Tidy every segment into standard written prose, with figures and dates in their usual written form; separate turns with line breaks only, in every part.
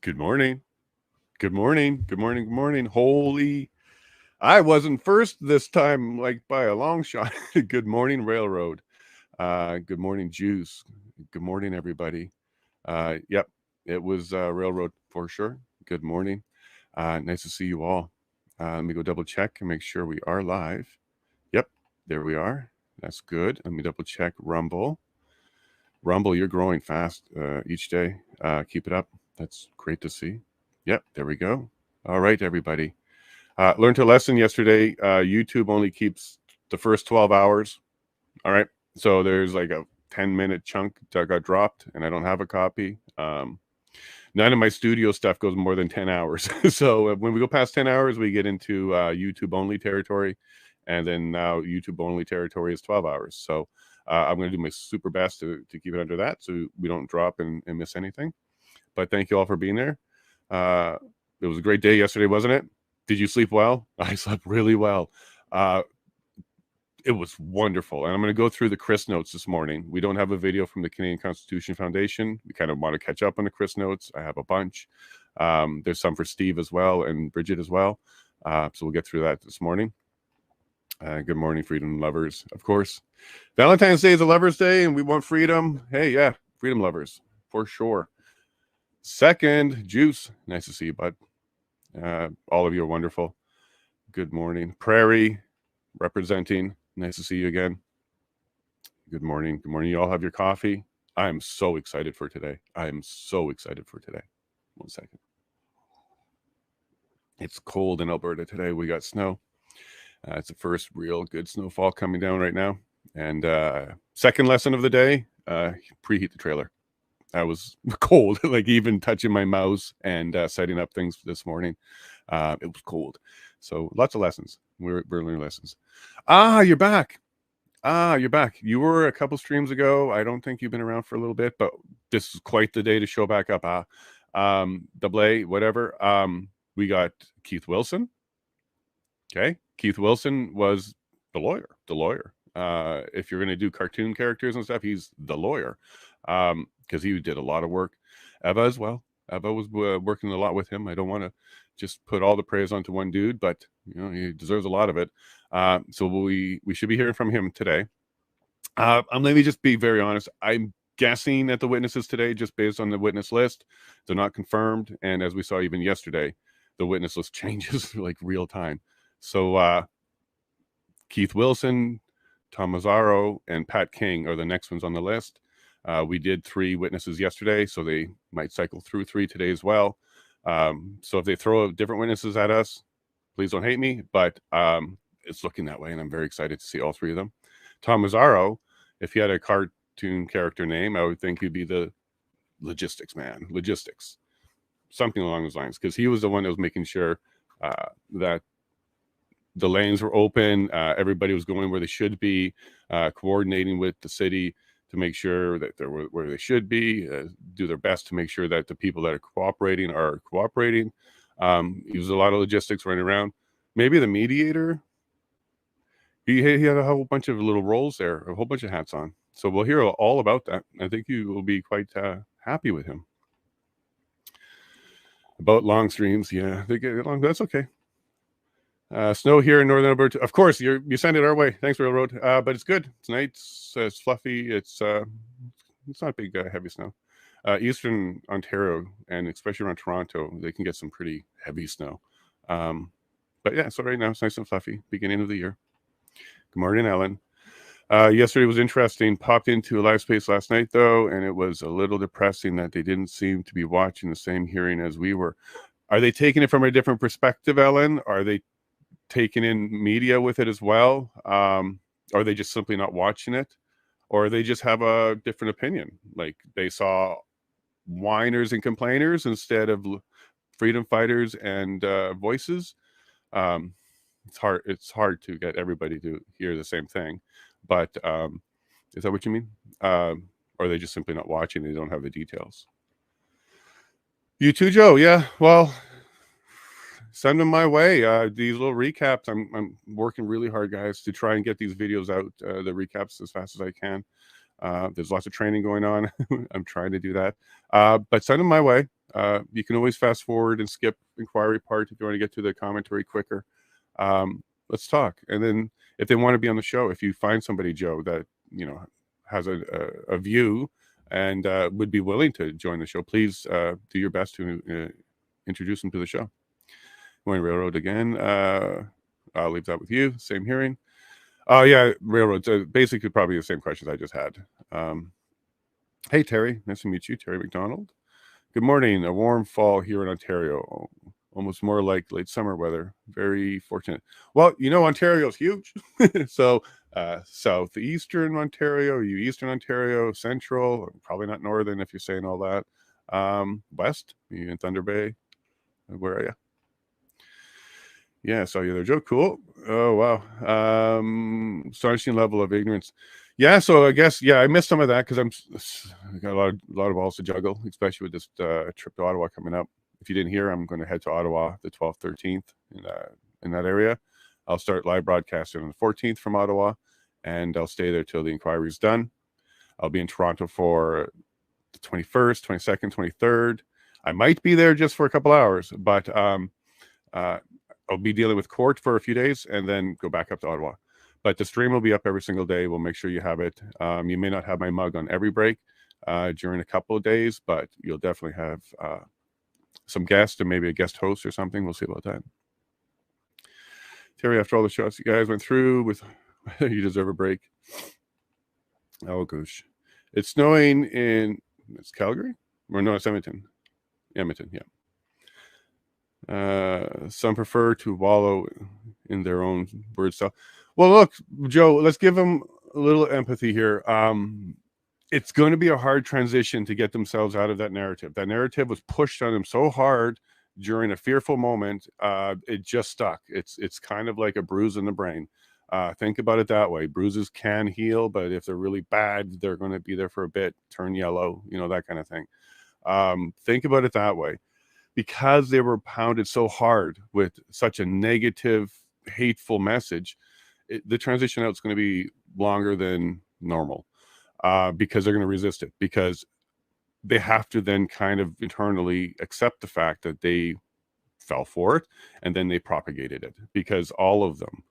Good morning. Good morning. Good morning. Good morning. Holy, I wasn't first this time, like by a long shot. Good morning, Railroad. Good morning, Juice. Good morning, everybody. Yep, it was Railroad for sure. Good morning. Nice to see you all. Let me go double check and make sure we are live. Yep, there we are. That's good. Let me double check Rumble. Rumble, you're growing fast each day. Keep it up. That's great to see. Yep, there we go. All right, everybody. Learned a lesson yesterday. YouTube only keeps the first 12 hours. All right. So there's like a 10-minute chunk that got dropped, and I don't have a copy. None of my studio stuff goes more than 10 hours. So when we go past 10 hours, we get into YouTube only territory. And then now YouTube only territory is 12 hours. So I'm going to do my super best to keep it under that so we don't drop and miss anything. But thank you all for being there. It was a great day yesterday, wasn't it? Did you sleep well? I slept really well. It was wonderful. And I'm going to go through the Chris notes this morning. We don't have a video from the Canadian Constitution Foundation. We kind of want to catch up on the Chris notes. I have a bunch. There's some for Steve as well and Bridget as well. So we'll get through that this morning. Good morning, freedom lovers, of course. Valentine's Day is a lover's day and we want freedom. Hey, yeah, freedom lovers, for sure. Second, Juice. Nice to see you, bud. All of you are wonderful. Good morning. Prairie, representing. Nice to see you again. Good morning. Good morning. You all have your coffee. I am so excited for today. I am so excited for today. 1 second. It's cold in Alberta today. We got snow. It's the first real good snowfall coming down right now. And second lesson of the day, preheat the trailer. I was cold, like even touching my mouse and setting up things this morning. It was cold. So lots of lessons. We're learning lessons. You're back. You're back. You were a couple streams ago. I don't think you've been around for a little bit, but this is quite the day to show back up. Double whatever. We got Keith Wilson. Okay. Keith Wilson was the lawyer. If you're going to do cartoon characters and stuff, he's the lawyer. Because he did a lot of work. Eva as well. Eva was working a lot with him. I don't want to just put all the praise onto one dude, but you know he deserves a lot of it. So we should be hearing from him today. Let me just be very honest. I'm guessing at the witnesses today just based on the witness list. They're not confirmed, and as we saw even yesterday, the witness list changes like real time. So Keith Wilson, Tom Mazzaro, and Pat King are the next ones on the list. We did 3 witnesses yesterday, so they might cycle through 3 today as well. So if they throw different witnesses at us, please don't hate me, but it's looking that way, and I'm very excited to see all 3 of them. Tom Mazzaro, if he had a cartoon character name, I would think he'd be the logistics man, something along those lines, because he was the one that was making sure that the lanes were open, everybody was going where they should be, coordinating with the city to make sure that they're where they should be, do their best to make sure that the people that are cooperating. He was a lot of logistics running around. Maybe the mediator. He had a whole bunch of little roles there, a whole bunch of hats on. So we'll hear all about that. I think you will be quite happy with him. About long streams, yeah, they get long. That's okay. Snow here in northern Alberta. Of course, you send it our way. Thanks, Railroad. But it's good. It's nice. It's fluffy. It's not big, heavy snow. Eastern Ontario and especially around Toronto, they can get some pretty heavy snow. But yeah, so right now it's nice and fluffy. Beginning of the year. Good morning, Ellen. Yesterday was interesting. Popped into a live space last night though, and it was a little depressing that they didn't seem to be watching the same hearing as we were. Are they taking it from a different perspective, Ellen? Are they taking in media with it as well? Are they just simply not watching it, or they just have a different opinion? Like they saw whiners and complainers instead of freedom fighters and voices. It's hard to get everybody to hear the same thing, but is that what you mean? Or are they just simply not watching? They don't have the details. You too, Joe. Yeah, well, send them my way. These little recaps. I'm working really hard, guys, to try and get these videos out, the recaps, as fast as I can. There's lots of training going on. I'm trying to do that. But send them my way. You can always fast forward and skip inquiry part if you want to get to the commentary quicker. Let's talk. And then if they want to be on the show, if you find somebody, Joe, that, has a view and would be willing to join the show, please do your best to introduce them to the show. Morning, Railroad again. I'll leave that with you. Same hearing. Oh, yeah, Railroad. Basically, probably the same questions I just had. Hey, Terry. Nice to meet you, Terry McDonald. Good morning. A warm fall here in Ontario. Almost more like late summer weather. Very fortunate. Well, Ontario's huge. So southeastern Ontario, you eastern Ontario, central, probably not northern if you're saying all that. West, you in Thunder Bay. Where are you? Yeah, saw you there, Joe. Cool. Oh, wow. Astonishing level of ignorance. Yeah, so I guess, I missed some of that because I got a lot of balls to juggle, especially with this trip to Ottawa coming up. If you didn't hear, I'm going to head to Ottawa the 12th, 13th in that area. I'll start live broadcasting on the 14th from Ottawa, and I'll stay there till the inquiry is done. I'll be in Toronto for the 21st, 22nd, 23rd. I might be there just for a couple hours, but I'll be dealing with court for a few days and then go back up to Ottawa. But the stream will be up every single day. We'll make sure you have it. You may not have my mug on every break during a couple of days, but you'll definitely have some guests and maybe a guest host or something. We'll see about that. Terry, after all the shots you guys went through, you deserve a break. Oh, gosh. It's snowing it's Calgary? Or no, it's Edmonton. Edmonton, yeah. Some prefer to wallow in their own word stuff. Well, look, Joe, let's give them a little empathy here. It's going to be a hard transition to get themselves out of that narrative. That narrative was pushed on them so hard during a fearful moment. It just stuck. It's kind of like a bruise in the brain. Think about it that way. Bruises can heal, but if they're really bad, they're going to be there for a bit, turn yellow, that kind of thing. Think about it that way. Because they were pounded so hard with such a negative, hateful message, the transition out is going to be longer than normal because they're going to resist it, because they have to then kind of internally accept the fact that they fell for it and then they propagated it, because all of them,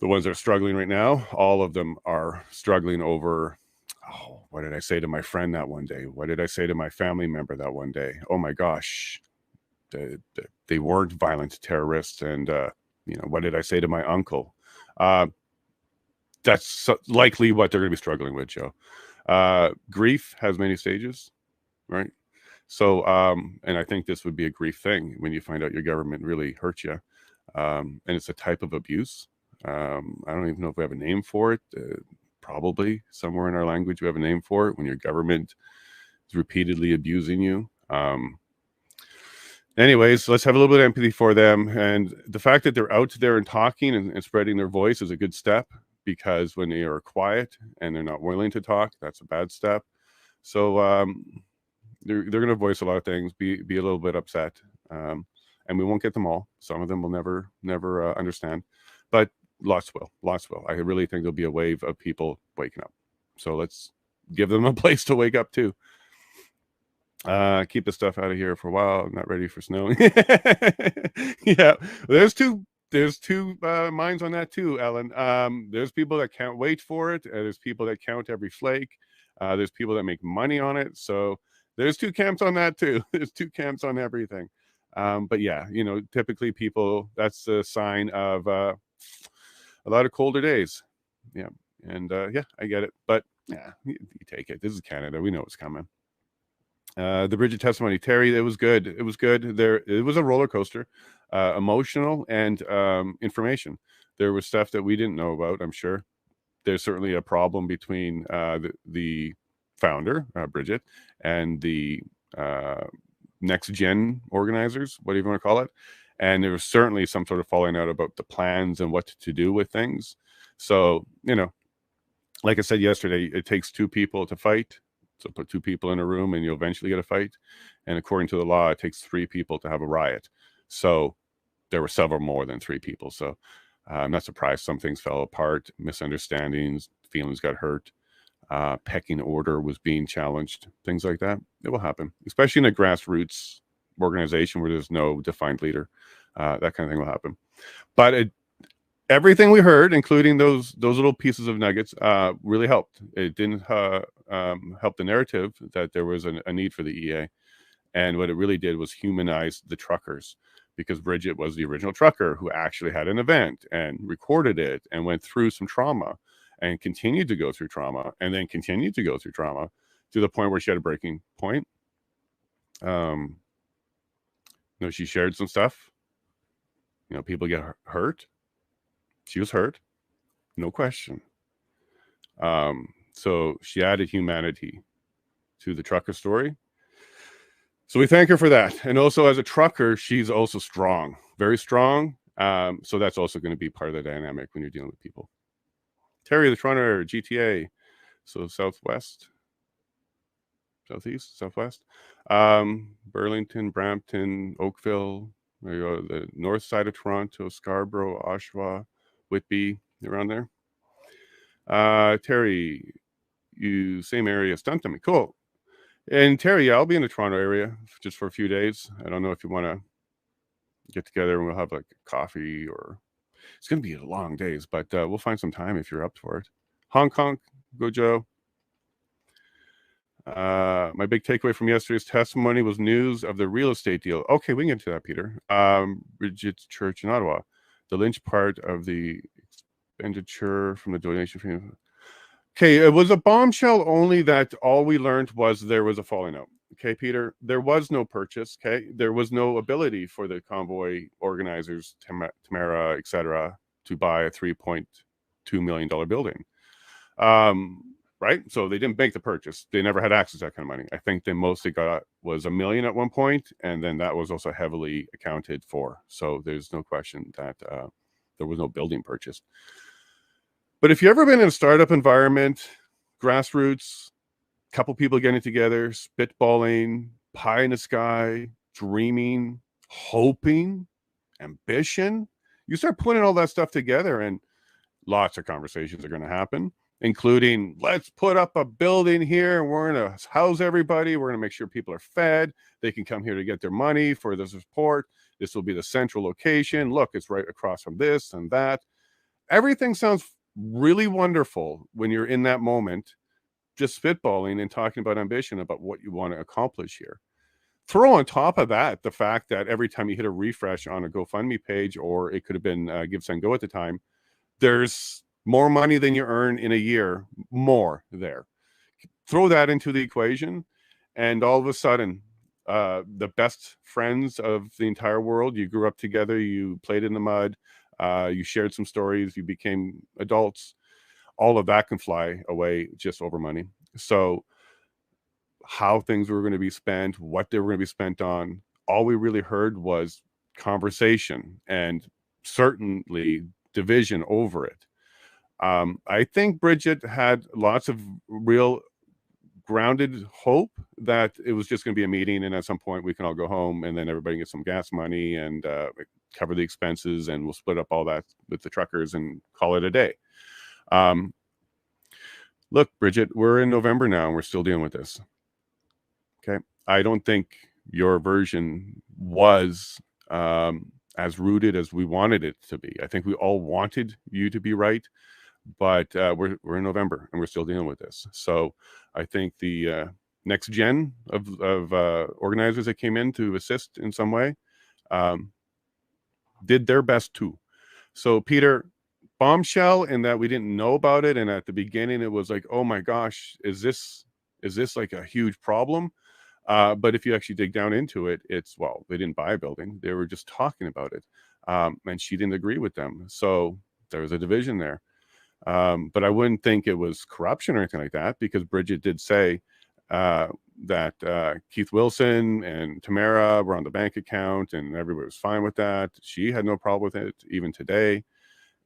the ones that are struggling right now, all of them are struggling over, oh, what did I say to my friend that one day? What did I say to my family member that one day? Oh my gosh, they weren't violent terrorists. And, what did I say to my uncle? That's likely what they're going to be struggling with, Joe. Grief has many stages, right? So, and I think this would be a grief thing when you find out your government really hurt you. And it's a type of abuse. I don't even know if we have a name for it. Probably somewhere in our language we have a name for it when your government is repeatedly abusing you. Anyways, let's have a little bit of empathy for them. And the fact that they're out there and talking and spreading their voice is a good step, because when they are quiet and they're not willing to talk, that's a bad step. So they're going to voice a lot of things, be a little bit upset. And we won't get them all. Some of them will never understand. But lots will. I really think there'll be a wave of people waking up. So let's give them a place to wake up too. Keep the stuff out of here for a while. I'm not ready for snow. Yeah, there's two minds on that too, Ellen. There's people that can't wait for it. There's people that count every flake. There's people that make money on it. So there's two camps on that too. There's two camps on everything. But yeah, typically people, that's a sign of a lot of colder days. Yeah. And yeah, I get it. But yeah, you take it. This is Canada. We know what's coming. The Bridget testimony, Terry, it was good. It was good. It was a roller coaster, emotional and information. There was stuff that we didn't know about, I'm sure. There's certainly a problem between the founder, Bridget, and the next gen organizers, whatever you want to call it. And there was certainly some sort of falling out about the plans and what to do with things. So, like I said yesterday, it takes two people to fight. So put two people in a room and you'll eventually get a fight. And according to the law, it takes three people to have a riot. So there were several more than three people. So I'm not surprised some things fell apart, misunderstandings, feelings got hurt. pecking order was being challenged, things like that. It will happen, especially in a grassroots organization where there's no defined leader. That kind of thing will happen. But everything we heard, including those little pieces of nuggets, really helped. It didn't help the narrative that there was a need for the EA. And what it really did was humanize the truckers, because Bridget was the original trucker who actually had an event and recorded it and went through some trauma and continued to go through trauma and then continued to go through trauma to the point where she had a breaking point. She shared some stuff. People get hurt. She was hurt, no question. So she added humanity to the trucker story. So we thank her for that. And also as a trucker, she's also strong, very strong. So that's also going to be part of the dynamic when you're dealing with people. Terry, the Toronto area, GTA. So southwest, southeast, southwest. Burlington, Brampton, Oakville, there you go, the north side of Toronto, Scarborough, Oshawa, Whitby, around there. Terry, you same area, stunt dummy. Cool. And Terry, I'll be in the Toronto area just for a few days. I don't know if you want to get together and we'll have like coffee, or it's going to be long days, but we'll find some time if you're up for it. Honk, go Joe. My big takeaway from yesterday's testimony was news of the real estate deal. Okay, we can get into that, Peter. Bridget's church in Ottawa. The lynch part of the expenditure from the donation from. Okay, it was a bombshell only that all we learned was there was a falling out. Okay, Peter, there was no purchase. Okay, there was no ability for the Convoy organizers, Tamara, etc., to buy a $3.2 million building. Right? So they didn't make the purchase. They never had access to that kind of money. I think they mostly got was $1 million at one point, and then that was also heavily accounted for. So there's no question that there was no building purchased. But if you've ever been in a startup environment, grassroots, couple people getting together, spitballing, pie in the sky, dreaming, hoping, ambition, you start putting all that stuff together and lots of conversations are going to happen, including let's put up a building here and we're going to house everybody. We're going to make sure people are fed. They can come here to get their money for the support. This will be the central location. Look, it's right across from this and that. Everything sounds really wonderful when you're in that moment, just spitballing and talking about ambition, about what you want to accomplish here. Throw on top of that the fact that every time you hit a refresh on a GoFundMe page, or it could have been Give, Send, Go at the time, there's more money than you earn in a year, more there. Throw that into the equation, and all of a sudden, the best friends of the entire world, you grew up together, you played in the mud, you shared some stories, you became adults. All of that can fly away just over money. So how things were going to be spent, what they were going to be spent on, all we really heard was conversation and certainly division over it. I think Bridget had lots of real grounded hope that it was just going to be a meeting, and at some point we can all go home and then everybody gets some gas money and cover the expenses, and we'll split up all that with the truckers and call it a day. Look, Bridget, we're in November now and we're still dealing with this. Okay. I don't think your version was as rooted as we wanted it to be. I think we all wanted you to be right, but we're in November and we're still dealing with this. So I think the next gen of organizers that came in to assist in some way did their best too. So Peter, bombshell in that we didn't know about it, and at the beginning it was like, oh my gosh, is this like a huge problem? But if you actually dig down into it, it's, well, they didn't buy a building, they were just talking about it, and she didn't agree with them, so there was a division there. But I wouldn't think it was corruption or anything like that, because Bridget did say that Keith Wilson and Tamara were on the bank account and everybody was fine with that. She had no problem with it even today.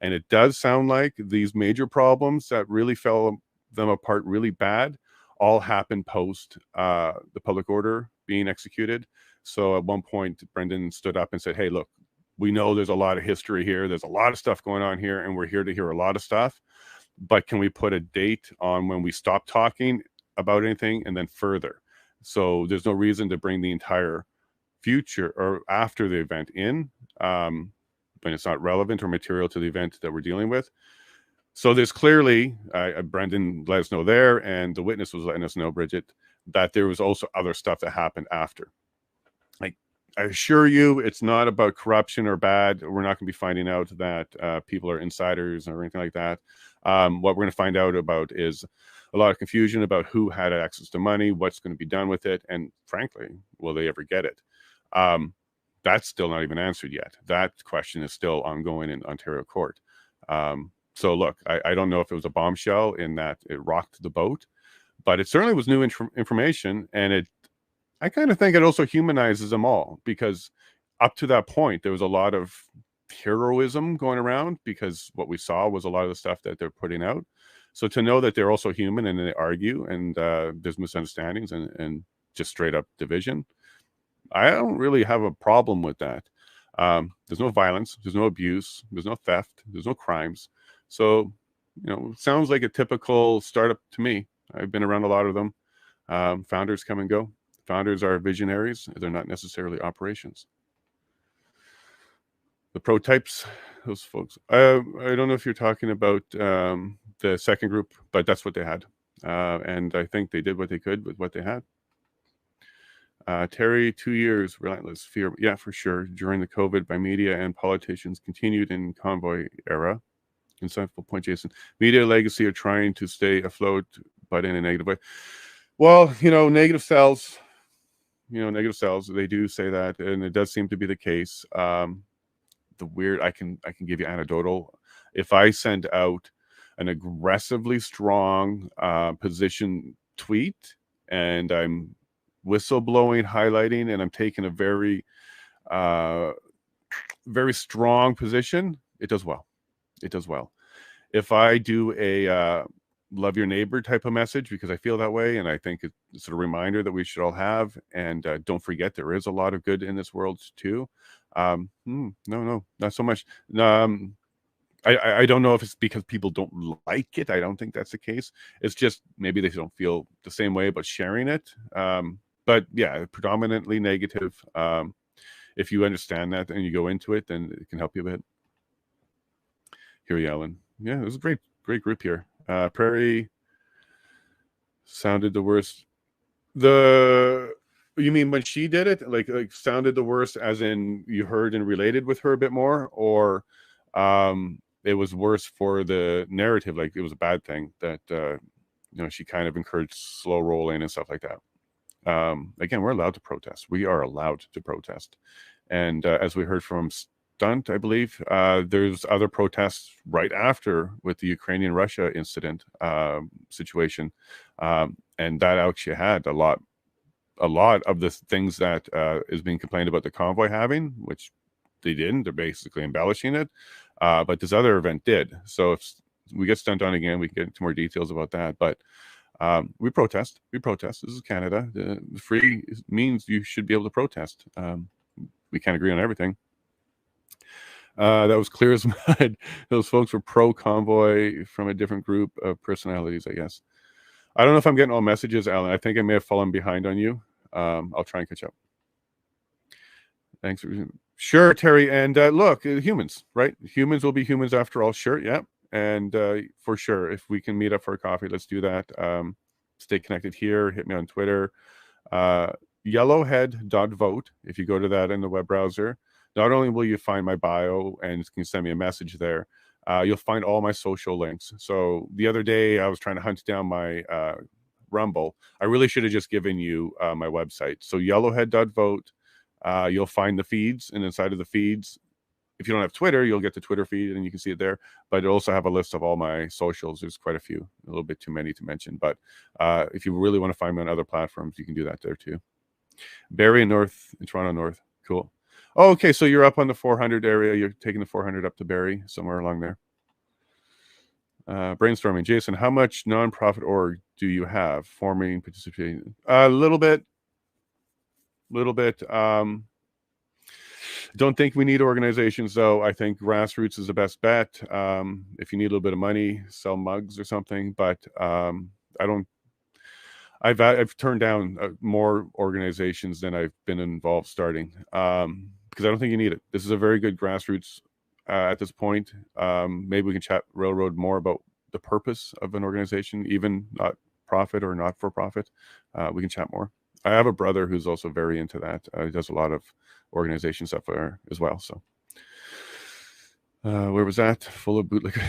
And it does sound like these major problems that really fell them apart really bad all happened post the public order being executed. So at one point, Brendan stood up and said, hey, look, we know there's a lot of history here. There's a lot of stuff going on here, and we're here to hear a lot of stuff. but can we put a date on when we stop talking about anything and then further? So there's no reason to bring the entire future or after the event in when it's not relevant or material to the event that we're dealing with. So there's clearly, Brendan let us know there, and the witness was letting us know, Bridget, that there was also other stuff that happened after. Like, I assure you, it's not about corruption or bad. We're not going to be finding out that people are insiders or anything like that. What we're going to find out about is a lot of confusion about who had access to money, what's going to be done with it, and frankly, will they ever get it? That's still not even answered yet. That question is still ongoing in Ontario court. So look, I don't know if it was a bombshell in that it rocked the boat, but it certainly was new information, and I kind of think it also humanizes them all, because up to that point, there was a lot of heroism going around because what we saw was a lot of the stuff that they're putting out. So to know that they're also human and they argue and there's misunderstandings and just straight up division, I don't really have a problem with that. There's no violence, there's no abuse, there's no theft, there's no crimes. So, sounds like a typical startup to me. I've been around a lot of them. Founders come and go. Founders are visionaries. They're not necessarily operations. The prototypes, those folks. I don't know if you're talking about the second group, but that's what they had. And I think they did what they could with what they had. Terry, 2 years, relentless fear. Yeah, for sure. During the COVID, by media and politicians continued in Convoy era. Insightful point, Jason. Media legacy are trying to stay afloat, but in a negative way. Well, negative sells. Negative sells. They do say that, and it does seem to be the case. I can give you anecdotal. If I send out an aggressively strong position tweet, and I'm whistleblowing, highlighting, and I'm taking a very, very strong position, it does well. It does well. If I do a love your neighbor type of message because I feel that way, and I think it's a reminder that we should all have, and don't forget there is a lot of good in this world too. No, not so much. I don't know if it's because people don't like it. I don't think that's the case. It's just maybe they don't feel the same way about sharing it. But yeah, predominantly negative. If you understand that and you go into it, then it can help you a bit. Here, Ellen. Yeah, it was a great group here. Prairie sounded the worst. You mean when she did it, like sounded the worst, as in you heard and related with her a bit more, or it was worse for the narrative, like it was a bad thing that she kind of encouraged slow rolling and stuff like that. Again, we're allowed to protest. We are allowed to protest, and as we heard from Stunt, I believe there's other protests right after with the Ukrainian-Russia incident situation, and that actually had a lot of the things that is being complained about the convoy having, which they didn't. They're basically embellishing it, but this other event did. So if we get Stunt on again, we can get into more details about that. But we protest. This is Canada. The free means you should be able to protest. We can't agree on everything. That was clear as mud. Those folks were pro-convoy from a different group of personalities, I guess. I don't know if I'm getting all messages, Alan. I think I may have fallen behind on you. I'll try and catch up. Thanks. Sure, Terry. And look, humans, right? Humans will be humans after all. Sure, yeah. And for sure, if we can meet up for a coffee, let's do that. Stay connected here. Hit me on Twitter. Yellowhead.vote. If you go to that in the web browser, not only will you find my bio and you can send me a message there, you'll find all my social links. So the other day I was trying to hunt down my Rumble. I really should have just given you my website. So yellowhead.vote. You'll find the feeds, and inside of the feeds, if you don't have Twitter, you'll get the Twitter feed and you can see it there. But it'll also have a list of all my socials. There's quite a few, a little bit too many to mention. But if you really want to find me on other platforms, you can do that there too. Barrie in Toronto North. Cool. Oh, okay, so you're up on the 400 area. You're taking the 400 up to Barrie, somewhere along there. Brainstorming. Jason, how much nonprofit org do you have forming, participating? A little bit. Don't think we need organizations, though. I think grassroots is the best bet. If you need a little bit of money, sell mugs or something. But I don't. I've turned down more organizations than I've been involved starting because I don't think you need it. This is a very good grassroots at this point. Maybe we can chat railroad more about the purpose of an organization, even not profit or not for profit. We can chat more. I have a brother who's also very into that. He does a lot of organization stuff there as well. So where was that? Full of bootleg.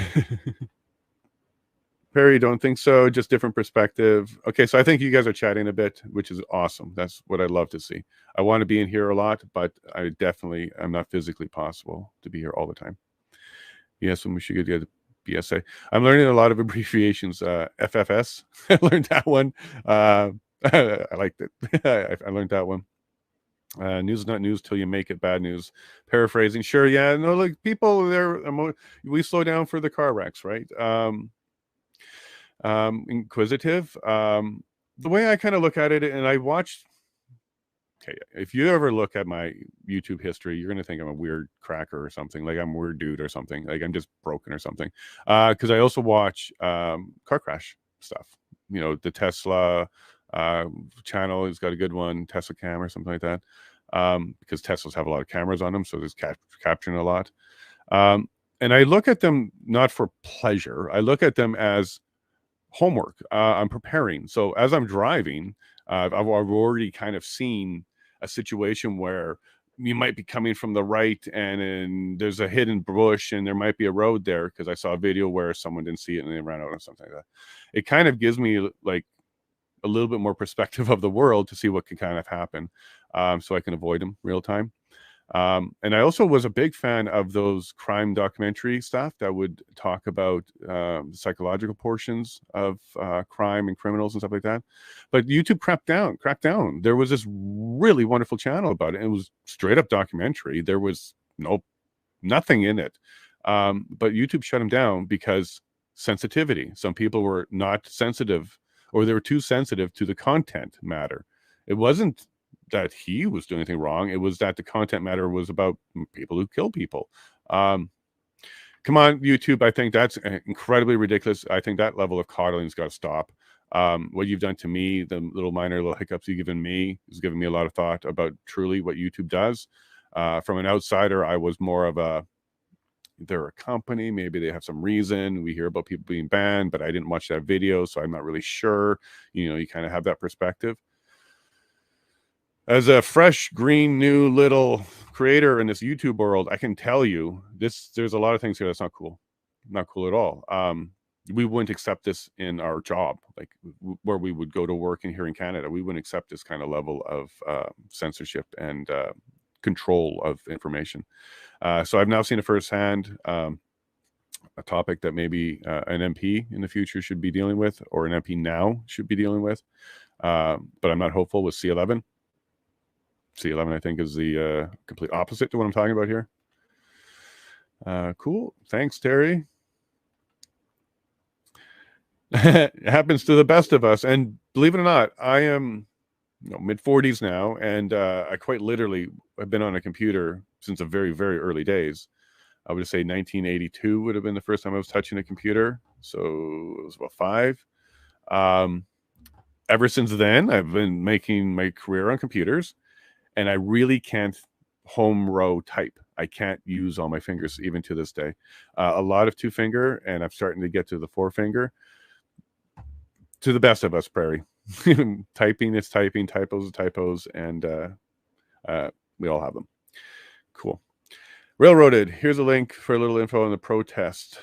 Perry, don't think so. Just different perspective. Okay, so I think you guys are chatting a bit, which is awesome. That's what I love to see. I want to be in here a lot, but I definitely am not physically possible to be here all the time. Yes, and we should get BSA. I'm learning a lot of abbreviations. FFS. I learned that one. I liked it. I learned that one. News is not news till you make it bad news. Paraphrasing. Sure. Yeah. No, like people, we slow down for the car wrecks, right? Inquisitive. The way I kind of look at it, and I watched. Okay, if you ever look at my YouTube history, you're gonna think I'm a weird cracker or something. Like I'm a weird dude or something. Like I'm just broken or something. Because I also watch car crash stuff. You know, the Tesla channel has got a good one, Tesla Cam or something like that. Because Teslas have a lot of cameras on them, so there's capturing a lot. And I look at them not for pleasure. I look at them as homework. I'm preparing. So as I'm driving, I've already kind of seen a situation where you might be coming from the right and there's a hidden bush and there might be a road there because I saw a video where someone didn't see it and they ran out or something like that. It kind of gives me like a little bit more perspective of the world to see what can kind of happen, so I can avoid them real time. And I also was a big fan of those crime documentary stuff that would talk about the psychological portions of crime and criminals and stuff like that. But YouTube cracked down. There was this really wonderful channel about it. It was straight up documentary. There was nothing in it. But YouTube shut them down because sensitivity. Some people were not sensitive, or they were too sensitive to the content matter. It wasn't that he was doing anything wrong. It was that the content matter was about people who kill people. Come on, YouTube. I think that's incredibly ridiculous. I think that level of coddling's got to stop. What you've done to me, the little hiccups you've given me, has given me a lot of thought about truly what YouTube does. From an outsider, I was more of they're a company, maybe they have some reason. We hear about people being banned, but I didn't watch that video, so I'm not really sure. You know, you kind of have that perspective. As a fresh, green, new little creator in this YouTube world, I can tell you there's a lot of things here that's not cool. Not cool at all. We wouldn't accept this in our job, like where we would go to work in here in Canada. We wouldn't accept this kind of level of censorship and control of information. So I've now seen it firsthand, a topic that maybe an MP in the future should be dealing with, or an MP now should be dealing with. But I'm not hopeful with C11. C11, I think, is the complete opposite to what I'm talking about here. Cool. Thanks, Terry. It happens to the best of us. And believe it or not, I am mid-40s now, and I quite literally have been on a computer since the very, very early days. I would say 1982 would have been the first time I was touching a computer. So it was about 5. Ever since then, I've been making my career on computers. And I really can't home row type. I can't use all my fingers even to this day. A lot of 2-finger, and I'm starting to get to the 4-finger. To the best of us, Prairie. Typing is typing, typos is typos, and we all have them. Cool. Railroaded. Here's a link for a little info on the protest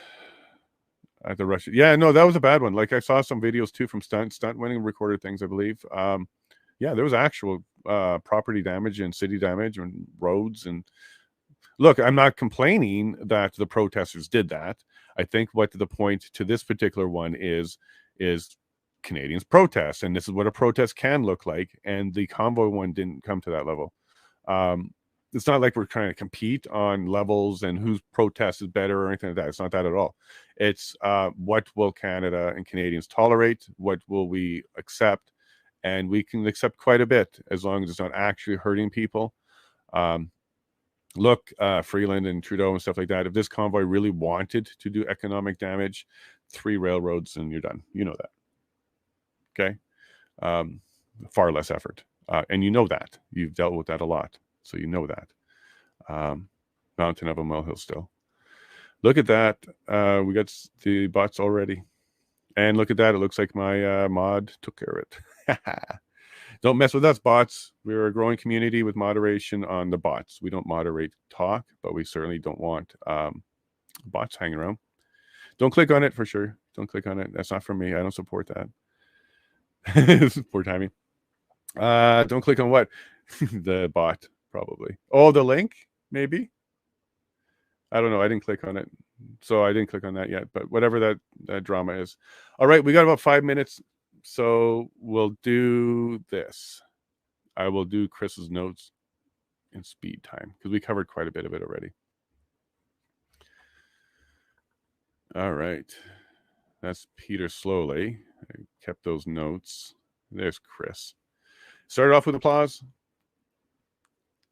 at the Russian. Yeah, no, that was a bad one. Like I saw some videos too from stunt winning recorded things, I believe. Yeah, there was actual property damage and city damage and roads. And look, I'm not complaining that the protesters did that. I think what the point to this particular one is Canadians protest, and this is what a protest can look like. And the Convoy one didn't come to that level. It's not like we're trying to compete on levels and whose protest is better or anything like that. It's not that at all. It's what will Canada and Canadians tolerate? What will we accept? And we can accept quite a bit as long as it's not actually hurting people. look, Freeland and Trudeau and stuff like that, if this convoy really wanted to do economic damage, 3 railroads and you're done. You know that. Okay. Far less effort. And you know that. You've dealt with that a lot. So you know that. Mountain of a molehill still. Look at that. We got the bots already. And look at that. It looks like my mod took care of it. Don't mess with us, bots. We're a growing community with moderation on the bots. We don't moderate talk, but we certainly don't want bots hanging around. Don't click on it for sure. Don't click on it. That's not for me. I don't support that. Poor timing. Don't click on what? The bot, probably. Oh, the link? Maybe? I don't know. I didn't click on it. So I didn't click on that yet. But whatever that drama is. All right. We got about 5 minutes. So we'll do this. I will do Chris's notes in speed time because we covered quite a bit of it already. All right. That's Peter Slowly. I kept those notes. There's Chris. Started off with applause.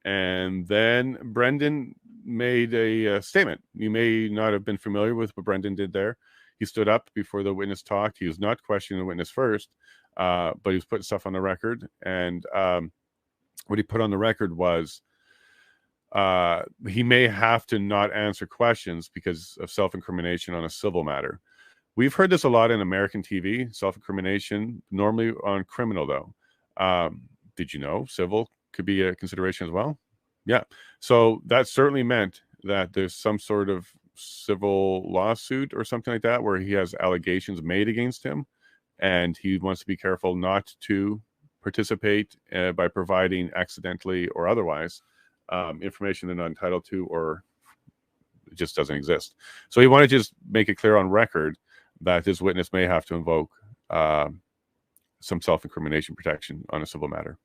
And then Brendan made a statement. You may not have been familiar with what Brendan did there. He stood up before the witness talked. He was not questioning the witness first, but he was putting stuff on the record. And what he put on the record was he may have to not answer questions because of self-incrimination on a civil matter. We've heard this a lot in American TV, self-incrimination, normally on criminal, though. Did you know civil could be a consideration as well? Yeah. So that certainly meant that there's some sort of civil lawsuit or something like that where he has allegations made against him, and he wants to be careful not to participate by providing accidentally or otherwise information they're not entitled to or it just doesn't exist. So he wanted to just make it clear on record that this witness may have to invoke some self-incrimination protection on a civil matter.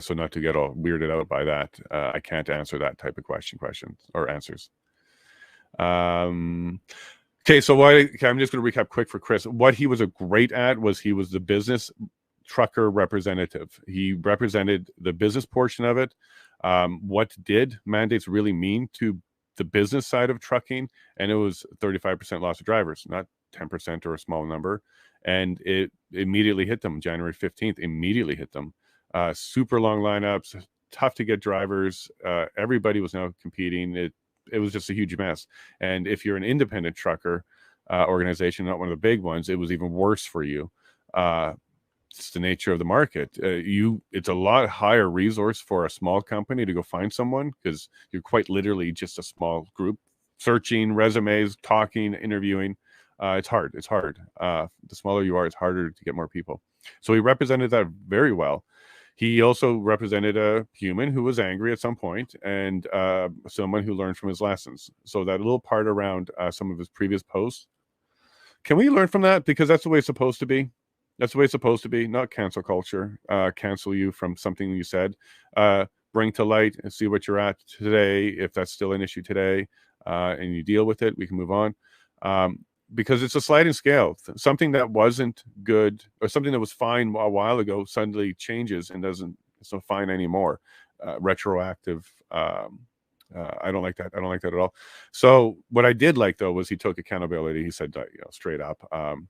So not to get all weirded out by that, I can't answer that type of questions or answers. Okay, so I'm just going to recap quick for Chris. What he was great at was he was the business trucker representative. He represented the business portion of it. What did mandates really mean to the business side of trucking? And it was 35% loss of drivers, not 10% or a small number. And it immediately hit them. January 15th, immediately hit them. Super long lineups, tough to get drivers. Everybody was now competing. It was just a huge mess. And if you're an independent trucker organization, not one of the big ones, it was even worse for you. It's the nature of the market. It's a lot higher resource for a small company to go find someone because you're quite literally just a small group searching resumes, talking, interviewing. It's hard. The smaller you are, it's harder to get more people. So he represented that very well. He also represented a human who was angry at some point and someone who learned from his lessons. So that little part around some of his previous posts, can we learn from that? Because that's the way it's supposed to be. That's the way it's supposed to be, not cancel culture. Cancel you from something you said. Bring to light and see what you're at today. If that's still an issue today and you deal with it, we can move on. Because it's a sliding scale. Something that wasn't good or something that was fine a while ago suddenly changes and it's not fine anymore. Retroactive. I don't like that. I don't like that at all. So what I did like though was he took accountability. He said, straight up, I'm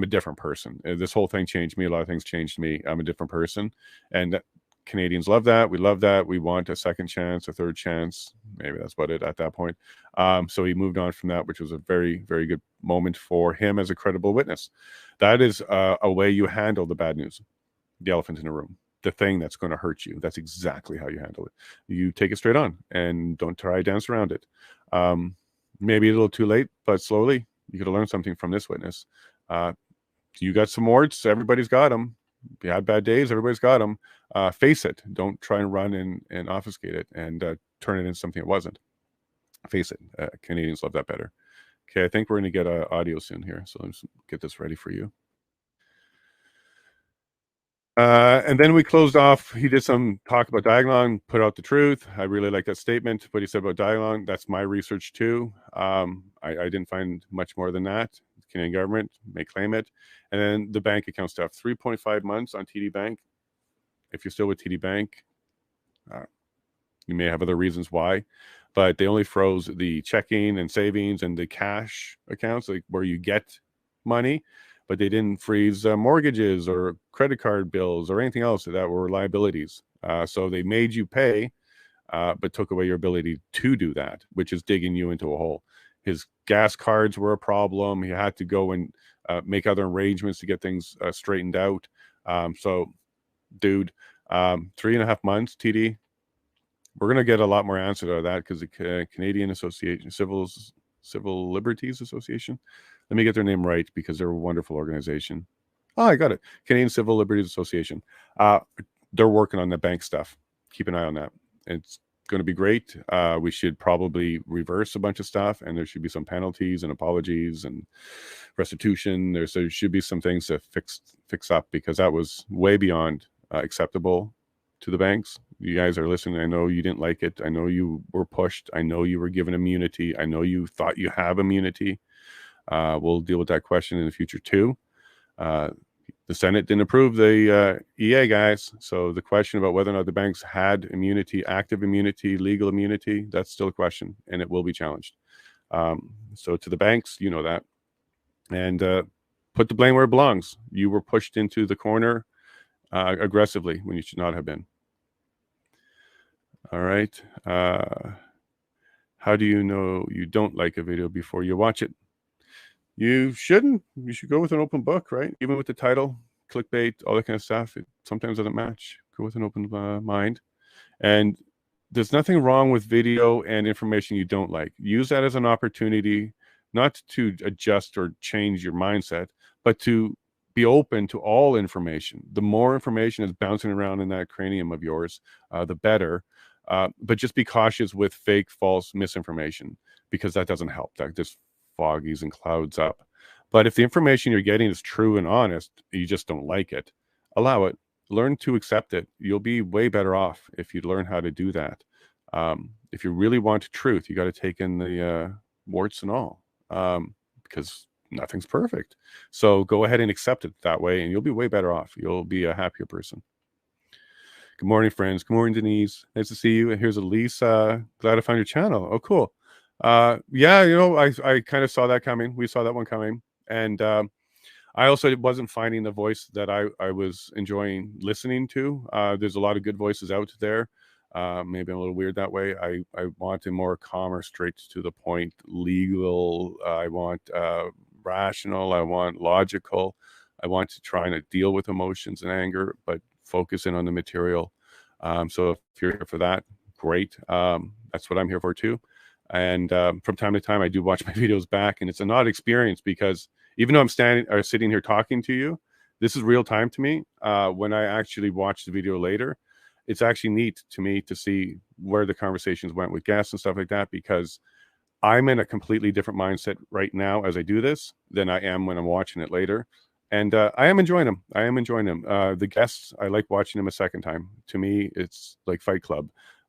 a different person. This whole thing changed me. A lot of things changed me. I'm a different person, and Canadians love that. We love that. We want a second chance, a third chance. Maybe that's about it at that point. So he moved on from that, which was a very, very good moment for him as a credible witness. That is a way you handle the bad news, the elephant in the room, the thing that's going to hurt you. That's exactly how you handle it. You take it straight on and don't try to dance around it. Maybe a little too late, but slowly you could have learned something from this witness. You got some warts. Everybody's got them. If you had bad days, everybody's got them. Face it. Don't try and run and obfuscate it and turn it into something it wasn't. Face it. Canadians love that better. Okay, I think we're going to get audio soon here. So let's get this ready for you. And then we closed off. He did some talk about Diagolon, put out the truth. I really like that statement. What he said about Diagolon, that's my research too. I didn't find much more than that. The Canadian government may claim it. And then the bank account stuff, 3.5 months on TD Bank. If you're still with TD Bank, You may have other reasons why, but they only froze the checking and savings and the cash accounts, like where you get money, but they didn't freeze mortgages or credit card bills or anything else that were liabilities. So they made you pay, but took away your ability to do that, which is digging you into a hole. His gas cards were a problem. He had to go and make other arrangements to get things straightened out. So, dude, 3.5 months, TD. We're gonna get a lot more answer to that because the Canadian Association, Civil Liberties Association. Let me get their name right because they're a wonderful organization. Oh, I got it. Canadian Civil Liberties Association. They're working on the bank stuff. Keep an eye on that. It's going to be great. We should probably reverse a bunch of stuff, and there should be some penalties and apologies and restitution. There should be some things to fix up because that was way beyond acceptable to the banks. You guys are listening. I know you didn't like it. I know you were pushed. I know you were given immunity. I know you thought you have immunity. We'll deal with that question in the future too. The Senate didn't approve the EA, guys. So the question about whether or not the banks had immunity, active immunity, legal immunity, that's still a question, and it will be challenged. So to the banks, you know that. And put the blame where it belongs. You were pushed into the corner aggressively when you should not have been. All right. How do you know you don't like a video before you watch it? You shouldn't. You should go with an open book, right? Even with the title, clickbait, all that kind of stuff. It sometimes doesn't match. Go with an open mind. And there's nothing wrong with video and information you don't like. Use that as an opportunity, not to adjust or change your mindset, but to be open to all information. The more information is bouncing around in that cranium of yours, the better. But just be cautious with fake, false misinformation, because that doesn't help. That just foggies and clouds up. But if the information you're getting is true and honest, you just don't like it, allow it. Learn to accept it. You'll be way better off if you learn how to do that. If you really want truth, you got to take in the warts and all, because nothing's perfect. So go ahead and accept it that way, and you'll be way better off. You'll be a happier person. Good morning, friends. Good morning, Denise. Nice to see you. And here's Elise. Glad I found your channel. Oh, cool. Yeah, you know, I kind of saw that coming. We saw that one coming. And I also wasn't finding the voice that I was enjoying listening to. There's a lot of good voices out there. Maybe I'm a little weird that way. I want a more calmer, straight to the point, legal. I want rational. I want logical. I want to try and deal with emotions and anger, but focus in on the material. So if you're here for that, great. That's what I'm here for too. And from time to time, I do watch my videos back, and it's an odd experience because even though I'm sitting here talking to you, this is real time to me. When I actually watch the video later, it's actually neat to me to see where the conversations went with guests and stuff like that, because I'm in a completely different mindset right now as I do this than I am when I'm watching it later. And I am enjoying them. I am enjoying them. The guests, I like watching them a second time. To me, it's like Fight Club.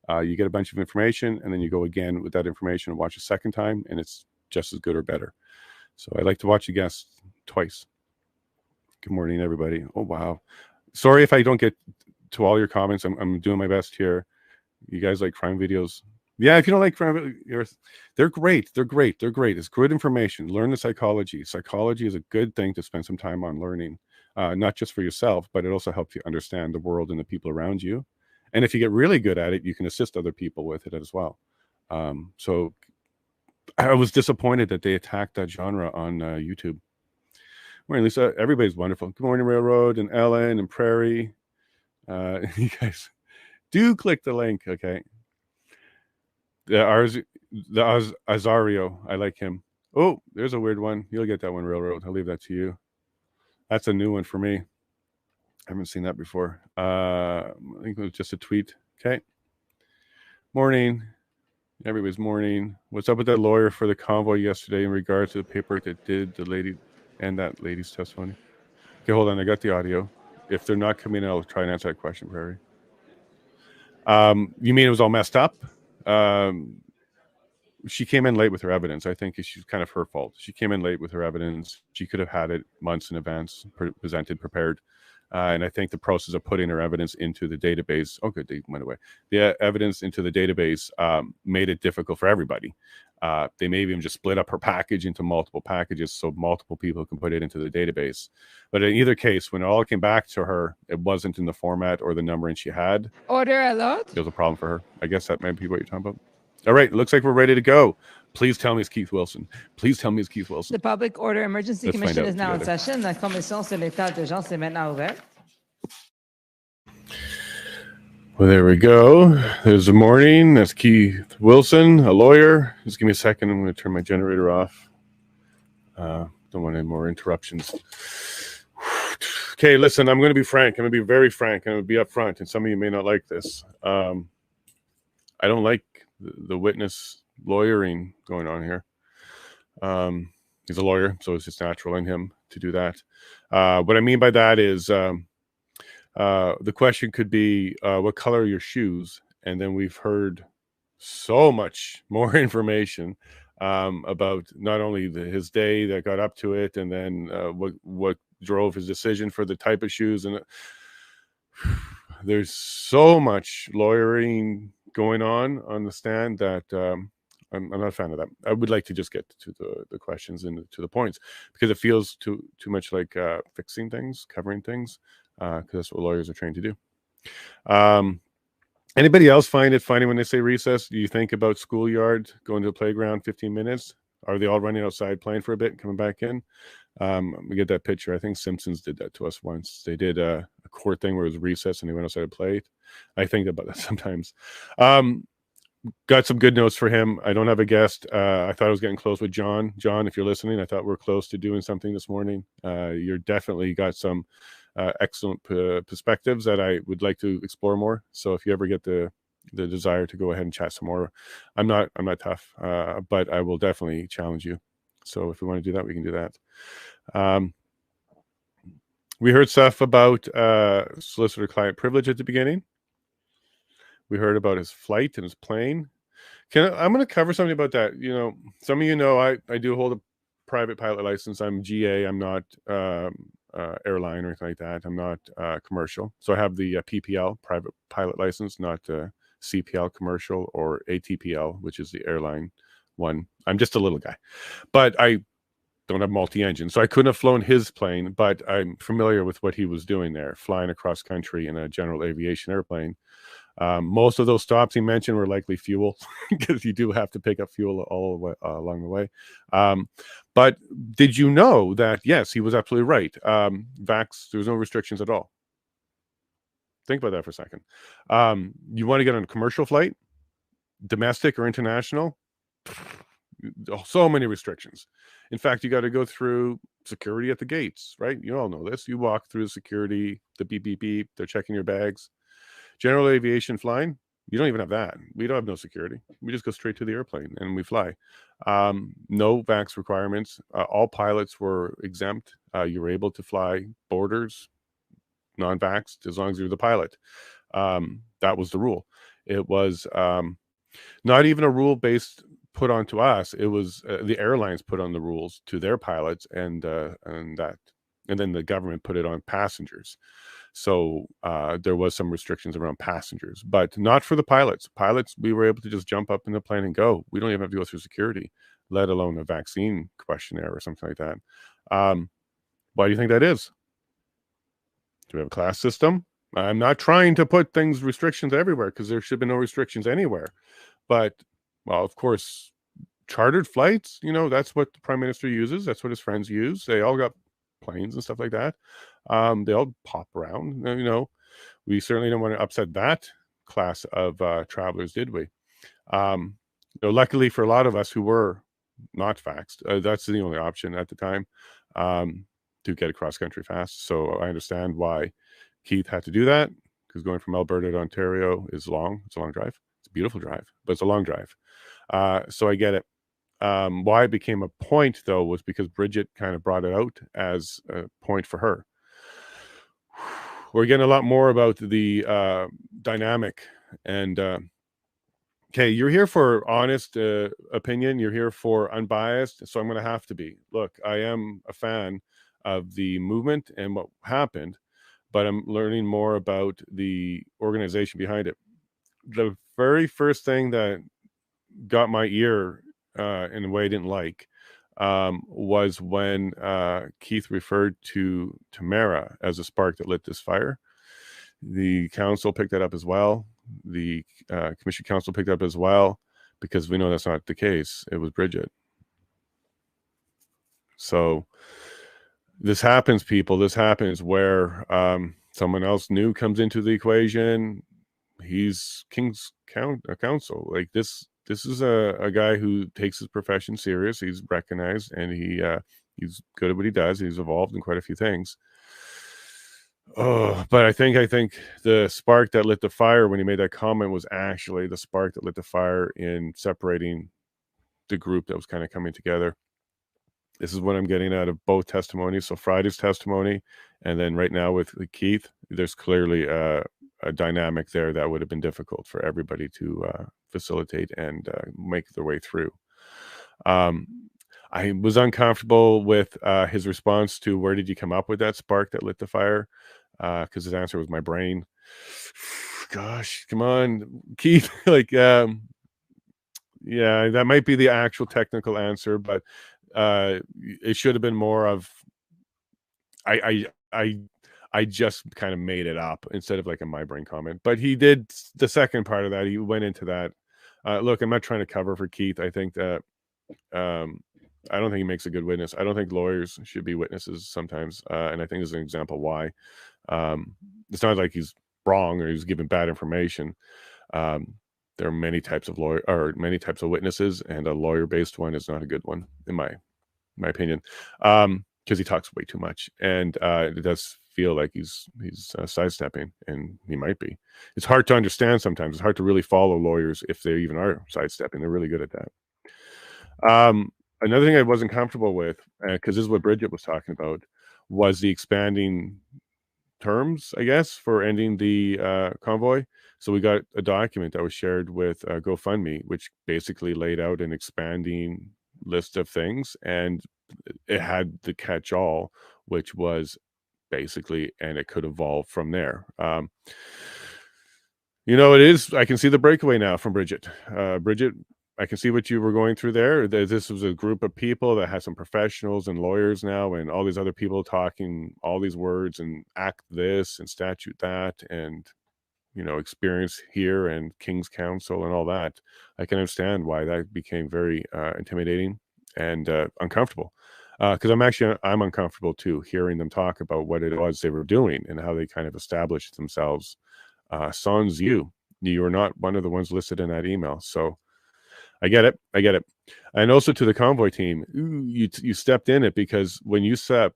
You get a bunch of information, and then you go again with that information and watch a second time, and it's just as good or better. So I like to watch the guests twice. Good morning, everybody. Oh, wow. Sorry if I don't get to all your comments. I'm doing my best here. You guys like crime videos? Yeah, if you don't like crime videos, they're great. They're great. They're great. It's good information. Learn the psychology. Psychology is a good thing to spend some time on learning, not just for yourself, but it also helps you understand the world and the people around you. And if you get really good at it, you can assist other people with it as well. So I was disappointed that they attacked that genre on YouTube. Morning, Lisa. Everybody's wonderful. Good morning, Railroad and Ellen and Prairie. You guys do click the link. Okay. The Azario. I like him. Oh, there's a weird one. You'll get that one, Railroad. I'll leave that to you. That's a new one for me. I haven't seen that before. I think it was just a tweet. Okay. Morning. Everybody's morning. What's up with that lawyer for the convoy yesterday in regards to the paperwork that did the lady and that lady's testimony? Okay, hold on. I got the audio. If they're not coming in, I'll try and answer that question, Prairie. You mean it was all messed up? She came in late with her evidence. I think she's kind of her fault. She came in late with her evidence. She could have had it months in advance, presented, prepared. And I think the process of putting her evidence into the database, oh, good, they went away. The evidence into the database made it difficult for everybody. They may even just split up her package into multiple packages so multiple people can put it into the database. But in either case, when it all came back to her, it wasn't in the format or the numbering she had.
Order a lot.
It was a problem for her. I guess that might be what you're talking about. All right, it looks like we're ready to go. Please tell me it's Keith Wilson. Please tell me it's Keith Wilson.
The Public Order Emergency
Let's
Commission
find
is now
out
in session. La commission sur l'état d'urgence est maintenant ouverte.
Well, there we go. There's the morning. That's Keith Wilson, a lawyer. Just give me a second. I'm going to turn my generator off. Don't want any more interruptions. Okay, listen, I'm going to be frank. I'm going to be very frank. I'm going to be upfront, and some of you may not like this. I don't like the witness lawyering going on here. He's a lawyer, so it's just natural in him to do that. What I mean by that is the question could be, what color are your shoes? And then we've heard so much more information about not only his day that got up to it, and then what drove his decision for the type of shoes. And there's so much lawyering going on the stand that I'm not a fan of that. I would like to just get to the questions and to the points, because it feels too much like fixing things, covering things, because that's what lawyers are trained to do. Anybody else find it funny when they say recess? Do you think about schoolyard, going to the playground 15 minutes? Are they all running outside playing for a bit and coming back in? We get that picture. I think Simpsons did that to us once. They did a court thing where it was recess and they went outside and played. I think about that sometimes. Got some good notes for him. I don't have a guest. I thought I was getting close with John. John, if you're listening, I thought we're close to doing something this morning. You're definitely got some excellent perspectives that I would like to explore more. So if you ever get the desire to go ahead and chat some more, I'm not tough, but I will definitely challenge you. So if we want to do that, we can do that. We heard stuff about solicitor-client privilege at the beginning. We heard about his flight and his plane. I'm going to cover something about that. You know, some of you know I do hold a private pilot license. I'm GA. I'm not airline or anything like that. I'm not commercial. So I have the PPL, private pilot license, not CPL, commercial, or ATPL, which is the airline one. I'm just a little guy. But I don't have multi-engine. So I couldn't have flown his plane, but I'm familiar with what he was doing there, flying across country in a general aviation airplane. Most of those stops he mentioned were likely fuel, because you do have to pick up fuel all the way, along the way. But did you know that, yes, he was absolutely right. Vax, there was no restrictions at all. Think about that for a second. You want to get on a commercial flight, domestic or international, so many restrictions. In fact, you got to go through security at the gates, right? You all know this. You walk through security, the beep, beep, beep. They're checking your bags. General aviation flying, you don't even have that. We don't have no security. We just go straight to the airplane and we fly. No vax requirements. All pilots were exempt. You were able to fly borders, non-vaxxed, as long as you're the pilot. That was the rule. It was not even a rule put onto us. It was the airlines put on the rules to their pilots, and then the government put it on passengers. So there was some restrictions around passengers, but not for the pilots. Pilots, we were able to just jump up in the plane and go. We don't even have to go through security, let alone a vaccine questionnaire or something like that. Why do you think that is? Do we have a class system? I'm not trying to put restrictions everywhere, because there should be no restrictions anywhere. But, well, of course, chartered flights, that's what the prime minister uses. That's what his friends use. They all got planes and stuff like that. They all pop around. We certainly don't want to upset that class of travelers, did we? Luckily for a lot of us who were not vaxxed, that's the only option at the time to get across country fast. So I understand why Keith had to do that, because going from Alberta to Ontario is long. It's a long drive. It's a beautiful drive, but it's a long drive. So I get it. Why it became a point, though, was because Bridget kind of brought it out as a point for her. We're getting a lot more about the dynamic. And, okay, you're here for honest opinion. You're here for unbiased. So I'm going to have to be. Look, I am a fan of the movement and what happened. but I'm learning more about the organization behind it. The very first thing that got my ear in a way I didn't like was when Keith referred to Tamara as a spark that lit this fire. The council picked that up as well. The commission council picked up as well, because we know that's not the case. It was Bridget. So this happens, people. This happens where someone else new comes into the equation. He's King's counsel. Like this is a guy who takes his profession serious. He's recognized, and he's good at what he does. He's evolved in quite a few things. Oh, but I think the spark that lit the fire when he made that comment was actually the spark that lit the fire in separating the group that was kind of coming together. This is what I'm getting out of both testimonies. So Friday's testimony, and then right now with Keith, there's clearly a dynamic there that would have been difficult for everybody to facilitate and make their way through. I was uncomfortable with his response to, where did you come up with that spark that lit the fire? Because his answer was my brain. Gosh, come on, Keith. Like, yeah, that might be the actual technical answer, but it should have been more of, I just kind of made it up instead of like a my brain comment. But he did the second part of that. He went into that. Look, I'm not trying to cover for Keith. I think that I don't think he makes a good witness. I don't think lawyers should be witnesses sometimes, and I think there's an example why. It's not like he's wrong or he's giving bad information. There are many types of many types of witnesses, and a lawyer-based one is not a good one, in my opinion, because he talks way too much, and it does feel like he's sidestepping, and he might be. It's hard to understand sometimes. It's hard to really follow lawyers if they even are sidestepping. They're really good at that. Another thing I wasn't comfortable with, because this is what Bridget was talking about, was the expanding terms, I guess, for ending the convoy. So we got a document that was shared with GoFundMe, which basically laid out an expanding list of things, and it had the catch-all, which was basically, and it could evolve from there. It is, I can see the breakaway now from Bridget. Bridget, I can see what you were going through there. This was a group of people that has some professionals and lawyers now, and all these other people talking all these words and act this and statute that, and experience here and King's Counsel and all that. I can understand why that became very intimidating and uncomfortable. Because I'm uncomfortable too, hearing them talk about what it was they were doing and how they kind of established themselves. Sans you are not one of the ones listed in that email, so I get it. And also to the Convoy team, you stepped in it, because when you set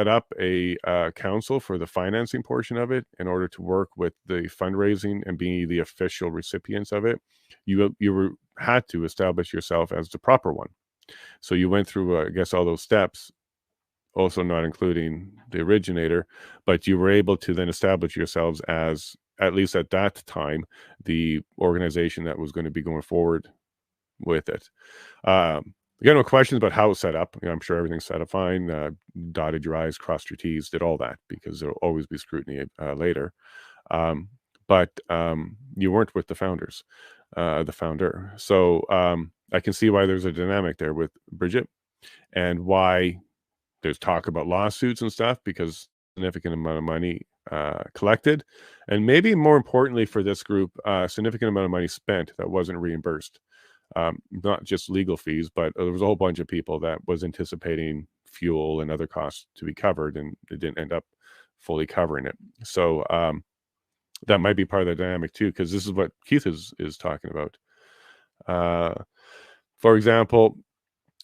up a council for the financing portion of it in order to work with the fundraising and be the official recipients of it, you had to establish yourself as the proper one. So you went through, I guess, all those steps, also not including the originator, but you were able to then establish yourselves as, at least at that time, the organization that was going to be going forward with it. You got no questions about how it's set up. I'm sure everything's set up fine. Dotted your I's, crossed your T's, did all that, because there'll always be scrutiny later. But you weren't with the founders, the founder. So I can see why there's a dynamic there with Bridget, and why there's talk about lawsuits and stuff, because significant amount of money collected, and maybe more importantly for this group, a significant amount of money spent that wasn't reimbursed. Not just legal fees, but there was a whole bunch of people that was anticipating fuel and other costs to be covered, and it didn't end up fully covering it. So that might be part of the dynamic too, because this is what Keith is talking about. For example,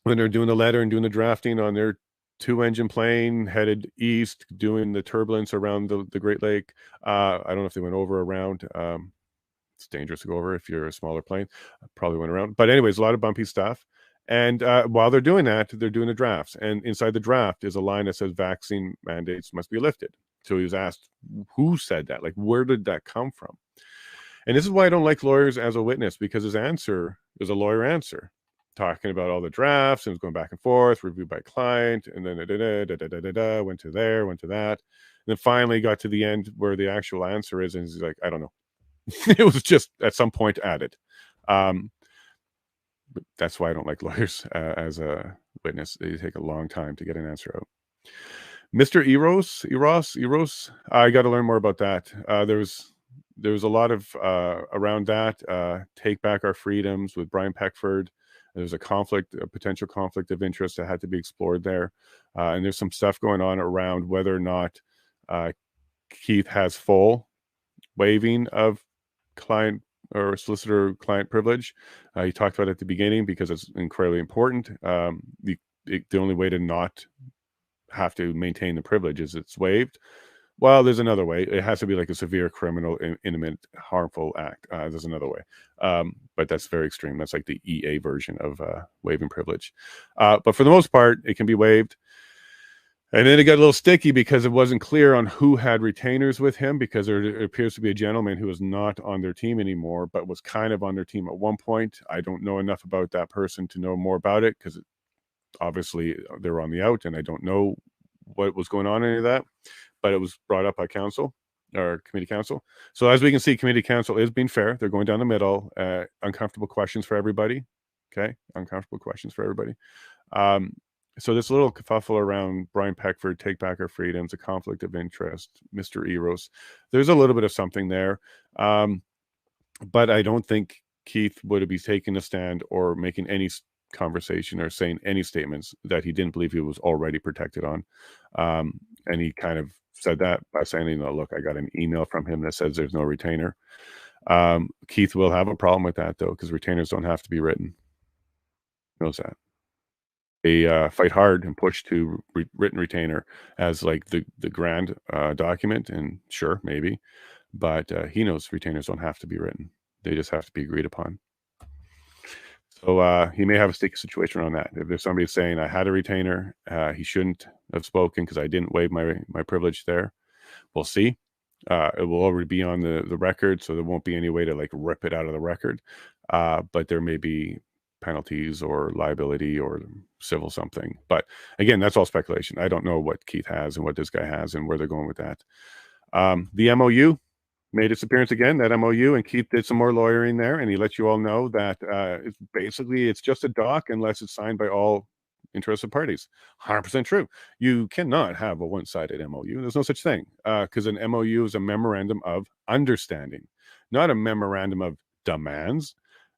when they're doing the letter and doing the drafting on their 2-engine plane headed east, doing the turbulence around the Great Lake. I don't know if they went over or around. It's dangerous to go over if you're a smaller plane. Probably went around. But anyways, a lot of bumpy stuff. And while they're doing that, they're doing the drafts. And inside the draft is a line that says vaccine mandates must be lifted. So he was asked, who said that? Like, where did that come from? And this is why I don't like lawyers as a witness, because his answer is a lawyer answer. talking about all the drafts and was going back and forth, reviewed by client, and then went to there, went to that. And then finally got to the end where the actual answer is, and he's like, I don't know. It was just at some point added. But that's why I don't like lawyers as a witness. They take a long time to get an answer out. Mr. Eros, I got to learn more about that. There was a lot of around that. Take Back Our Freedoms with Brian Peckford. There's a potential conflict of interest that had to be explored there. And there's some stuff going on around whether or not Keith has full waiving of client or solicitor client privilege. He talked about it at the beginning because it's incredibly important. The only way to not have to maintain the privilege is it's waived. Well, there's another way. It has to be like a severe criminal, imminent, harmful act. There's another way. But that's very extreme. That's like the EA version of waiving privilege. But for the most part, it can be waived. And then it got a little sticky because it wasn't clear on who had retainers with him, because there appears to be a gentleman who is not on their team anymore, but was kind of on their team at one point. I don't know enough about that person to know more about it, because obviously they're on the out, and I don't know what was going on in any of that. But it was brought up by council or committee council. So as we can see, committee council is being fair. They're going down the middle. Uncomfortable questions for everybody. Okay, uncomfortable questions for everybody. So this little kerfuffle around Brian Peckford, Take Back Our Freedoms, a conflict of interest, Mr. Eros, there's a little bit of something there. But I don't think Keith would be taking a stand or making any conversation or saying any statements that he didn't believe he was already protected on. And he kind of said that by saying, look, I got an email from him that says there's no retainer. Keith will have a problem with that, though, because retainers don't have to be written. He knows that. They fight hard and push to written retainer as like the grand document, and sure, maybe, but he knows retainers don't have to be written. They just have to be agreed upon. So he may have a sticky situation around that. If there's somebody saying I had a retainer, he shouldn't have spoken because I didn't waive my privilege there. We'll see. It will already be on the record, so there won't be any way to like rip it out of the record. But there may be penalties or liability or civil something. But again, that's all speculation. I don't know what Keith has and what this guy has and where they're going with that. The MOU made its appearance again, that MOU, and Keith did some more lawyering there, and he let you all know that it's just a doc unless it's signed by all interested parties. 100% true. You cannot have a one-sided MOU. There's no such thing, because an MOU is a memorandum of understanding, not a memorandum of demands,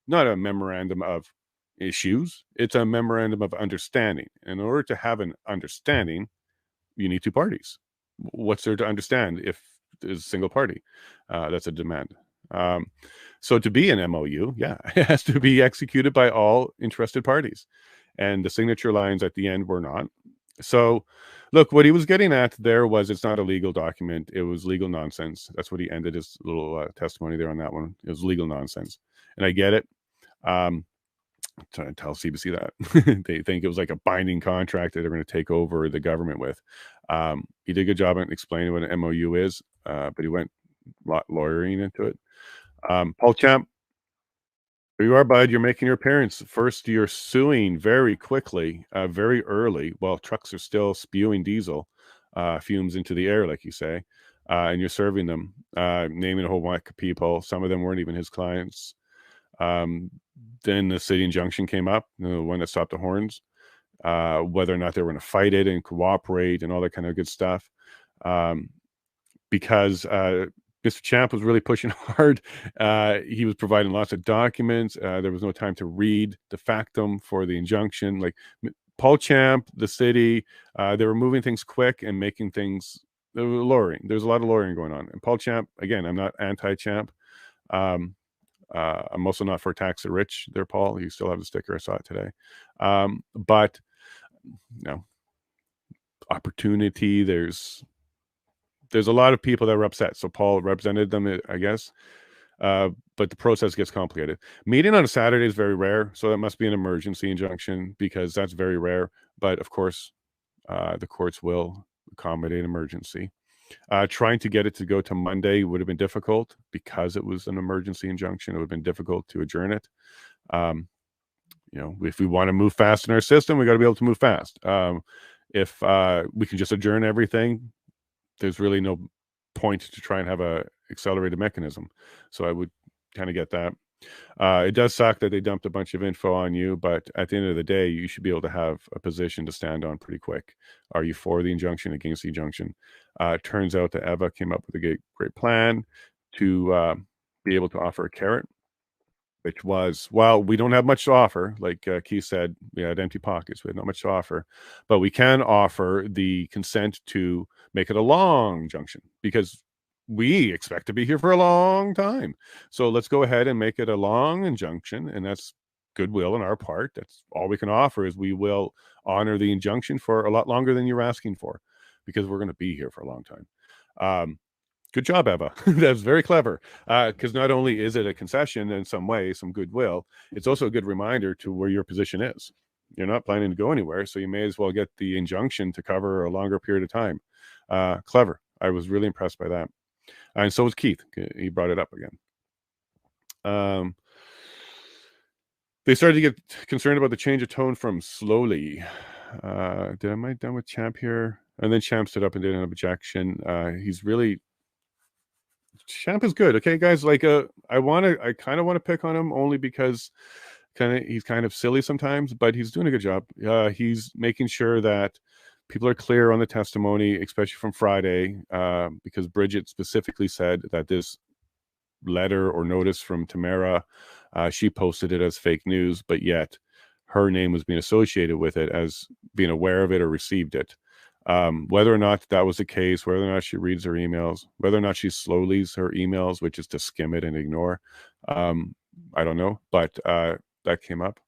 not a memorandum of issues. It's a memorandum of understanding. In order to have an understanding, you need two parties. What's there to understand if there's a single party? That's a demand. So to be an MOU, yeah, it has to be executed by all interested parties. And the signature lines at the end were not. So look, what he was getting at there was it's not a legal document. It was legal nonsense. That's what he ended his little testimony there on that one. It was legal nonsense. And I get it. I'm trying to tell CBC that they think it was like a binding contract that they're going to take over the government with. He did a good job at explaining what an MOU is, but he went lawyering into it. Paul Champ, here you are, bud. You're making your appearance. First, you're suing very quickly, very early, while trucks are still spewing diesel fumes into the air, like you say, and you're serving them, naming a whole whack of people. Some of them weren't even his clients. Then the city injunction came up, the one that stopped the horns, whether or not they were going to fight it and cooperate and all that kind of good stuff. Because Mr. Champ was really pushing hard. He was providing lots of documents. There was no time to read the factum for the injunction. Like Paul Champ, the city, they were moving things quick and making things, they were lawyering. There's a lot of lawyering going on. And Paul Champ, again, I'm not anti-Champ. I'm also not for tax the rich there, Paul. You still have the sticker. I saw it today. But opportunity, there's a lot of people that were upset. So Paul represented them, I guess. But the process gets complicated. Meeting on a Saturday is very rare. So that must be an emergency injunction, because that's very rare. But of course, the courts will accommodate emergency. Trying to get it to go to Monday would have been difficult because it was an emergency injunction. It would have been difficult to adjourn it. if we want to move fast in our system, we got to be able to move fast. If we can just adjourn everything, there's really no point to try and have a accelerated mechanism. So I would kind of get that. It does suck that they dumped a bunch of info on you, but at the end of the day, you should be able to have a position to stand on pretty quick. Are you for the injunction, against the injunction? It turns out that Eva came up with a great plan to be able to offer a carrot, which was, well, we don't have much to offer. Like Keith said, we had empty pockets. We had not much to offer, but we can offer the consent to make it a long injunction because we expect to be here for a long time. So let's go ahead and make it a long injunction, and that's goodwill on our part. That's all we can offer, is we will honor the injunction for a lot longer than you're asking for, because we're going to be here for a long time. Good job, Eva. That's very clever, because not only is it a concession in some way, some goodwill, it's also a good reminder to where your position is. You're not planning to go anywhere, so you may as well get the injunction to cover a longer period of time. Clever. I was really impressed by that. And so was Keith. He brought it up again. They started to get concerned about the change of tone from slowly. Am I done with Champ here? And then Champ stood up and did an objection. Champ is good. Okay, guys, like I kind of want to pick on him only because he's kind of silly sometimes, but he's doing a good job. He's making sure that people are clear on the testimony, especially from Friday, because Bridget specifically said that this letter or notice from Tamara, she posted it as fake news, but yet her name was being associated with it as being aware of it or received it. Whether or not that was the case, whether or not she reads her emails, whether or not she slowlies her emails, which is to skim it and ignore, I don't know, but that came up.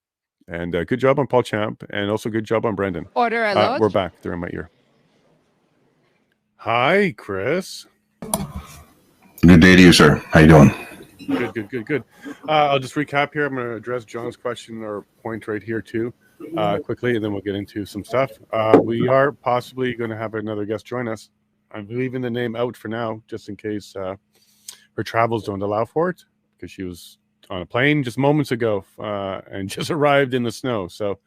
And good job on Paul Champ, and also good job on Brendan.
Order allowed.
We're back. They're in my ear. Hi, Chris.
Good day to you, sir. How you doing?
Good. I'll just recap here. I'm going to address John's question or point right here too, quickly, and then we'll get into some stuff. We are possibly going to have another guest join us. I'm leaving the name out for now, just in case her travels don't allow for it, because she was on a plane just moments ago and just arrived in the snow. So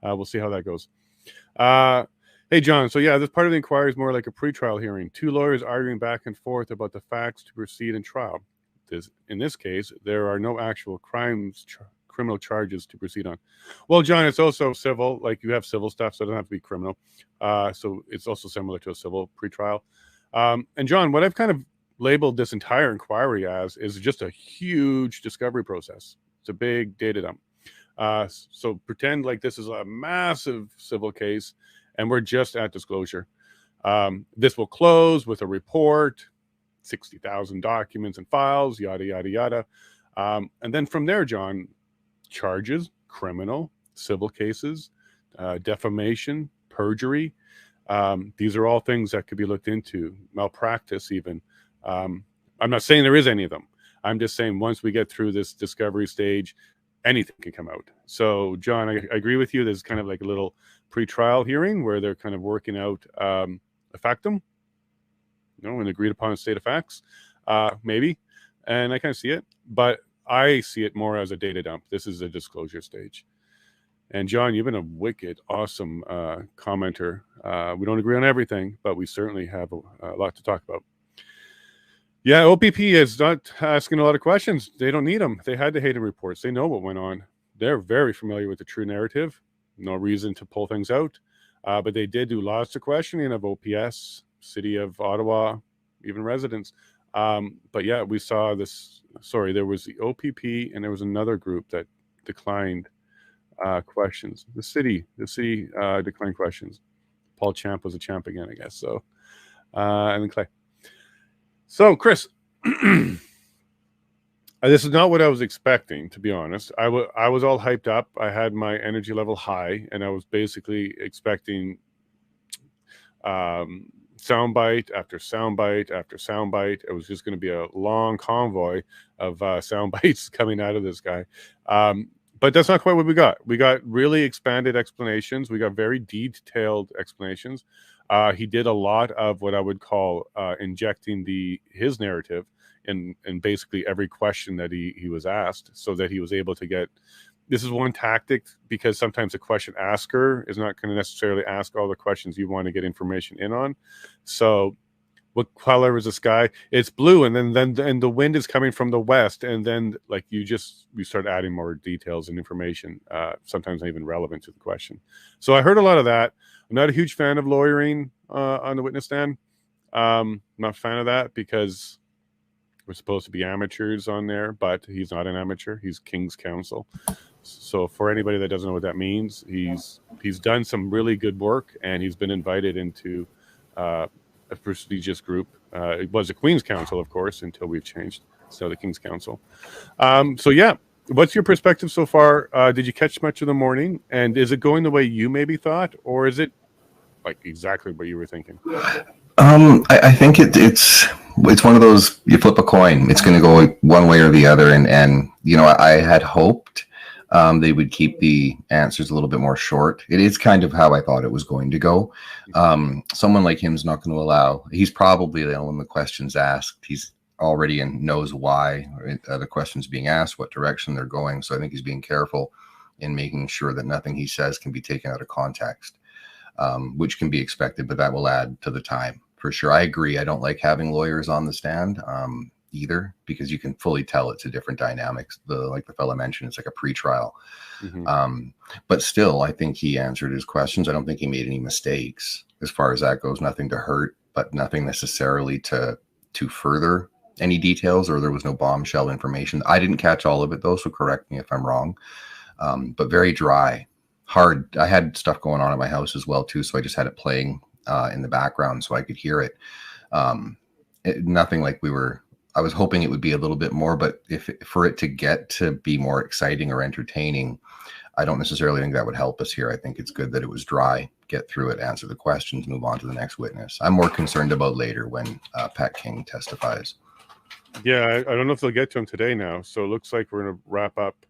we'll see how that goes. Hey, John. So yeah, this part of the inquiry is more like a pretrial hearing. Two lawyers arguing back and forth about the facts to proceed in trial. In this case, there are no actual criminal charges to proceed on. Well, John, it's also civil. Like, you have civil stuff, so it doesn't have to be criminal. So it's also similar to a civil pretrial. And John, what I've kind of labeled this entire inquiry as is just a huge discovery process. It's a big data dump. So pretend like this is a massive civil case, and we're just at disclosure. This will close with a report, 60,000 documents and files, yada, yada, yada. And then from there, John, charges, criminal, civil cases, defamation, perjury. These are all things that could be looked into, malpractice even. I'm not saying there is any of them. I'm just saying once we get through this discovery stage, anything can come out. So, John, I agree with you. There's kind of like a little pre-trial hearing where they're kind of working out a factum, an agreed upon state of facts, maybe. And I kind of see it, but I see it more as a data dump. This is a disclosure stage. And John, you've been a wicked, awesome commenter. We don't agree on everything, but we certainly have a lot to talk about. Yeah, OPP is not asking a lot of questions. They don't need them. They had the Hayden reports. They know what went on. They're very familiar with the true narrative. No reason to pull things out. But they did do lots of questioning of OPS, City of Ottawa, even residents. But yeah, we saw this. Sorry, there was the OPP, and there was another group that declined questions. The city declined questions. Paul Champ was a champ again, I guess. So, and then Clay. So, Chris, this is not what I was expecting, to be honest. I was all hyped up. I had my energy level high, and I was basically expecting soundbite after soundbite after soundbite. It was just going to be a long convoy of soundbites coming out of this guy. But that's not quite what we got. We got really expanded explanations. We got very detailed explanations. He did a lot of what I would call injecting his narrative in basically every question that he was asked, so that he was able to get this is one tactic, because sometimes the question asker is not going to necessarily ask all the questions you want to get information in on. So what color is the sky? It's blue, and then the wind is coming from the west, and then like you start adding more details and information, sometimes not even relevant to the question. So I heard a lot of that. I'm not a huge fan of lawyering on the witness stand. Not a fan of that, because we're supposed to be amateurs on there, but he's not an amateur. He's King's Counsel. So for anybody that doesn't know what that means, he's done some really good work, and he's been invited into a prestigious group. It was the Queen's Counsel, of course, until we've changed. So the King's Counsel. So yeah, what's your perspective so far? Did you catch much of the morning? And is it going the way you maybe thought, or is it like exactly what you were thinking?
I think it's one of those, you flip a coin, it's going to go one way or the other. And you know, I had hoped they would keep the answers a little bit more short. It is kind of how I thought it was going to go. Someone like him is not going to allow, he's probably the one the questions asked. He's already and knows why the questions being asked, what direction they're going. So I think he's being careful in making sure that nothing he says can be taken out of context, which can be expected, but that will add to the time for sure. I agree. I don't like having lawyers on the stand either, because you can fully tell it's a different dynamics. Like the fellow mentioned, it's like a pre-trial. But still, I think he answered his questions. I don't think he made any mistakes as far as that goes. Nothing to hurt, but nothing necessarily to further any details, or there was no bombshell information. I didn't catch all of it though, so correct me if I'm wrong. But very dry, hard. I had stuff going on at my house as well too, so I just had it playing in the background so I could hear it. Nothing like I was hoping it would be a little bit more, but for it to get to be more exciting or entertaining, I don't necessarily think that would help us here. I think it's good that it was dry, get through it, answer the questions, move on to the next witness. I'm more concerned about later when Pat King testifies. Yeah,
I don't know if they'll get to him today now. So it looks like we're going to wrap up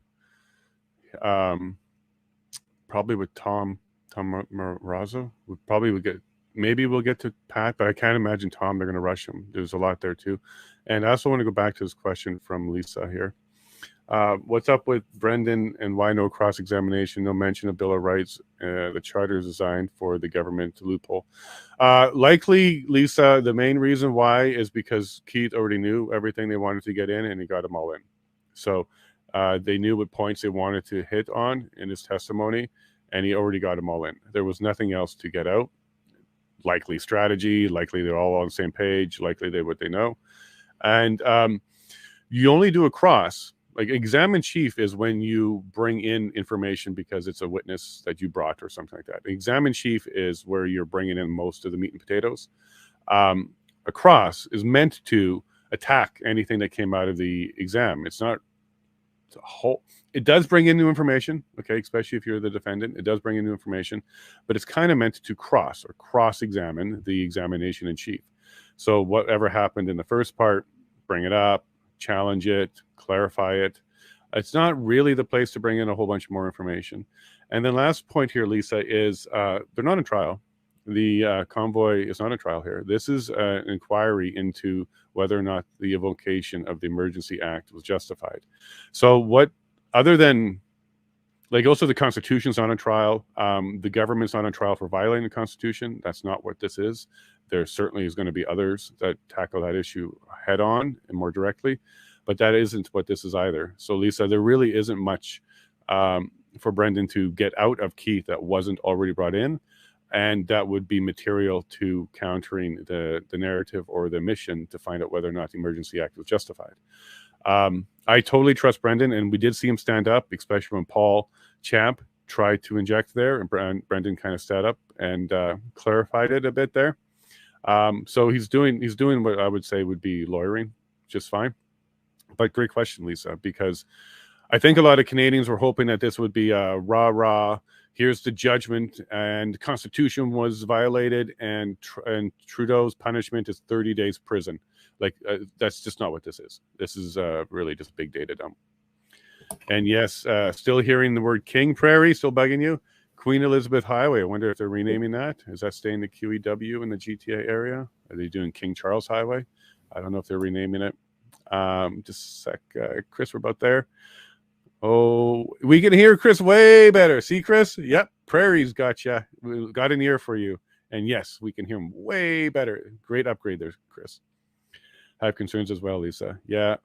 probably with Tom Marazzo. Maybe we'll get to Pat, but I can't imagine Tom. They're going to rush him. There's a lot there too. And I also want to go back to this question from Lisa here. What's up with Brendan, and why no cross-examination, no mention of Bill of Rights? The charter is designed for the government to loophole. Likely, Lisa, the main reason why is because Keith already knew everything they wanted to get in, and he got them all in. So they knew what points they wanted to hit on in his testimony, and he already got them all in. There was nothing else to get out. Likely strategy, likely they're all on the same page, likely what they know. And you only do a cross. Like examine-in-chief is when you bring in information because it's a witness that you brought or something like that. Examine-in-chief is where you're bringing in most of the meat and potatoes. A cross is meant to attack anything that came out of the exam. It's not a whole. It does bring in new information, okay, especially if you're the defendant. It does bring in new information, but it's kind of meant to cross-examine the examination-in-chief. So whatever happened in the first part, bring it up, challenge it, clarify it. It's not really the place to bring in a whole bunch more information. And then last point here, Lisa, is they're not in trial. The convoy is not a trial here. This is an inquiry into whether or not the invocation of the Emergency Act was justified. So what, other than, like, also the Constitution's not on trial. The government's not on trial for violating the Constitution. That's not what this is. There certainly is going to be others that tackle that issue head on and more directly, but that isn't what this is either. So Lisa, there really isn't much for Brendan to get out of Keith that wasn't already brought in. And that would be material to countering the narrative or the mission to find out whether or not the Emergency Act was justified. I totally trust Brendan, and we did see him stand up, especially when Paul Champ tried to inject there, and Brendan kind of stood up and clarified it a bit there. So he's doing what I would say would be lawyering just fine. But great question, Lisa, because I think a lot of Canadians were hoping that this would be a rah-rah, here's the judgment, and Constitution was violated, and Trudeau's punishment is 30 days prison. Like, that's just not what this is. This is really just big data dump. And yes, still hearing the word King Prairie, still bugging you. Queen Elizabeth Highway, I wonder if they're renaming that. Is that staying the QEW in the GTA area? Are they doing King Charles Highway? I don't know if they're renaming it. Just a sec, Chris, we're about there. Oh, we can hear Chris way better. See, Chris? Yep, Prairie's got you. We got an ear for you. And yes, we can hear him way better. Great upgrade there, Chris. I have concerns as well, Lisa. Yeah.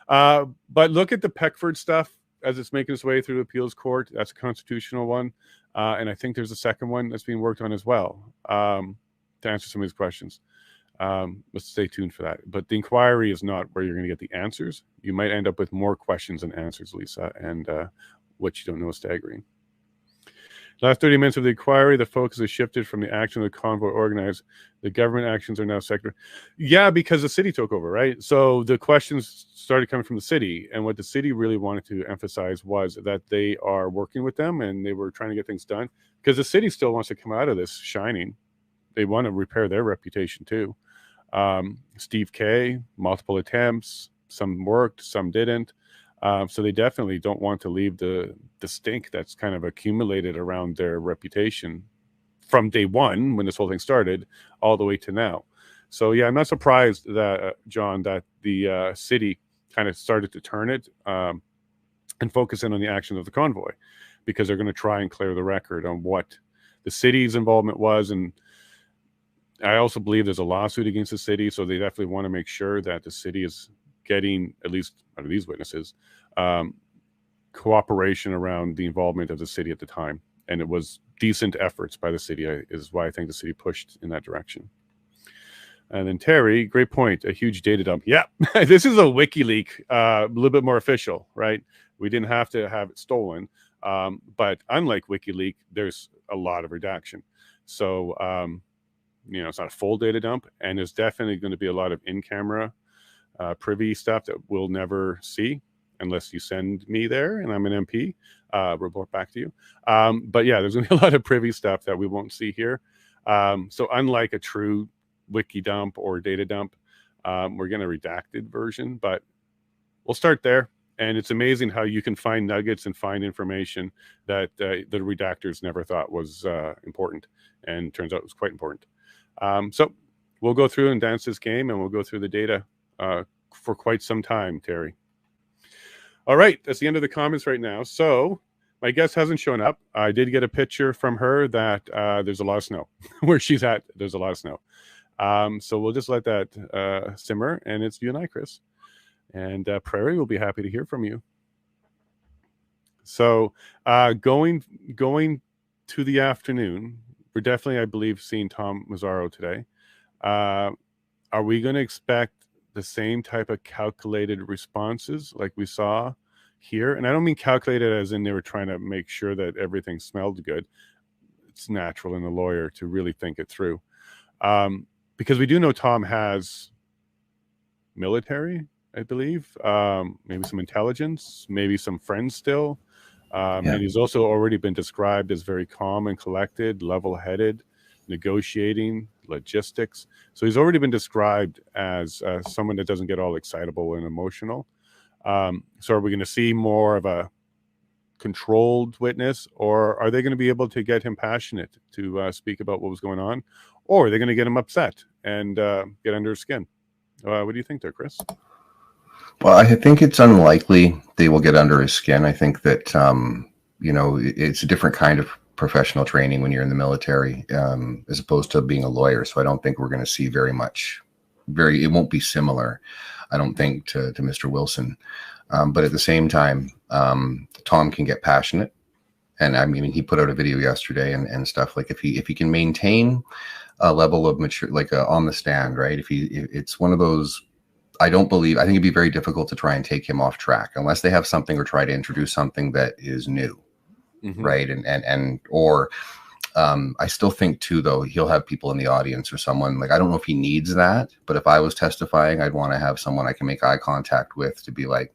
But look at the Peckford stuff as it's making its way through the appeals court. That's a constitutional one. And I think there's a second one that's being worked on as well to answer some of these questions. Let's stay tuned for that. But the inquiry is not where you're going to get the answers. You might end up with more questions than answers, Lisa, and what you don't know is staggering. Last 30 minutes of the inquiry, the focus has shifted from the action of the convoy organized. The government actions are now secondary. Yeah, because the city took over, right? So the questions started coming from the city. And what the city really wanted to emphasize was that they are working with them and they were trying to get things done. Because the city still wants to come out of this shining. They want to repair their reputation too. Steve K, multiple attempts. Some worked, some didn't. So they definitely don't want to leave the stink that's kind of accumulated around their reputation from day one when this whole thing started all the way to now. So yeah, I'm not surprised that John, that the city kind of started to turn it and focus in on the action of the convoy, because they're going to try and clear the record on what the city's involvement was. And I also believe there's a lawsuit against the city, so they definitely want to make sure that the city is getting, at least out of these witnesses, cooperation around the involvement of the city at the time. And it was decent efforts by the city, is why I think the city pushed in that direction. And then Terry, great point, a huge data dump. Yeah, this is a WikiLeak, a little bit more official, right? We didn't have to have it stolen. But unlike WikiLeak, there's a lot of redaction. So, it's not a full data dump, and there's definitely going to be a lot of in-camera privy stuff that we'll never see unless you send me there and I'm an MP. Report back to you. But yeah, there's going to be a lot of privy stuff that we won't see here. So unlike a true wiki dump or data dump, we're getting a redacted version, but we'll start there. And it's amazing how you can find nuggets and find information that the redactors never thought was important, and turns out it was quite important. So we'll go through and dance this game, and we'll go through the data for quite some time, Terry. All right, that's the end of the comments right now. So my guest hasn't shown up. I did get a picture from her that there's a lot of snow. Where she's at, there's a lot of snow. So we'll just let that simmer, and it's you and I, Chris. And Prairie will be happy to hear from you. So going to the afternoon, we're definitely, I believe, seeing Tom Mazzaro today. Are we going to expect the same type of calculated responses like we saw here? And I don't mean calculated as in they were trying to make sure that everything smelled good. It's natural in a lawyer to really think it through. Because we do know Tom has military, I believe, maybe some intelligence, maybe some friends still. And he's also already been described as very calm and collected, level-headed, negotiating, logistics. So he's already been described as someone that doesn't get all excitable and emotional. So are we going to see more of a controlled witness, or are they going to be able to get him passionate to speak about what was going on, or are they going to get him upset and get under his skin? What do you think there, Chris?
Well, I think it's unlikely they will get under his skin. I think that, it's a different kind of professional training when you're in the military, as opposed to being a lawyer. So I don't think we're going to see it won't be similar, I don't think, to Mr. Wilson. But at the same time, Tom can get passionate. And I mean, he put out a video yesterday and stuff, like if he can maintain a level of mature, like on the stand, right? If it's one of those, I think it'd be very difficult to try and take him off track unless they have something or try to introduce something that is new. Mm-hmm. Right. I still think too, though, he'll have people in the audience or someone, like, I don't know if he needs that, but if I was testifying, I'd want to have someone I can make eye contact with to be like,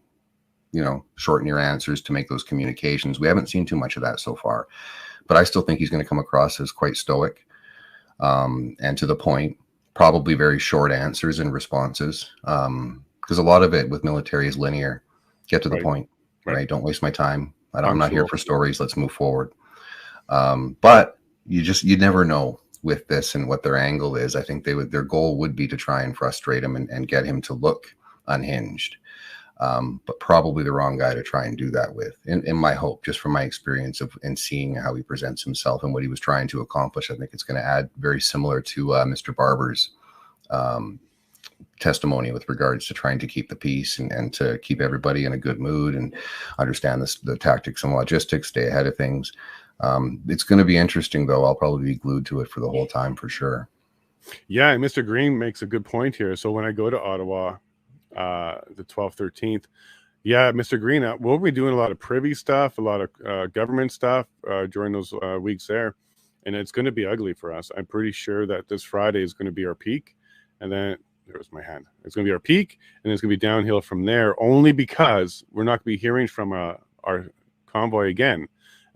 shorten your answers, to make those communications. We haven't seen too much of that so far, but I still think he's going to come across as quite stoic, and to the point, probably very short answers and responses. Because a lot of it with military is linear. Get to the point, right? Don't waste my time. I'm not here for stories. Let's move forward. But you never know with this and what their angle is. I think their goal would be to try and frustrate him and get him to look unhinged. but probably the wrong guy to try and do that with. In my hope, just from my experience of and seeing how he presents himself and what he was trying to accomplish, I think it's going to add very similar to Mr. Barber's testimony with regards to trying to keep the peace and to keep everybody in a good mood and understand the tactics and logistics, stay ahead of things. It's going to be interesting, though. I'll probably be glued to it for the whole time for sure.
Yeah, and Mr. Green makes a good point here. So when I go to Ottawa, the 12th, 13th, yeah, Mr. Green, we'll be doing a lot of privy stuff, a lot of government stuff during those weeks there. And it's going to be ugly for us. I'm pretty sure that this Friday is going to be our peak. And then there's my hand. It's going to be our peak, and it's going to be downhill from there, only because we're not going to be hearing from our convoy again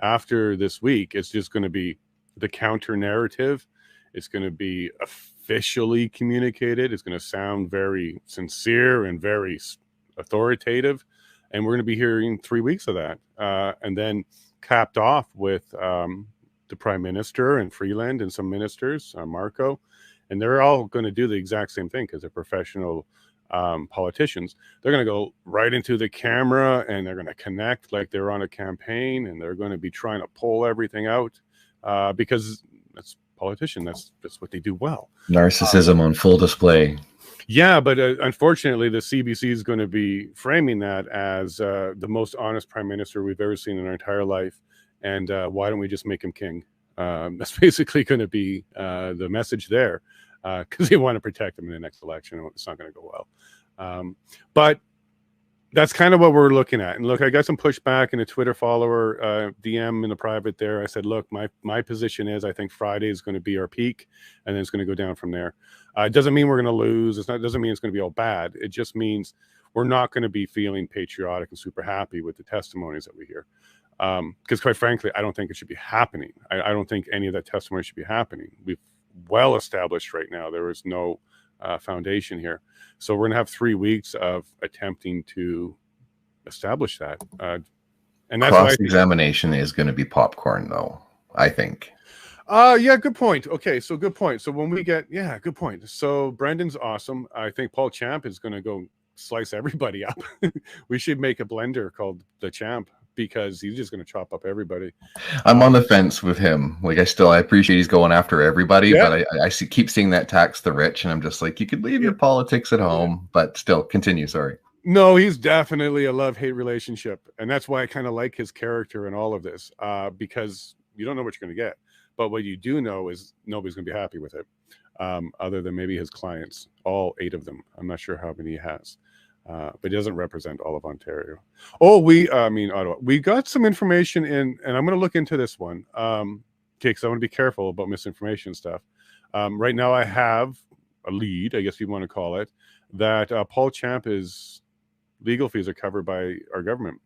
after this week. It's just going to be the counter narrative. It's going to be officially communicated. It's going to sound very sincere and very authoritative. And we're going to be hearing 3 weeks of that. And then capped off with the Prime Minister and Freeland and some ministers, Marco. And they're all going to do the exact same thing because they're professional politicians. They're going to go right into the camera and they're going to connect like they're on a campaign, and they're going to be trying to pull everything out because that's politician. That's what they do well.
Narcissism on full display.
Yeah, but unfortunately, the CBC is going to be framing that as the most honest prime minister we've ever seen in our entire life. And why don't we just make him king? That's basically going to be the message there, because they want to protect him in the next election. It's not going to go well. But that's kind of what we're looking at. And look, I got some pushback in a Twitter follower DM in the private there. I said, look, my position is I think Friday is going to be our peak, and then it's going to go down from there. It doesn't mean we're going to lose. It doesn't mean it's going to be all bad. It just means we're not going to be feeling patriotic and super happy with the testimonies that we hear. Because quite frankly, I don't think it should be happening. I don't think any of that testimony should be happening. We've well established right now there is no foundation here. So we're going to have 3 weeks of attempting to establish that. And that's
cross-examination is going to be popcorn, though, I think.
Yeah, good point. Okay, so good point. So when we get, good point. So Brendan's awesome. I think Paul Champ is going to go slice everybody up. We should make a blender called the Champ, because he's just going to chop up everybody.
I'm on the fence with him. Like, I appreciate he's going after everybody, but I keep seeing that tax the rich, and I'm just like, you could leave your politics at home, but still continue. Sorry.
No, he's definitely a love-hate relationship, and that's why I kind of like his character in all of this, because you don't know what you're going to get. But what you do know is nobody's going to be happy with it, other than maybe his clients, all 8 of them. I'm not sure how many he has. But he doesn't represent all of Ontario. Ottawa. We got some information in, and I'm going to look into this one. Okay, because I want to be careful about misinformation stuff. Right now, I have a lead, I guess you want to call it, that Paul Champ's legal fees are covered by our government,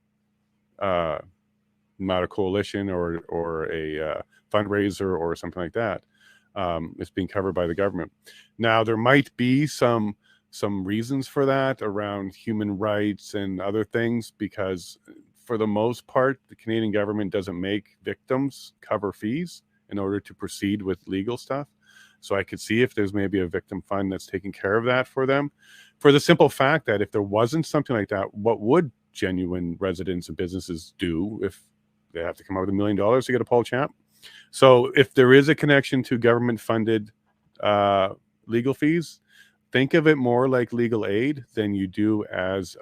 not a coalition or a fundraiser or something like that. It's being covered by the government. Now, there might be some reasons for that around human rights and other things, because for the most part, the Canadian government doesn't make victims cover fees in order to proceed with legal stuff. So I could see if there's maybe a victim fund that's taking care of that for them, for the simple fact that if there wasn't something like that, what would genuine residents and businesses do if they have to come up with $1 million to get a Paul Champ? So if there is a connection to government funded legal fees, think of it more like legal aid than you do as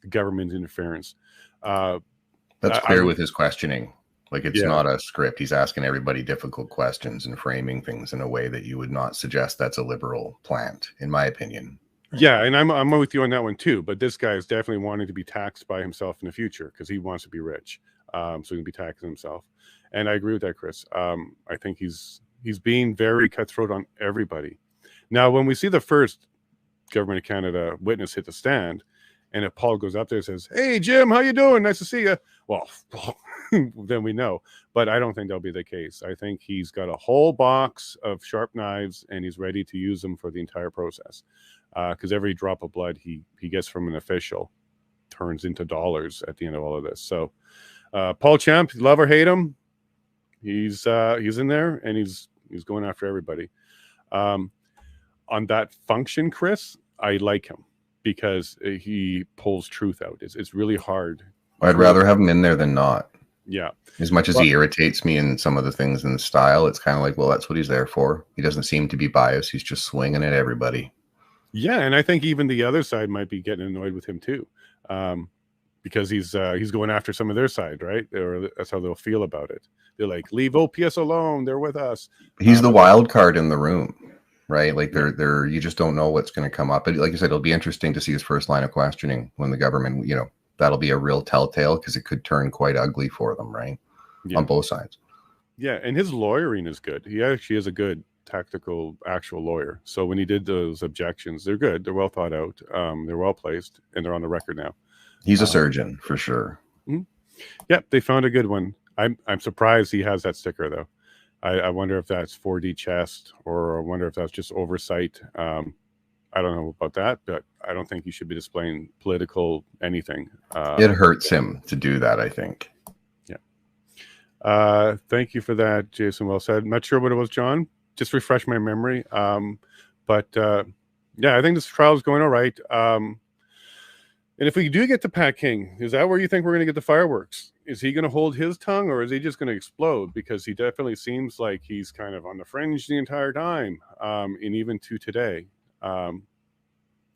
government interference.
That's clear with his questioning. Like, it's not a script. He's asking everybody difficult questions and framing things in a way that you would not suggest that's a liberal plant, in my opinion.
Yeah, and I'm with you on that one too. But this guy is definitely wanting to be taxed by himself in the future because he wants to be rich, so he can be taxing himself. And I agree with that, Chris. I think he's being very cutthroat on everybody. Now, when we see the first Government of Canada witness hit the stand, and if Paul goes up there and says, "Hey, Jim, how you doing? Nice to see you." Well, then we know. But I don't think that'll be the case. I think he's got a whole box of sharp knives, and he's ready to use them for the entire process. Because every drop of blood he gets from an official turns into dollars at the end of all of this. So, Paul Champ, love or hate him, he's in there, and he's going after everybody. On that function, Chris, I like him. because he pulls truth out. It's really hard.
I'd rather have him in there than not.
Yeah.
As much as he irritates me in some of the things in the style, it's kind of like, well, that's what he's there for. He doesn't seem to be biased. He's just swinging at everybody.
Yeah, and I think even the other side might be getting annoyed with him too, because he's going after some of their side, right? Or that's how they'll feel about it. They're like, leave OPS alone. They're with us.
He's the wild card in the room, right? Like they're you just don't know what's going to come up. But like you said, it'll be interesting to see his first line of questioning when the government, that'll be a real telltale, because it could turn quite ugly for them, right?
Yeah.
On both sides.
Yeah, and his lawyering is good. He actually is a good tactical actual lawyer. So when he did those objections, they're good. They're well thought out. They're well placed, and they're on the record now.
He's a surgeon for sure.
Yep, they found a good one. I'm surprised he has that sticker though. I wonder if that's 4D chest, or I wonder if that's just oversight. I don't know about that, but I don't think he should be displaying political anything.
It hurts him to do that, I think.
Yeah. Thank you for that, Jason. Well said. I'm not sure what it was, John. Just refresh my memory. But yeah, I think this trial is going all right. And if we do get to Pat King, is that where you think we're going to get the fireworks? Is he going to hold his tongue, or is he just going to explode? Because he definitely seems like he's kind of on the fringe the entire time, and even to today. I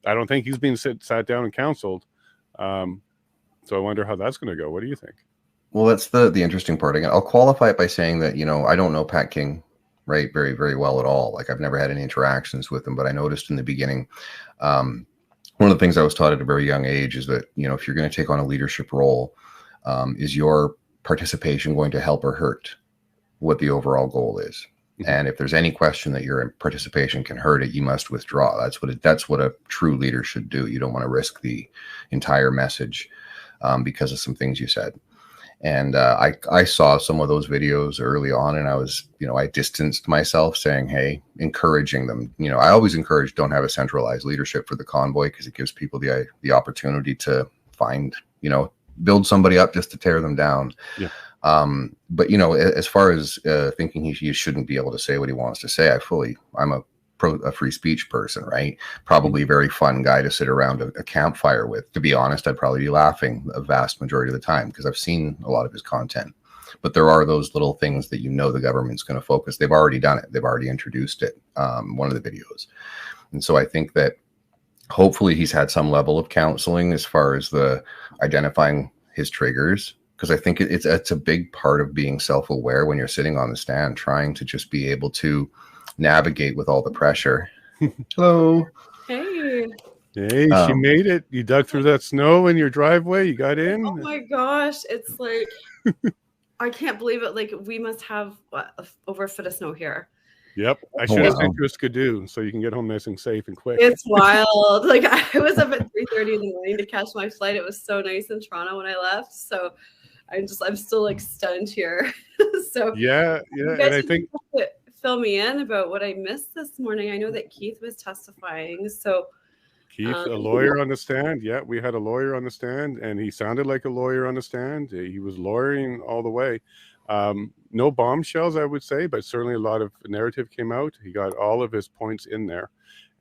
don't think he's being sat down and counseled. So I wonder how that's going to go. What do you think?
Well, that's the interesting part. Again, I'll qualify it by saying that, I don't know Pat King, right, very, very well at all. Like, I've never had any interactions with him, but I noticed in the beginning, one of the things I was taught at a very young age is that, if you're going to take on a leadership role, is your participation going to help or hurt what the overall goal is? Mm-hmm. And if there's any question that your participation can hurt it, you must withdraw. That's what a true leader should do. You don't want to risk the entire message because of some things you said. And I saw some of those videos early on, and I was, I distanced myself, saying, hey, encouraging them. I always encourage, don't have a centralized leadership for the convoy, because it gives people the opportunity to find, build somebody up just to tear them down. Yeah. But, as far as thinking he shouldn't be able to say what he wants to say, I'm a free speech person, right? Probably a very fun guy to sit around a campfire with. To be honest, I'd probably be laughing a vast majority of the time, because I've seen a lot of his content. But there are those little things that the government's going to focus. They've already done it. They've already introduced it, one of the videos. And so I think that hopefully he's had some level of counseling as far as the identifying his triggers, because I think it's a big part of being self-aware when you're sitting on the stand, trying to just be able to navigate with all the pressure. Hello.
Hey,
she made it. You dug through that snow in your driveway. You got in.
Oh my gosh, it's like I can't believe it. Like, we must have over a foot of snow here.
Yep, I should have sent you a skidoo so you can get home nice and safe and quick.
It's wild. Like, I was up at 3:30 in the morning to catch my flight. It was so nice in Toronto when I left. So I'm still like stunned here. So
yeah, and I think
fill me in about what I missed this morning. I know that Keith was testifying. So
Keith, a lawyer on the stand. Yeah, we had a lawyer on the stand, and he sounded like a lawyer on the stand. He was lawyering all the way. No bombshells, I would say, but certainly a lot of narrative came out. He got all of his points in there.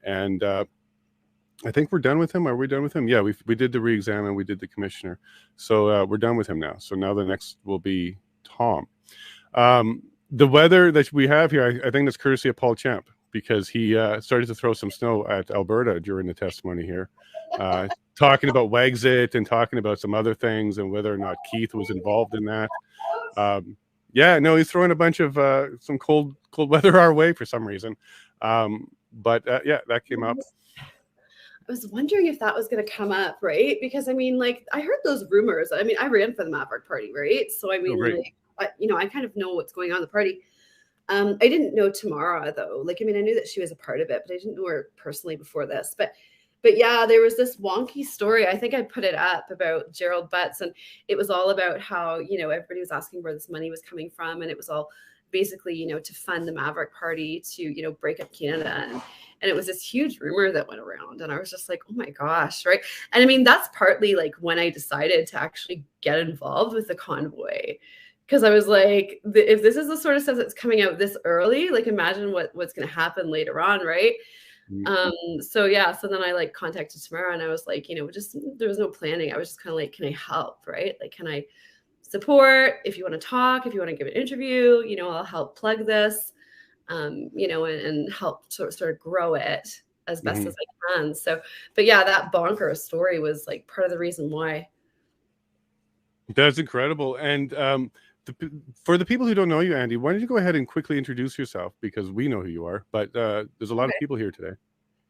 And I think we're done with him. Are we done with him? Yeah, we did the re-exam, we did the commissioner. So we're done with him now. So now the next will be Tom. The weather that we have here, I think that's courtesy of Paul Champ, because he started to throw some snow at Alberta during the testimony here, talking about Wexit and talking about some other things and whether or not Keith was involved in that. Yeah, no, he's throwing a bunch of some cold weather our way for some reason. But yeah, that came up.
I was wondering if that was going to come up, right? Because I mean, like, I heard those rumors. I mean, I ran for the Maverick Party, right? So I mean, I kind of know what's going on in the party. I didn't know Tamara though. Like, I mean, I knew that she was a part of it, but I didn't know her personally before this. But yeah, there was this wonky story. I think I put it up about Gerald Butts, and it was all about how, everybody was asking where this money was coming from. And it was all basically, to fund the Maverick Party to, break up Canada. And it was this huge rumor that went around. And I was just like, oh my gosh, right? And I mean, that's partly like when I decided to actually get involved with the convoy. Because I was like, if this is the sort of stuff that's coming out this early, like, imagine what's going to happen later on, right? So yeah, so then I like contacted Tamara and I was like, just there was no planning. I was just kind of like, can I help? Right? Like, can I support? If you want to talk, if you want to give an interview, I'll help plug this, and help sort of grow it as best as I can. So, but yeah, that bonkers story was like part of the reason why.
That's incredible. And for the people who don't know you, Andy, why don't you go ahead and quickly introduce yourself, because we know who you are, but there's a lot of people here today.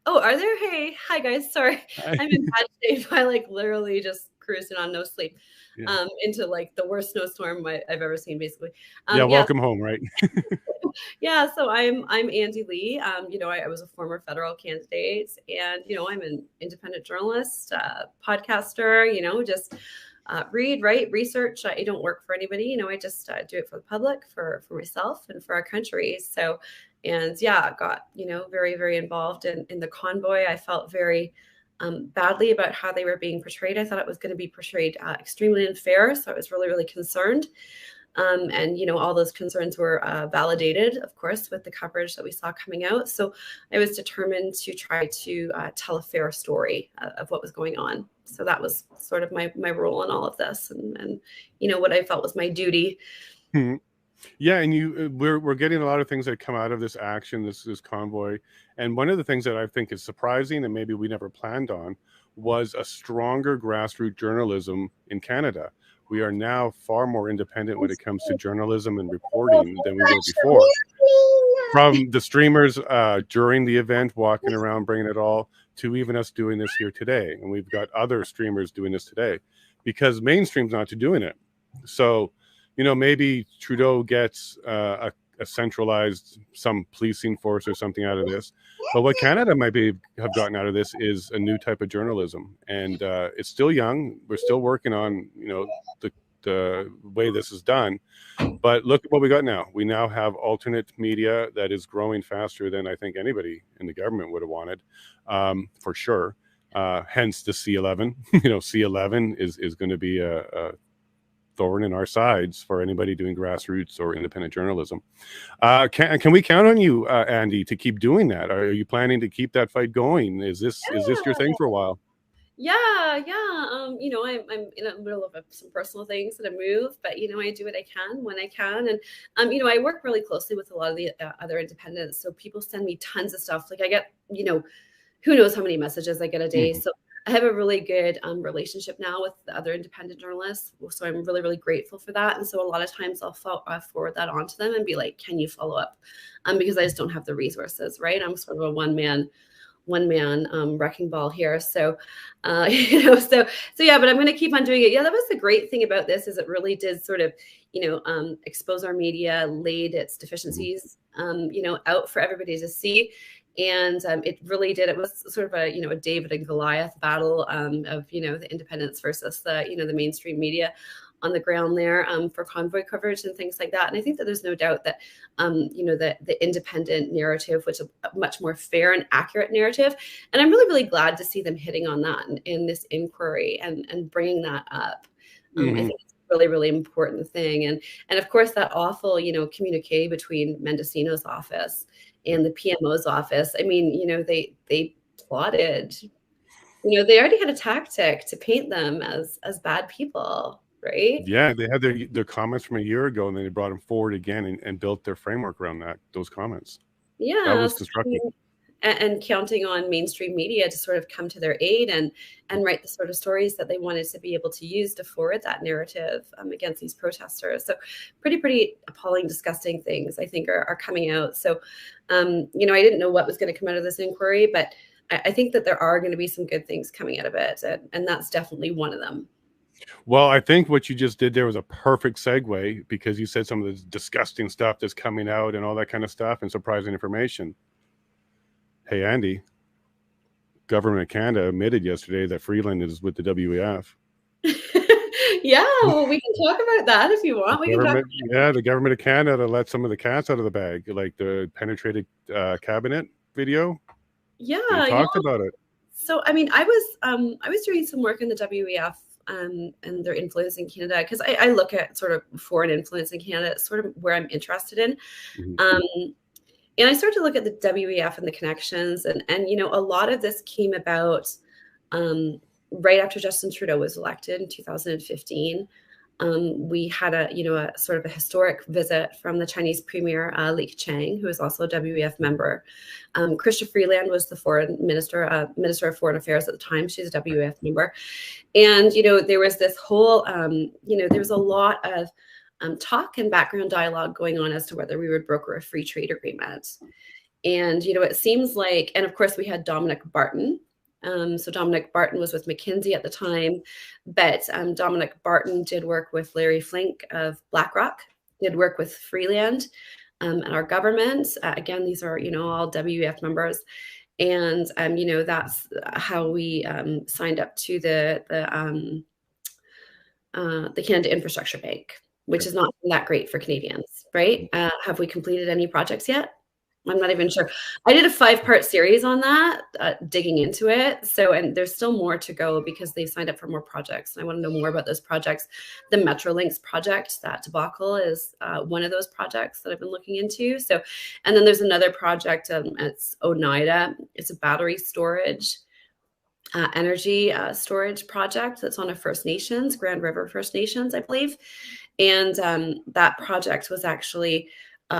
Oh, are there? Hey, hi guys. Sorry, I'm in bad shape. I like literally just cruising on no sleep, into like the worst snowstorm I've ever seen, basically.
Welcome home, right?
Yeah, so I'm Andy Lee. I was a former federal candidate, and I'm an independent journalist, podcaster. Just read, write, research. I don't work for anybody. I just do it for the public, for myself, and for our country. So, and yeah, got very, very involved in the convoy. I felt very badly about how they were being portrayed. I thought it was going to be portrayed extremely unfair. So I was really, really concerned. And all those concerns were validated, of course, with the coverage that we saw coming out. So I was determined to try to tell a fair story of what was going on. So that was sort of my role in all of this, and what I felt was my duty.
Yeah, and we're getting a lot of things that come out of this action, this convoy. And one of the things that I think is surprising, and maybe we never planned on, was a stronger grassroots journalism in Canada. We are now far more independent when it comes to journalism and reporting than we were before. From the streamers during the event, walking around, bringing it all, to even us doing this here today. And we've got other streamers doing this today because mainstream's not doing it. So, maybe Trudeau gets a centralized, some policing force or something out of this. But what Canada might have gotten out of this is a new type of journalism. And it's still young. We're still working on, the way this is done. But look at what we got now. We now have alternate media that is growing faster than I think anybody in the government would have wanted, for sure. Hence the C11. C11 is going to be a thorn in our sides for anybody doing grassroots or independent journalism. Can we count on you, Andy, to keep doing that? Are you planning to keep that fight going? Is this your thing for a while?
Yeah. I'm in the middle of some personal things that I move, but I do what I can when I can, and I work really closely with a lot of the other independents. So people send me tons of stuff. Like I get who knows how many messages I get a day. So I have a really good relationship now with the other independent journalists. So I'm really, really grateful for that. And so a lot of times I'll forward that on to them and be like, can you follow up? Because I just don't have the resources, right? I'm sort of a one man wrecking ball here. So, so yeah, but I'm going to keep on doing it. Yeah, that was the great thing about this, is it really did sort of, expose our media, laid its deficiencies, out for everybody to see. And it really did. It was sort of a David and Goliath battle of the independents versus the mainstream media on the ground there for convoy coverage and things like that. And I think that there's no doubt that the independent narrative, which is a much more fair and accurate narrative. And I'm really, really glad to see them hitting on that in this inquiry and bringing that up. I think it's a really, really important thing. And of course, that awful communique between Mendocino's office and the PMO's office. I mean, they plotted, they already had a tactic to paint them as bad people, right?
Yeah, they had their comments from a year ago, and then they brought them forward again and built their framework around those comments.
Yeah.
That was constructive.
And counting on mainstream media to sort of come to their aid and write the sort of stories that they wanted to be able to use to forward that narrative against these protesters. So pretty appalling, disgusting things, I think, are coming out. So, I didn't know what was going to come out of this inquiry, but I think that there are going to be some good things coming out of it. And that's definitely one of them.
Well, I think what you just did there was a perfect segue, because you said some of the disgusting stuff that's coming out and all that kind of stuff and surprising information. Hey, Andy, government of Canada admitted yesterday that Freeland is with the WEF.
Yeah, well, we can talk about that if you want.
The government of Canada let some of the cats out of the bag, like the penetrated cabinet video.
Yeah,
they talked about it.
So, I mean, I was doing some work in the WEF and their influence in Canada, because I look at sort of foreign influence in Canada. It's sort of where I'm interested in. And I started to look at the WEF and the connections, and a lot of this came about right after Justin Trudeau was elected in 2015. We had a sort of a historic visit from the Chinese Premier Li Keqiang, who is also a WEF member. Chrystia Freeland was the foreign minister, Minister of Foreign Affairs at the time. She's a WEF member, and there was this whole, there was a lot of talk and background dialogue going on as to whether we would broker a free trade agreement. And it seems like, and of course we had Dominic Barton. So Dominic Barton was with McKinsey at the time, but Dominic Barton did work with Larry Flink of BlackRock, did work with Freeland and our government. Again, these are, all WEF members. And, that's how we signed up to the Canada Infrastructure Bank, which is not that great for Canadians, right? Have we completed any projects yet? I'm not even sure. I did a 5-part series on that, digging into it. So, and there's still more to go because they signed up for more projects. And I want to know more about those projects. The Metrolinx project, that debacle, is one of those projects that I've been looking into. So, and then there's another project, it's Oneida. It's a battery storage, energy storage project that's on a First Nations, Grand River First Nations, I believe. And that project was actually,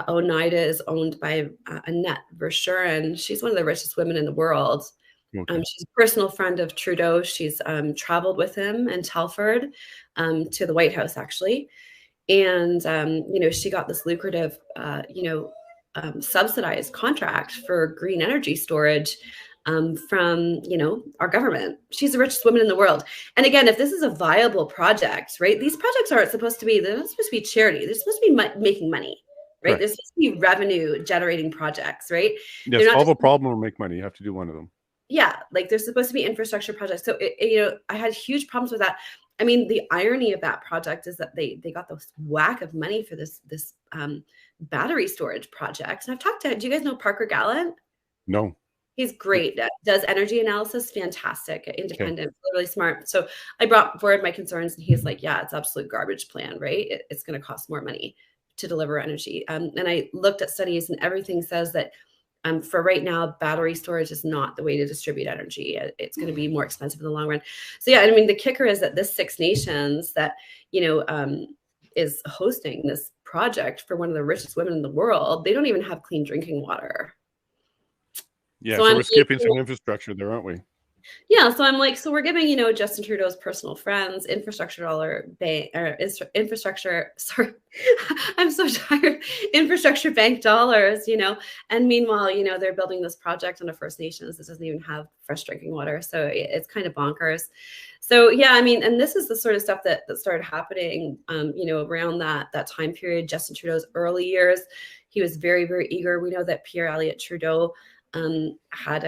Oneida is owned by Annette Verschuren. She's one of the richest women in the world. Okay. She's a personal friend of Trudeau. She's traveled with him in Telford to the White House, actually. And, she got this lucrative, subsidized contract for green energy storage from, our government. She's the richest woman in the world. And again, if this is a viable project, right, these projects aren't supposed to be, they're not supposed to be charity. They're supposed to be making money. Right. There's supposed to be revenue generating projects, right?
Yes, solve a problem or make money. You have to do one of them. Yeah,
like there's supposed to be infrastructure projects. So, I had huge problems with that. I mean, the irony of that project is that they got this whack of money for this battery storage project. And I've talked to, do you guys know Parker Gallant?
No.
He's great. Does energy analysis, fantastic, independent, really smart. So I brought forward my concerns, and he's like, yeah, it's absolute garbage plan, right? It's going to cost more money to deliver energy. And I looked at studies, and everything says that for right now, battery storage is not the way to distribute energy. It's going to be more expensive in the long run. So yeah, I mean, the kicker is that this Six Nations that, is hosting this project for one of the richest women in the world, they don't even have clean drinking water.
Yeah, so we're skipping some infrastructure there, aren't we?
Yeah, so I'm like, so we're giving, Justin Trudeau's personal friends infrastructure I'm so tired, infrastructure bank dollars, and meanwhile, they're building this project on a First Nations that doesn't even have fresh drinking water. So it's kind of bonkers. So yeah, I mean, and this is the sort of stuff that started happening, around that time period, Justin Trudeau's early years. He was very, very eager. We know that Pierre Elliott Trudeau had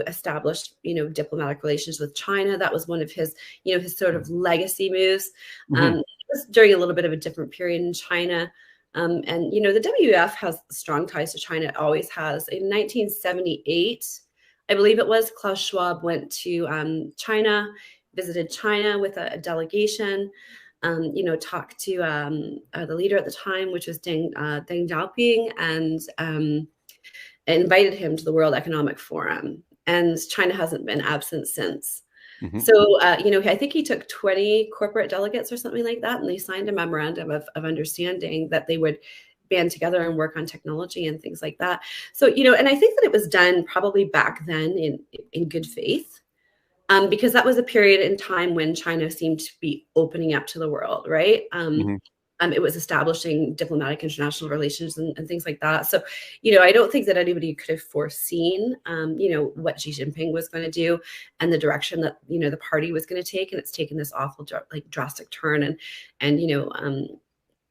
established diplomatic relations with China. That was one of his his sort of legacy moves. It was during a little bit of a different period in China, and the WEF has strong ties to China. It always has. In 1978, I believe it was, Klaus Schwab went to China, visited China with a delegation. Talked to the leader at the time, which was Deng Xiaoping, and invited him to the World Economic Forum, and China hasn't been absent since. So, I think he took 20 corporate delegates or something like that, and they signed a memorandum of understanding that they would band together and work on technology and things like that. So, and I think that it was done probably back then in good faith, because that was a period in time when China seemed to be opening up to the world, right? It was establishing diplomatic international relations and things like that. So, I don't think that anybody could have foreseen, what Xi Jinping was going to do and the direction that, the party was going to take. And it's taken this awful, drastic turn. And Xi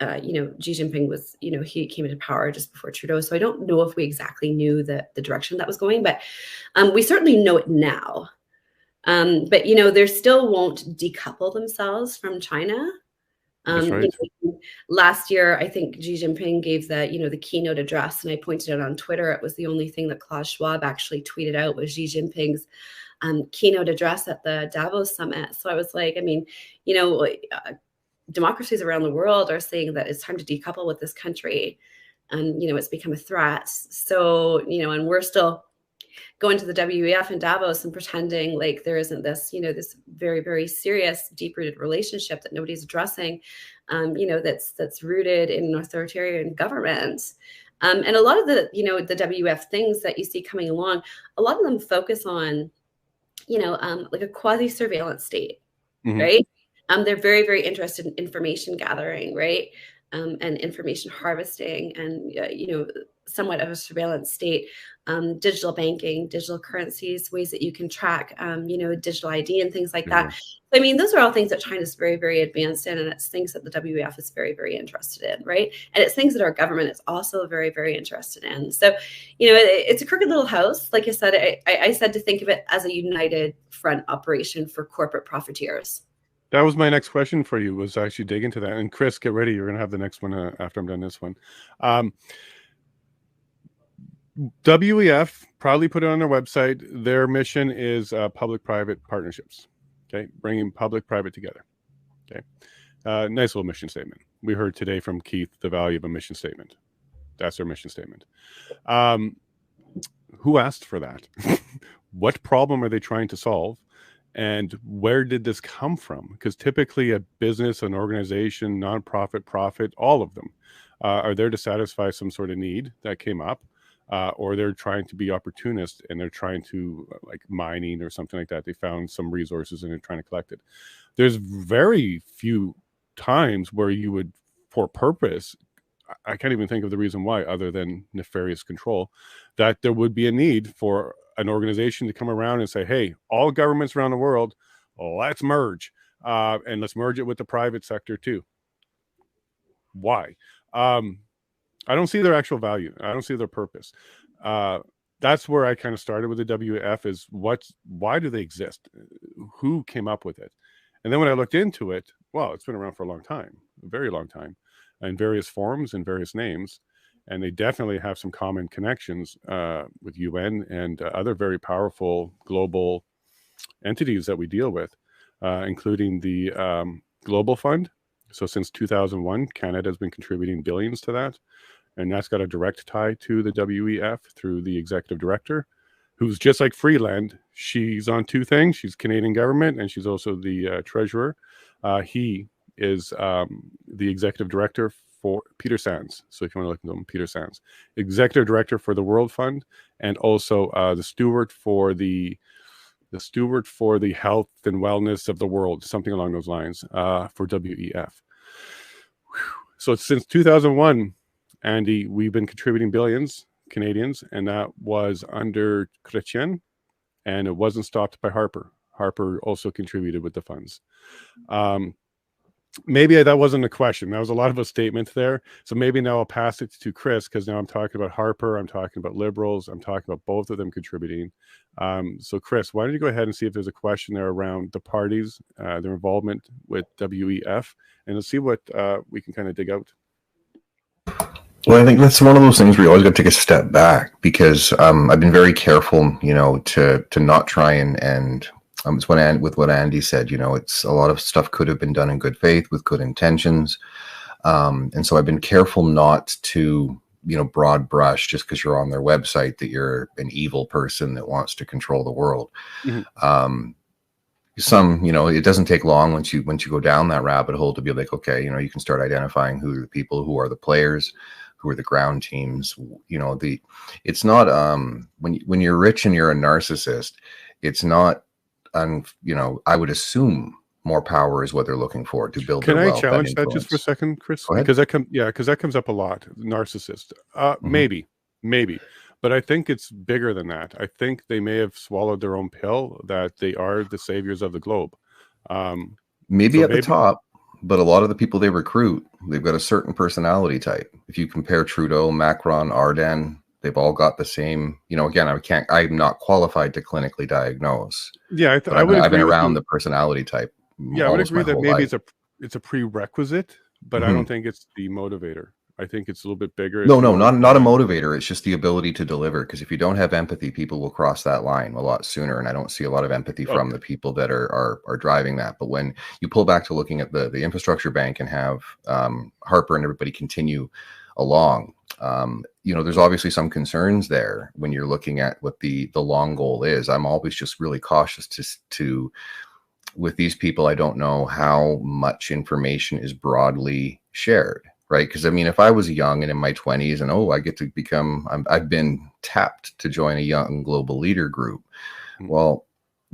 Jinping was, he came into power just before Trudeau. So I don't know if we exactly knew the direction that was going, but we certainly know it now. But, they still won't decouple themselves from China.
Right.
Last year, I think Xi Jinping gave the keynote address, and I pointed out on Twitter, it was the only thing that Klaus Schwab actually tweeted out was Xi Jinping's keynote address at the Davos summit. So I was like, I mean, democracies around the world are saying that it's time to decouple with this country. and, it's become a threat. So, and we're still going to the WEF in Davos and pretending like there isn't this, this very, very serious, deep-rooted relationship that nobody's addressing, that's rooted in an authoritarian government. And a lot of the, the WEF things that you see coming along, a lot of them focus on, like a quasi-surveillance state, right? They're very, very interested in information gathering, right? And information harvesting and, somewhat of a surveillance state, digital banking, digital currencies, ways that you can track, digital ID and things like that. I mean, those are all things that China's very, very advanced in, and it's things that the WEF is very, very interested in, right? And it's things that our government is also very, very interested in. So, it's a crooked little house. Like I said, I said to think of it as a united front operation for corporate profiteers.
That was my next question for you, was actually dig into that. And Chris, get ready. You're going to have the next one after I'm done this one. WEF proudly put it on their website. Their mission is public-private partnerships. Okay, bringing public-private together. Okay, nice little mission statement. We heard today from Keith the value of a mission statement. That's their mission statement. Who asked for that? What problem are they trying to solve? And where did this come from? Because typically a business, an organization, nonprofit, profit, all of them are there to satisfy some sort of need that came up, or they're trying to be opportunist and they're trying to, like mining or something like that. They found some resources and they're trying to collect it. There's very few times where you would, for purpose, I can't even think of the reason why, other than nefarious control, that there would be a need for an organization to come around and say, hey, all governments around the world, let's merge, and let's merge it with the private sector too. Why? I don't see their actual value. I don't see their purpose. That's where I kind of started with the WEF, is why do they exist? Who came up with it? And then when I looked into it, well, it's been around for a long time, a very long time, in various forms and various names. And they definitely have some common connections with UN and other very powerful global entities that we deal with, including the Global Fund. So since 2001, Canada has been contributing billions to that. And that's got a direct tie to the WEF through the executive director, who's just like Freeland. She's on two things. She's Canadian government, and she's also the treasurer. He is the executive director for Peter Sands. So if you want to look into him, Peter Sands, executive director for the World Fund, and also the steward for the health and wellness of the world, something along those lines, for WEF. So since 2001, Andy, we've been contributing billions Canadians, and that was under Chrétien, and it wasn't stopped by Harper. Harper also contributed with the funds. Maybe that wasn't a question. That was a lot of a statement there. So maybe now I'll pass it to Chris, because now I'm talking about Harper, I'm talking about Liberals, I'm talking about both of them contributing. So Chris, why don't you go ahead and see if there's a question there around the parties, their involvement with WEF, and let's see what we can kind of dig out.
Well, I think that's one of those things where you always got to take a step back, because I've been very careful, to not try and it's with what Andy said, it's a lot of stuff could have been done in good faith with good intentions. And so I've been careful not to, broad brush just because you're on their website that you're an evil person that wants to control the world. Mm-hmm. It doesn't take long once you go down that rabbit hole to be like, okay, you can start identifying who are the people, who are the players, who are the ground teams. It's not, when you're rich and you're a narcissist, it's not, I would assume more power is what they're looking for to build.
Can I challenge that just for a second, Chris? Because that comes up a lot. Narcissist, maybe, but I think it's bigger than that. I think they may have swallowed their own pill that they are the saviors of the globe.
Maybe at the top, but a lot of the people they recruit, they've got a certain personality type. If you compare Trudeau, Macron, Arden, they've all got the same, again, I'm not qualified to clinically diagnose. Yeah, I've been around the personality type.
Yeah, I would agree that maybe it's a prerequisite, but I don't think it's the motivator. I think it's a little bit bigger.
No, not a motivator. It's just the ability to deliver. Because if you don't have empathy, people will cross that line a lot sooner. And I don't see a lot of empathy from the people that are driving that. But when you pull back to looking at the infrastructure bank and have Harper and everybody continue, along. There's obviously some concerns there when you're looking at what the long goal is. I'm always just really cautious to with these people. I don't know how much information is broadly shared, right? Because I mean, if I was young and in my 20s and I get to I've been tapped to join a young global leader group. Well,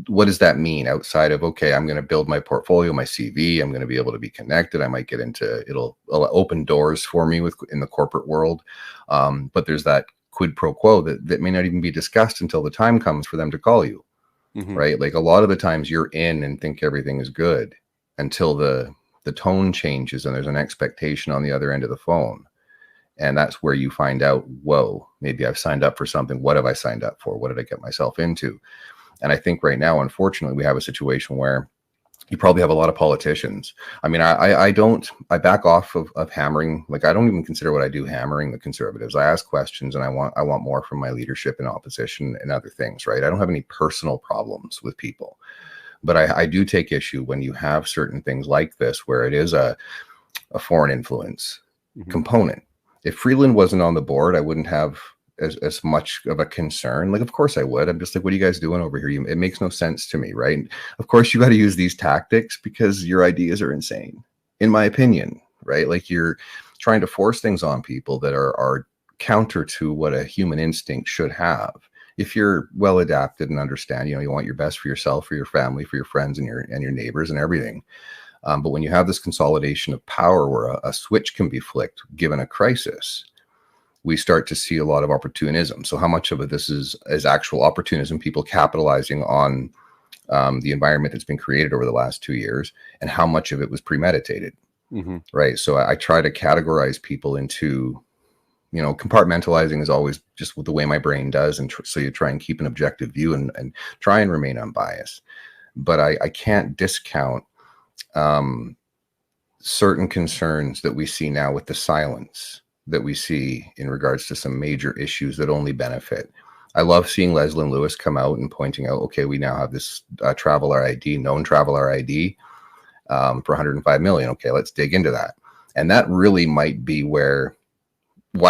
what does that mean outside of, okay, I'm going to build my portfolio, my CV, I'm going to be able to be connected. I might get into, it'll open doors for me in the corporate world. But there's that quid pro quo that may not even be discussed until the time comes for them to call you, right? Like a lot of the times you're in and think everything is good until the tone changes and there's an expectation on the other end of the phone. And that's where you find out, whoa, maybe I've signed up for something. What have I signed up for? What did I get myself into? And I think right now, unfortunately, we have a situation where you probably have a lot of politicians. I mean, I back off of hammering. Like, I don't even consider what I do hammering the conservatives. I ask questions and I want more from my leadership in opposition and other things, right? I don't have any personal problems with people, but I do take issue when you have certain things like this, where it is a foreign influence component. If Freeland wasn't on the board, I wouldn't have as much of a concern. Like, of course I would. I'm just like, what are you guys doing over here? It makes no sense to me, right? Of course you got to use these tactics because your ideas are insane, in my opinion, right? Like, you're trying to force things on people that are counter to what a human instinct should have. If you're well adapted and understand, you want your best for yourself, for your family, for your friends and your neighbors and everything. But when you have this consolidation of power where a switch can be flicked given a crisis, we start to see a lot of opportunism. So how much of this is actual opportunism, people capitalizing on the environment that's been created over the last 2 years, and how much of it was premeditated, right? So I try to categorize people into, compartmentalizing is always just the way my brain does. And so you try and keep an objective view and try and remain unbiased. But I can't discount certain concerns that we see now with the silence that we see in regards to some major issues that only benefit. I love seeing Leslyn Lewis come out and pointing out, okay, we now have this known traveler ID for 105 million. Okay, let's dig into that. And that really might be why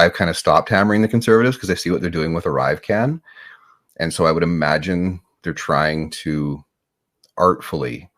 I've kind of stopped hammering the conservatives, because I see what they're doing with ArriveCan. And so I would imagine they're trying to artfully,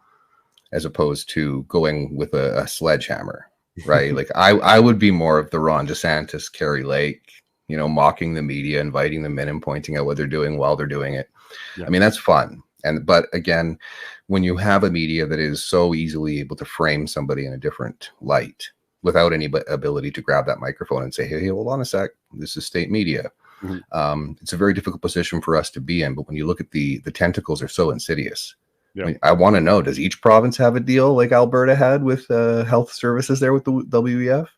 as opposed to going with a sledgehammer, right? Like I would be more of the Ron DeSantis, Carrie Lake, mocking the media, inviting them in and pointing out what they're doing while they're doing it. Yeah. I mean, that's fun. But again, when you have a media that is so easily able to frame somebody in a different light without any ability to grab that microphone and say, hey, hold on a sec, this is state media. It's a very difficult position for us to be in. But when you look at the tentacles are so insidious. Yeah. I want to know, does each province have a deal like Alberta had with health services there with the WEF?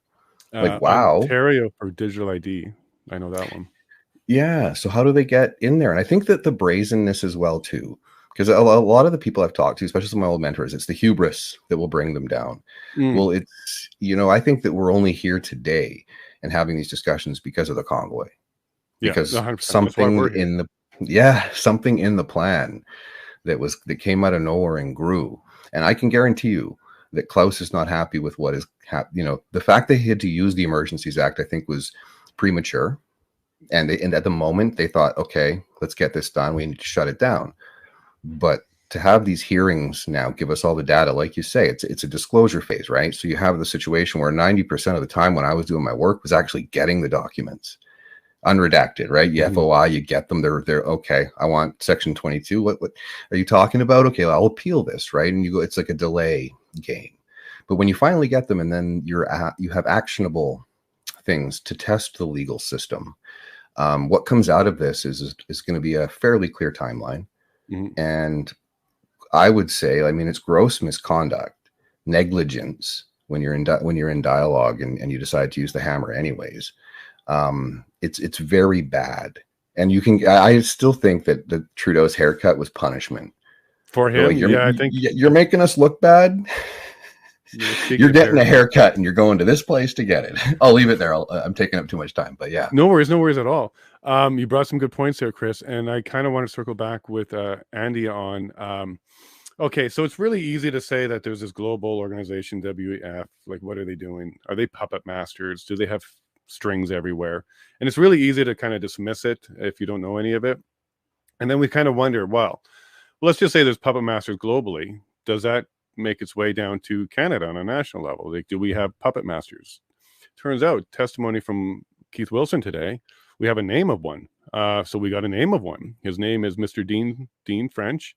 Like, wow.
Ontario for digital ID. I know that one.
Yeah. So how do they get in there? And I think that the brazenness as well, too, because a lot of the people I've talked to, especially some of my old mentors, it's the hubris that will bring them down. Well, it's, I think that we're only here today and having these discussions because of the Convoy. Because something in the plan that came out of nowhere and grew. And I can guarantee you that Klaus is not happy with what is the fact that he had to use the Emergencies Act, I think, was premature. And at the moment they thought, okay, let's get this done. We need to shut it down. But to have these hearings now give us all the data, like you say, it's a disclosure phase, right? So you have the situation where 90% of the time when I was doing my work was actually getting the documents. Unredacted, right? You FOI, you get them. They're okay. I want section 22. What are you talking about? Okay, I'll appeal this, right? And you go. It's like a delay game. But when you finally get them, and then you have actionable things to test the legal system. What comes out of this is going to be a fairly clear timeline, and I would say, I mean, it's gross misconduct, negligence when you're in dialogue and you decide to use the hammer anyways. It's very bad. And I still think that the Trudeau's haircut was punishment
for him. I think
you're making us look bad. You're getting a haircut and you're going to this place to get it. I'll leave it there. I'm taking up too much time, but yeah.
No worries at all. You brought some good points there, Chris. And I kind of want to circle back with Andy on, okay, so it's really easy to say that there's this global organization, WEF. Like, what are they doing? Are they puppet masters? Do they have strings everywhere. And it's really easy to kind of dismiss it if you don't know any of it. And then we kind of wonder, well, let's just say there's puppet masters globally. Does that make its way down to Canada on a national level? Like, do we have puppet masters? Turns out, testimony from Keith Wilson today, we have a name of one. So we got a name of one. His name is Mr. Dean French.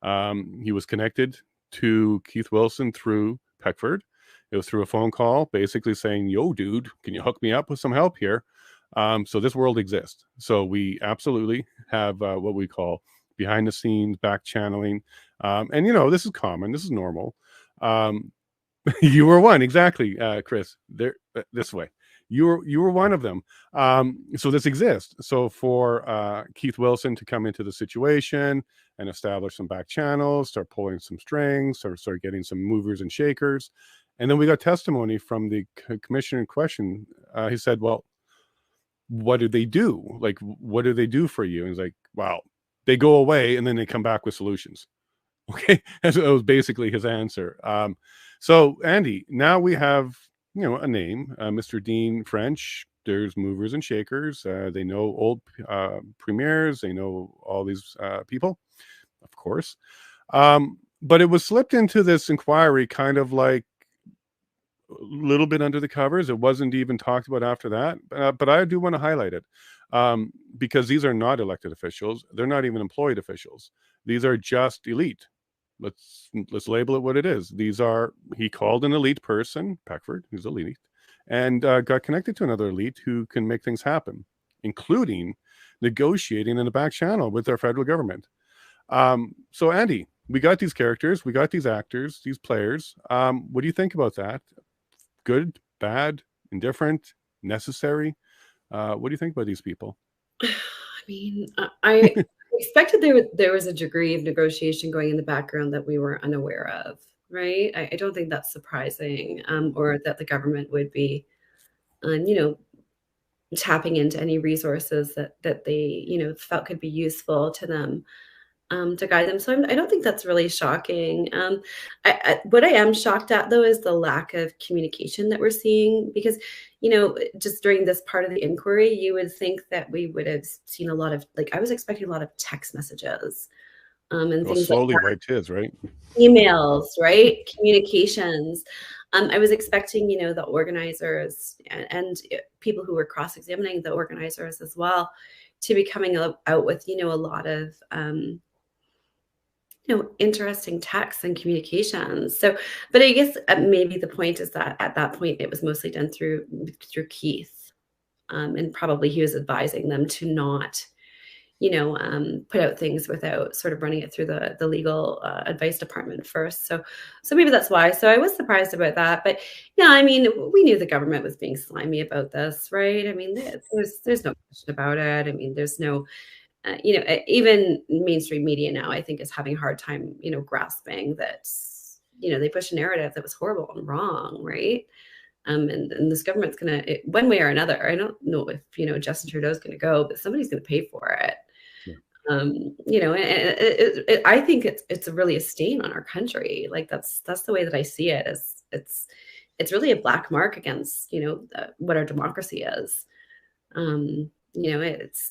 He was connected to Keith Wilson through Peckford. It was through a phone call, basically saying, yo, dude, can you hook me up with some help here? So this world exists. So we absolutely have what we call behind the scenes back channeling. And, you know, this is common. This is normal. You were one. Exactly, Chris. There, this way. You were one of them. So this exists. So for Keith Wilson to come into the situation and establish some back channels, start pulling some strings, start getting some movers and shakers. And then we got testimony from the commissioner in question. He said, well, what do they do? Like, what do they do for you? And he's like, wow, they go away and then they come back with solutions. Okay. That was basically his answer. So Andy, now we have, you know, a name, Mr. Dean French. There's movers and shakers. They know old premiers. They know all these people, of course. But it was slipped into this inquiry kind of like a little bit under the covers. It wasn't even talked about after that. But I do want to highlight it because these are not elected officials. They're not even employed officials. These are just elite. Let's label it what it is. These are, he called an elite person, Peckford, who's elite, and got connected to another elite who can make things happen, including negotiating in the back channel with our federal government. So Andy, we got these characters, we got these actors, these players. What do you think about that? Good, bad, indifferent, necessary? What do you think about these people?
I mean, I expected there was a degree of negotiation going in the background that we were unaware of, right? I don't think that's surprising, or that the government would be, you know, tapping into any resources that they, you know, felt could be useful to them, to guide them. So I don't think that's really shocking. What I am shocked at, though, is the lack of communication that we're seeing, because, you know, just during this part of the inquiry, you would think that we would have seen a lot of, like, I was expecting a lot of text messages, and things
slowly
like that.
right tis, right?
Emails, right? Communications. I was expecting, you know, the organizers and people who were cross-examining the organizers as well to be coming out with, you know, a lot of, you know, interesting texts and communications. So, but I guess maybe the point is that at that point it was mostly done through Keith, and probably he was advising them to not, you know, put out things without sort of running it through the legal advice department first. So maybe that's why. So I was surprised about that. But yeah, I mean, we knew the government was being slimy about this, right? I mean, there's no question about it. I mean, there's no. You know, even mainstream media now, I think, is having a hard time, you know, grasping that, you know, they push a narrative that was horrible and wrong, right? And this government's going to, one way or another, I don't know if, you know, Justin Trudeau's going to go, but somebody's going to pay for it. Yeah. You know, and I think it's really a stain on our country. Like that's the way that I see it. Is it's really a black mark against, you know, what our democracy is. You know,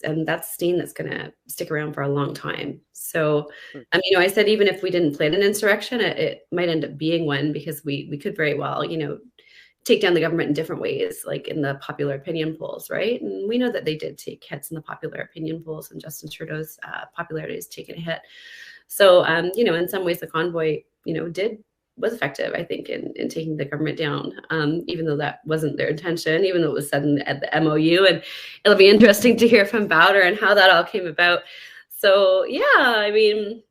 and that's a stain that's going to stick around for a long time. So, you know, I said, even if we didn't plan an insurrection, it might end up being one, because we could very well, you know, take down the government in different ways, like in the popular opinion polls, right? And we know that they did take hits in the popular opinion polls, and Justin Trudeau's popularity has taken a hit. So, you know, in some ways, the convoy, you know, was effective, I think, in taking the government down, even though that wasn't their intention, even though it was said at the MOU. And it'll be interesting to hear from Bowder and how that all came about. So yeah, I mean,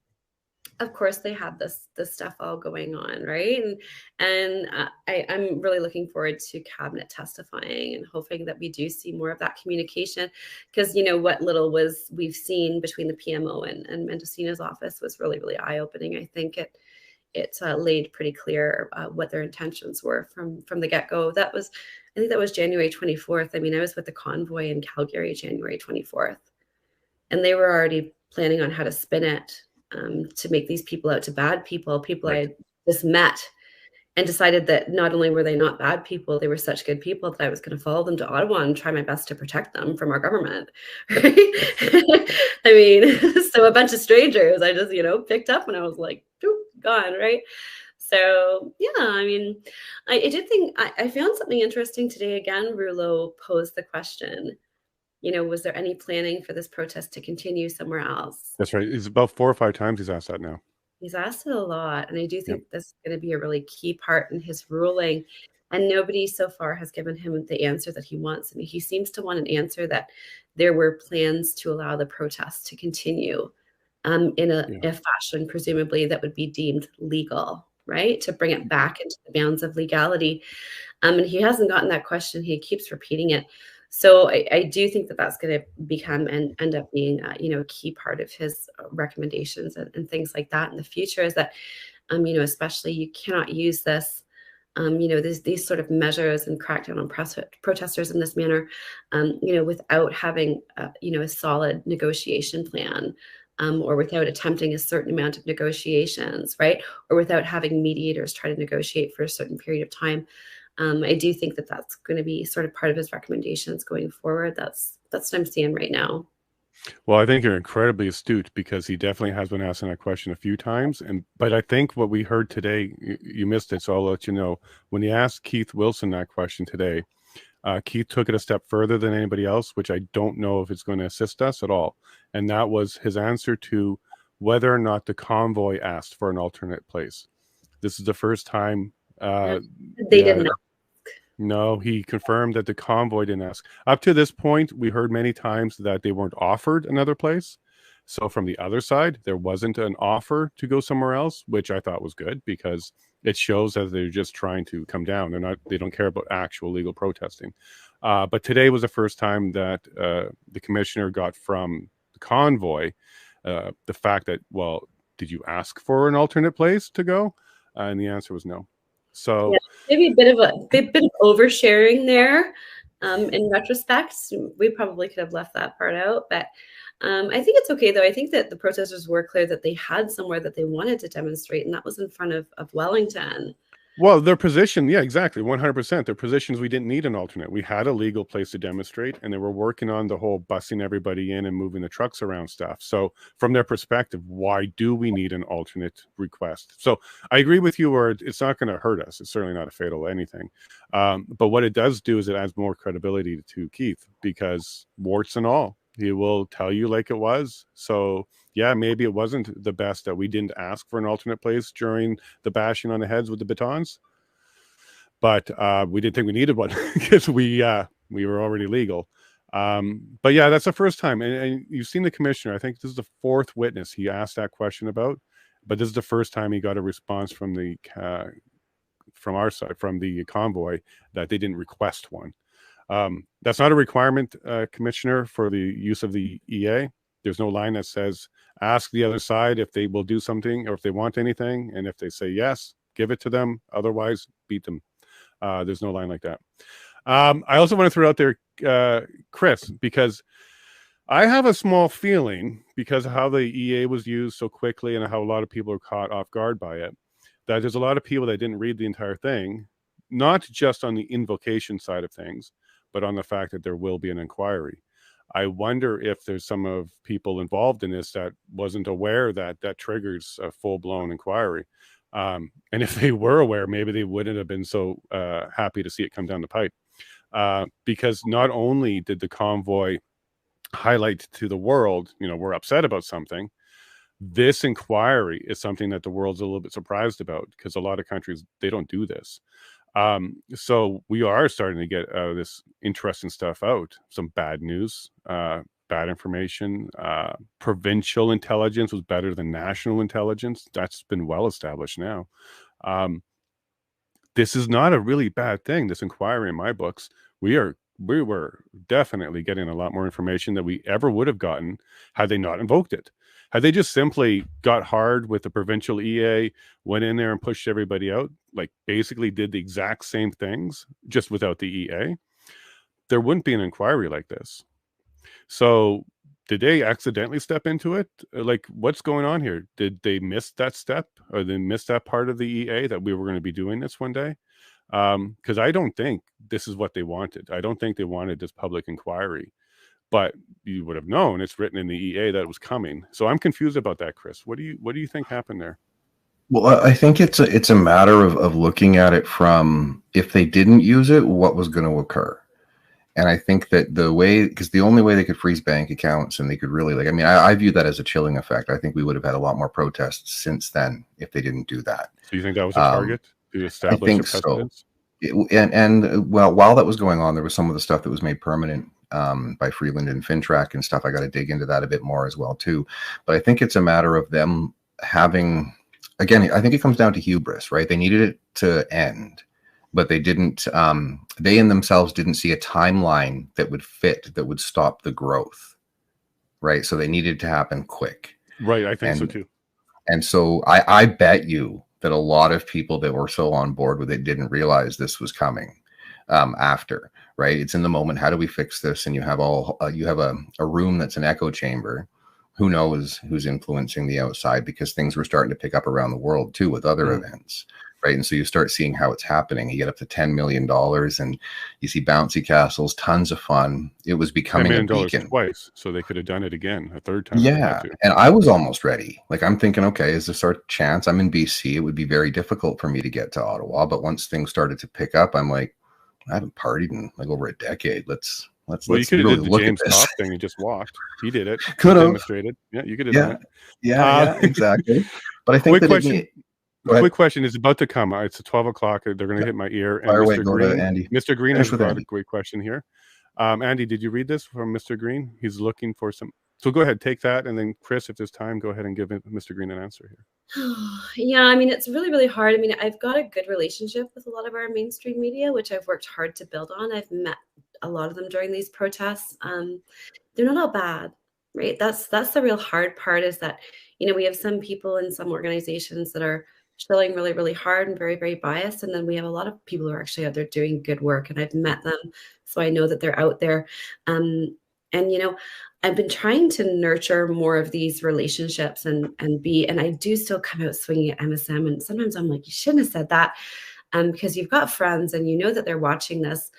of course they had this stuff all going on, right? And I'm really looking forward to cabinet testifying and hoping that we do see more of that communication, because, you know, what little we've seen between the PMO and Mendocino's office was really, really eye-opening. I think it laid pretty clear what their intentions were from the get-go. I think that was January 24th. I mean, I was with the convoy in Calgary January 24th, and they were already planning on how to spin it to make these people out to bad people, right. I had just met, and decided that not only were they not bad people, they were such good people that I was going to follow them to Ottawa and try my best to protect them from our government. Right? I mean, so a bunch of strangers I just, picked up and I was like, gone, right? So yeah, I mean, I did think I found something interesting today. Again, Rouleau posed the question, was there any planning for this protest to continue somewhere else?
That's right. It's about 4 or 5 times he's asked that now.
He's asked it a lot, and I do think
Yep.
this is going to be a really key part in his ruling. And nobody so far has given him the answer that he wants. And he seems to want an answer that there were plans to allow the protests to continue in a fashion, presumably, that would be deemed legal, right? To bring it back into the bounds of legality. And he hasn't gotten that question. He keeps repeating it. So I do think that that's going to become and end up being, a key part of his recommendations and things like that in the future, is that, especially you cannot use this, these sort of measures and crackdown on protesters in this manner, without having, a solid negotiation plan, or without attempting a certain amount of negotiations, right? Or without having mediators try to negotiate for a certain period of time. I do think that that's going to be sort of part of his recommendations going forward. That's what I'm seeing right now.
Well, I think you're incredibly astute, because he definitely has been asking that question a few times. But I think what we heard today, you missed it, so I'll let you know. When he asked Keith Wilson that question today, Keith took it a step further than anybody else, which I don't know if it's going to assist us at all. And that was his answer to whether or not the convoy asked for an alternate place. This is the first time.
They did not.
No, he confirmed that the convoy didn't ask. Up to this point, we heard many times that they weren't offered another place. So from the other side, there wasn't an offer to go somewhere else, which I thought was good, because it shows that they're just trying to come down. They don't care about actual legal protesting. But today was the first time that the commissioner got from the convoy the fact that, well, did you ask for an alternate place to go? And the answer was no. So
maybe a bit of oversharing there. In retrospect, we probably could have left that part out, but I think it's okay, though. I think that the protesters were clear that they had somewhere that they wanted to demonstrate, and that was in front of Wellington.
Well, their position, yeah, exactly, 100%. Their position is we didn't need an alternate. We had a legal place to demonstrate, and they were working on the whole busing everybody in and moving the trucks around stuff. So from their perspective, why do we need an alternate request? So I agree with you, where it's not going to hurt us. It's certainly not a fatal anything. But what it does do is it adds more credibility to Keith, because warts and all, he will tell you like it was. So yeah, maybe it wasn't the best that we didn't ask for an alternate place during the bashing on the heads with the batons, but we didn't think we needed one because we were already legal. But yeah, that's the first time, and you've seen the commissioner. I think this is the 4th witness he asked that question about, but this is the first time he got a response from from our side, from the convoy, that they didn't request one. That's not a requirement, Commissioner, for the use of the EA. There's no line that says ask the other side if they will do something or if they want anything, and if they say yes, give it to them. Otherwise, beat them. There's no line like that. I also want to throw out there, Chris, because I have a small feeling, because of how the EA was used so quickly and how a lot of people are caught off guard by it, that there's a lot of people that didn't read the entire thing, not just on the invocation side of things, but on the fact that there will be an inquiry. I wonder if there's some of people involved in this that wasn't aware that that triggers a full-blown inquiry. And if they were aware, maybe they wouldn't have been so happy to see it come down the pipe. Because not only did the convoy highlight to the world, we're upset about something, this inquiry is something that the world's a little bit surprised about, because a lot of countries, they don't do this. So we are starting to get this interesting stuff out. Some bad news, bad information. Provincial intelligence was better than national intelligence. That's been well established now. This is not a really bad thing, this inquiry, in my books. We were definitely getting a lot more information than we ever would have gotten had they not invoked it. Had they just simply got hard with the provincial EA, went in there and pushed everybody out, like basically did the exact same things, just without the EA, there wouldn't be an inquiry like this. So did they accidentally step into it? Like, what's going on here? Did they miss that step, or they miss that part of the EA that we were going to be doing this one day? Because I don't think this is what they wanted. I don't think they wanted this public inquiry, but you would have known it's written in the EA that it was coming. So I'm confused about that, Chris. What do you think happened there?
Well, I think it's a matter of looking at it from, if they didn't use it, what was going to occur. And I think that because the only way they could freeze bank accounts and they could really, like, I mean, I view that as a chilling effect. I think we would have had a lot more protests since then if they didn't do that.
So you think that was a target to establish
I think
a precedence?
So. Well, while that was going on, there was some of the stuff that was made permanent by Freeland and FinTrack and stuff. I got to dig into that a bit more as well too. But I think it's a matter of them having, again, I think it comes down to hubris, right? They needed it to end, but they didn't, they in themselves didn't see a timeline that would fit, that would stop the growth, right? So they needed to happen quick.
Right, I think so too.
And so I bet you that a lot of people that were so on board with it didn't realize this was coming after, right? It's in the moment, how do we fix this? And you have a room that's an echo chamber. Who knows who's influencing the outside, because things were starting to pick up around the world too with other events. Right. And so you start seeing how it's happening. You get up to $10 million and you see bouncy castles, tons of fun. It was becoming a beacon.
Twice. So they could have done it again a third time.
Yeah. And I was almost ready. Like, I'm thinking, okay, is this our chance? I'm in BC. It would be very difficult for me to get to Ottawa. But once things started to pick up, I'm like, I haven't partied in like over a decade. Let's
you could have
really
did the
look
James
at this
Top thing and just walked. He did it.
Could have
demonstrated. Yeah, you could have done it.
Yeah, exactly. But I think
quick question is about to come. It's 12 o'clock. They're going to hit my ear. And Mr. Green has got a great question here. Andy, did you read this from Mr. Green? He's looking for some. So go ahead, take that, and then Chris, if there's time, go ahead and give Mr. Green an answer here.
Yeah, I mean, it's really, really hard. I mean, I've got a good relationship with a lot of our mainstream media, which I've worked hard to build on. I've met a lot of them during these protests. They're not all bad, right? That's the real hard part, is that, we have some people in some organizations that are shilling really, really hard and very, very biased. And then we have a lot of people who are actually out there doing good work, and I've met them. So I know that they're out there. And, I've been trying to nurture more of these relationships and I do still come out swinging at MSM. And sometimes I'm like, you shouldn't have said that, because you've got friends and you know that they're watching this.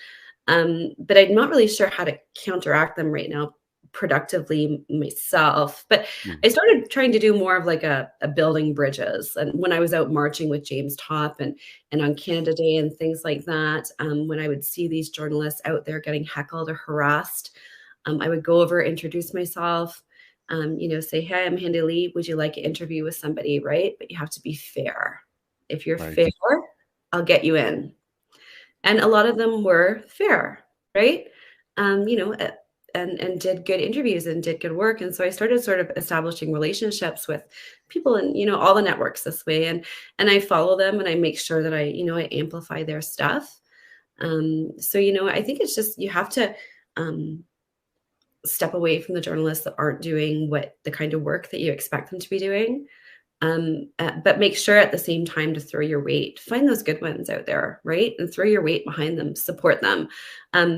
But I'm not really sure how to counteract them right now productively myself. But I started trying to do more of like a building bridges. And when I was out marching with James Top and on Canada Day and things like that, when I would see these journalists out there getting heckled or harassed, I would go over, introduce myself, say, hey, I'm Handy Lee. Would you like an interview with somebody? Right. But you have to be fair. If you're fair, I'll get you in. And a lot of them were fair. Right. And did good interviews and did good work. And so I started sort of establishing relationships with people in, all the networks this way. And I follow them and I make sure that I amplify their stuff. So, I think it's just, you have to, step away from the journalists that aren't doing the kind of work that you expect them to be doing. But make sure at the same time to throw your weight, find those good ones out there, right? And throw your weight behind them, support them.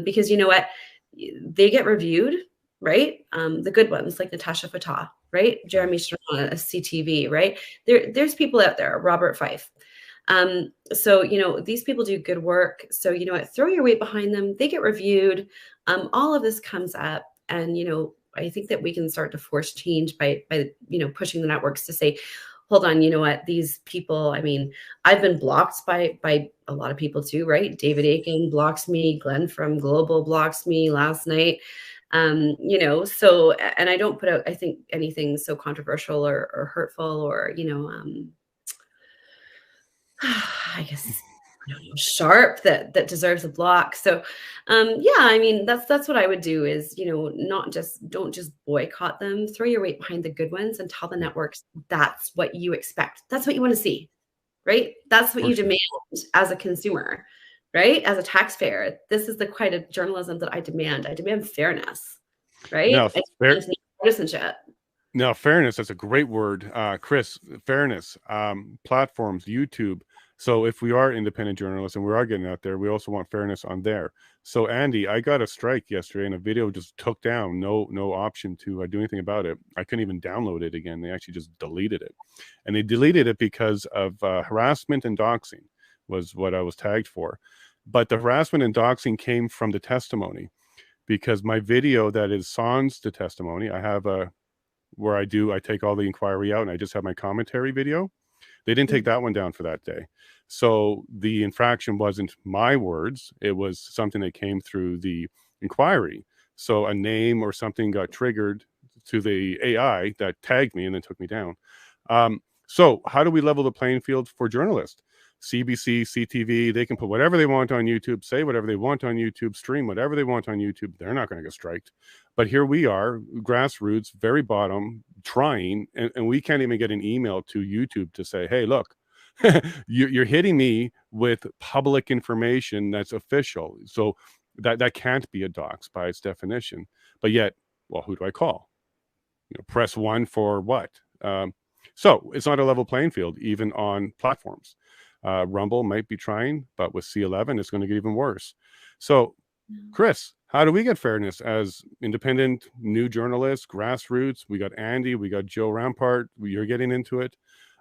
Because you know what? They get reviewed, right? The good ones like Natasha Fatah, right? Jeremy Sharon, CTV, right? There's people out there, Robert Fife. So, these people do good work. So, throw your weight behind them. They get reviewed. All of this comes up. And, I think that we can start to force change by pushing the networks to say, hold on, you know what, these people, I mean, I've been blocked by a lot of people too, right? David Aiken blocks me, Glenn from Global blocks me last night. So, and I don't put out, I think, anything so controversial or hurtful or, I guess, sharp that deserves a block. So I mean, that's what I would do is, don't just boycott them, throw your weight behind the good ones and tell the networks that's what you expect. That's what you want to see, right? That's what you demand as a consumer, right? As a taxpayer, this is the kind of journalism that I demand. I demand fairness, right?
Now,
partisanship.
Now, fairness, that's a great word. Chris, fairness, platforms, YouTube, So if we are independent journalists and we are getting out there, we also want fairness on there. So Andy, I got a strike yesterday and a video just took down, no option to do anything about it. I couldn't even download it again. They actually just deleted it. And they deleted it because of harassment and doxing was what I was tagged for. But the harassment and doxing came from the testimony, because my video that is sans the testimony, I have where I take all the inquiry out and I just have my commentary video. They didn't take that one down for that day. So the infraction wasn't my words. It was something that came through the inquiry. So a name or something got triggered to the AI that tagged me and then took me down. So how do we level the playing field for journalists? CBC, CTV, they can put whatever they want on YouTube, say whatever they want on YouTube, stream whatever they want on YouTube. They're not going to get striked. But here we are, grassroots, very bottom, trying, and we can't even get an email to YouTube to say, hey, look, you're hitting me with public information that's official. So that can't be a dox by its definition. But yet, well, who do I call? Press 1 for what? So it's not a level playing field, even on platforms. Rumble might be trying, but with C11, it's going to get even worse. So, Chris, how do we get fairness as independent new journalists, grassroots? We got Andy, we got Joe Rampart. You're getting into it.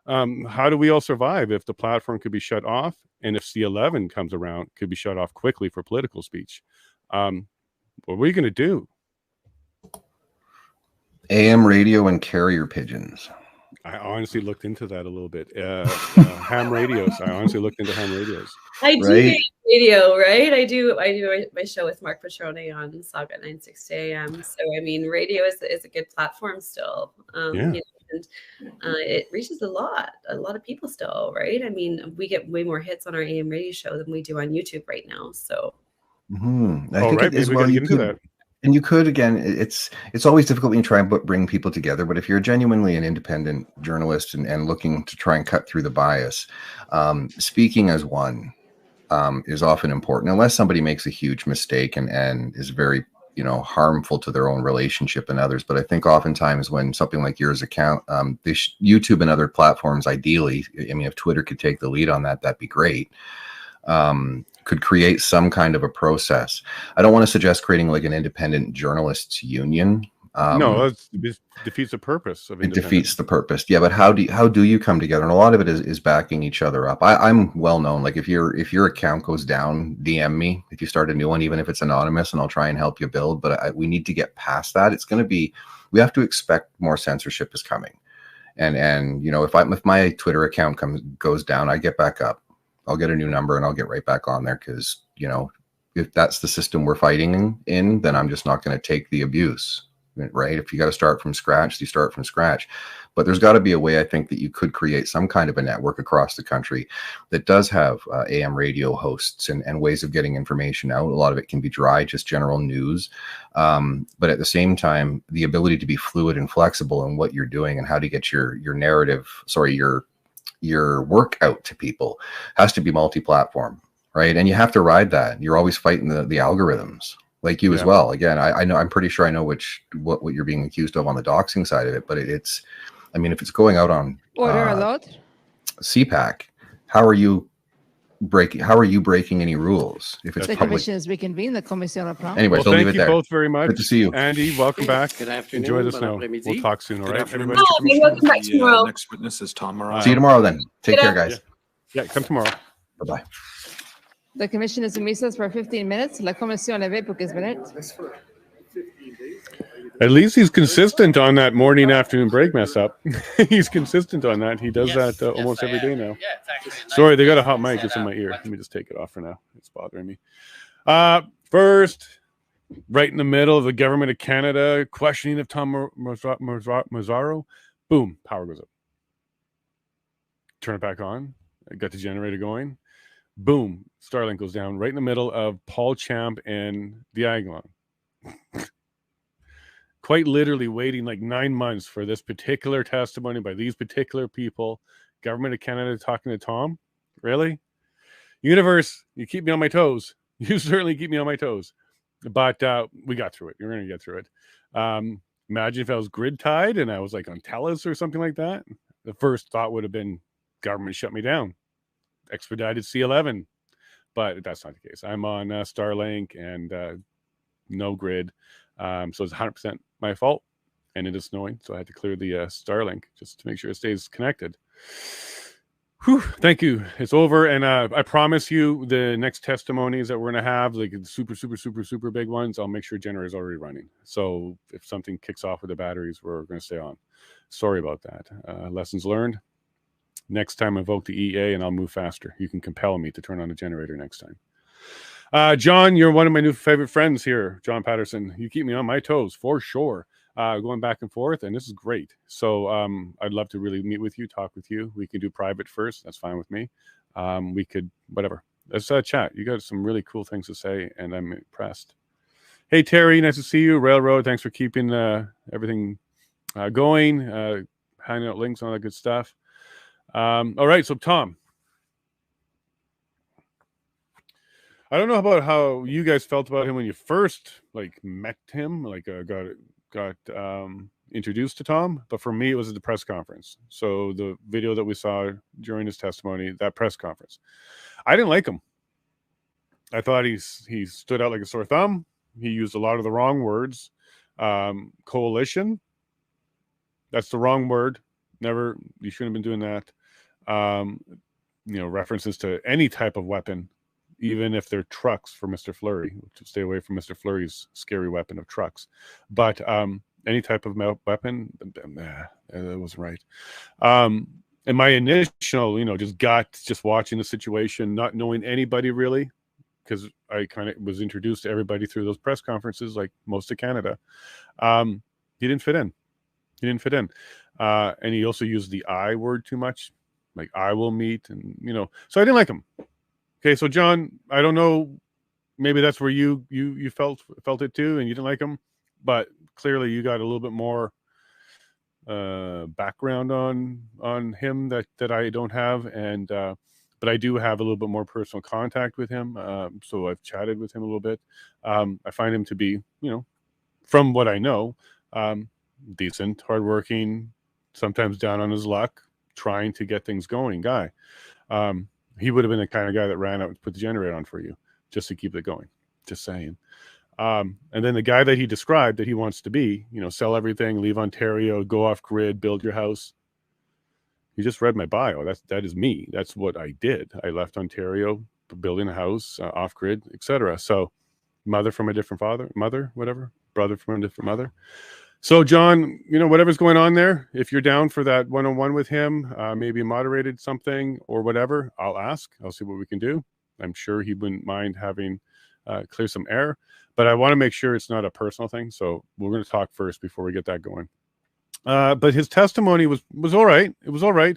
How do we all survive if the platform could be shut off, and if C11 comes around, could be shut off quickly for political speech? What are we going to do?
AM radio and carrier pigeons.
I honestly looked into that a little bit. Ham radios. I honestly looked into ham radios.
I do radio, right? I do my show with Mark Petrone on Saga 960 AM. So I mean, radio is a good platform still. And it reaches a lot of people still, right? I mean, we get way more hits on our AM radio show than we do on YouTube right now. So
I think
right. Maybe we got to get into that.
And you could, again, it's always difficult when you try and bring people together. But if you're genuinely an independent journalist and looking to try and cut through the bias, speaking as one is often important, unless somebody makes a huge mistake and is very, harmful to their own relationship and others. But I think oftentimes when something like yours account, YouTube and other platforms, ideally, I mean, if Twitter could take the lead on that, that'd be great. Could create some kind of a process. I don't want to suggest creating like an independent journalists union.
No, it defeats the purpose of
it. Defeats the purpose. Yeah, but how do you come together? And a lot of it is backing each other up. I'm well known. Like if your account goes down, DM me if you start a new one, even if it's anonymous, and I'll try and help you build. But we need to get past that. It's going to be. We have to expect more censorship is coming. And if my Twitter account goes down, I get back up. I'll get a new number and I'll get right back on there because, if that's the system we're fighting in, then I'm just not going to take the abuse, right? If you got to start from scratch, you start from scratch. But there's got to be a way, I think, that you could create some kind of a network across the country that does have AM radio hosts and ways of getting information out. A lot of it can be dry, just general news. But at the same time, the ability to be fluid and flexible in what you're doing and how to get your narrative, your work out to people has to be multi-platform, right? And you have to ride that. You're always fighting the algorithms, like you as well. Again, I know, I'm pretty sure I know what you're being accused of on the doxing side of it, but if it's going out on
Order a lot
CPAC, how are you breaking any rules if it's
the
public?
commission is reconvened. The commission reprend.
Anyway,
well,
so leave
thank
it
you
there.
both very much.
Good to see you,
Andy. Welcome back.
Good afternoon.
Enjoy the snow. We'll talk soon. All right, everybody.
Welcome back tomorrow.
Next witness is Tom Moran.
See you tomorrow then. Take care, guys.
Yeah, come tomorrow.
Bye-bye.
The commission is in recess for 15 minutes. La commission levée pour 15 minutes.
At least he's consistent on that morning afternoon break mess up. He's consistent on that. He does that almost every day now.
Yeah, it's actually nice.
Sorry, they got a hot mic. It's in my ear. Let me just take it off for now. It's bothering me. First, right in the middle of the government of Canada questioning of Tom Mazzaro, boom, power goes up. Turn it back on. I got the generator going. Boom, Starlink goes down right in the middle of Paul Champ and the Aguilon. Quite literally waiting like 9 months for this particular testimony by these particular people. Government of Canada talking to Tom. Really? Universe, you keep me on my toes. You certainly keep me on my toes. But we got through it. You're going to get through it. Imagine if I was grid tied and I was like on TELUS or something like that. The first thought would have been government shut me down. expedited C11, but that's not the case. I'm on Starlink and no grid, so it's 100% my fault, and it is snowing, so I had to clear the Starlink just to make sure it stays connected. Whew, thank you. It's over, and I promise you the next testimonies that we're going to have, like super big ones, I'll make sure generator's already running. So if something kicks off with the batteries, we're going to stay on. Sorry about that. Lessons learned. Next time, invoke the EA, and I'll move faster. You can compel me to turn on the generator next time. John, you're one of my new favorite friends here, John Patterson. You keep me on my toes, for sure. Going back and forth, and this is great. So I'd love to really meet with you, talk with you. We can do private first. That's fine with me. We could, whatever. Let's chat. You got some really cool things to say, and I'm impressed. Hey, Terry, nice to see you. Railroad, thanks for keeping everything going, handing out links and all that good stuff. All right, so Tom. I don't know about how you guys felt about him when you first met him, got introduced to Tom, but for me it was at the press conference. So the video that we saw during his testimony, that press conference, I didn't like him. I thought he stood out like a sore thumb. He used a lot of the wrong words. Coalition, that's the wrong word. Never, you shouldn't have been doing that. References to any type of weapon, even if they're trucks for Mr. Fleury, to stay away from Mr. Fleury's scary weapon of trucks. But any type of weapon, that wasn't right. And my initial, just watching the situation, not knowing anybody really, because I kind of was introduced to everybody through those press conferences, like most of Canada. He didn't fit in. And he also used the I word too much, like I will meet, and so I didn't like him. Okay, so John, I don't know, maybe that's where you felt it too, and you didn't like him, but clearly you got a little bit more background on him that I don't have, and but I do have a little bit more personal contact with him, so I've chatted with him a little bit. I find him to be, from what I know, decent, hardworking, sometimes down on his luck, trying to get things going guy. He would have been the kind of guy that ran out and put the generator on for you just to keep it going. Just saying. And then the guy that he described that he wants to be, sell everything, leave Ontario, go off grid, build your house. You just read my bio. That is me. That's what I did. I left Ontario, building a house, off grid, etc. So mother from a different father, mother, whatever, brother from a different mother. So, John, whatever's going on there, if you're down for that one-on-one with him, maybe moderated something or whatever, I'll ask. I'll see what we can do. I'm sure he wouldn't mind having clear some air, but I want to make sure it's not a personal thing. So we're going to talk first before we get that going. But his testimony was all right. It was all right.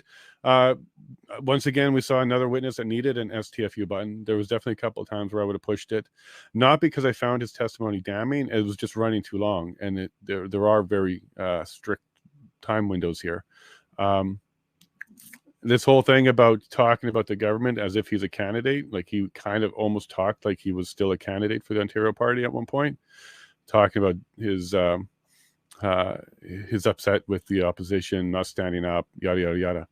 Once again, we saw another witness that needed an STFU button. There was definitely a couple of times where I would have pushed it, not because I found his testimony damning. It was just running too long, and there are very strict time windows here. This whole thing about talking about the government as if he's a candidate, like he kind of almost talked like he was still a candidate for the Ontario Party at one point, talking about his upset with the opposition, not standing up, yada, yada, yada.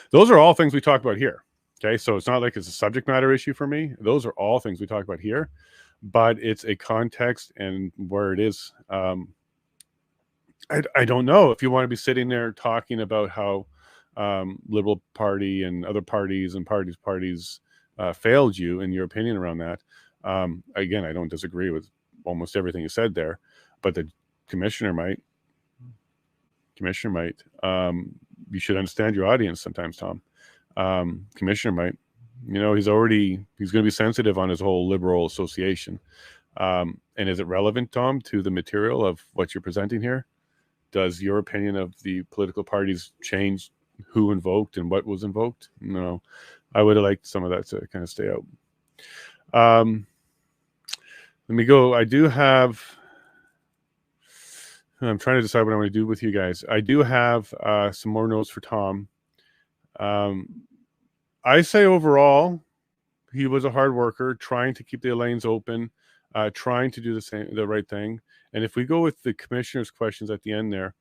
Those are all things we talk about here. Okay, so it's not like it's a subject matter issue for me. Those are all things we talk about here, but it's a context and where it is. I don't know if you want to be sitting there talking about how Liberal Party and other parties and parties failed you in your opinion around that. Again, I don't disagree with almost everything you said there, but the commissioner might. You should understand your audience sometimes, Tom. Commissioner might, he's going to be sensitive on his whole liberal association. And is it relevant, Tom, to the material of what you're presenting here? Does your opinion of the political parties change who invoked and what was invoked? No, I would have liked some of that to kind of stay out. Let me go. I'm trying to decide what I want to do with you guys. I do have some more notes for Tom. I say overall, he was a hard worker, trying to keep the lanes open, trying to do the right thing. And if we go with the commissioner's questions at the end there,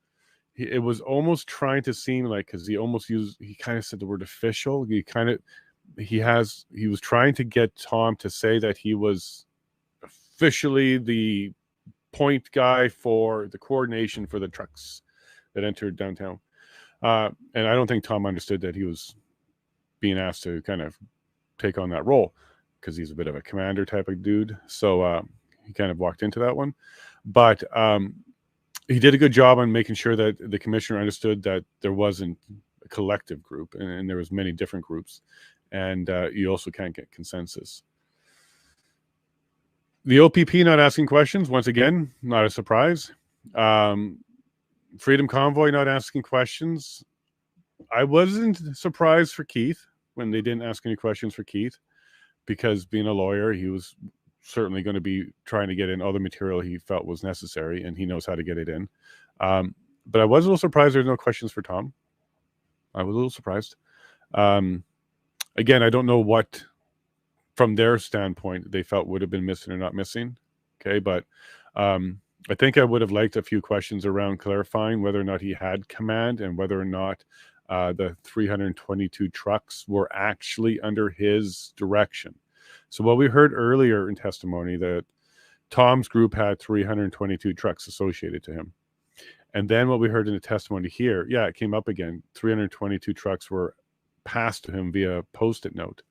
it was almost trying to seem like, because he kind of said the word official. He kind of he was trying to get Tom to say that he was officially the point guy for the coordination for the trucks that entered downtown. And I don't think Tom understood that he was being asked to kind of take on that role, because he's a bit of a commander type of dude. So he kind of walked into that one. But he did a good job on making sure that the commissioner understood that there wasn't a collective group, and there was many different groups. And you also can't get consensus. The OPP not asking questions, once again, not a surprise. Freedom Convoy not asking questions. I wasn't surprised for Keith when they didn't ask any questions for Keith, because being a lawyer, he was certainly going to be trying to get in all the material he felt was necessary, and he knows how to get it in. But I was a little surprised there's no questions for Tom. I was a little surprised. Again, I don't know what, from their standpoint, they felt would have been missing or not missing. Okay, but I think I would have liked a few questions around clarifying whether or not he had command, and whether or not the 322 trucks were actually under his direction. So what we heard earlier in testimony, that Tom's group had 322 trucks associated to him. And then what we heard in the testimony here, yeah, it came up again. 322 trucks were passed to him via post-it note.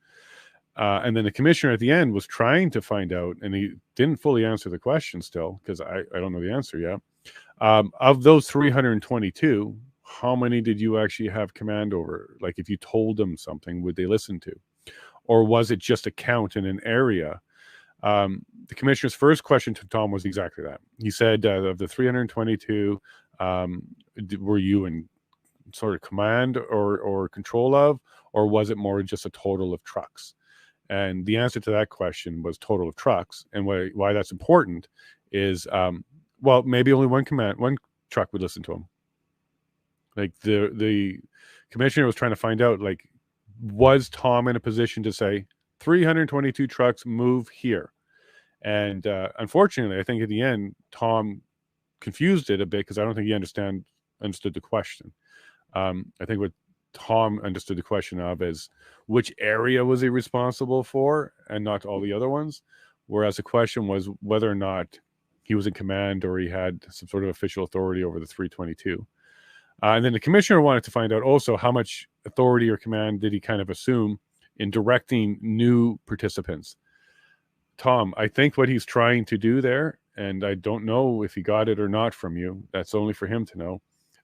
And then the commissioner at the end was trying to find out, and he didn't fully answer the question still, because I don't know the answer yet. Of those 322, how many did you actually have command over? Like, if you told them something, would they listen to? Or was it just a count in an area? The commissioner's first question to Tom was exactly that. He said, of the 322, were you in sort of command or control of, or was it more just a total of trucks? And the answer to that question was total of trucks. And why that's important is, well, maybe only one truck would listen to him. Like, the commissioner was trying to find out, like, was Tom in a position to say 322 trucks move here? And unfortunately, I think at the end, Tom confused it a bit, because I don't think he understood the question. I think what Tom understood the question of is, which area was he responsible for, and not all the other ones? Whereas the question was whether or not he was in command, or he had some sort of official authority over the 322. And then the commissioner wanted to find out also how much authority or command did he kind of assume in directing new participants. Tom, I think what he's trying to do there, and I don't know if he got it or not from you, that's only for him to know,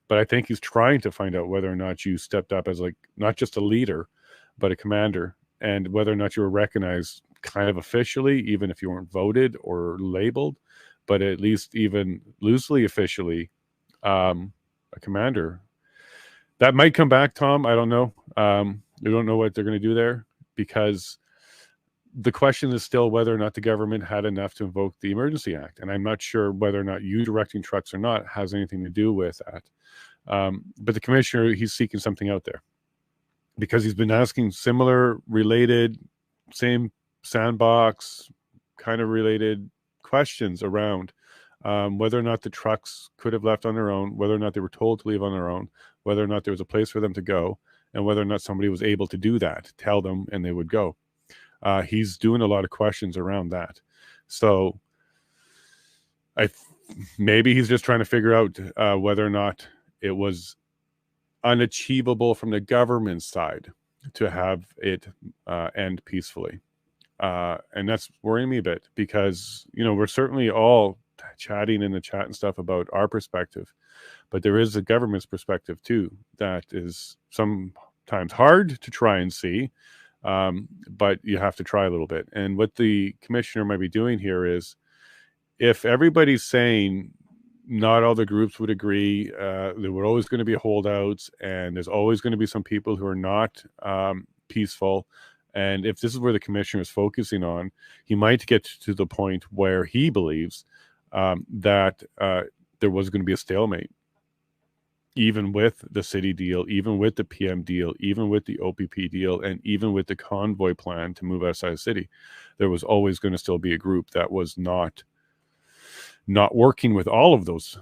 but I think he's trying to find out whether or not you stepped up as, like, not just a leader, but a commander, and whether or not you were recognized kind of officially, even if you weren't voted or labeled, but at least even loosely officially, a commander. That might come back, Tom. I don't know. We don't know what they're going to do there, because the question is still whether or not the government had enough to invoke the Emergency Act. And I'm not sure whether or not you directing trucks or not has anything to do with that. But the commissioner, he's seeking something out there, because he's been asking similar, related, same sandbox kind of related questions around whether or not the trucks could have left on their own, whether or not they were told to leave on their own, whether or not there was a place for them to go, and whether or not somebody was able to do that, tell them, and they would go. He's doing a lot of questions around that. So maybe he's just trying to figure out whether or not it was unachievable from the government side to have it end peacefully. And that's worrying me a bit, because, you know, we're certainly all chatting in the chat and stuff about our perspective, but there is a government's perspective too that is sometimes hard to try and see, but you have to try a little bit. And what the commissioner might be doing here is, if everybody's saying not all the groups would agree, there were always going to be holdouts, and there's always going to be some people who are not peaceful, and if this is where the commissioner is focusing on, he might get to the point where he believes that there was going to be a stalemate, even with the city deal, even with the PM deal, even with the OPP deal, and even with the Convoy plan to move outside the city. There was always going to still be a group that was not working with all of those,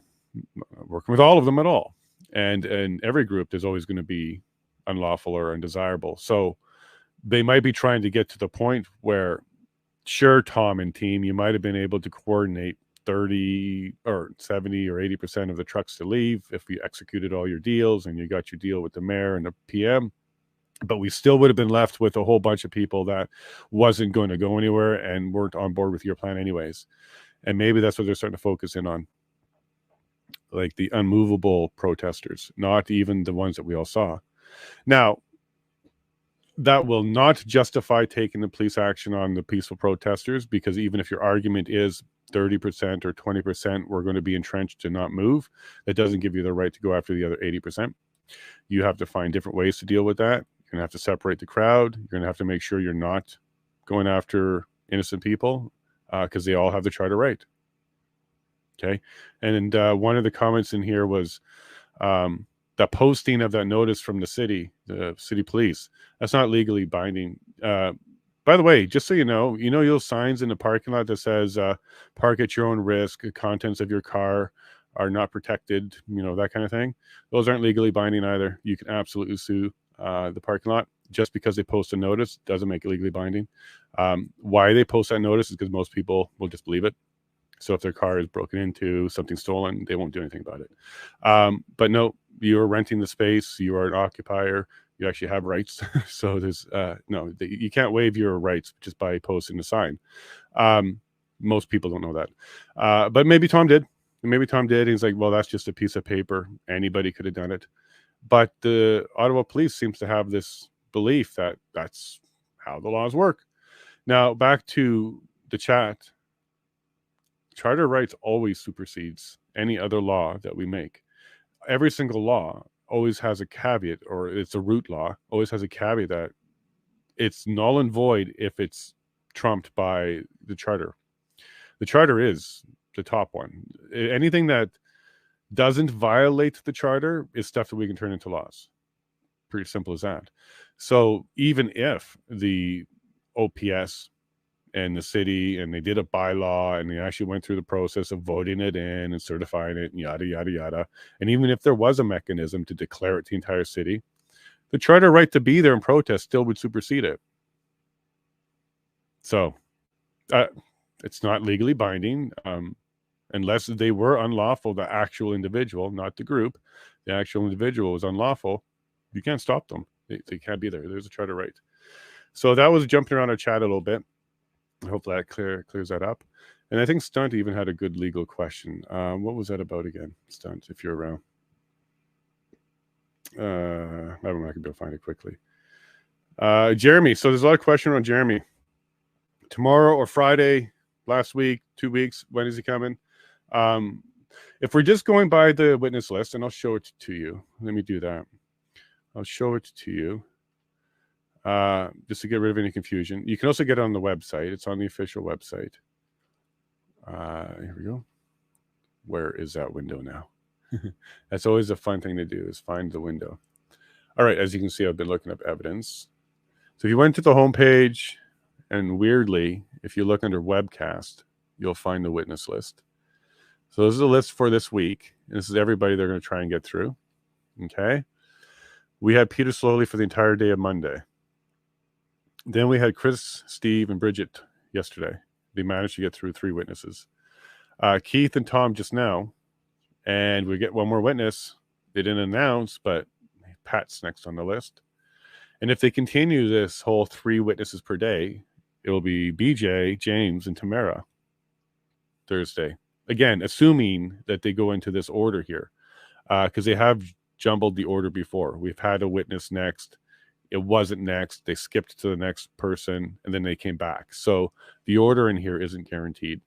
working with all of them at all. And every group, there's always going to be unlawful or undesirable. So they might be trying to get to the point where, sure, Tom and team, you might have been able to coordinate 30 or 70 or 80% of the trucks to leave if you executed all your deals and you got your deal with the mayor and the PM. But we still would have been left with a whole bunch of people that wasn't going to go anywhere and weren't on board with your plan anyways. And maybe that's what they're starting to focus in on. Like the unmovable protesters, not even the ones that we all saw. Now, that will not justify taking the police action on the peaceful protesters, because even if your argument is 30% or 20% we're going to be entrenched and not move, that doesn't give you the right to go after the other 80%. You have to find different ways to deal with that. You're going to have to separate the crowd. You're going to have to make sure you're not going after innocent people because they all have the charter right. Okay. And one of the comments in here was the posting of that notice from the city police. That's not legally binding. By the way, just so you know those signs in the parking lot that says park at your own risk, the contents of your car are not protected, that kind of thing. Those aren't legally binding either. You can absolutely sue the parking lot. Just because they post a notice doesn't make it legally binding. Why they post that notice is because most people will just believe it. So if their car is broken into, something stolen, they won't do anything about it. But no, you're renting the space. You are an occupier. You actually have rights. So there's no, you can't waive your rights just by posting the sign. Most people don't know that. But maybe Tom did. Maybe Tom did. He's like, well, that's just a piece of paper. Anybody could have done it. But the Ottawa police seems to have this belief that that's how the laws work. Now, back to the chat. Charter rights always supersedes any other law that we make. Every single law always has a caveat, or it's a root law, always has a caveat that it's null and void if it's trumped by the charter. The charter is the top one. Anything that doesn't violate the charter is stuff that we can turn into laws. Pretty simple as that. So even if the OPS and the city, and they did a bylaw, and they actually went through the process of voting it in and certifying it, and yada, yada, yada. And even if there was a mechanism to declare it to the entire city, the charter right to be there and protest still would supersede it. So it's not legally binding unless they were unlawful. The actual individual, not the group, the actual individual was unlawful. You can't stop them. They can't be there. There's a charter right. So that was jumping around our chat a little bit. Hopefully that clears that up. And I think Stunt even had a good legal question. What was that about again, Stunt, if you're around? I don't know, I can be able to find it quickly. Jeremy, so there's a lot of question on Jeremy. Tomorrow or Friday, last week, 2 weeks, when is he coming? If we're just going by the witness list, and I'll show it to you. Let me do that. I'll show it to you. Just to get rid of any confusion. You can also get it on the website. It's on the official website. Here we go. Where is that window now? That's always a fun thing to do, is find the window. All right, as you can see, I've been looking up evidence. So if you went to the homepage, and weirdly, if you look under webcast, you'll find the witness list. So this is a list for this week. And this is everybody they're going to try and get through. Okay. We had Peter Slowly for the entire day of Monday. Then we had Chris, Steve, and Bridget yesterday. They managed to get through 3 witnesses. Keith and Tom just now. And we get one more witness. They didn't announce, but Pat's next on the list. And if they continue this whole 3 witnesses per day, it will be BJ, James, and Tamara Thursday. Again, assuming that they go into this order here, because they have jumbled the order before. We've had a witness next. It wasn't next. They skipped to the next person, and then they came back. So the order in here isn't guaranteed.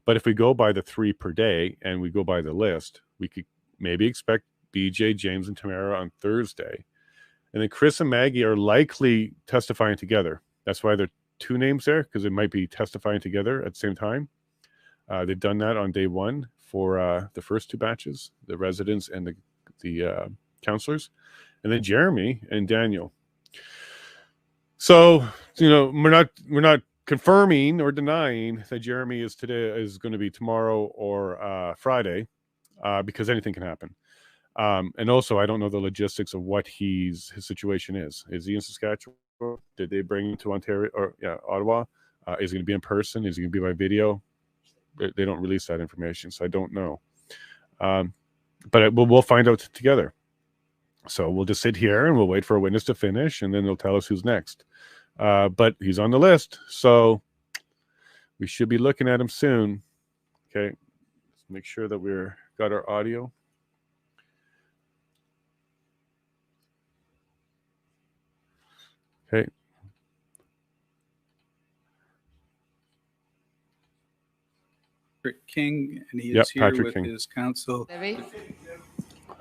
But if we go by the 3 per day and we go by the list, we could maybe expect BJ, James, and Tamara on Thursday. And then Chris and Maggie are likely testifying together. That's why there are 2 names there, because they might be testifying together at the same time. They've done that on day 1 for the first 2 batches, the residents and the counselors. And then Jeremy and Daniel. So, we're not confirming or denying that Jeremy is going to be tomorrow or Friday, because anything can happen. And also, I don't know the logistics of what his situation is. Is he in Saskatchewan? Did they bring him to Ontario or Ottawa? Is he going to be in person? Is he going to be by video? They don't release that information, so I don't know. But we'll find out together. So we'll just sit here and we'll wait for a witness to finish, and then they'll tell us who's next. But he's on the list, so we should be looking at him soon. Okay, let's make sure that we're got our audio. Okay.
King, and he is here
Patrick
with
King.
his counsel.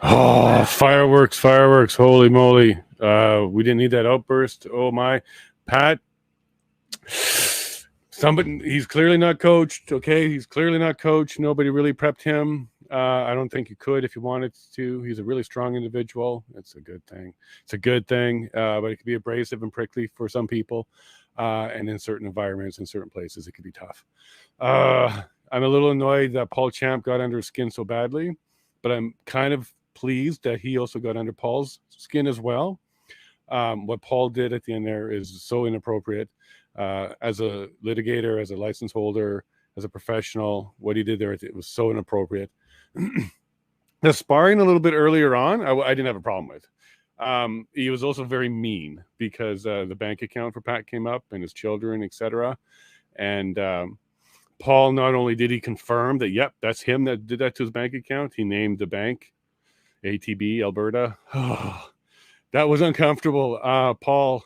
Oh, fireworks, fireworks. Holy moly. We didn't need that outburst. Oh my. Pat, he's clearly not coached. Okay, he's clearly not coached. Nobody really prepped him. I don't think you could if you wanted to. He's a really strong individual. It's a good thing. It's a good thing, but it could be abrasive and prickly for some people. And in certain environments, in certain places, it could be tough. I'm a little annoyed that Paul Champ got under his skin so badly, but I'm kind of pleased that he also got under Paul's skin as well. What Paul did at the end there is so inappropriate. As a litigator, as a license holder, as a professional, what he did there, it was so inappropriate. The sparring a little bit earlier on, I didn't have a problem with. He was also very mean because the bank account for Pat came up and his children, etc. And Paul, not only did he confirm that, yep, that's him that did that to his bank account, he named the bank, ATB, Alberta. That was uncomfortable. Paul,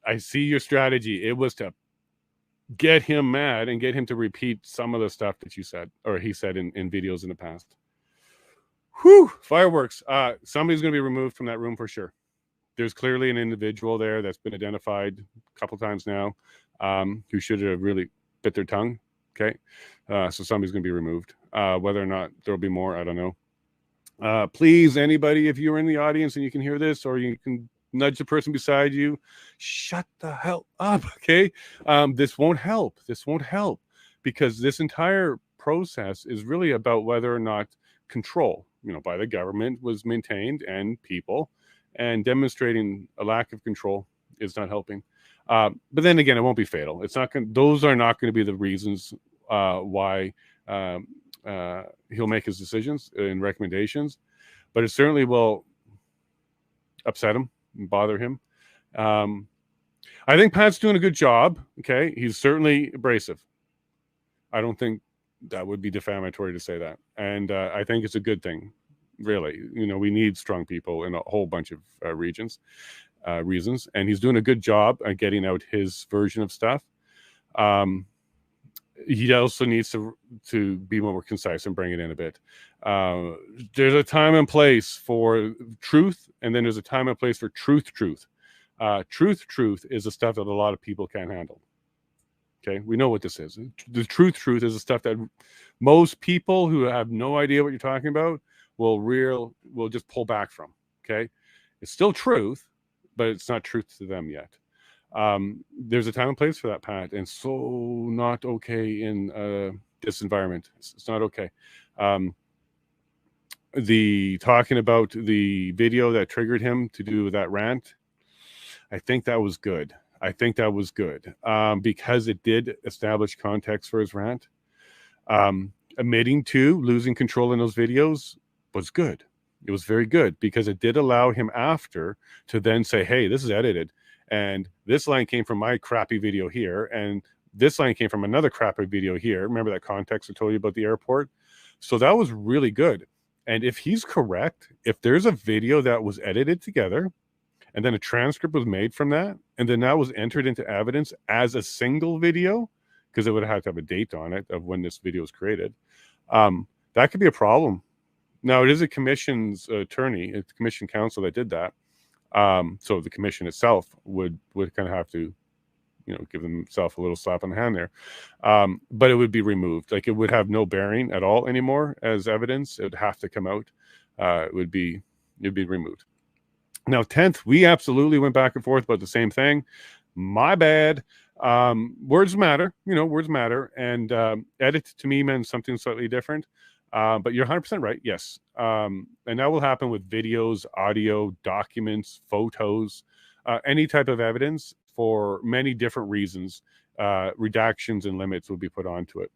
I see your strategy. It was to get him mad and get him to repeat some of the stuff that you said, or he said in videos in the past. Whew, fireworks. Somebody's going to be removed from that room for sure. There's clearly an individual there that's been identified a couple times now who should have really bit their tongue. Okay. So somebody's going to be removed. Whether or not there'll be more, I don't know. Please, anybody, if you're in the audience and you can hear this, or you can nudge the person beside you, shut the hell up. Okay. This won't help. This won't help because this entire process is really about whether or not control, by the government was maintained and people, and demonstrating a lack of control is not helping. But then again, it won't be fatal. It's not going. Those are not going to be the reasons why he'll make his decisions and recommendations. But it certainly will upset him and bother him. I think Pat's doing a good job. Okay, he's certainly abrasive. I don't think that would be defamatory to say that, and I think it's a good thing. Really, we need strong people in a whole bunch of reasons, and he's doing a good job at getting out his version of stuff. He also needs to be more concise and bring it in a bit. There's a time and place for truth, and then there's a time and place for truth. Truth is the stuff that a lot of people can't handle. Okay, we know what this is. The truth is the stuff that most people who have no idea what you're talking about will just pull back from. Okay, it's still truth, but it's not truth to them yet. There's a time and place for that, Pat, and so not okay in this environment. It's not okay. The talking about the video that triggered him to do that rant, I think that was good. Because it did establish context for his rant. Admitting to losing control in those videos was good. It was very good because it did allow him after to then say, hey, this is edited. And this line came from my crappy video here. And this line came from another crappy video here. Remember that context I told you about the airport? So that was really good. And if he's correct, if there's a video that was edited together and then a transcript was made from that, and then that was entered into evidence as a single video, because it would have to have a date on it of when this video was created, that could be a problem. Now, it is a commission's attorney, it's commission counsel that did that. So the commission itself would kind of have to, give themselves a little slap on the hand there. But it would be removed. Like, it would have no bearing at all anymore as evidence. It would have to come out. It'd be removed. Now, 10th, we absolutely went back and forth about the same thing. My bad. Words matter, words matter. And edit to me meant something slightly different. But you're 100% right. Yes. And that will happen with videos, audio, documents, photos. any type of evidence for many different reasons, redactions and limits will be put onto it.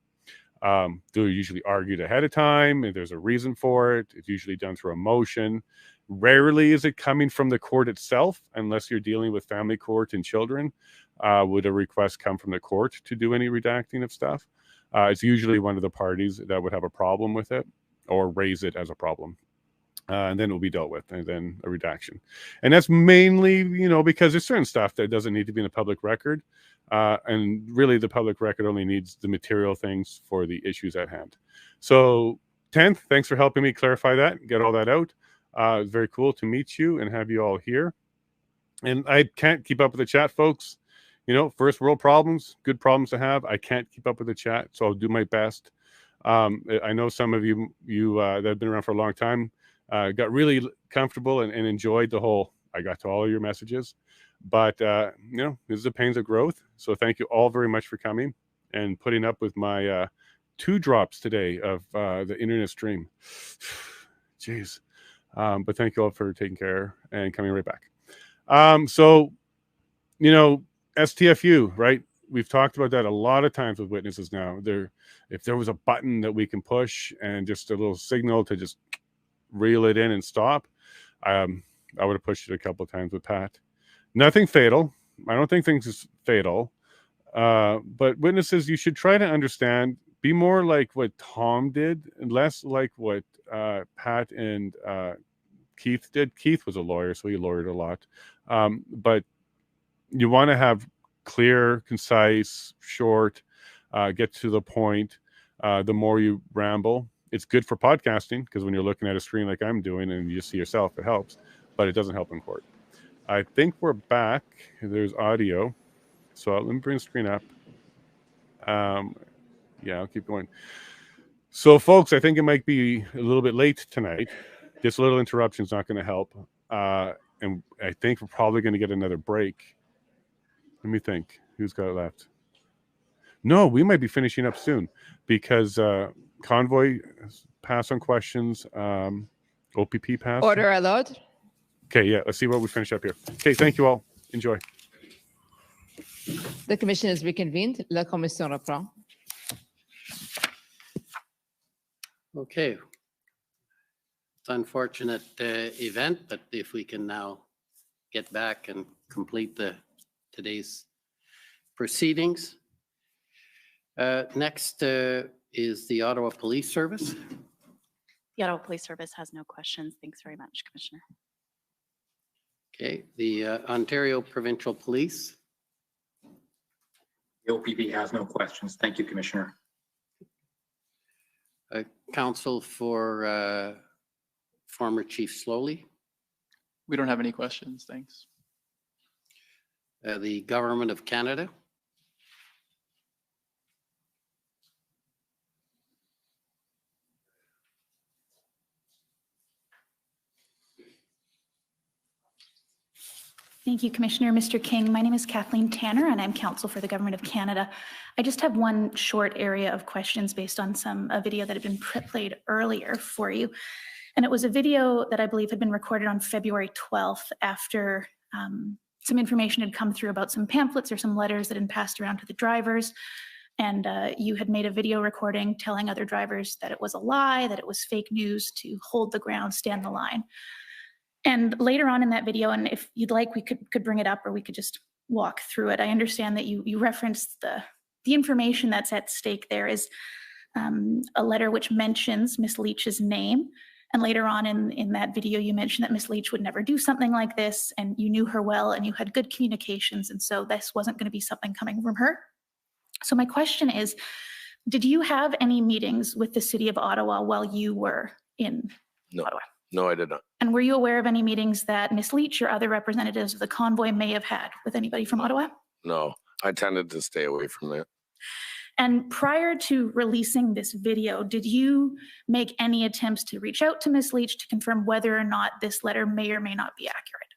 They're usually argued ahead of time, and there's a reason for it. It's usually done through a motion. Rarely is it coming from the court itself, unless you're dealing with family court and children. Would a request come from the court to do any redacting of stuff? It's usually one of the parties that would have a problem with it or raise it as a problem. And then it will be dealt with, and then a redaction. And that's mainly, because there's certain stuff that doesn't need to be in the public record. And really the public record only needs the material things for the issues at hand. So 10th, thanks for helping me clarify that, get all that out. It's very cool to meet you and have you all here. And I can't keep up with the chat, folks. First world problems, good problems to have. I can't keep up with the chat, so I'll do my best. I know some of you that have been around for a long time got really comfortable and enjoyed the whole, I got to all of your messages. But, this is the pains of growth. So thank you all very much for coming and putting up with my 2 drops today of the internet stream. Jeez. But thank you all for taking care and coming right back. STFU, right? We've talked about that a lot of times with witnesses now. If there was a button that we can push and just a little signal to just reel it in and stop, I would have pushed it a couple of times with Pat. Nothing fatal. I don't think things is fatal. But witnesses, you should try to understand, be more like what Tom did and less like what Pat and Keith did. Keith was a lawyer, so he lawyered a lot. But you want to have clear, concise, short, get to the point. The more you ramble, it's good for podcasting, because when you're looking at a screen like I'm doing and you just see yourself, it helps, but it doesn't help in court. I think we're back. There's audio. So let me bring the screen up. Yeah, I'll keep going. So, folks, I think it might be a little bit late tonight. Just a little interruption is not going to help. And I think we're probably going to get another break. Let me think. Who's got it left? No, we might be finishing up soon, because Convoy pass on questions. OPP pass.
Order allowed.
Okay, yeah. Let's see what we finish up here. Okay, thank you all. Enjoy.
The commission is reconvened. La commission reprend.
Okay. It's an unfortunate event, but if we can now get back and complete today's proceedings. Next is the Ottawa Police Service.
The Ottawa Police Service has no questions. Thanks very much, Commissioner.
Okay, the Ontario Provincial Police.
The OPP has no questions. Thank you, Commissioner.
Counsel for former Chief Slowly.
We don't have any questions. Thanks.
The Government of Canada.
Thank you, Commissioner. Mr. King, my name is Kathleen Tanner, and I'm counsel for the Government of Canada. I just have one short area of questions based on a video that had been played earlier for you. And it was a video that I believe had been recorded on February 12th after some information had come through about some pamphlets or some letters that had been passed around to the drivers. And you had made a video recording telling other drivers that it was a lie, that it was fake news, to hold the ground, stand the line. And later on in that video, and if you'd like, we could bring it up, or we could just walk through it. I understand that you referenced the information that's at stake there is a letter which mentions Miss Leach's name. And later on in that video, you mentioned that Miss Leach would never do something like this, and you knew her well, and you had good communications. And so this wasn't going to be something coming from her. So my question is, did you have any meetings with the City of Ottawa while you were in Ottawa?
No, I did not.
And were you aware of any meetings that Ms. Leach or other representatives of the convoy may have had with anybody from Ottawa?
No, I tended to stay away from that.
And prior to releasing this video, did you make any attempts to reach out to Ms. Leach to confirm whether or not this letter may or may not be accurate?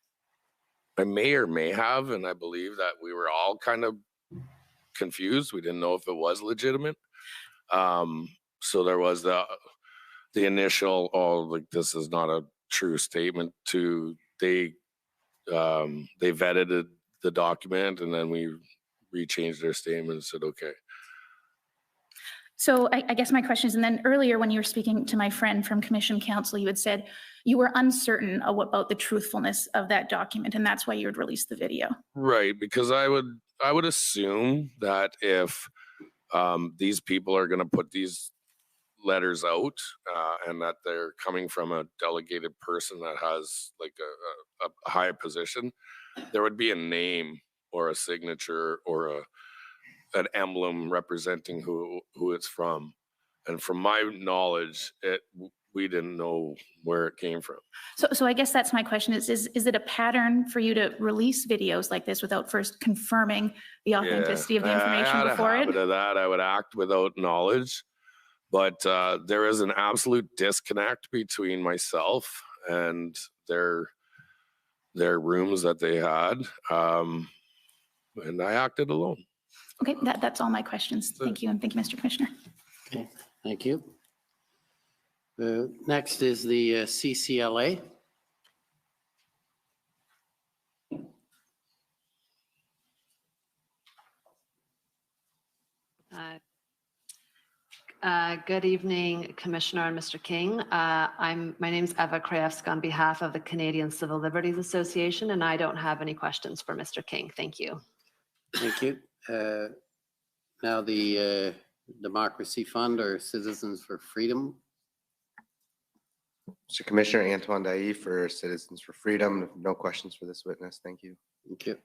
I may or may have, and I believe that we were all kind of confused. We didn't know if it was legitimate. So there was the initial, oh, like, this is not a true statement, to they they vetted the document, and then we rechanged their statement and said, okay.
So I guess my question is, and then earlier when you were speaking to my friend from Commission Council, you had said you were uncertain about the truthfulness of that document, and that's why you would release the video.
Right, because I would assume that if these people are going to put these letters out and that they're coming from a delegated person that has like a high position, there would be a name or a signature or an emblem representing who it's from. And from my knowledge, we didn't know where it came from.
So I guess that's my question is it a pattern for you to release videos like this without first confirming the authenticity of the information before
I had a habit
it?
of that. I would act without knowledge, but there is an absolute disconnect between myself and their rooms that they had, and I acted alone.
Okay, that's all my questions. Thank you, and thank you, Mr. Commissioner.
Okay, thank you. Next is the CCLA.
Good evening, Commissioner and Mr. King. My name is Eva Krajewska on behalf of the Canadian Civil Liberties Association, and I don't have any questions for Mr. King. Thank you.
Thank you. Now the Democracy Fund or Citizens for Freedom.
Mr. Commissioner, Antoine Dailly for Citizens for Freedom. No questions for this witness. Thank you.
Thank you.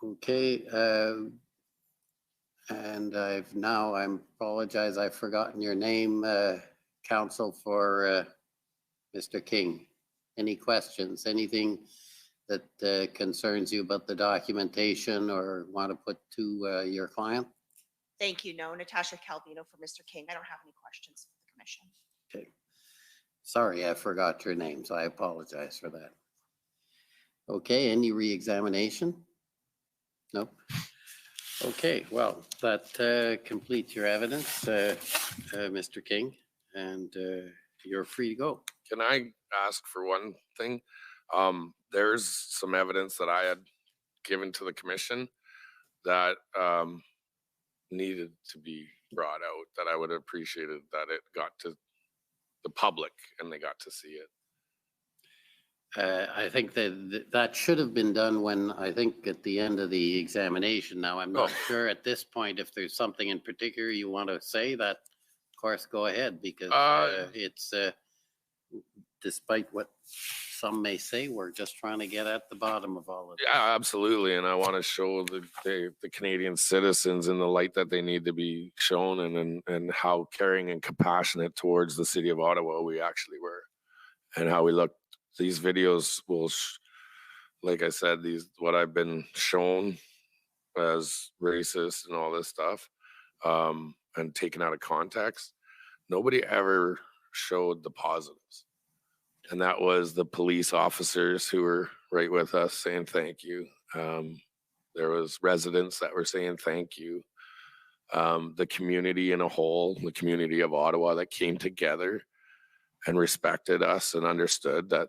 Okay. And I apologize, I've forgotten your name, counsel for Mr. King. Any questions, anything that concerns you about the documentation or want to put to your client?
Thank you. No, Natasha Calvino for Mr. King. I don't have any questions for the commission.
Okay. Sorry, I forgot your name, so I apologize for that. Okay, any re-examination? Nope. Okay, well, that completes your evidence, Mr. King, and you're free to go.
Can I ask for one thing? There's some evidence that I had given to the commission that needed to be brought out, that I would have appreciated that it got to the public and they got to see it.
I think that should have been done when, I think, at the end of the examination. Now, I'm not sure at this point if there's something in particular you want to say. That, of course, go ahead, because it's, despite what some may say, we're just trying to get at the bottom of all of it.
Yeah, absolutely. And I want to show the Canadian citizens in the light that they need to be shown, and how caring and compassionate towards the city of Ottawa we actually were, and how we looked. These videos will, like I said, what I've been shown as racist and all this stuff, and taken out of context. Nobody ever showed the positives. And that was the police officers who were right with us saying thank you. There was residents that were saying thank you. The community in a whole, the community of Ottawa that came together and respected us and understood that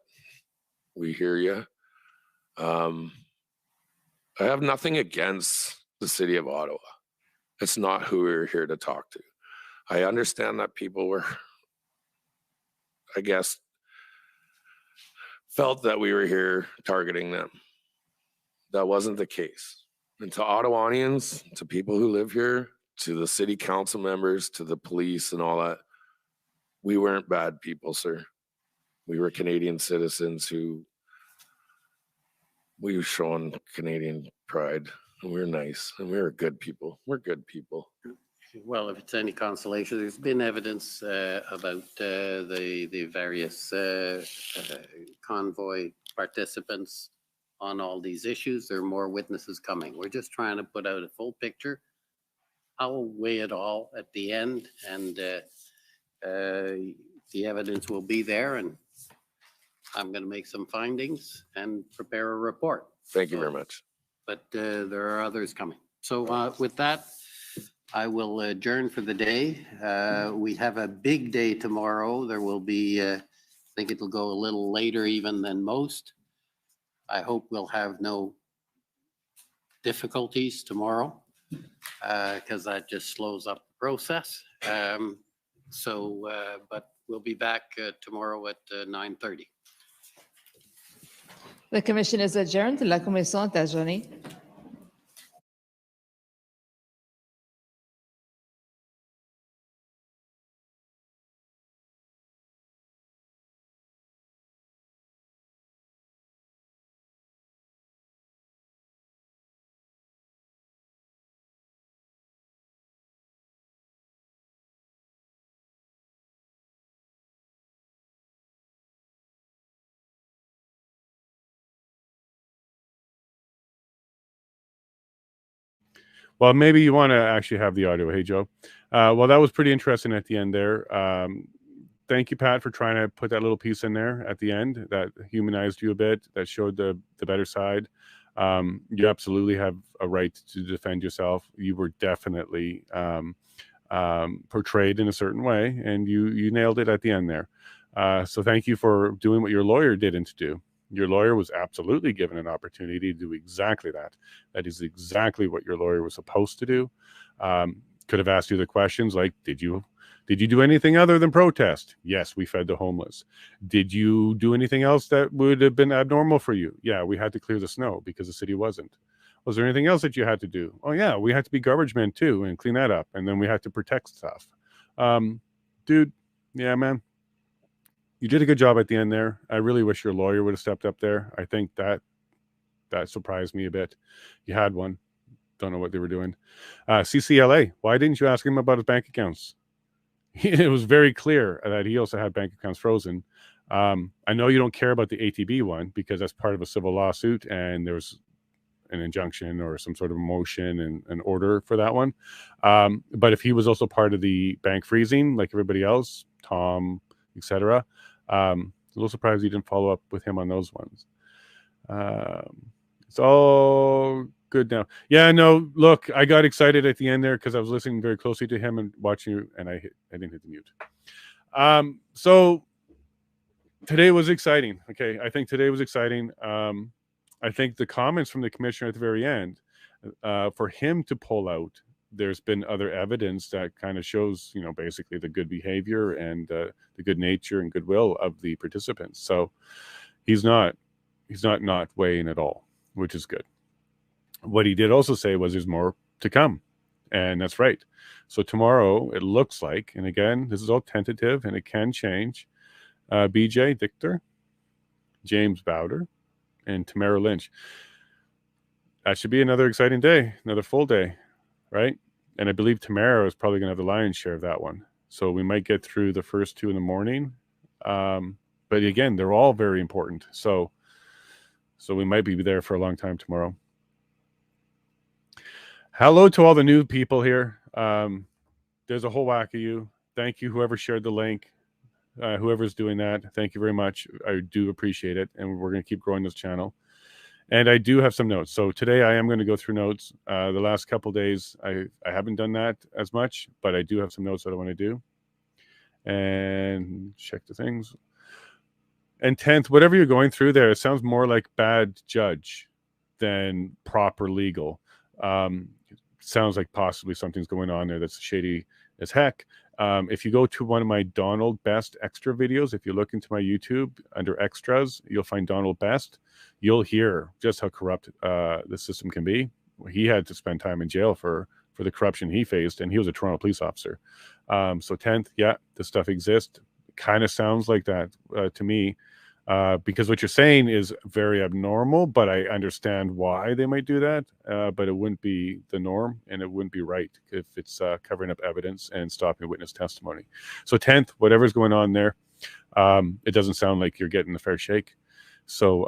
we hear you. I have nothing against the city of Ottawa. It's not who we're here to talk to. I understand that people were, I guess, felt that we were here targeting them. That wasn't the case. And to Ottawanians, to people who live here, to the city council members, to the police and all that, we weren't bad people, sir. We were Canadian citizens who we've shown Canadian pride, and we're nice, and we're good people. We're good people.
Well, if it's any consolation, there's been evidence about the various convoy participants on all these issues. There are more witnesses coming. We're just trying to put out a full picture. I'll weigh it all at the end, and the evidence will be there, and I'm going to make some findings and prepare a report.
Thank you very much.
But there are others coming. So with that, I will adjourn for the day. We have a big day tomorrow. There will be think it'll go a little later even than most. I hope we'll have no difficulties tomorrow because that just slows up the process. But we'll be back tomorrow at 9:30.
The commission is adjourned. La commission est adjournée.
Well, maybe you want to actually have the audio. Hey, Joe. Well, that was pretty interesting at the end there. Thank you, Pat, for trying to put that little piece in there at the end that humanized you a bit, that showed the better side. You absolutely have a right to defend yourself. You were definitely portrayed in a certain way, and you nailed it at the end there. So thank you for doing what your lawyer didn't do. Your lawyer was absolutely given an opportunity to do exactly that. That is exactly what your lawyer was supposed to do. Could have asked you the questions like, did you do anything other than protest? Yes, we fed the homeless. Did you do anything else that would have been abnormal for you? Yeah, we had to clear the snow because the city wasn't. Was there anything else that you had to do? Oh yeah, we had to be garbage men too and clean that up. And then we had to protect stuff. Dude, yeah, man. You did a good job at the end there. I really wish your lawyer would have stepped up there. I think that surprised me a bit. You had one. Don't know what they were doing. CCLA, why didn't you ask him about his bank accounts? It was very clear that he also had bank accounts frozen. I know you don't care about the ATB one because that's part of a civil lawsuit and there's an injunction or some sort of motion and an order for that one. But if he was also part of the bank freezing, like everybody else, Tom, etc., a little surprised you didn't follow up with him on those ones. It's all good now. Yeah, no, look, I got excited at the end there because I was listening very closely to him and watching you, and I didn't hit the mute. So today was exciting. Okay, I think today was exciting. I think the comments from the commissioner at the very end, for him to pull out, there's been other evidence that kind of shows, basically the good behavior and the good nature and goodwill of the participants. So he's not weighing at all, which is good. What he did also say was there's more to come, and that's right. So tomorrow it looks like, and again, this is all tentative and it can change, BJ Dichter, James Bowder, and Tamara Lynch. That should be another exciting day, another full day, right? And I believe Tamara is probably going to have the lion's share of that one. So we might get through the first two in the morning. But again, they're all very important. So we might be there for a long time tomorrow. Hello to all the new people here. There's a whole whack of you. Thank you, whoever shared the link. Whoever's doing that, thank you very much. I do appreciate it. And we're going to keep growing this channel. And I do have some notes. So today I am going to go through notes. The last couple of days, I haven't done that as much, but I do have some notes that I want to do. And check the things. And 10th, whatever you're going through there, it sounds more like bad judge than proper legal. Sounds like possibly something's going on there that's shady as heck. If you go to one of my Donald Best extra videos, if you look into my YouTube under extras, you'll find Donald Best. You'll hear just how corrupt the system can be. He had to spend time in jail for the corruption he faced, and he was a Toronto police officer. So 10th, yeah, this stuff exists. Kind of sounds like that to me. Because what you're saying is very abnormal, but I understand why they might do that. But it wouldn't be the norm, and it wouldn't be right if it's covering up evidence and stopping witness testimony. So 10th, whatever's going on there, it doesn't sound like you're getting a fair shake. So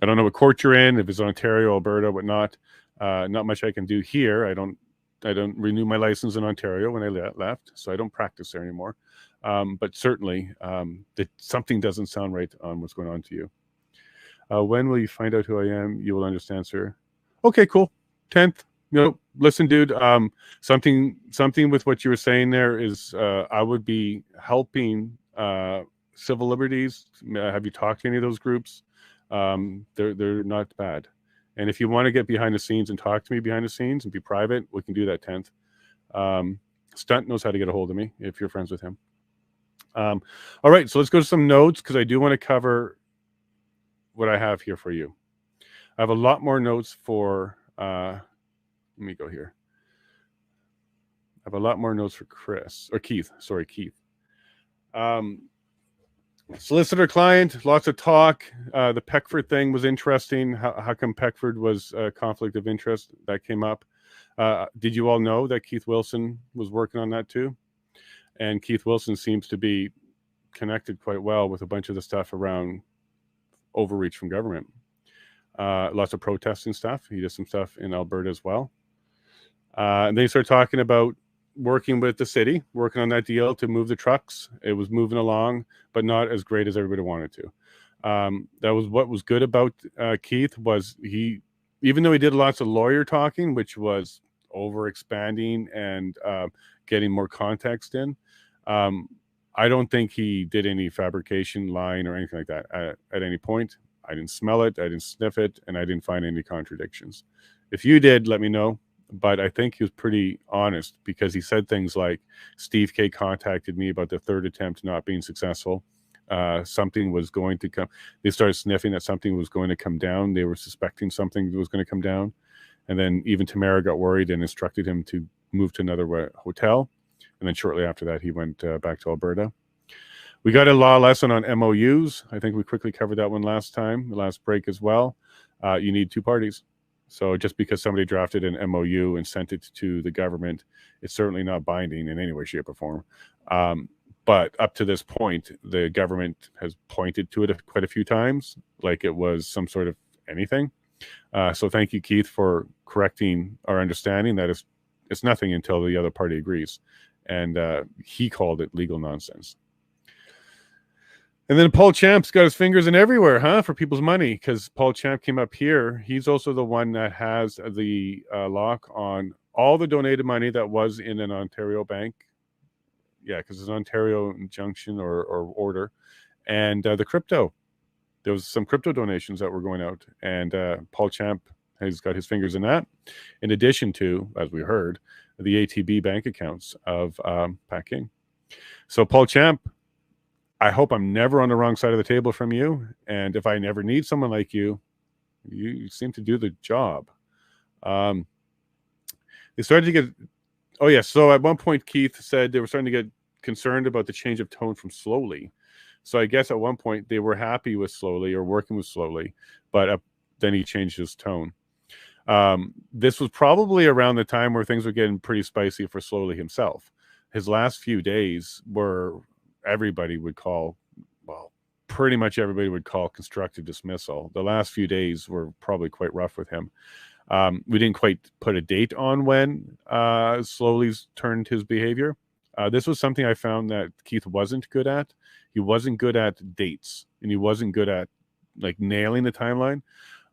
I don't know what court you're in, if it's Ontario, Alberta, whatnot. Not much I can do here. I don't renew my license in Ontario when I left, so I don't practice there anymore. But certainly, that something doesn't sound right on what's going on to you. When will you find out who I am? You will understand, sir. Okay, cool. 10th. Listen, dude. Something with what you were saying there is, I would be helping civil liberties. Have you talked to any of those groups? They're not bad. And if you want to get behind the scenes and talk to me behind the scenes and be private, we can do that 10th. Stunt knows how to get a hold of me if you're friends with him. All right, so let's go to some notes because I do want to cover what I have here for you. I have a lot more notes for, let me go here. I have a lot more notes for Keith. Sorry, Keith. Solicitor client, lots of talk. The Peckford thing was interesting. How come Peckford was a conflict of interest? That came up. Did you all know that Keith Wilson was working on that too? And Keith Wilson seems to be connected quite well with a bunch of the stuff around overreach from government. Lots of protesting stuff. He did some stuff in Alberta as well. And then he started talking about working with the city, working on that deal to move the trucks. It was moving along, but not as great as everybody wanted to. That was what was good about Keith was he, even though he did lots of lawyer talking, which was over expanding and getting more context in, I don't think he did any fabrication, lying, or anything like that at any point. I didn't smell it, I didn't sniff it, and I didn't find any contradictions. If you did, let me know. But I think he was pretty honest because he said things like, Steve K contacted me about the third attempt not being successful. Something was going to come. They started sniffing that something was going to come down. They were suspecting something was going to come down. And then even Tamara got worried and instructed him to move to another hotel. And then shortly after that, he went back to Alberta. We got a law lesson on MOUs. I think we quickly covered that one last time, the last break as well. You need two parties. So just because somebody drafted an MOU and sent it to the government, it's certainly not binding in any way, shape, or form. But up to this point, the government has pointed to it quite a few times, like it was some sort of anything. So thank you, Keith, for correcting our understanding that it's nothing until the other party agrees. And he called it legal nonsense. And then Paul Champ's got his fingers in everywhere, huh, for people's money, because Paul Champ came up here. He's also the one that has the lock on all the donated money that was in an Ontario bank. Yeah, because it's an Ontario injunction or order. And the crypto. There was some crypto donations that were going out. And Paul Champ has got his fingers in that, in addition to, as we heard, the ATB bank accounts of Pat King. So Paul Champ, I hope I'm never on the wrong side of the table from you. And if I never need someone like you, you seem to do the job. They started to get, oh yeah. So at one point, Keith said they were starting to get concerned about the change of tone from slowly. So I guess at one point they were happy with slowly or working with slowly, but then he changed his tone. This was probably around the time where things were getting pretty spicy for slowly himself. His last few days were, everybody would call, well, pretty much everybody would call constructive dismissal. The last few days were probably quite rough with him. We didn't quite put a date on when slowly turned his behavior. This was something I found that Keith wasn't good at. He wasn't good at dates, and he wasn't good at like nailing the timeline.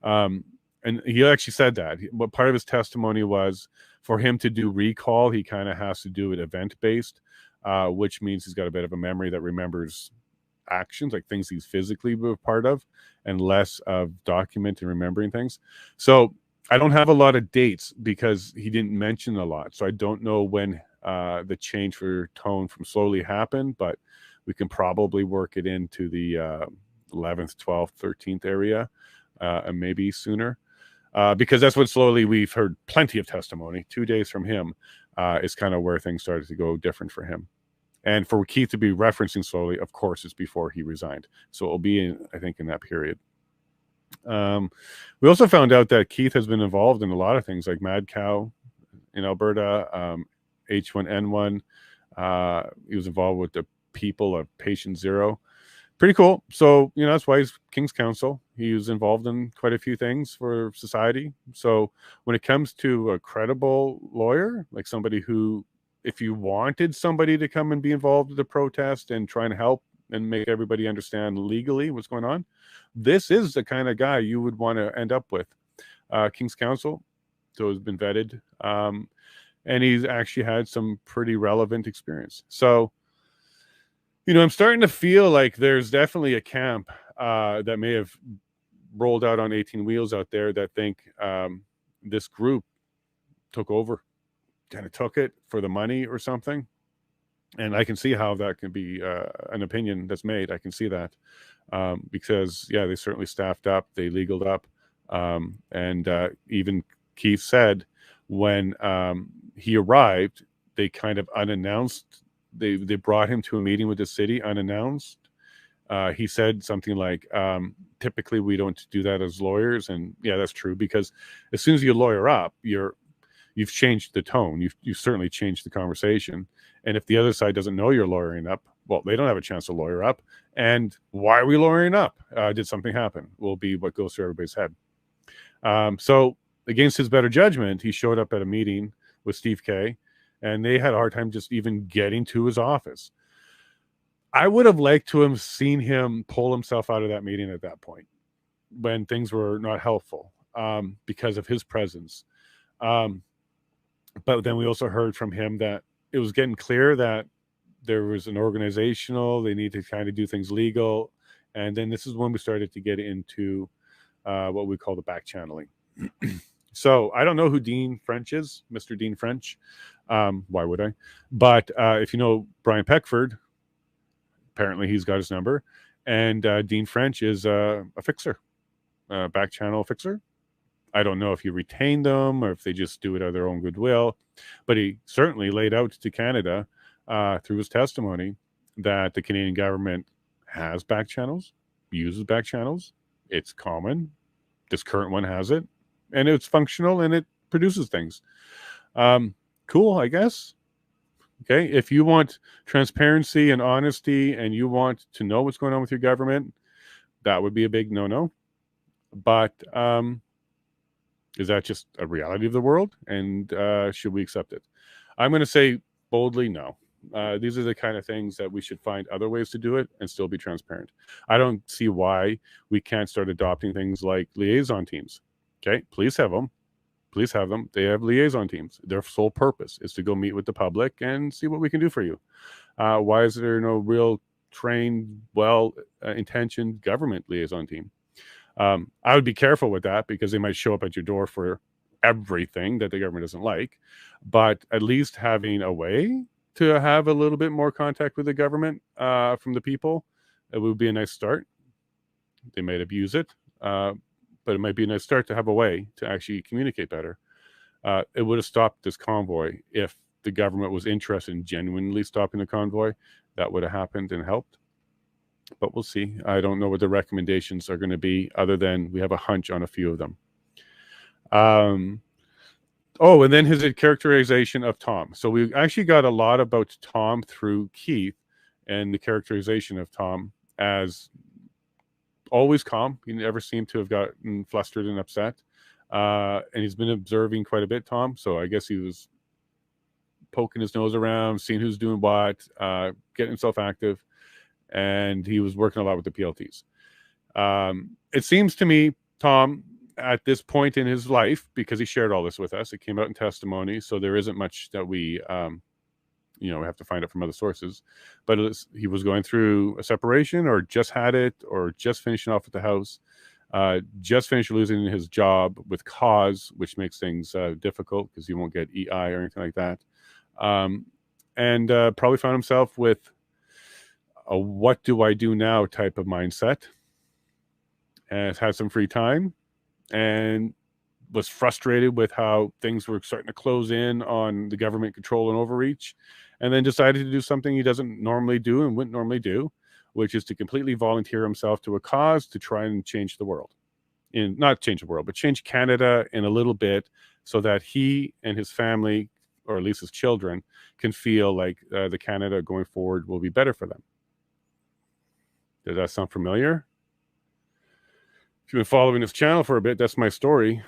And he actually said that. What part of his testimony was for him to do recall, he kind of has to do it event-based. Which means he's got a bit of a memory that remembers actions, like things he's physically a part of, and less of document and remembering things. So I don't have a lot of dates because he didn't mention a lot. So I don't know when the change for tone from slowly happened, but we can probably work it into the 11th, 12th, 13th area, and maybe sooner. Because that's what slowly we've heard plenty of testimony. 2 days from him is kind of where things started to go different for him. And for Keith to be referencing slowly, of course, it's before he resigned. So it'll be, I think, in that period. We also found out that Keith has been involved in a lot of things like Mad Cow in Alberta, H1N1. He was involved with the people of Patient Zero. Pretty cool. So, you know, that's why he's King's Counsel. He was involved in quite a few things for society. So when it comes to a credible lawyer, like somebody who, if you wanted somebody to come and be involved with the protest and try and help and make everybody understand legally what's going on, this is the kind of guy you would want to end up with. King's Counsel, so has been vetted, and he's actually had some pretty relevant experience. So I'm starting to feel like there's definitely a camp that may have rolled out on 18 wheels out there that think this group took over, kind of took it for the money or something. And I can see how that can be an opinion that's made. I can see that because, yeah, they certainly staffed up, they legaled up. And even Keith said when he arrived, they kind of unannounced. They brought him to a meeting with the city unannounced. He said something like, typically we don't do that as lawyers. And yeah, that's true, because as soon as you lawyer up, you've changed the tone. You've certainly changed the conversation. And if the other side doesn't know you're lawyering up, well, they don't have a chance to lawyer up. And why are we lawyering up? Did something happen? Will be what goes through everybody's head. So against his better judgment, he showed up at a meeting with Steve Kay, and they had a hard time just even getting to his office. I would have liked to have seen him pull himself out of that meeting at that point when things were not helpful because of his presence. But then we also heard from him that it was getting clear that there was an organizational, they need to kind of do things legal. And then this is when we started to get into what we call the back channeling. So I don't know who Dean French is, Mr. Dean French. Why would I? But if you know Brian Peckford, apparently he's got his number. And Dean French is a fixer, a back channel fixer. I don't know if he retained them or if they just do it out of their own goodwill. But he certainly laid out to Canada through his testimony that the Canadian government has back channels, uses back channels. It's common. This current one has it. And it's functional and it produces things. Cool, I guess. Okay, if you want transparency and honesty and you want to know what's going on with your government, that would be a big no-no. But is that just a reality of the world? And should we accept it? I'm going to say boldly no. These are the kind of things that we should find other ways to do it and still be transparent. I don't see why we can't start adopting things like liaison teams. Okay, please have them. Please have them. They have liaison teams. Their sole purpose is to go meet with the public and see what we can do for you. Why is there no real trained, well-intentioned government liaison team? I would be careful with that because they might show up at your door for everything that the government doesn't like. But at least having a way to have a little bit more contact with the government from the people, it would be a nice start. They might abuse it. But it might be a nice start to have a way to actually communicate better. It would have stopped this convoy if the government was interested in genuinely stopping the convoy. That would have happened and helped. But we'll see. I don't know what the recommendations are going to be other than we have a hunch on a few of them. Oh, and then his characterization of Tom. So we actually got a lot about Tom through Keith and the characterization of Tom as always calm. He never seemed to have gotten flustered and upset. And he's been observing quite a bit, Tom. So I guess he was poking his nose around, seeing who's doing what, getting himself active. And he was working a lot with the PLTs. It seems to me, Tom, at this point in his life, because he shared all this with us, it came out in testimony, so there isn't much that we we have to find it from other sources. But he was going through a separation, or just had it, or just finishing off with the house, just finished losing his job with cause, which makes things difficult because he won't get EI or anything like that. And probably found himself with a what do I do now type of mindset. And has had some free time and was frustrated with how things were starting to close in on the government control and overreach, and then decided to do something he doesn't normally do and wouldn't normally do, which is to completely volunteer himself to a cause to try and change the world. Not change the world, but change Canada in a little bit so that he and his family, or at least his children, can feel like the Canada going forward will be better for them. Does that sound familiar? If you've been following this channel for a bit, that's my story.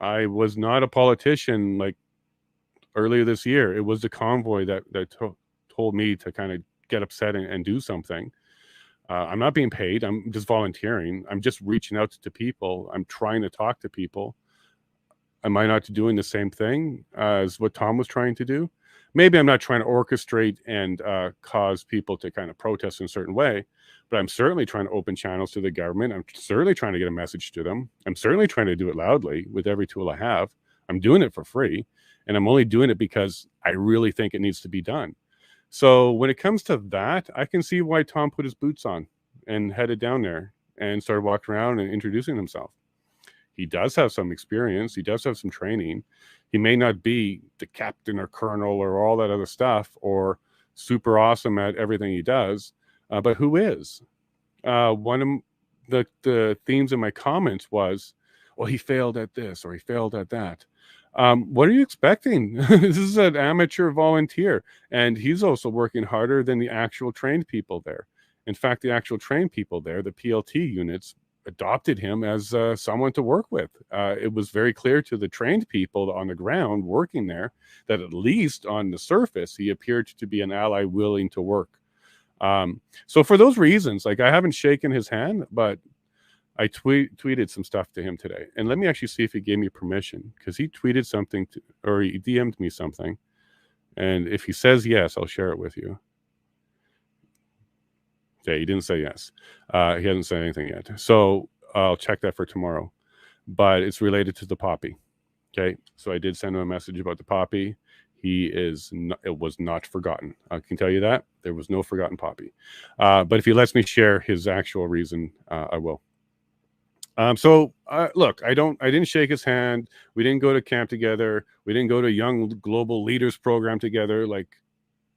I was not a politician like earlier this year. It was the convoy that told me to kind of get upset and do something. I'm not being paid. I'm just volunteering. I'm just reaching out to people. I'm trying to talk to people. Am I not doing the same thing as what Tom was trying to do? maybe I'm not trying to orchestrate and cause people to kind of protest in a certain way, but I'm certainly trying to open channels to the government. I'm certainly trying to get a message to them. I'm certainly trying to do it loudly with every tool I have. I'm doing it for free, and I'm only doing it because I really think it needs to be done. So when it comes to that, I can see why Tom put his boots on and headed down there and started walking around and introducing himself. He does have some experience. He does have some training. He may not be the captain or colonel or all that other stuff or super awesome at everything he does, but who is? One of the themes in my comments was, well, he failed at this or he failed at that. What are you expecting? This is an amateur volunteer, and he's also working harder than the actual trained people there. In fact, the actual trained people there, the PLT units, adopted him as someone to work with. It was very clear to the trained people on the ground working there that at least on the surface, he appeared to be an ally willing to work. So for those reasons, like I haven't shaken his hand, but I tweeted some stuff to him today. And let me actually see if he gave me permission, because he tweeted something or he DM'd me something. And if he says yes, I'll share it with you. Okay, he didn't say yes. He hasn't said anything yet. So I'll check that for tomorrow. But it's related to the poppy. Okay, so I did send him a message about the poppy. It was not forgotten. I can tell you that. There was no forgotten poppy. But if he lets me share his actual reason, I will. Look, I didn't shake his hand. We didn't go to camp together. We didn't go to Young Global Leaders program together like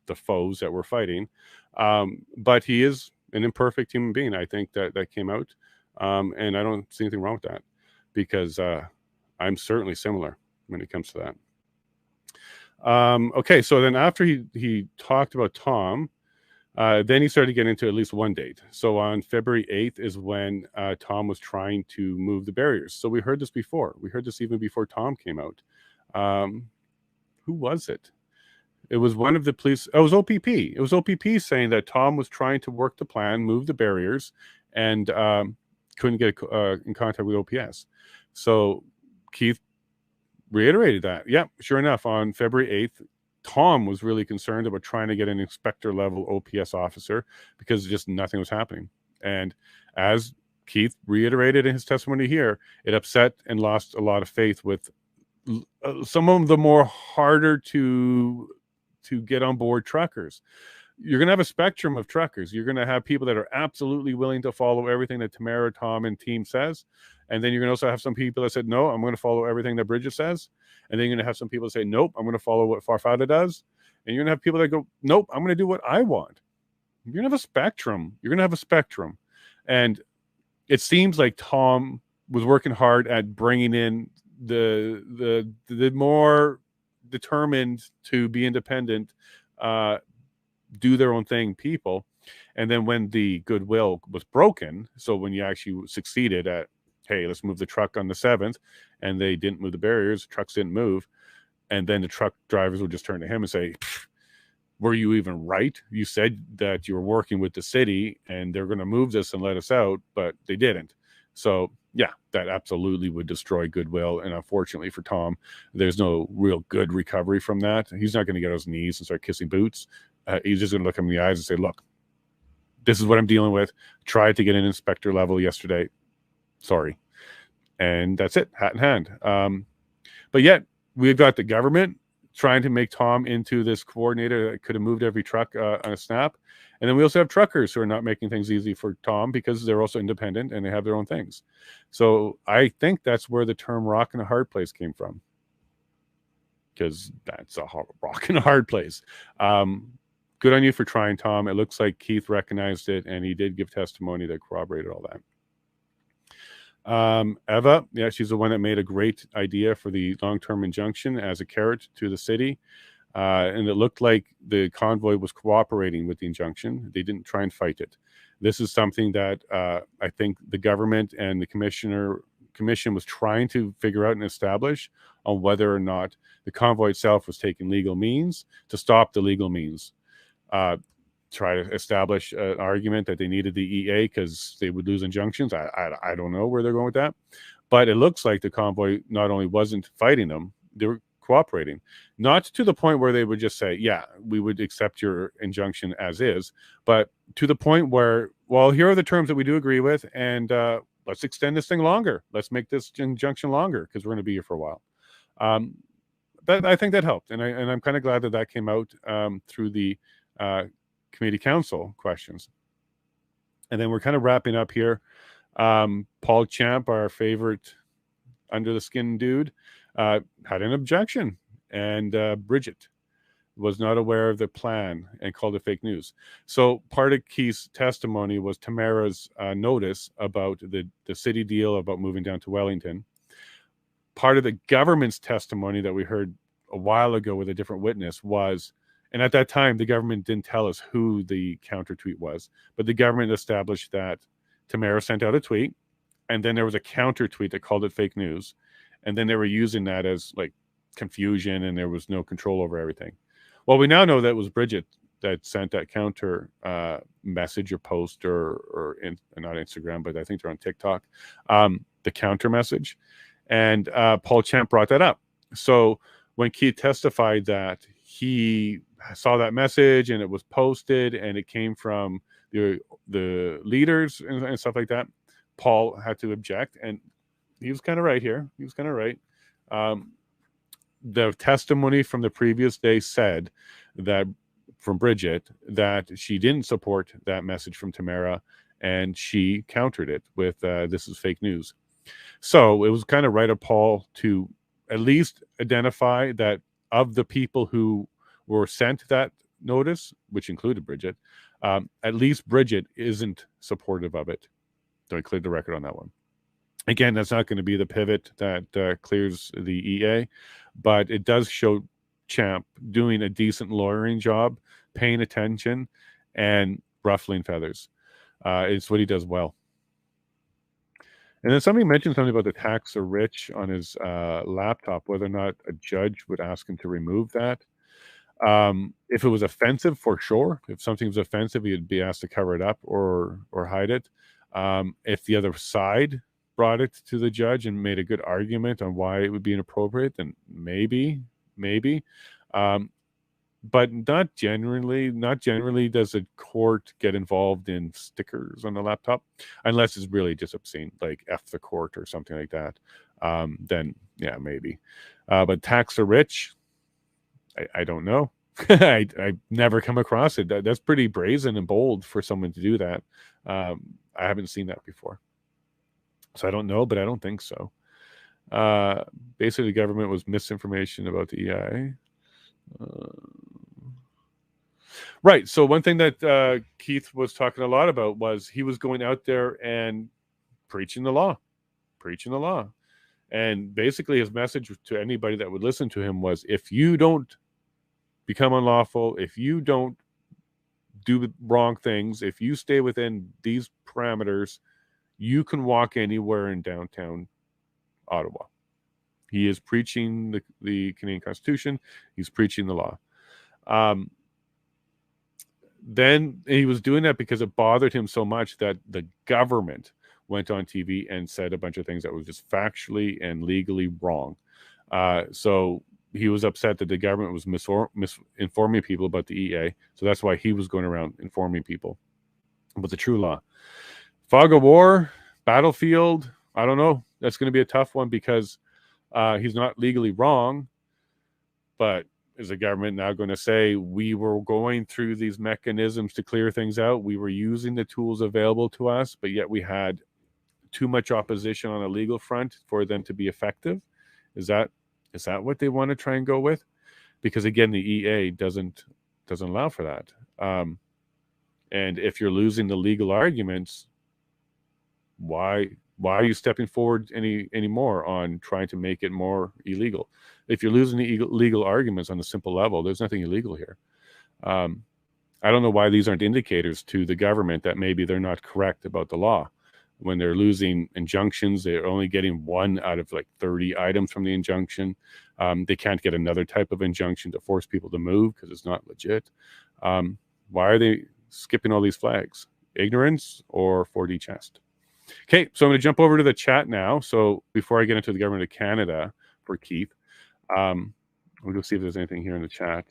the foes that we're fighting. But he is an imperfect human being. I think that came out. And I don't see anything wrong with that, because I'm certainly similar when it comes to that. Okay, so then after he talked about Tom, then he started getting into at least one date. So on February 8th is when Tom was trying to move the barriers. So we heard this before. We heard this even before Tom came out. Who was it? It was one of the police. Oh, it was OPP. It was OPP saying that Tom was trying to work the plan, move the barriers, and couldn't get in contact with OPS. So Keith reiterated that. Yeah, sure enough, on February 8th, Tom was really concerned about trying to get an inspector level OPS officer because just nothing was happening. And as Keith reiterated in his testimony here, it upset and lost a lot of faith with some of the more harder to get on board truckers. You're going to have a spectrum of truckers. You're going to have people that are absolutely willing to follow everything that Tamara, Tom, and team says. And then you're going to also have some people that said, no, I'm going to follow everything that Bridget says. And then you're going to have some people that say, nope, I'm going to follow what Farfada does. And you're going to have people that go, nope, I'm going to do what I want. You're going to have a spectrum. You're going to have a spectrum. And it seems like Tom was working hard at bringing in the more determined to be independent, do their own thing people. And then when the goodwill was broken, so when you actually succeeded at, hey, let's move the truck on the 7th, and they didn't move the barriers, trucks didn't move, and then the truck drivers would just turn to him and say, were you even right? You said that you were working with the city and they're going to move this and let us out, but they didn't. So yeah, that absolutely would destroy goodwill. And unfortunately for Tom, there's no real good recovery from that. He's not going to get on his knees and start kissing boots. He's just going to look him in the eyes and say, look, this is what I'm dealing with. Tried to get an inspector level yesterday. Sorry. And that's it, hat in hand. But yet we've got the government trying to make Tom into this coordinator that could have moved every truck on a snap. And then we also have truckers who are not making things easy for Tom because they're also independent and they have their own things. So I think that's where the term rock and a hard place came from, because that's a rock and a hard place. Good on you for trying, Tom. It looks like Keith recognized it and he did give testimony that corroborated all that. Eva, yeah, she's the one that made a great idea for the long-term injunction as a carrot to the city. And it looked like the convoy was cooperating with the injunction. They didn't try and fight it. This is something that I think the government and the commission was trying to figure out and establish on whether or not the convoy itself was taking legal means to stop the legal means. Try to establish an argument that they needed the EA because they would lose injunctions. I don't know where they're going with that. But it looks like the convoy not only wasn't fighting them, they were cooperating. Not to the point where they would just say, yeah, we would accept your injunction as is, but to the point where, well, here are the terms that we do agree with, and let's extend this thing longer. Let's make this injunction longer because we're going to be here for a while. I think that helped, and I'm kind of glad that that came out through the committee council questions. And then we're kind of wrapping up here. Paul Champ, our favorite under the skin dude, had an objection, and Bridget was not aware of the plan and called it fake news. So part of Keith's testimony was Tamara's notice about the city deal about moving down to Wellington. Part of the government's testimony that we heard a while ago with a different witness was, and at that time, the government didn't tell us who the counter tweet was, but the government established that Tamara sent out a tweet, and then there was a counter tweet that called it fake news. And then they were using that as like confusion, and there was no control over everything. Well, we now know that it was Bridget that sent that counter message or post or not Instagram, but I think they're on TikTok, the counter message. And Paul Champ brought that up. So when Keith testified that he saw that message and it was posted and it came from the leaders and stuff like that, Paul had to object. And he was kind of right here. He was kind of right. The testimony from the previous day said that from Bridget that she didn't support that message from Tamara, and she countered it with this is fake news. So it was kind of right of Paul to at least identify that of the people who were sent that notice, which included Bridget, at least Bridget isn't supportive of it. So I cleared the record on that one. Again, that's not going to be the pivot that clears the EA, but it does show Champ doing a decent lawyering job, paying attention, and ruffling feathers. It's what he does well. And then somebody mentioned something about the tax or rich on his laptop, whether or not a judge would ask him to remove that. If it was offensive, for sure. If something was offensive, he'd be asked to cover it up or hide it. If the other side brought it to the judge and made a good argument on why it would be inappropriate, then maybe. But not generally does a court get involved in stickers on the laptop, unless it's really just obscene, like F the court or something like that. Then yeah, maybe. But tax the rich, I don't know. I've never come across it. That's pretty brazen and bold for someone to do that. I haven't seen that before. So I don't know, but I don't think so. Basically, the government was misinformation about the EIA. Right. So one thing that Keith was talking a lot about was he was going out there and preaching the law. And basically his message to anybody that would listen to him was, if you don't become unlawful, if you don't do wrong things, if you stay within these parameters, you can walk anywhere in downtown Ottawa. He is preaching the Canadian Constitution. He's preaching the law. Then he was doing that because it bothered him so much that the government went on TV and said a bunch of things that was just factually and legally wrong. So he was upset that the government was misinforming people about the EA. So that's why he was going around informing people about the true law. Fog of war, battlefield, I don't know. That's going to be a tough one because he's not legally wrong, but is the government now going to say we were going through these mechanisms to clear things out? We were using the tools available to us, but yet we had too much opposition on a legal front for them to be effective? Is that what they want to try and go with? Because again, the EA doesn't allow for that. And if you're losing the legal arguments, why are you stepping forward anymore on trying to make it more illegal? If you're losing the legal arguments on a simple level, there's nothing illegal here. I don't know why these aren't indicators to the government that maybe they're not correct about the law. When they're losing injunctions, they're only getting one out of like 30 items from the injunction. They can't get another type of injunction to force people to move because it's not legit. Why are they skipping all these flags? Ignorance or 4D chest? Okay, so I'm going to jump over to the chat now. So before I get into the government of Canada for Keith, We'll go see if there's anything here in the chat.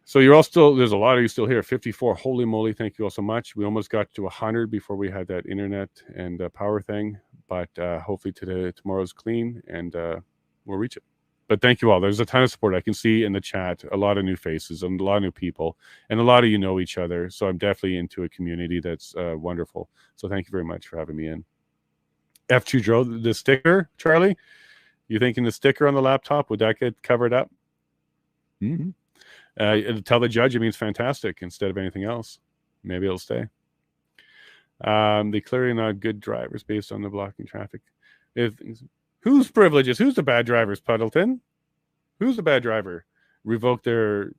So you're all still, there's a lot of you still here. 54. Holy moly. Thank you all so much. We almost got to 100 before we had that internet and power thing. But hopefully tomorrow's clean and we'll reach it. But thank you all. There's a ton of support. I can see in the chat a lot of new faces and a lot of new people. And a lot of you know each other. So I'm definitely into a community that's wonderful. So thank you very much for having me in. F2 drove the sticker, Charlie. You thinking the sticker on the laptop, would that get covered up? Mm-hmm. Tell the judge it means fantastic instead of anything else. Maybe it'll stay. They clearly not good drivers based on the blocking traffic. Whose privileges? Who's the bad drivers, Puddleton? Who's the bad driver? Revoke their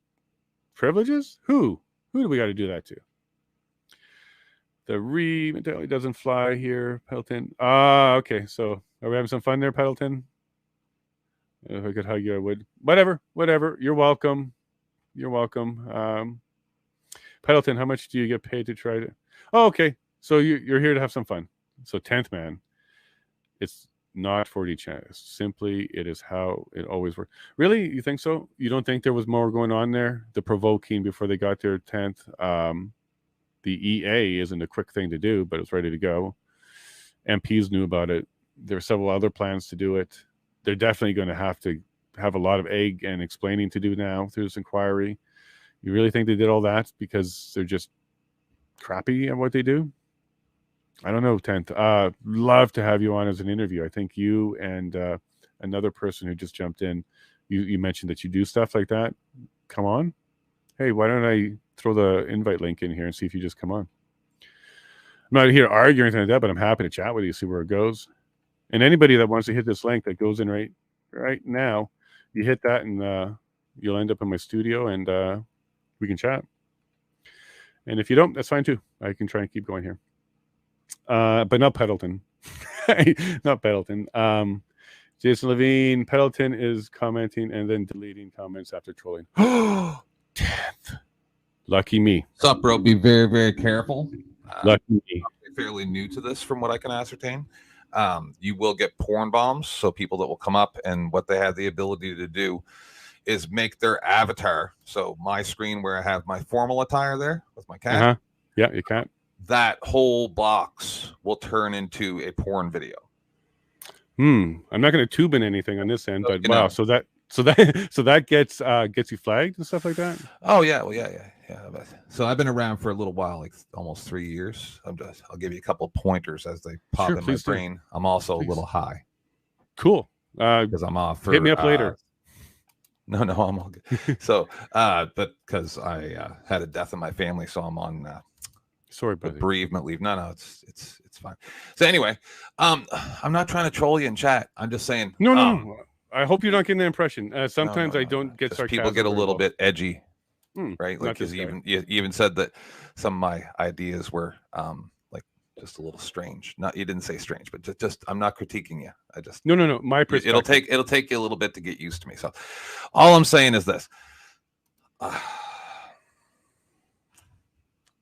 privileges? Who do we got to do that to? The medallion doesn't fly here, Puddleton. Okay. So are we having some fun there, Puddleton? If I could hug you, I would. Whatever. You're welcome. Puddleton, how much do you get paid to try to? Oh, okay. So you're here to have some fun. So 10th man. It's not 40 chance. Simply, it is how it always works. Really? You think so? You don't think there was more going on there? The provoking before they got their 10th. The EA isn't a quick thing to do, but it's ready to go. MPs knew about it. There are several other plans to do it. They're definitely going to have a lot of egg and explaining to do now through this inquiry. You really think they did all that because they're just crappy at what they do? I don't know, 10th. Love to have you on as an interview. I think you and another person who just jumped in, you mentioned that you do stuff like that. Come on. Hey, why don't I throw the invite link in here and see if you just come on? I'm not here to argue or anything like that, but I'm happy to chat with you, see where it goes. And anybody that wants to hit this link that goes in right now, you hit that and you'll end up in my studio and we can chat. And if you don't, that's fine too. I can try and keep going here. But not Puddleton. Not Puddleton. Jason Lavigne, Puddleton is commenting and then deleting comments after trolling. 10th. Lucky me.
What's up, bro? Be very, very careful.
Lucky me.
I'm fairly new to this from what I can ascertain. You will get porn bombs. So people that will come up and what they have the ability to do is make their avatar. So my screen where I have my formal attire there with my cat.
Yeah, you can't.
That whole box will turn into a porn video.
I'm not going to tube in anything on this end, but wow. So that gets you flagged and stuff like that.
Oh yeah, well yeah. So I've been around for a little while, like almost 3 years. I'll give you a couple pointers as they pop in my brain. I'm also a little high.
Cool.
Because I'm off for
hit me up later.
No, I'm all good. So, but because I had a death in my family, so I'm on.
Sorry, brother.
Bereavement leave. No, it's fine. So anyway, I'm not trying to troll you in chat. I'm just saying.
No. I hope you're not getting the impression. Sometimes I don't get sarcasm.
People get a little bit edgy, right? Like because you even said that some of my ideas were like just a little strange. Not you didn't say strange, but just I'm not critiquing you. I just
no. My perspective.
It'll take you a little bit to get used to me. So all I'm saying is this.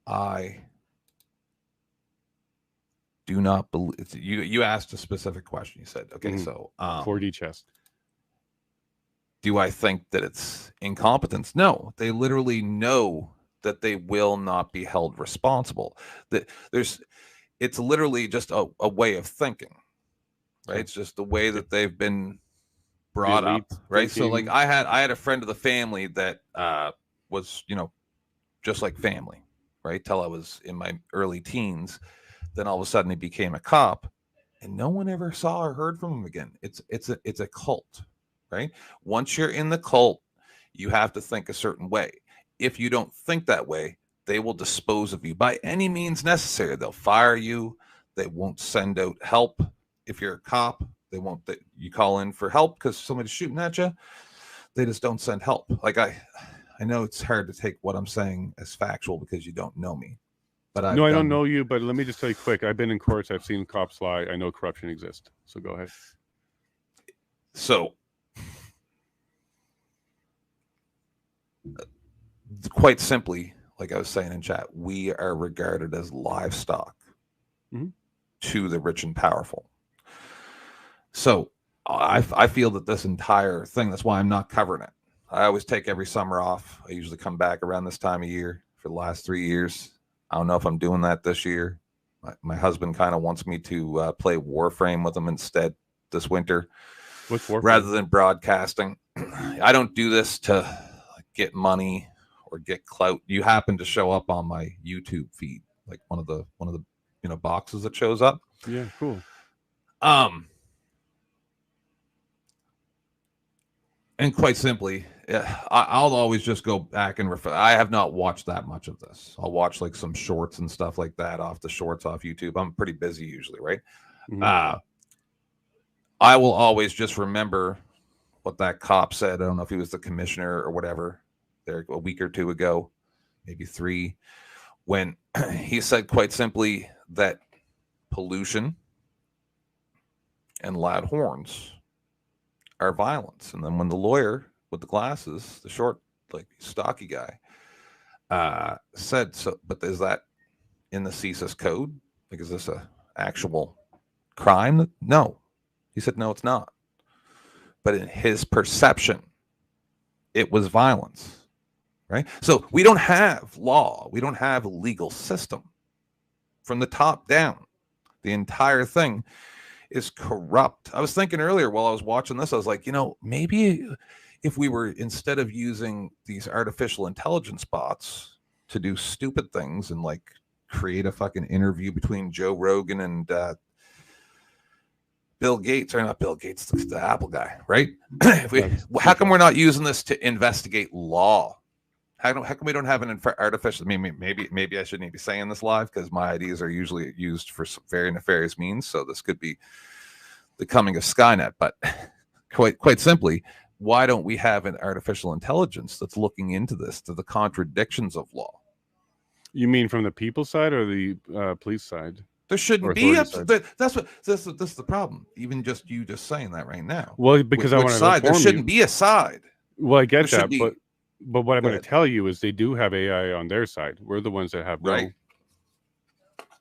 I do not believe you asked a specific question. You said, okay, so
4D chest.
Do I think that it's incompetence? No, they literally know that they will not be held responsible. That it's literally just a way of thinking, right? It's just the way that they've been brought up, right? So like I had a friend of the family that was, just like family, right? Till I was in my early teens. Then all of a sudden he became a cop and no one ever saw or heard from him again. It's a cult, right? Once you're in the cult, you have to think a certain way. If you don't think that way, they will dispose of you by any means necessary. They'll fire you. They won't send out help. If you're a cop, they won't. You call in for help because somebody's shooting at you. They just don't send help. Like I know it's hard to take what I'm saying as factual because you don't know me. But I
don't know you, but let me just tell you quick. I've been in courts. I've seen cops lie. I know corruption exists. So go ahead.
So quite simply, like I was saying in chat, we are regarded as livestock to the rich and powerful. So I feel that this entire thing, that's why I'm not covering it. I always take every summer off. I usually come back around this time of year for the last 3 years. I don't know if I'm doing that this year. My husband kind of wants me to play Warframe with him instead this winter.
What's Warframe?
Rather than broadcasting. I don't do this to get money or get clout. You happen to show up on my YouTube feed, like one of the boxes that shows up.
Yeah, cool.
And quite simply, I'll always just go back and refer. I have not watched that much of this. I'll watch like some shorts and stuff like that off YouTube. I'm pretty busy usually, right?
Mhm.
I will always just remember what that cop said. I don't know if he was the commissioner or whatever there a week or two ago, maybe 3, when he said quite simply that pollution and loud horns are violence. And then when the lawyer with the glasses, the short, like stocky guy, said, so, but is that in the CSIS code? Like, is this a actual crime? No. He said, no, it's not. But in his perception, it was violence, right? So we don't have law. We don't have a legal system from the top down. The entire thing is corrupt. I was thinking earlier while I was watching this, I was like, maybe if we were, instead of using these artificial intelligence bots to do stupid things and like create a fucking interview between Joe Rogan and Bill Gates, or not Bill Gates, the Apple guy, right? How come we're not using this to investigate law? How come we don't have an artificial? I mean, maybe I shouldn't be saying this live because my ideas are usually used for some very nefarious means. So this could be the coming of Skynet. But quite simply, why don't we have an artificial intelligence that's looking into this, to the contradictions of law?
You mean from the people side or the police side?
There shouldn't be. That's the problem. Even just you saying that right now.
Well, because I want to
side there shouldn't be a side.
Well, I get that, but what I'm going to tell you is they do have AI on their side. We're the ones that have no.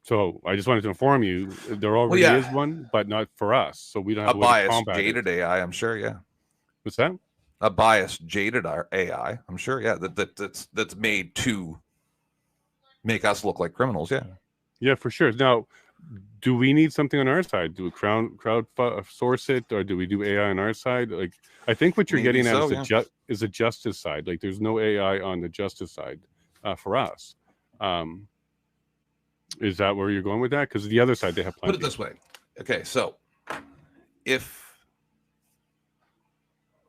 So I just wanted to inform you there already is one, but not for us. So we don't have
a biased, jaded AI. I'm sure. Yeah.
What's that?
A biased, jaded AI. I'm sure. Yeah. That's made to make us look like criminals. Yeah.
Yeah, for sure. Now, do we need something on our side? Do we crowd source it, or do we do AI on our side? Like, I think what you're getting at is a justice side. Like, there's no AI on the justice side for us. Is that where you're going with that? Because the other side, they have plenty.
Put it this way. Okay, so if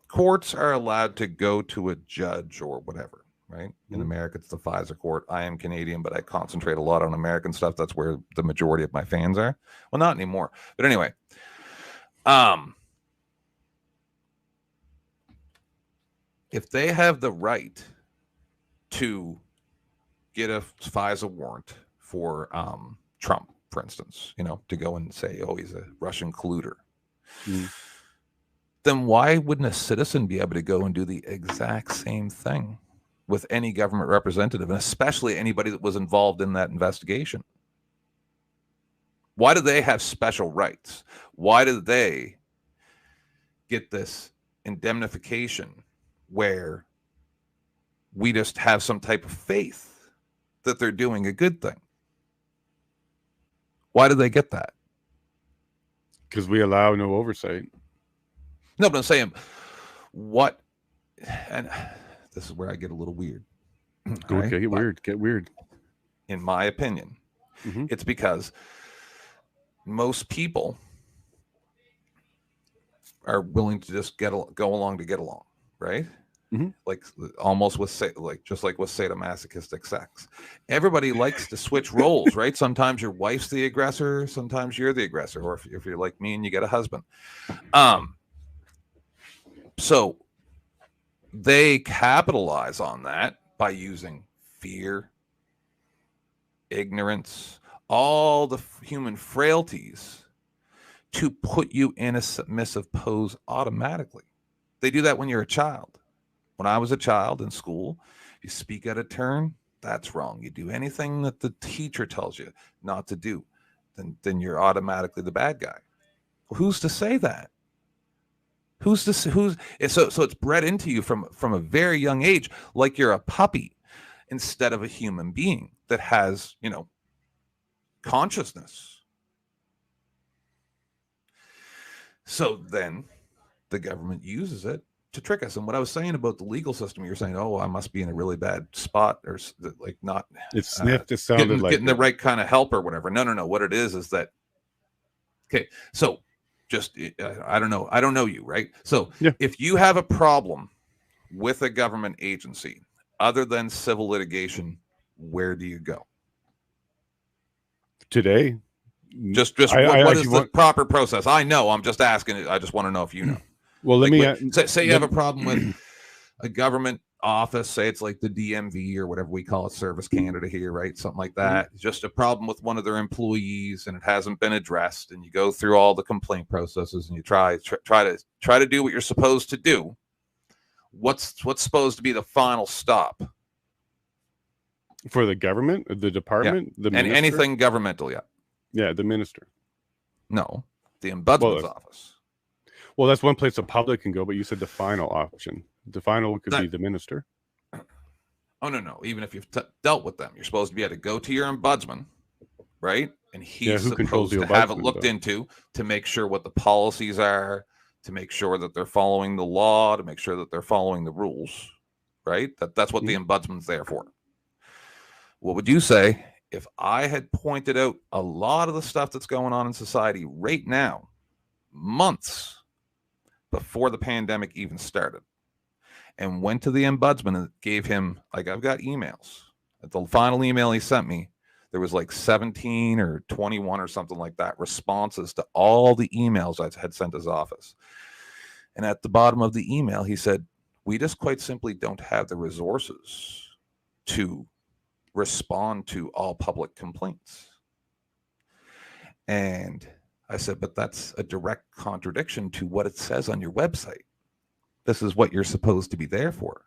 courts are allowed to go to a judge or whatever, right? In America, it's the FISA court. I am Canadian, but I concentrate a lot on American stuff. That's where the majority of my fans are. Well, not anymore. But anyway, if they have the right to get a FISA warrant for Trump, for instance, to go and say, oh, he's a Russian colluder, then why wouldn't a citizen be able to go and do the exact same thing with any government representative, and especially anybody that was involved in that investigation? Why do they have special rights? Why do they get this indemnification where we just have some type of faith that they're doing a good thing? Why do they get that?
Because we allow no oversight.
No, but I'm saying what, and this is where I get a little weird.
Okay, get weird.
In my opinion, it's because most people are willing to just go along to get along, right? Like almost with just like with sadomasochistic sex. Everybody likes to switch roles, right? Sometimes your wife's the aggressor, sometimes you're the aggressor, or if you're like me and you get a husband. So they capitalize on that by using fear, ignorance, all the human frailties to put you in a submissive pose automatically. They do that when you're a child. When I was a child in school, you speak out of turn, that's wrong. You do anything that the teacher tells you not to do, then you're automatically the bad guy. Well, who's to say that? Who's this? So it's bred into you from a very young age, like you're a puppy instead of a human being that has, you know, consciousness. So then the government uses it to trick us. And what I was saying about the legal system, you're saying, oh, I must be in a really bad spot, or like not
it sniffed, it sounded like
getting the right kind of help or whatever. No. What it is that, okay, so just, I don't know you, right? So if you have a problem with a government agency other than civil litigation, where do you go?
Today?
What is the proper process? I know, I'm just asking. I just want to know if you know.
Well,
say you have a problem with a government office, say it's like the DMV or whatever we call it, Service Canada here, right? Something like that. Just a problem with one of their employees and it hasn't been addressed, and you go through all the complaint processes and you try to do what you're supposed to do. What's supposed to be the final stop
for the government, the department, the minister?
Anything governmental?
Yeah, the minister.
No, the ombudsman's office.
Well, that's one place the public can go, but you said the final option. The final could be the minister.
Oh, no. Even if you've dealt with them, you're supposed to be able to go to your ombudsman, right? And he's supposed to have it looked into to make sure what the policies are, to make sure that they're following the law, to make sure that they're following the rules, right? That's what the ombudsman's there for. What would you say if I had pointed out a lot of the stuff that's going on in society right now, months before the pandemic even started, and went to the ombudsman and gave him, like, I've got emails. At the final email he sent me, there was like 17 or 21 or something like that responses to all the emails I had sent his office. And at the bottom of the email, he said, we just quite simply don't have the resources to respond to all public complaints. And I said, but that's a direct contradiction to what it says on your website. This is what you're supposed to be there for.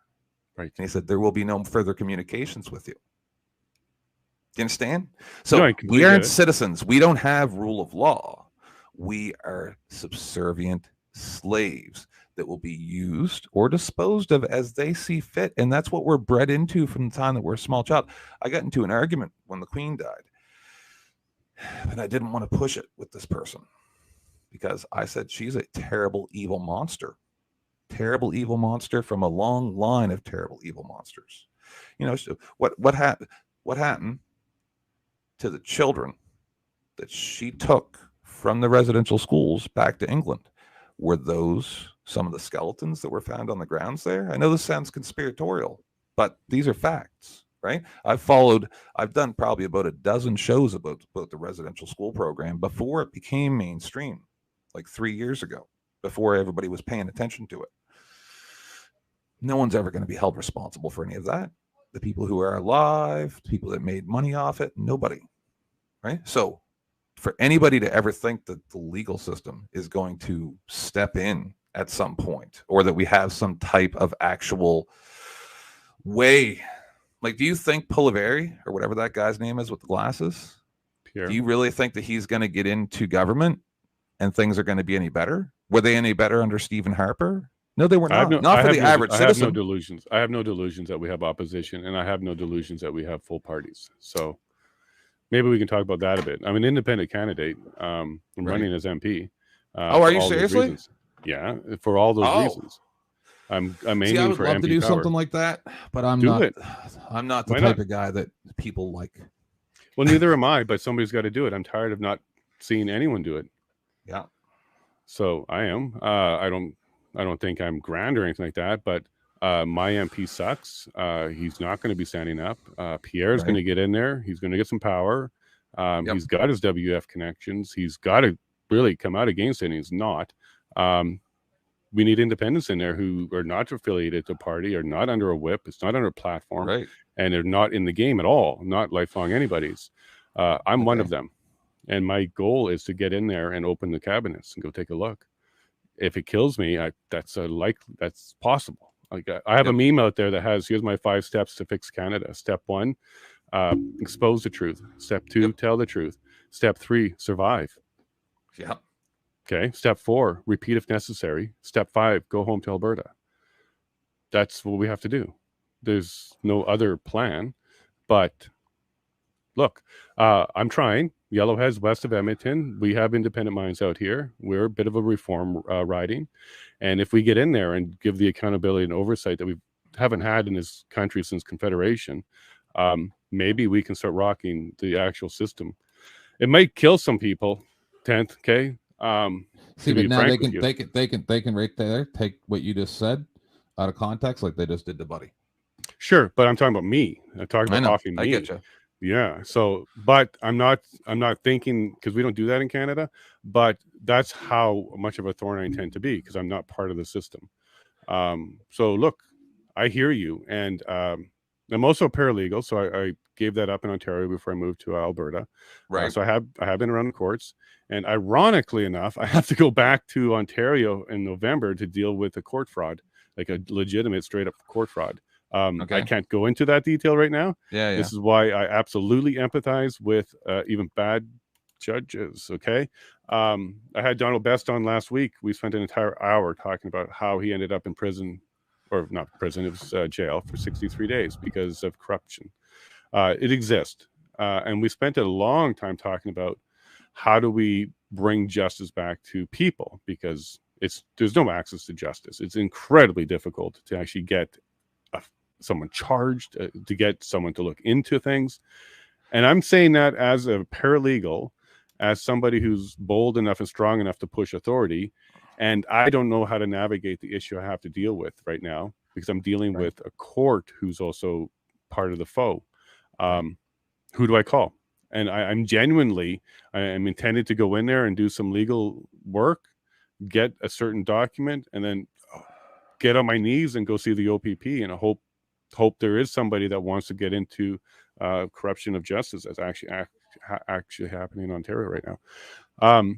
Right.
And he said, there will be no further communications with you. Do you understand? So we aren't citizens. We don't have rule of law. We are subservient slaves that will be used or disposed of as they see fit. And that's what we're bred into from the time that we're a small child. I got into an argument when the Queen died, but I didn't want to push it with this person because I said, she's a terrible, evil monster. Terrible, evil monster from a long line of terrible, evil monsters. You know, so what happened to the children that she took from the residential schools back to England? Were those some of the skeletons that were found on the grounds there? I know this sounds conspiratorial, but these are facts, right? I've done probably about a dozen shows about the residential school program before it became mainstream, like 3 years ago, before everybody was paying attention to it. No one's ever going to be held responsible for any of that. The people who are alive, the people that made money off it, nobody, right? So for anybody to ever think that the legal system is going to step in at some point, or that we have some type of actual way, like, do you think Pulivari, or whatever that guy's name is with the glasses, Pierre, do you really think that he's going to get into government and things are going to be any better? Were they any better under Stephen Harper? No, they were not. Not for the average citizen.
I have no delusions. I have no delusions that we have opposition, and I have no delusions that we have full parties. So maybe we can talk about that a bit. I'm an independent candidate. I'm running as MP.
Are you seriously?
Yeah, for all those reasons. I'm aiming for MP
I would love to do something like that, but I'm not the type of guy that people like.
Well, neither am I, but somebody's got to do it. I'm tired of not seeing anyone do it.
Yeah.
So I am. I don't think I'm grand or anything like that, but my MP sucks. He's not going to be standing up. Pierre's going to get in there. He's going to get some power. He's got his WF connections. He's got to really come out against it, and he's not. We need independents in there who are not affiliated to party, are not under a whip. It's not under a platform, and they're not in the game at all, not lifelong anybody's. I'm one of them. And my goal is to get in there and open the cabinets and go take a look. If it kills me, that's possible. Like I have a meme out there that has, here's my 5 steps to fix Canada. Step 1, expose the truth. Step 2, tell the truth. Step 3, survive.
Yeah.
Okay. Step 4, repeat if necessary. Step 5, go home to Alberta. That's what we have to do. There's no other plan. But look, I'm trying. Yellowhead's west of Edmonton. We have independent minds out here. We're a bit of a reform riding. And if we get in there and give the accountability and oversight that we haven't had in this country since Confederation, maybe we can start rocking the actual system. It might kill some people, 10th, okay?
See, but now they can right there take what you just said out of context like they just did to Buddy.
Sure, but I'm talking about me. I'm talking about offing me.
I get you.
Yeah. So, but I'm not thinking, because we don't do that in Canada, but that's how much of a thorn I intend to be, because I'm not part of the system. So look, I hear you. And I'm also a paralegal. So I gave that up in Ontario before I moved to Alberta.
Right.
So I have been around the courts, and ironically enough, I have to go back to Ontario in November to deal with a court fraud, like a legitimate straight up court fraud. I can't go into that detail right now.
Yeah.
This is why I absolutely empathize with even bad judges. Okay. I had Donald Best on last week. We spent an entire hour talking about how he ended up in prison, or not prison, it was jail for 63 days because of corruption. It exists. And we spent a long time talking about how do we bring justice back to people, because there's no access to justice. It's incredibly difficult to actually get someone charged, to get someone to look into things. And I'm saying that as a paralegal, as somebody who's bold enough and strong enough to push authority. And I don't know how to navigate the issue I have to deal with right now, because I'm dealing with a court who's also part of the foe. Who do I call? And I'm intended to go in there and do some legal work, get a certain document, and then get on my knees and go see the OPP, and hope there is somebody that wants to get into corruption of justice that's actually happening in Ontario right now.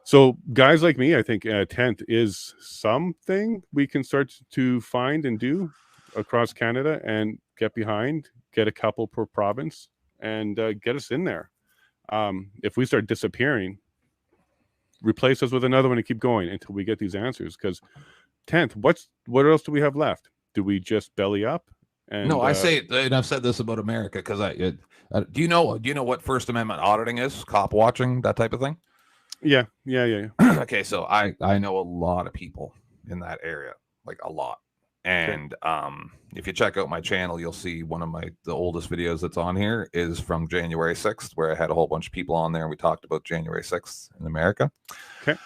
So guys like me, I think 10th is something we can start to find and do across Canada and get behind, get a couple per province, and get us in there. If we start disappearing, replace us with another one and keep going until we get these answers. Because 10th, what else do we have left? Do we just belly up? And,
no, I say, and I've said this about America, because do you know what First Amendment auditing is? Cop watching, that type of thing.
Yeah.
Okay, so I know a lot of people in that area, like a lot. And if you check out my channel, you'll see one of the oldest videos that's on here is from January 6th, where I had a whole bunch of people on there and we talked about January 6th in America.
Okay.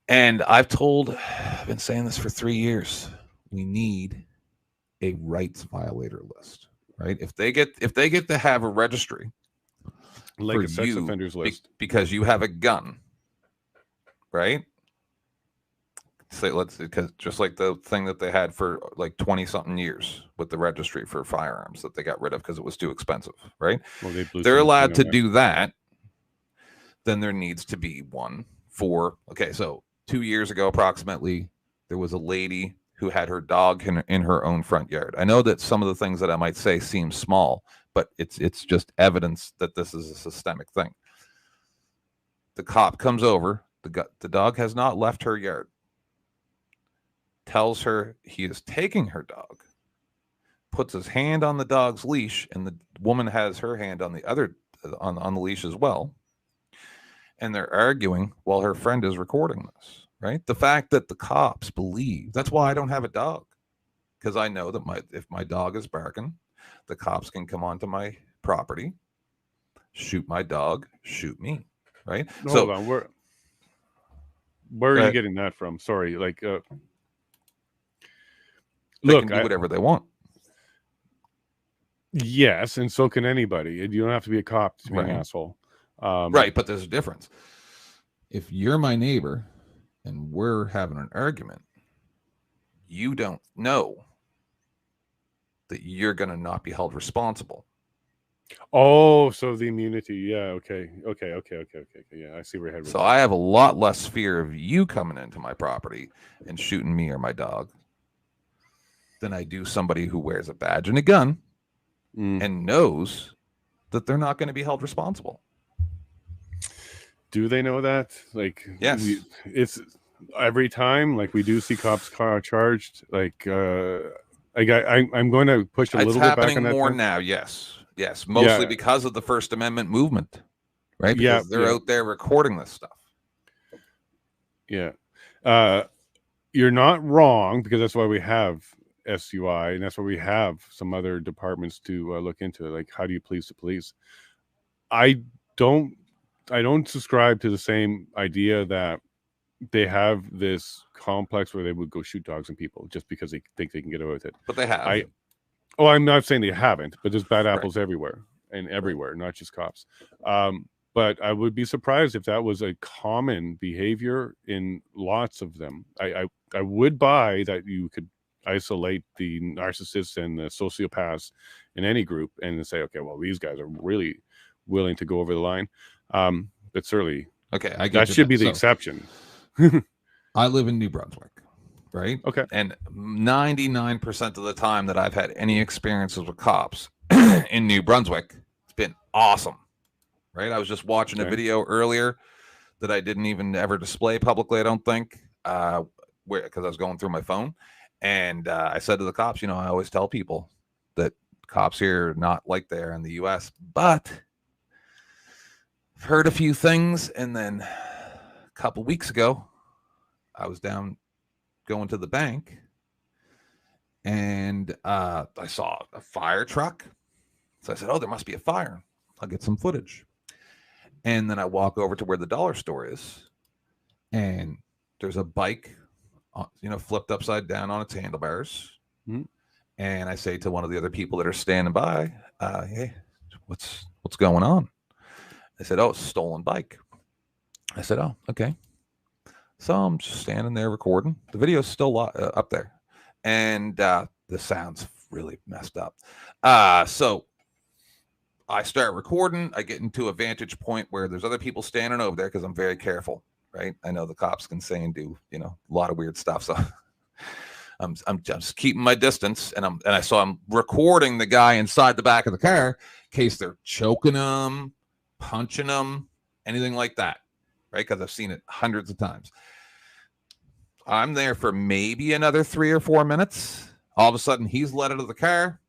And I've been saying this for 3 years. We need a rights violator list, right? If they get to have a registry,
like a sex offenders list,
because you have a gun, right? Because just like the thing that they had for like 20 something years with the registry for firearms that they got rid of because it was too expensive, right?
Well,
they're allowed to do that. Then there needs to be one for, so 2 years ago, approximately, there was a lady who had her dog in her own front yard. I know that some of the things that I might say seem small, but it's just evidence that this is a systemic thing. The cop comes over. The dog has not left her yard. Tells her he is taking her dog. Puts his hand on the dog's leash, and the woman has her hand on the other on the leash as well. And they're arguing while her friend is recording this. Right? The fact that the cops believe, that's why I don't have a dog, because I know that if my dog is barking, the cops can come onto my property, shoot my dog, shoot me, right?
Hold on, where are you getting that from? Sorry, they
can do whatever they want.
Yes, and so can anybody. You don't have to be a cop to be an asshole.
Right, but there's a difference. If you're my neighbor and we're having an argument, you don't know that you're going to not be held responsible.
Oh, so the immunity. Yeah. Okay. Yeah, I see where you're headed.
So I have a lot less fear of you coming into my property and shooting me or my dog than I do somebody who wears a badge and a gun and knows that they're not going to be held responsible.
do they know that? Like,
Yes.
It's every time, like, we do see cops charged. Like, I'm going to push a
It's
little bit back on
happening
that.
more
term.
now. Yes. Mostly
Yeah.
because of the First Amendment movement, right? Because they're out there recording this stuff.
Yeah. You're not wrong, because that's why we have SUI, and that's why we have some other departments to look into, like, how do you police the police? I don't subscribe to the same idea that they have this complex where they would go shoot dogs and people just because they think they can get away with it.
But they have.
I'm not saying they haven't, but there's bad apples everywhere, not just cops. But I would be surprised if that was a common behavior in lots of them. I would buy that you could isolate the narcissists and the sociopaths in any group and say, okay, well, these guys are really willing to go over the line. But certainly, that should be the exception.
I live in New Brunswick, right?
Okay.
And 99% of the time that I've had any experiences with cops in New Brunswick, it's been awesome. Right? I was just watching a video earlier that I didn't even ever display publicly, I don't think, because I was going through my phone. And I said to the cops, I always tell people that cops here are not like there in the U.S., but I've heard a few things. And then a couple weeks ago, I was down going to the bank, and I saw a fire truck. So I said, oh, there must be a fire. I'll get some footage. And then I walk over to where the dollar store is, and there's a bike, flipped upside down on its handlebars.
Mm-hmm.
And I say to one of the other people that are standing by, hey, what's going on? They said, oh, it's a stolen bike. I said, oh, okay. So I'm just standing there recording. The video's still up there. And the sound's really messed up. So I start recording. I get into a vantage point where there's other people standing over there because I'm very careful, right? I know the cops can say and do, a lot of weird stuff. So I'm just keeping my distance, and I'm recording the guy inside the back of the car in case they're choking him, punching him, anything like that, right? Because I've seen it hundreds of times. I'm there for maybe another 3 or 4 minutes. All of a sudden, he's let out of the car.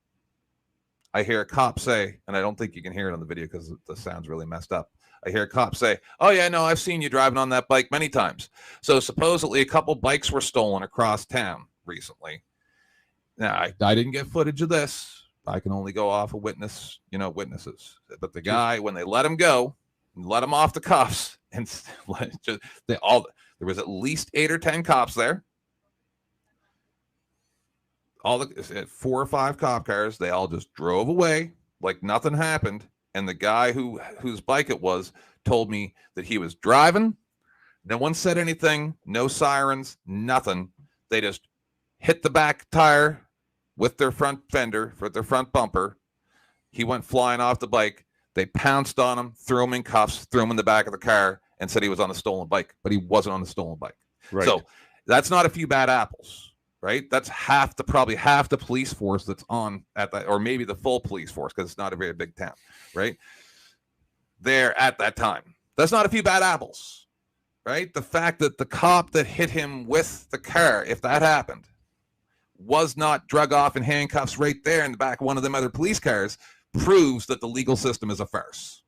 I hear a cop say, and I don't think you can hear it on the video because the sound's really messed up. I hear a cop say, oh, yeah, no, I've seen you driving on that bike many times. So supposedly a couple bikes were stolen across town recently. Now, I didn't get footage of this. I can only go off of witnesses. But the guy, when they let him go, let him off the cuffs, and there was at least 8 or 10 cops there. All the 4 or 5 cop cars, they all just drove away like nothing happened. And the guy whose bike it was told me that he was driving. No one said anything, no sirens, nothing. They just hit the back tire with their front fender, for their front bumper. He went flying off the bike. They pounced on him, threw him in cuffs, threw him in the back of the car, and said he was on a stolen bike, but he wasn't on a stolen bike.
Right.
So that's not a few bad apples. Right, that's probably half the police force that's on at that, or maybe the full police force, because it's not a very big town, right? There at that time, that's not a few bad apples, right? The fact that the cop that hit him with the car, if that happened, was not drug off in handcuffs right there in the back of one of them other police cars, proves that the legal system is a farce.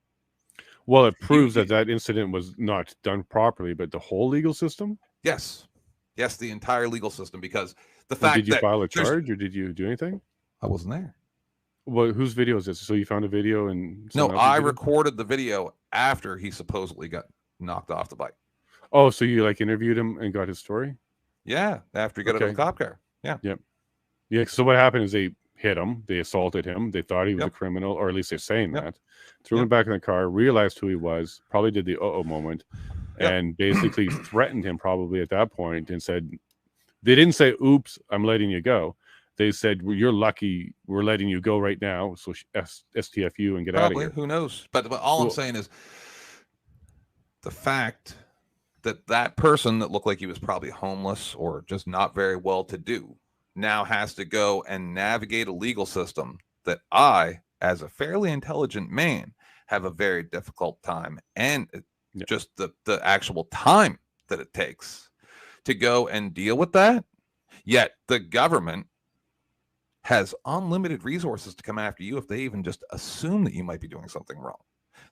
Well, it proves that incident was not done properly, but the whole legal system?
Yes. Yes, the entire legal system, because the fact
that... Did you
that
file a charge, or did you do anything?
I wasn't there.
Well, whose video is this? So you found a video and...
No, I recorded the video after he supposedly got knocked off the bike.
Oh, so you interviewed him and got his story?
Yeah, after he got out of the cop car. Yeah.
Yep. Yeah, so what happened is they hit him, they assaulted him, they thought he was a criminal, or at least they're saying that. Threw him back in the car, realized who he was, probably did the uh-oh moment. And basically threatened him probably at that point and said, they didn't say, oops, I'm letting you go. They said, well, you're lucky we're letting you go right now. So STFU and get out of here.
Who knows? But all I'm saying is the fact that that person that looked like he was probably homeless or just not very well to do now has to go and navigate a legal system that I, as a fairly intelligent man, have a very difficult time and just the actual time that it takes to go and deal with that. Yet the government has unlimited resources to come after you if they even just assume that you might be doing something wrong.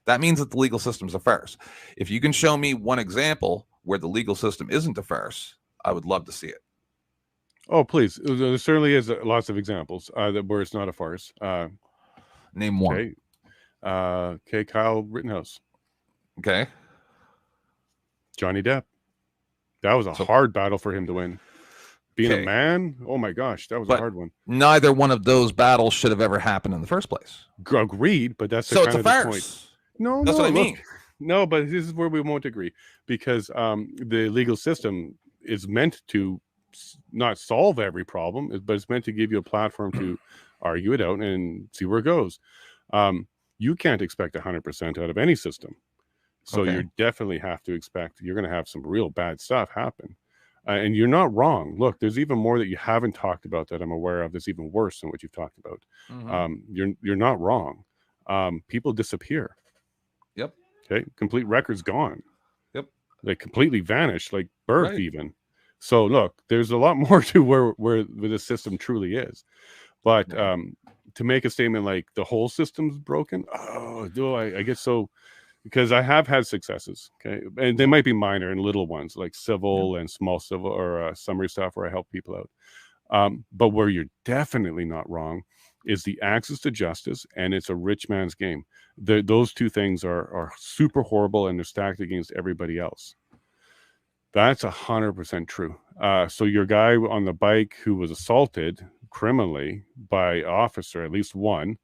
That means that the legal system's a farce. If you can show me one example where the legal system isn't a farce, I would love to see it.
Oh, please. There certainly is lots of examples where it's not a farce.
Name one.
Okay, Kyle Rittenhouse.
Okay.
Johnny Depp. That was a hard battle for him to win. Being a man, oh my gosh, that was a hard one.
Neither one of those battles should have ever happened in the first place.
Agreed, but that's
so
kind
it's a
of
farce.
the point. No,
that's what I mean.
No, but this is where we won't agree, because the legal system is meant to not solve every problem, but it's meant to give you a platform to argue it out and see where it goes. You can't expect 100% out of any system. So you definitely have to expect you're going to have some real bad stuff happen. And you're not wrong. Look, there's even more that you haven't talked about that I'm aware of that's even worse than what you've talked about. You're not wrong. People disappear.
Yep.
Okay. Complete records gone.
Yep.
They completely vanish, like birth even. So look, there's a lot more to where the system truly is. But to make a statement like the whole system's broken, I get so, because I have had successes, okay, and they might be minor and little ones like civil and small civil or summary stuff where I help people out. But where you're definitely not wrong is the access to justice, and it's a rich man's game. Those two things are super horrible, and they're stacked against everybody else. That's 100% true. So your guy on the bike who was assaulted criminally by officer, at least one,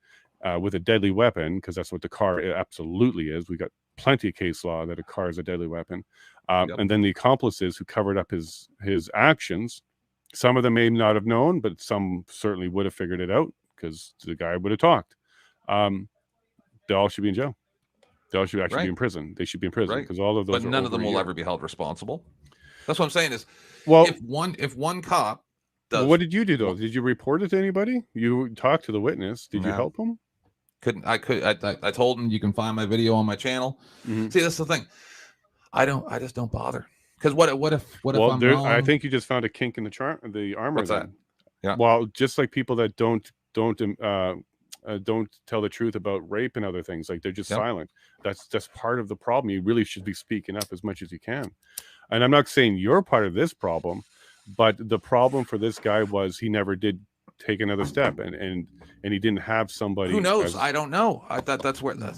with a deadly weapon, because that's what the car absolutely is. We got plenty of case law that a car is a deadly weapon. And then the accomplices who covered up his actions, some of them may not have known, but some certainly would have figured it out because the guy would have talked. They all should be in jail. They all should actually be in prison. They should be in prison because all of those.
But none of them will ever be held responsible. That's what I'm saying is,
well,
if one cop does.
What did you do though? Did you report it to anybody? You talked to the witness. Did you help him?
I told him you can find my video on my channel. See, that's the thing. I just don't bother. Because what if I'm wrong?
I think you just found a kink in the armor.
What's that? Yeah.
Well, just like people that don't tell the truth about rape and other things, like they're just silent. That's part of the problem. You really should be speaking up as much as you can. And I'm not saying you're part of this problem, but the problem for this guy was he never did take another step, and he didn't have somebody.
Who knows? I don't know. That's where
well,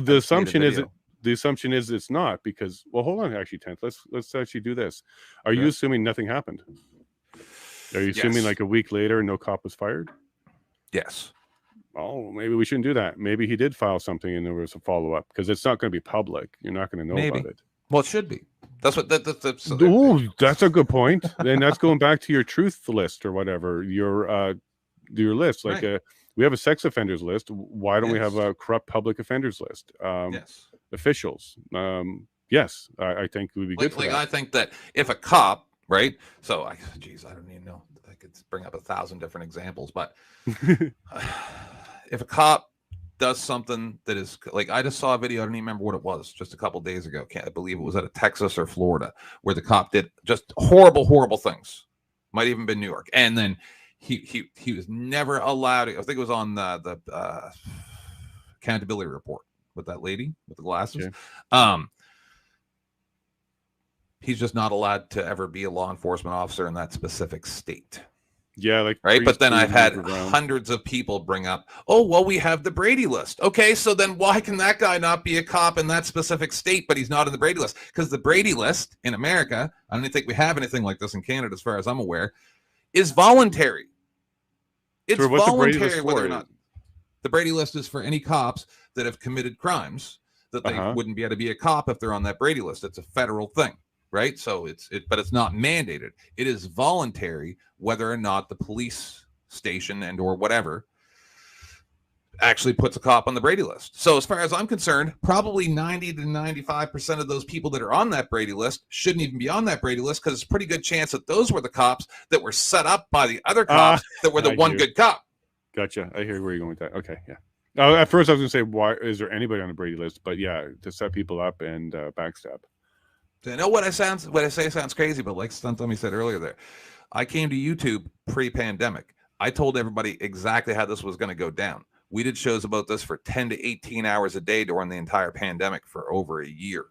the assumption is it's not, because hold on, actually, Tenth, let's actually do this. Are you assuming nothing happened? Are you assuming like a week later no cop was fired?
Yes.
Oh, maybe we shouldn't do that. Maybe he did file something and there was a follow-up, because it's not going to be public. You're not going to know about it.
Well, it should be. That's what
that's a good point. And that's going back to your truth list or whatever, your list. Like we have a sex offenders list. Why don't we have a corrupt public offenders list? Officials. Yes, I think it would be good for that.
I think that if a cop, right? So I don't even know. I could bring up 1,000 different examples, but if a cop does something that is like, I just saw a video, I don't even remember what it was, just a couple days ago. I believe it was out of Texas or Florida, where the cop did just horrible things. Might even been New York. And then he was never allowed to, I think it was on the accountability report with that lady with the glasses. Okay. He's just not allowed to ever be a law enforcement officer in that specific state.
Yeah, like
right. But then I've had hundreds of people bring up, oh, well, we have the Brady list. Okay, so then why can that guy not be a cop in that specific state, but he's not in the Brady list? Because the Brady list in America, I don't even think we have anything like this in Canada, as far as I'm aware, is voluntary. It's
so
voluntary whether or not. The Brady list is for any cops that have committed crimes that they wouldn't be able to be a cop if they're on that Brady list. It's a federal thing. Right. So but it's not mandated. It is voluntary whether or not the police station and or whatever actually puts a cop on the Brady list. So as far as I'm concerned, probably 90 to 95% of those people that are on that Brady list shouldn't even be on that Brady list, because it's a pretty good chance that those were the cops that were set up by the other cops that were the one good cop.
Gotcha. I hear where you're going with that. Okay. Yeah. At first, I was going to say, why is there anybody on the Brady list? But yeah, to set people up and backstab.
I know what I say sounds crazy, but like something you said earlier there, I came to YouTube pre-pandemic. I told everybody exactly how this was going to go down. We did shows about this for 10 to 18 hours a day during the entire pandemic for over a year.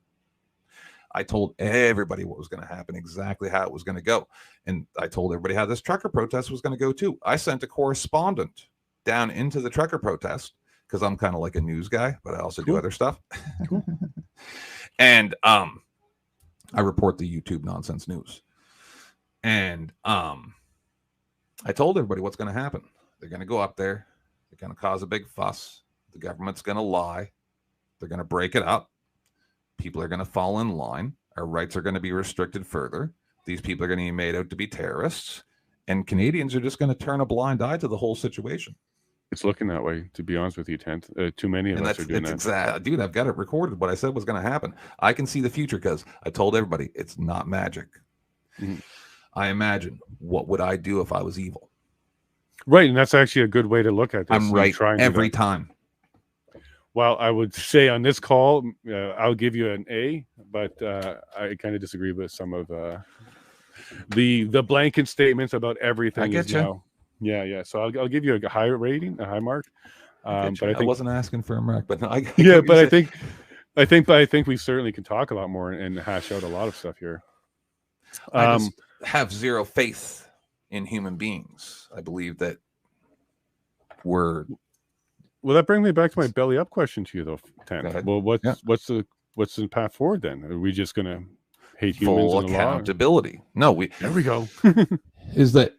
I told everybody what was going to happen, exactly how it was going to go. And I told everybody how this trucker protest was going to go too. I sent a correspondent down into the trucker protest because I'm kind of like a news guy, but I also do other stuff. And I report the YouTube nonsense news. And I told everybody what's going to happen. They're going to go up there. They're going to cause a big fuss. The government's going to lie. They're going to break it up. People are going to fall in line. Our rights are going to be restricted further. These people are going to be made out to be terrorists. And Canadians are just going to turn a blind eye to the whole situation.
It's looking that way, to be honest with you, Tent. Too many of us are doing that.
Dude, I've got it recorded. What I said was going to happen. I can see the future because I told everybody it's not magic.
Mm-hmm.
I imagine, what would I do if I was evil?
Right, and that's actually a good way to look at this.
I'm right every time.
Well, I would say on this call, I'll give you an A, but I kind of disagree with some of the blanket statements about everything.
I get you.
Now. Yeah. So I'll give you a high rating, a high mark.
But I wasn't asking for a mark, but no, I
think we certainly can talk a lot more and hash out a lot of stuff here.
I just have zero faith in human beings. I believe that we're.
Well, that brings me back to my belly up question to you, though, Tan. Well, what's the path forward then? Are we just going to hate humans?
Full accountability. No,
there we go.
Is that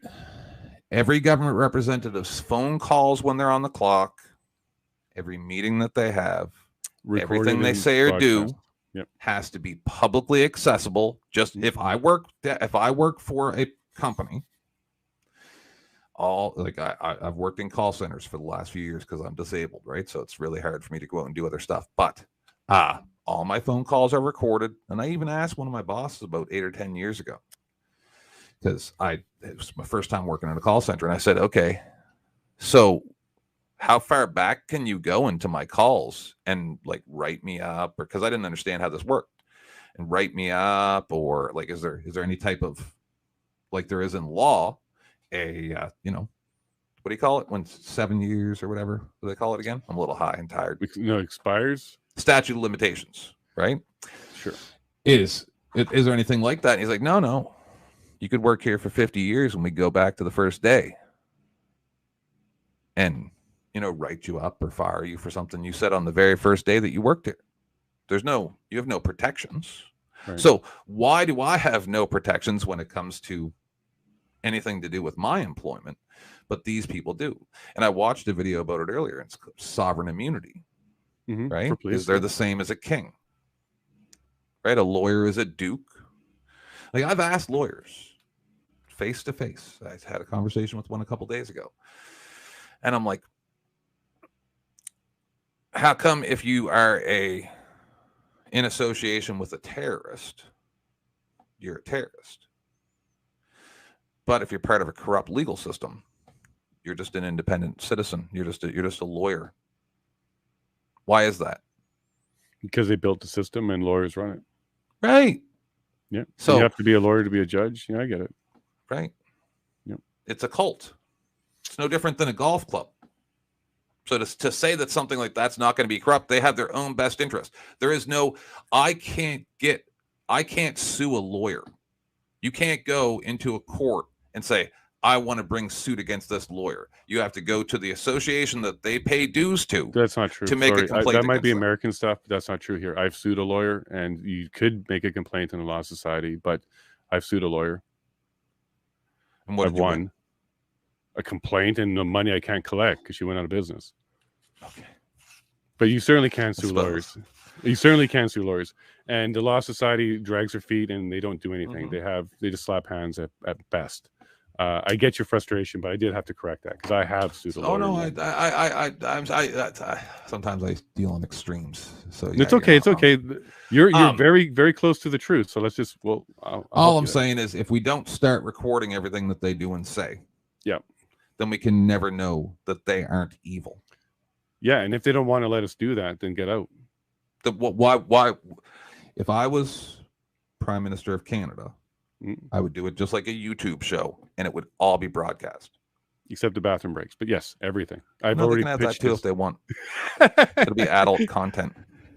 every government representative's phone calls when they're on the clock, every meeting that they have, everything they say or do has to be publicly accessible. Just if I work for a company, I've worked in call centers for the last few years because I'm disabled, right? So it's really hard for me to go out and do other stuff. But all my phone calls are recorded. And I even asked one of my bosses about 8 or 10 years ago, because it was my first time working in a call center. And I said, okay, so how far back can you go into my calls and like write me up? Or because I didn't understand how this worked, and write me up, or like, is there any type of, like there is in law, what do you call it when 7 years or whatever do they call it again? I'm a little high and tired.
No, expires.
Statute of limitations, right?
Sure.
Is there anything like that? And he's like, no. You could work here for 50 years when we go back to the first day and, write you up or fire you for something you said on the very first day that you worked here. You have no protections. Right. So why do I have no protections when it comes to anything to do with my employment, but these people do? And I watched a video about it earlier. It's sovereign immunity, right? Because they're the same as a king, right? A lawyer is a duke. Like I've asked lawyers face to face. I had a conversation with one a couple days ago, and I'm like, how come if you are in association with a terrorist, you're a terrorist? But if you're part of a corrupt legal system, you're just an independent citizen. You're just a lawyer. Why is that?
Because they built the system and lawyers run it.
Right.
Yeah. So you have to be a lawyer to be a judge. Yeah, I get it.
Right.
Yep.
It's a cult. It's no different than a golf club. So to say that something like that's not going to be corrupt, they have their own best interest. There is no, I can't sue a lawyer. You can't go into a court and say, I want to bring suit against this lawyer. You have to go to the association that they pay dues to.
That's not true.
To make a complaint.
That might be American stuff, but that's not true here. I've sued a lawyer, and you could make a complaint in the Law Society, but I've sued a lawyer.
And what
I've won a complaint and the money I can't collect because she went out of business.
Okay.
But you certainly can sue lawyers. You certainly can sue lawyers. And the Law Society drags their feet and they don't do anything. They just slap hands at best. I get your frustration, but I did have to correct that because I have sued a lawyer.
Oh no, I sometimes I deal in extremes. So
it's okay. It's okay. You're very, very close to the truth. So let's just
all I'm saying is if we don't start recording everything that they do and say, then we can never know that they aren't evil.
Yeah, and if they don't want to let us do that, then get out.
Why? If I was Prime Minister of Canada, I would do it just like a YouTube show, and it would all be broadcast.
Except the bathroom breaks. But yes, everything. I've
No,
already
they can have
pitched
that too
this.
if they want. It'll be adult content.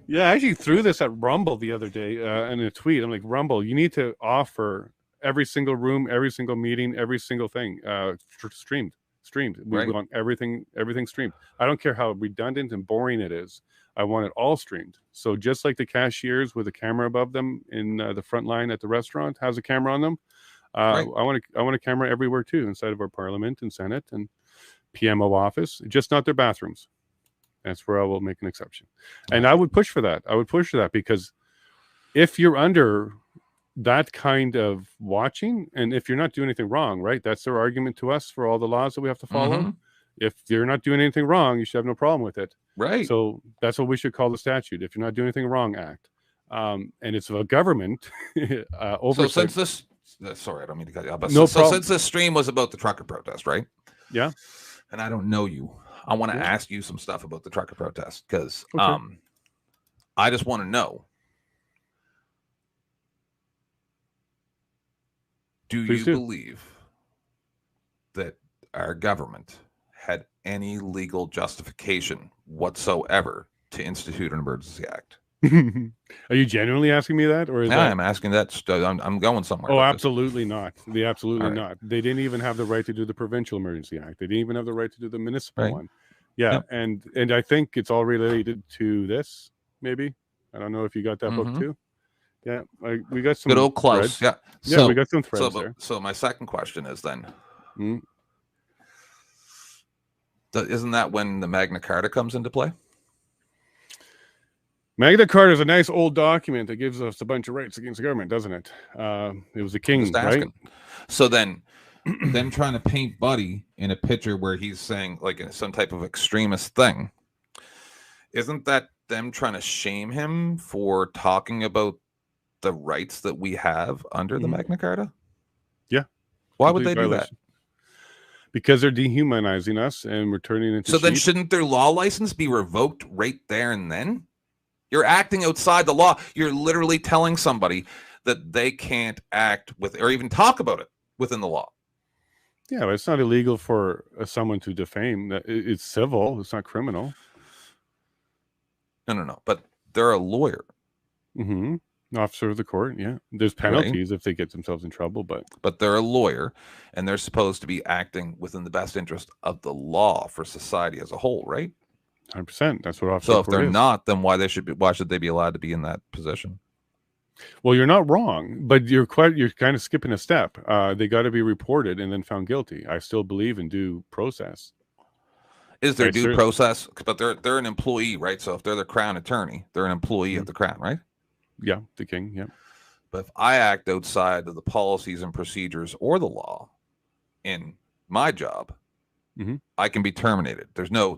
Yeah, I actually threw this at Rumble the other day in a tweet. I'm like, Rumble, you need to offer every single room, every single meeting, every single thing streamed. We
Right.
want everything streamed. I don't care how redundant and boring it is. I want it all streamed. So just like the cashiers with a camera above them in the front line at the restaurant has a camera on them,
Right.
I want a camera everywhere too, inside of our Parliament and Senate and PMO office, just not their bathrooms. That's where I will make an exception. And I would push for that. I would push for that because if you're under that kind of watching, and if you're not doing anything wrong, right? That's their argument to us for all the laws that we have to follow.
Mhm.
If you're not doing anything wrong, you should have no problem with it.
Right.
So that's what we should call the statute. If you're not doing anything wrong, act. And it's a government oversight.
So since this, sorry, I don't mean to cut you off, but
No
so
problem.
since this stream was about the trucker protest, right?
Yeah.
And I don't know you, I want to
Yeah.
ask you some stuff about the trucker protest because
Okay.
I just want to know. Do
Please
you
do.
believe that our government had any legal justification whatsoever to institute an emergency act?
Are you genuinely asking me that, or is
Yeah,
that...
I'm asking that. I'm going somewhere.
Oh,
with this.
absolutely not. They absolutely
All right.
not. They didn't even have the right to do the Provincial Emergency Act. They didn't even have the right to do the municipal
Right.
one. Yeah,
Yep.
and I think it's all related to this. Maybe I don't know if you got that book
Mhm.
too. Yeah, we got some
Good old Klaus.
threads.
Yeah.
Yeah, we got some threads
so,
there.
So my second question is then,
Mm.
isn't that when the Magna Carta comes into play?
Magna Carta is a nice old document that gives us a bunch of rights against the government, doesn't it? It was the king,
Just
right?
asking. So then,
Them trying to paint Buddy in a picture where he's
saying like some type of extremist thing, isn't that them trying to shame him for talking about the rights that we have under the
Mhm.
Magna Carta?
Yeah.
Why would they
Complete
do that?
violation. Because they're dehumanizing us and we're turning into
So then
sheep.
shouldn't their law license be revoked right there and then? You're acting outside the law. You're literally telling somebody that they can't act with or even talk about it within the law.
Yeah, but it's not illegal for someone to defame. It's civil. It's not criminal.
No. But they're a lawyer.
Mm-hmm. Officer of the court. Yeah, there's penalties if they get themselves in trouble,
but they're a lawyer, and they're supposed to be acting within the best interest of the law for society as a whole, right?
100%. That's what officer
So
of
if
the court
they're
is.
not, then why should they be allowed to be in that position?
Well, you're not wrong, but you're kind of skipping a step. They got to be reported and then found guilty. I still believe in due process.
Is there
Right,
due
sir.
process? But they're an employee, right? So if they're the crown attorney, they're an employee of the crown, right?
Yeah, the king. Yeah.
But if I act outside of the policies and procedures or the law in my job,
Mm-hmm.
I can be terminated. There's no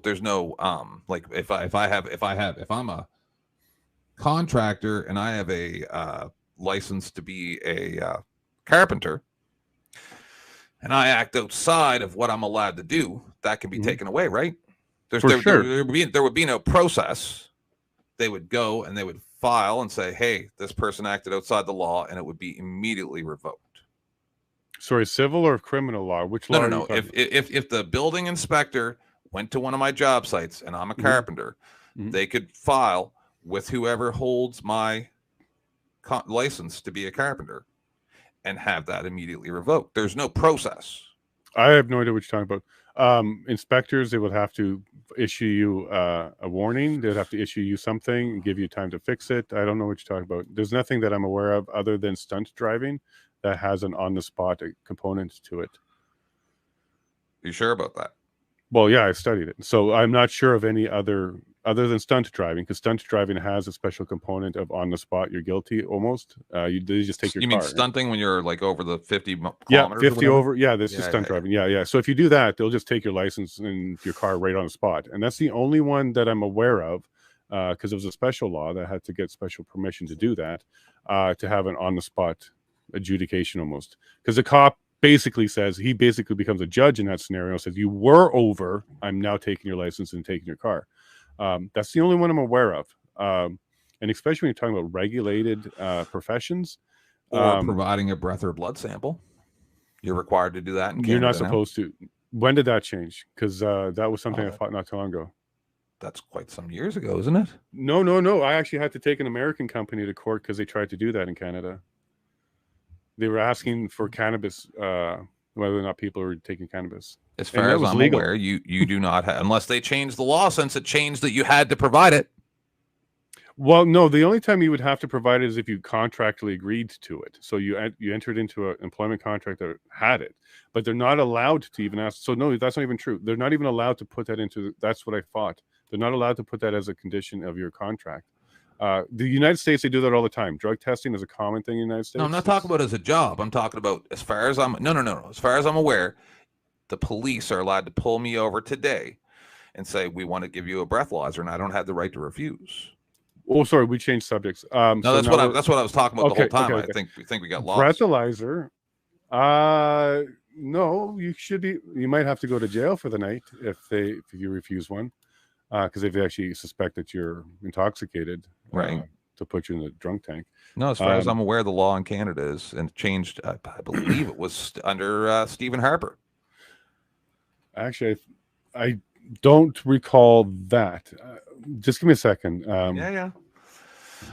like if
I'm a contractor and I have a
license to be a carpenter, and I act outside of what I'm allowed to do, that can be taken away, right?
For sure.
There would be no process. They would go and they would file and say, hey, this person acted outside the law, and it would be immediately revoked.
Sorry, civil or criminal law? Which law?
No. If the building inspector went to one of my job sites and I'm a carpenter, they could file with whoever holds my license to be a carpenter and have that immediately revoked. There's no process.
I have no idea what you're talking about. Inspectors, they would have to issue you a warning. They'd have to issue you something and give you time to fix it. I don't know what you're talking about. There's nothing that I'm aware of other than stunt driving that has an on-the-spot component to it.
You sure about that?
Well, yeah, I studied it. So I'm not sure of any other than stunt driving, because stunt driving has a special component of on the spot. You're guilty almost. They just take your
You
car.
mean stunting when you're like over the 50 kilometers?
Yeah,
or
50
whatever?
over. Yeah, this is stunt driving. Yeah. So if you do that, they'll just take your license and your car right on the spot. And that's the only one that I'm aware of, because it was a special law that had to get special permission to do that, to have an on the spot adjudication almost. Because the cop basically says, he basically becomes a judge in that scenario, says, you were over, I'm now taking your license and taking your car. That's the only one I'm aware of. And especially when you're talking about regulated professions.
Or providing a breath or blood sample. You're required to do that in Canada.
You're not supposed to. When did that change? Because that was something I fought not too long ago.
That's quite some years ago, isn't it?
No. I actually had to take an American company to court because they tried to do that in Canada. They were asking for cannabis, whether or not people were taking cannabis.
As far as I'm aware, you do not have, unless they changed the law since it changed that you had to provide it.
Well, no, the only time you would have to provide it is if you contractually agreed to it. So you entered into an employment contract that had it, but they're not allowed to even ask. So no, that's not even true. They're not even allowed to put that into. That's what I thought. They're not allowed to put that as a condition of your contract. The United States, they do that all the time. Drug testing is a common thing in the United States.
No, I'm not talking about as a job. I'm talking about as far as I'm. No. As far as I'm aware, the police are allowed to pull me over today and say we want to give you a breathalyzer, and I don't have the right to refuse.
Oh, sorry, we changed subjects.
No,
so
that's what I was talking about the whole time.
Okay.
I think we got lost.
Breathalyzer. No, you should be. You might have to go to jail for the night if you refuse one, because if they actually suspect that you're intoxicated,
right,
to put you in the drunk tank.
No, as far as I'm aware, the law in Canada is and changed. I believe it was under Stephen Harper.
Actually, I don't recall that. Just give me a second.
Yeah.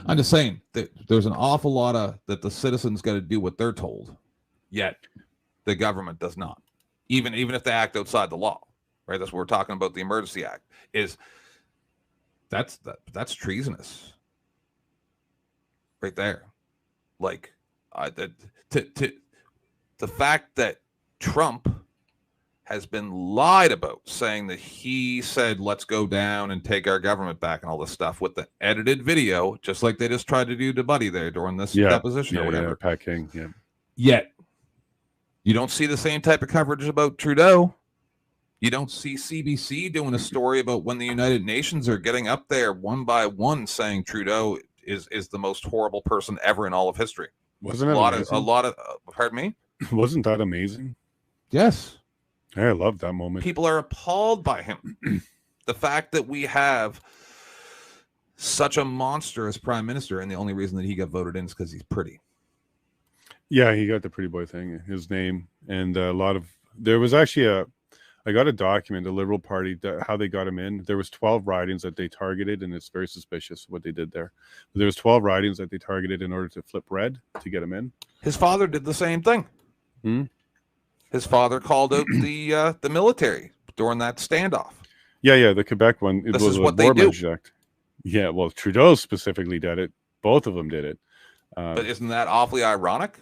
I'm just saying that there's an awful lot of that the citizens got to do what they're told, yet the government does not. Even if they act outside the law, right? That's what we're talking about. The Emergency Act that's treasonous, right there. Like the fact that Trump has been lied about, saying that he said, let's go down and take our government back and all this stuff with the edited video, just like they just tried to do to Buddy there during this deposition or whatever.
Pat King, yeah.
Yet,
you don't see the same type of coverage about Trudeau. You don't see CBC doing a story about when the United Nations are getting up there one by one saying Trudeau is the most horrible person ever in all of history.
Wasn't it
a lot of pardon me?
Wasn't that amazing?
Yes.
I love that moment.
People are appalled by him. The fact that we have such a monster as prime minister, and the only reason that he got voted in is because he's pretty.
Yeah, he got the pretty boy thing, his name, and there was actually I got a document, the Liberal Party, how they got him in. There was 12 ridings that they targeted, and it's very suspicious what they did there. There was 12 ridings that they targeted in order to flip red to get him in.
His father did the same thing. His father called out the military during that standoff.
Yeah, the Quebec one.
This is what they do.
Act. Yeah, well, Trudeau specifically did it. Both of them did it.
But isn't that awfully ironic?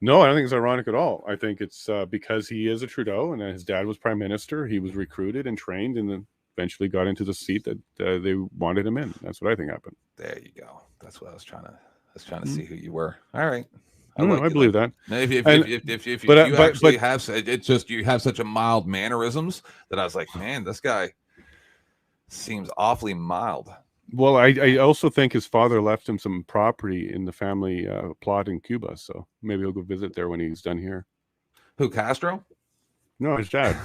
No, I don't think it's ironic at all. I think it's because he is a Trudeau and his dad was prime minister. He was recruited and trained and then eventually got into the seat that they wanted him in. That's what I think happened.
There you go. That's what I was trying to see who you were. All right.
I believe that.
If you actually have, it's just you have such a mild mannerisms that I was like, man, this guy seems awfully mild.
Well, I also think his father left him some property in the family plot in Cuba, so maybe he'll go visit there when he's done here.
Who, Castro?
No, his dad.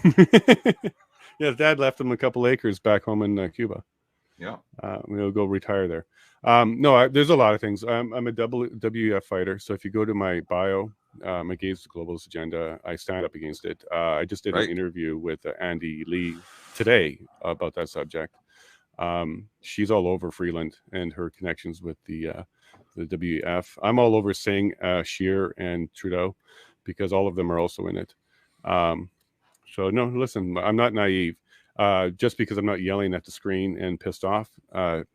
Yeah, his dad left him a couple acres back home in Cuba.
Yeah,
he'll go retire there. No, there's a lot of things. I'm a WEF fighter, so if you go to my bio, against the globalist agenda, I stand up against it. I just did an interview with Andy Lee today about that subject. She's all over Freeland and her connections with the WEF. I'm all over Singh, Scheer, and Trudeau because all of them are also in it. So no, listen, I'm not naive. Just because I'm not yelling at the screen and pissed off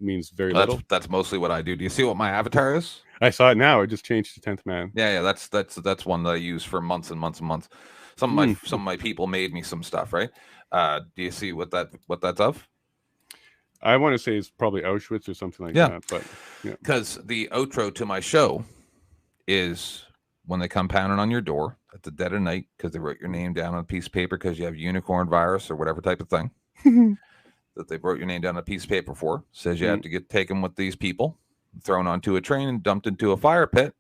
means very little.
That's mostly what I do. Do you see what my avatar is?
I saw it now. I just changed to 10th man.
Yeah. That's one that I use for months and months and months. Some of my people made me some stuff, right? Do you see what that's of?
I want to say it's probably Auschwitz or something like that. But
because the outro to my show is when they come pounding on your door at the dead of night because they wrote your name down on a piece of paper because you have unicorn virus or whatever type of thing that they wrote your name down on a piece of paper for. Says you have to get taken with these people, thrown onto a train and dumped into a fire pit.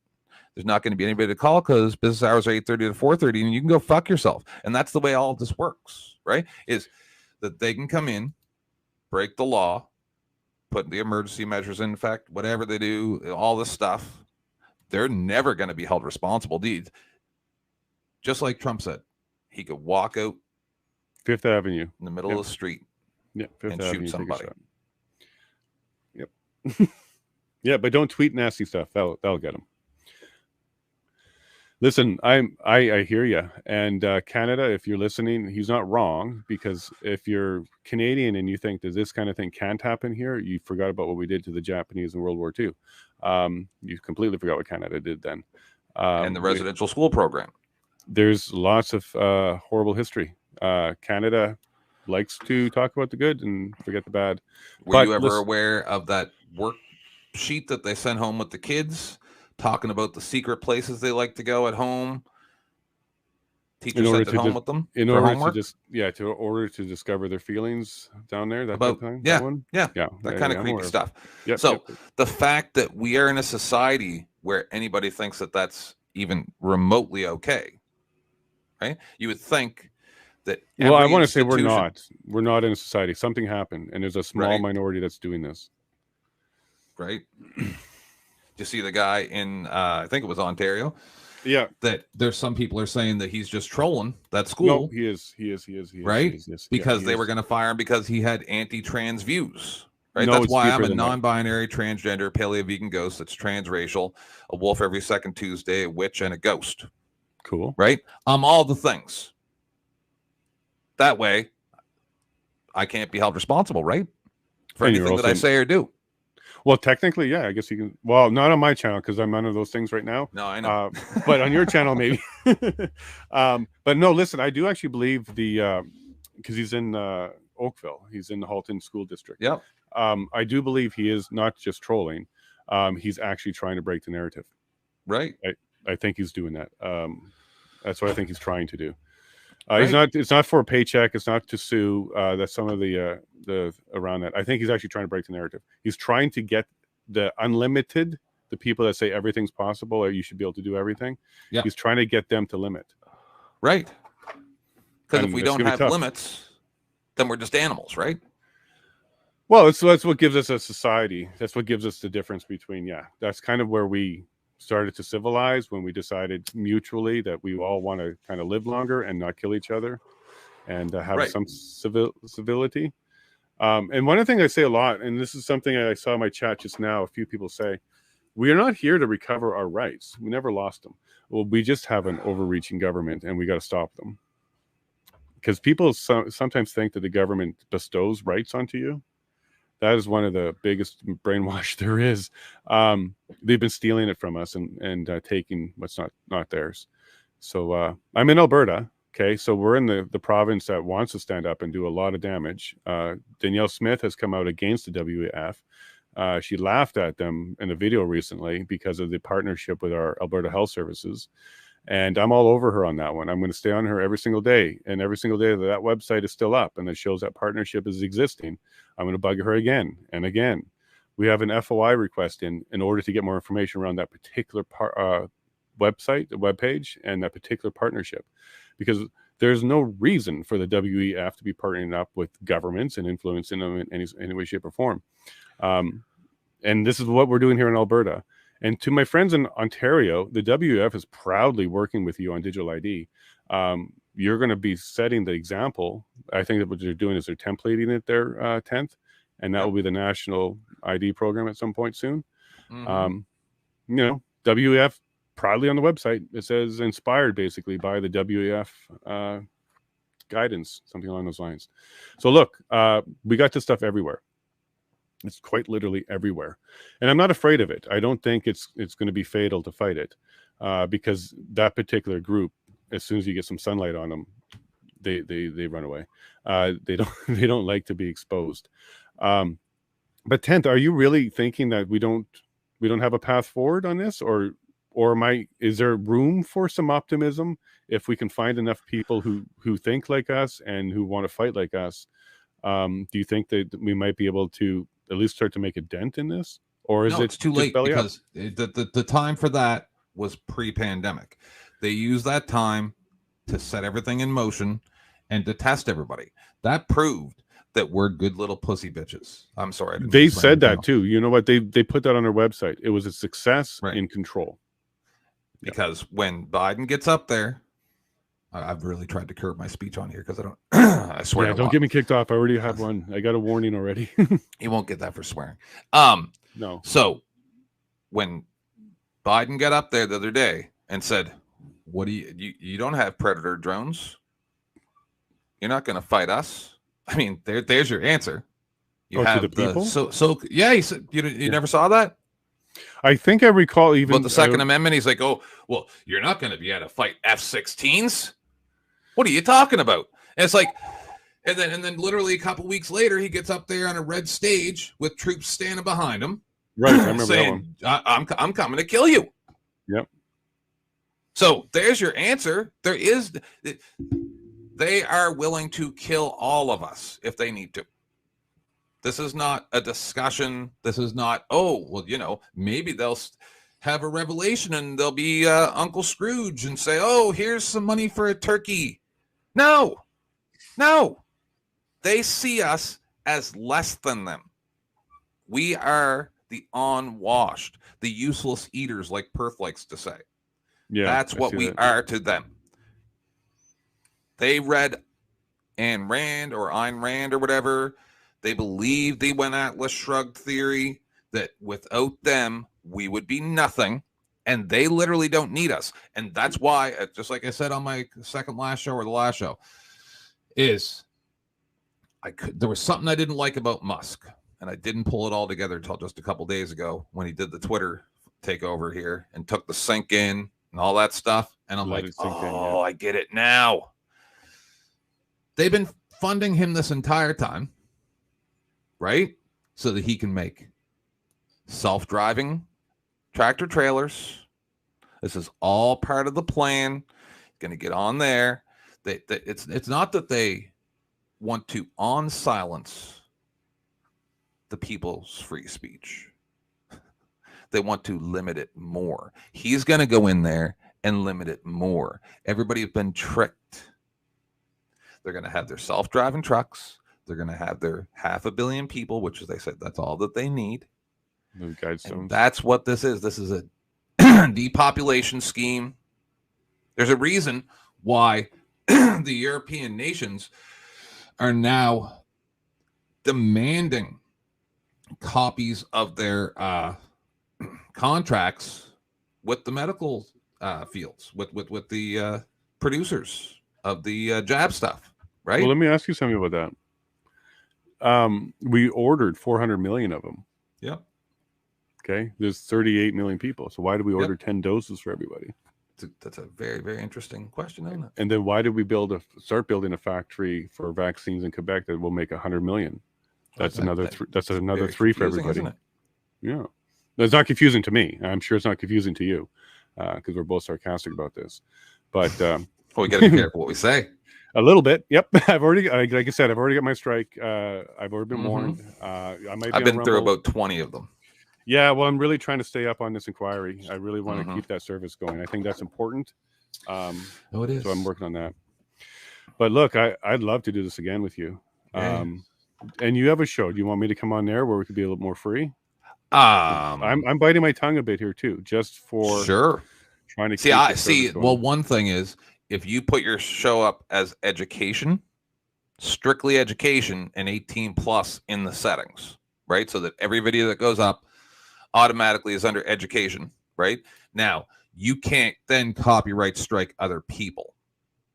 There's not going to be anybody to call because business hours are 8:30 to 4:30 and you can go fuck yourself. And that's the way all of this works, right? Is that they can come in,
break the law, put the emergency measures in effect, whatever they do, all this stuff, they're never going to be held responsible. Just like Trump said, he could walk out
Fifth Avenue
in the middle of the street
Fifth
and
Avenue,
shoot
take a
somebody.
shot. Yeah, but don't tweet nasty stuff. That'll get him. Listen, I hear you. And Canada, if you're listening, he's not wrong, because if you're Canadian and you think that this kind of thing can't happen here, you forgot about what we did to the Japanese in World War II. You completely forgot what Canada did then.
And the residential school program.
There's lots of horrible history. Canada likes to talk about the good and forget the bad.
Were you ever aware of that worksheet that they sent home with the kids, talking about the secret places they like to go at home? Teachers sent it home with them
in
for
order
homework?
to order to discover their feelings down there. That
About,
type of thing?
yeah,
That one?
yeah,
yeah,
that kind of
I'm
creepy
aware of it.
stuff.
Yep,
So
yep.
the fact that we are in a society where anybody thinks that that's even remotely okay, right? You would think that.
Well, I
every
want to say we're
institution-
not in a society. Something happened, and there's a small
Right.
minority that's doing this.
right? You see the guy in, I think it was Ontario.
Yeah.
That there's some people are saying that he's just trolling that school.
No, he is,
right?
yes,
Because
he
they
is.
were going to fire him because he had anti-trans views. Right.
No,
That's
it's
why I'm
deeper
a
than that.
non-binary, transgender, paleo vegan ghost that's transracial, a wolf every second Tuesday, a witch, and a ghost.
Cool.
Right? I'm all the things. That way, I can't be held responsible, right? For
And you're
anything that I
also-
say or do.
Well, technically, yeah, I guess you can. Well, not on my channel because I'm none of those things right now.
No, I know.
But on your channel, maybe. But no, listen, I do actually believe because he's in Oakville, he's in the Halton School District.
Yep.
I do believe he is not just trolling. He's actually trying to break the narrative.
Right.
I think he's doing that. That's what I think he's trying to do.
Right.
He's not. It's not for a paycheck. It's not to sue. That's some of the around that. I think he's actually trying to break the narrative. He's trying to get the unlimited, the people that say everything's possible or you should be able to do everything.
Yeah.
He's trying to get them to limit.
Right. Because if
And
we
it's
don't
gonna be
have
tough.
limits, then we're just animals, right?
Well, that's what gives us a society. That's what gives us the difference between, that's kind of where we started to civilize, when we decided mutually that we all want to kind of live longer and not kill each other and have
Right.
some civility. And one of the things I say a lot, and this is something I saw in my chat just now, a few people say, we are not here to recover our rights. We never lost them. Well, we just have an overreaching government and we got to stop them. Because people sometimes think that the government bestows rights onto you. That is one of the biggest brainwash there is. They've been stealing it from us and taking what's not theirs. So I'm in Alberta. Okay, so we're in the province that wants to stand up and do a lot of damage. Danielle Smith has come out against the WEF. She laughed at them in a video recently because of the partnership with our Alberta Health Services. And I'm all over her on that one. I'm going to stay on her every single day. And every single day that website is still up and it shows that partnership is existing, I'm going to bug her again and again. We have an FOI request in order to get more information around that particular website, the webpage, and that particular partnership. Because there's no reason for the WEF to be partnering up with governments and influencing them in any way, shape, or form. And this is what we're doing here in Alberta. And to my friends in Ontario, the WEF is proudly working with you on digital ID. You're going to be setting the example. I think that what they're doing is they're templating it their 10th, and that will be the national ID program at some point soon. WEF proudly on the website, it says inspired basically by the WEF guidance, something along those lines. So look, we got this stuff everywhere. It's quite literally everywhere. And I'm not afraid of it. I don't think it's going to be fatal to fight it because that particular group, as soon as you get some sunlight on them, they run away. They don't like to be exposed. But 10th, are you really thinking that we don't have a path forward on this, or is there room for some optimism if we can find enough people who think like us and who want to fight like us? Do you think that we might be able to at least start to make a dent in this, or is
It's too
just
late
belly up?
because the time for that was pre-pandemic. They used that time to set everything in motion and to test everybody. That proved that we're good little pussy bitches. I'm sorry.
They said that too. You know what? They put that on their website. It was a success in control.
Because when Biden gets up there, I've really tried to curb my speech on here because I don't. I swear.
Yeah, don't get me kicked off. I already have one. I got a warning already.
You won't get that for swearing.
No.
So when Biden got up there the other day and said, "What do you don't have Predator drones? You're not going to fight us." I mean, there's your answer. You have
to the people.
So yeah. He said you never saw that.
I think I recall even
about the Second Amendment. He's like, "Oh, well, you're not going to be able to fight F-16s. What are you talking about?" And it's like, and then literally a couple weeks later, he gets up there on a red stage with troops standing behind him,
right? I remember
saying,
that one.
I'm coming to kill you."
Yep.
So there's your answer. They are willing to kill all of us if they need to. This is not a discussion. This is not, oh, well, maybe they'll have a revelation and they'll be Uncle Scrooge and say, oh, here's some money for a turkey. No. They see us as less than them. We are the unwashed, the useless eaters, like Perth likes to say.
Yeah,
that's what we are to them. They read Ayn Rand or Ayn Rand or whatever. They believe the When Atlas Shrugged theory that without them, we would be nothing. And they literally don't need us. And that's why, just like I said on my second last show or the last show, there was something I didn't like about Musk. And I didn't pull it all together until just a couple days ago when he did the Twitter takeover here and took the sink in and all that stuff. And I'm like, oh, I get it now. They've been funding him this entire time, right? So that he can make self-driving tractor trailers. This is all part of the plan. Going to get on there. It's not that they want to silence the people's free speech. They want to limit it more. He's going to go in there and limit it more. Everybody's been tricked. They're going to have their self-driving trucks. They're going to have their 500 million people, which is, they said, that's all that they need. And that's what this is. This is a depopulation scheme. There's a reason why the European nations are now demanding copies of their contracts with the medical fields, with the producers of the jab stuff, right?
Well, let me ask you something about that. We ordered 400 million of them.
Yep.
Okay, there's 38 million people. So why did we order 10 doses for everybody?
That's a very, very interesting question, isn't it?
And then why did we start building a factory for vaccines in Quebec that will make 100 million? That's another three for everybody.
Isn't it?
Yeah, it's not confusing to me. I'm sure it's not confusing to you because we're both sarcastic about this. But
we got to be careful what we say.
A little bit. Yep. I've already, like I said, I've already got my strike. I've already been warned.
I've been through about 20 of them.
Yeah, well, I'm really trying to stay up on this inquiry. I really want to keep that service going. I think that's important.
It is.
So I'm working on that. But look, I'd love to do this again with you.
Yeah.
And you have a show. Do you want me to come on there where we could be a little more free? I'm biting my tongue a bit here too, just for trying to
see. Well, one thing is, if you put your show up as education, strictly education, and 18 plus in the settings, right? So that every video that goes up automatically is under education, right? Now, you can't then copyright strike other people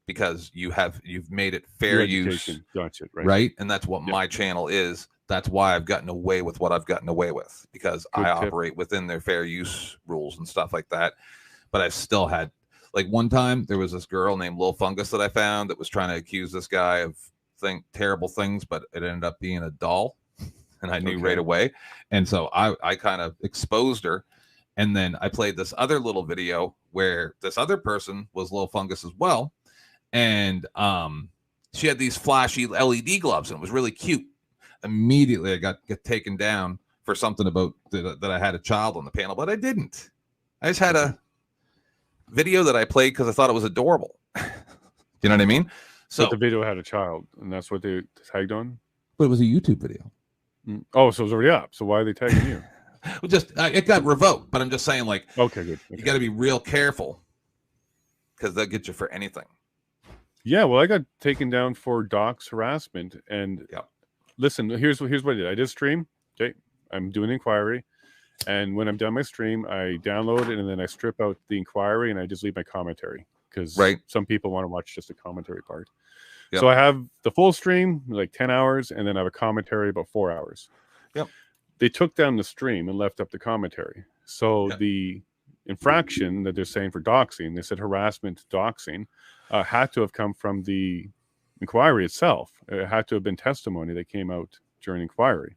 because you've made it fair use.
Gotcha,
right? And that's what my channel is. That's why I've gotten away with what I've gotten away with, because I operate within their fair use rules and stuff like that. But I've still had, like, one time there was this girl named Lil Fungus that I found that was trying to accuse this guy of terrible things, but it ended up being a doll. And I knew right away. And so I kind of exposed her. And then I played this other little video where this other person was Lil Fungus as well. And she had these flashy LED gloves and it was really cute. Immediately I got taken down for something about that I had a child on the panel, but I didn't. I just had a video that I played because I thought it was adorable. You know what I mean?
So the video had a child and that's what they tagged on?
But it was a YouTube video.
Oh, so it was already up. So why are they tagging you?
Well, just it got revoked, but I'm just saying, like,
okay, good. Okay.
You got to be real careful because they'll get you for anything.
Yeah, well, I got taken down for dox harassment, and listen, here's what I did. I did stream. Okay, I'm doing inquiry, and when I'm done my stream, I download it and then I strip out the inquiry and I just leave my commentary because some people want to watch just the commentary part. So I have the full stream, like 10 hours, and then I have a commentary about 4 hours. They took down the stream and left up the commentary. So the infraction that they're saying for doxing, they said harassment doxing, had to have come from the inquiry itself. It had to have been testimony that came out during inquiry.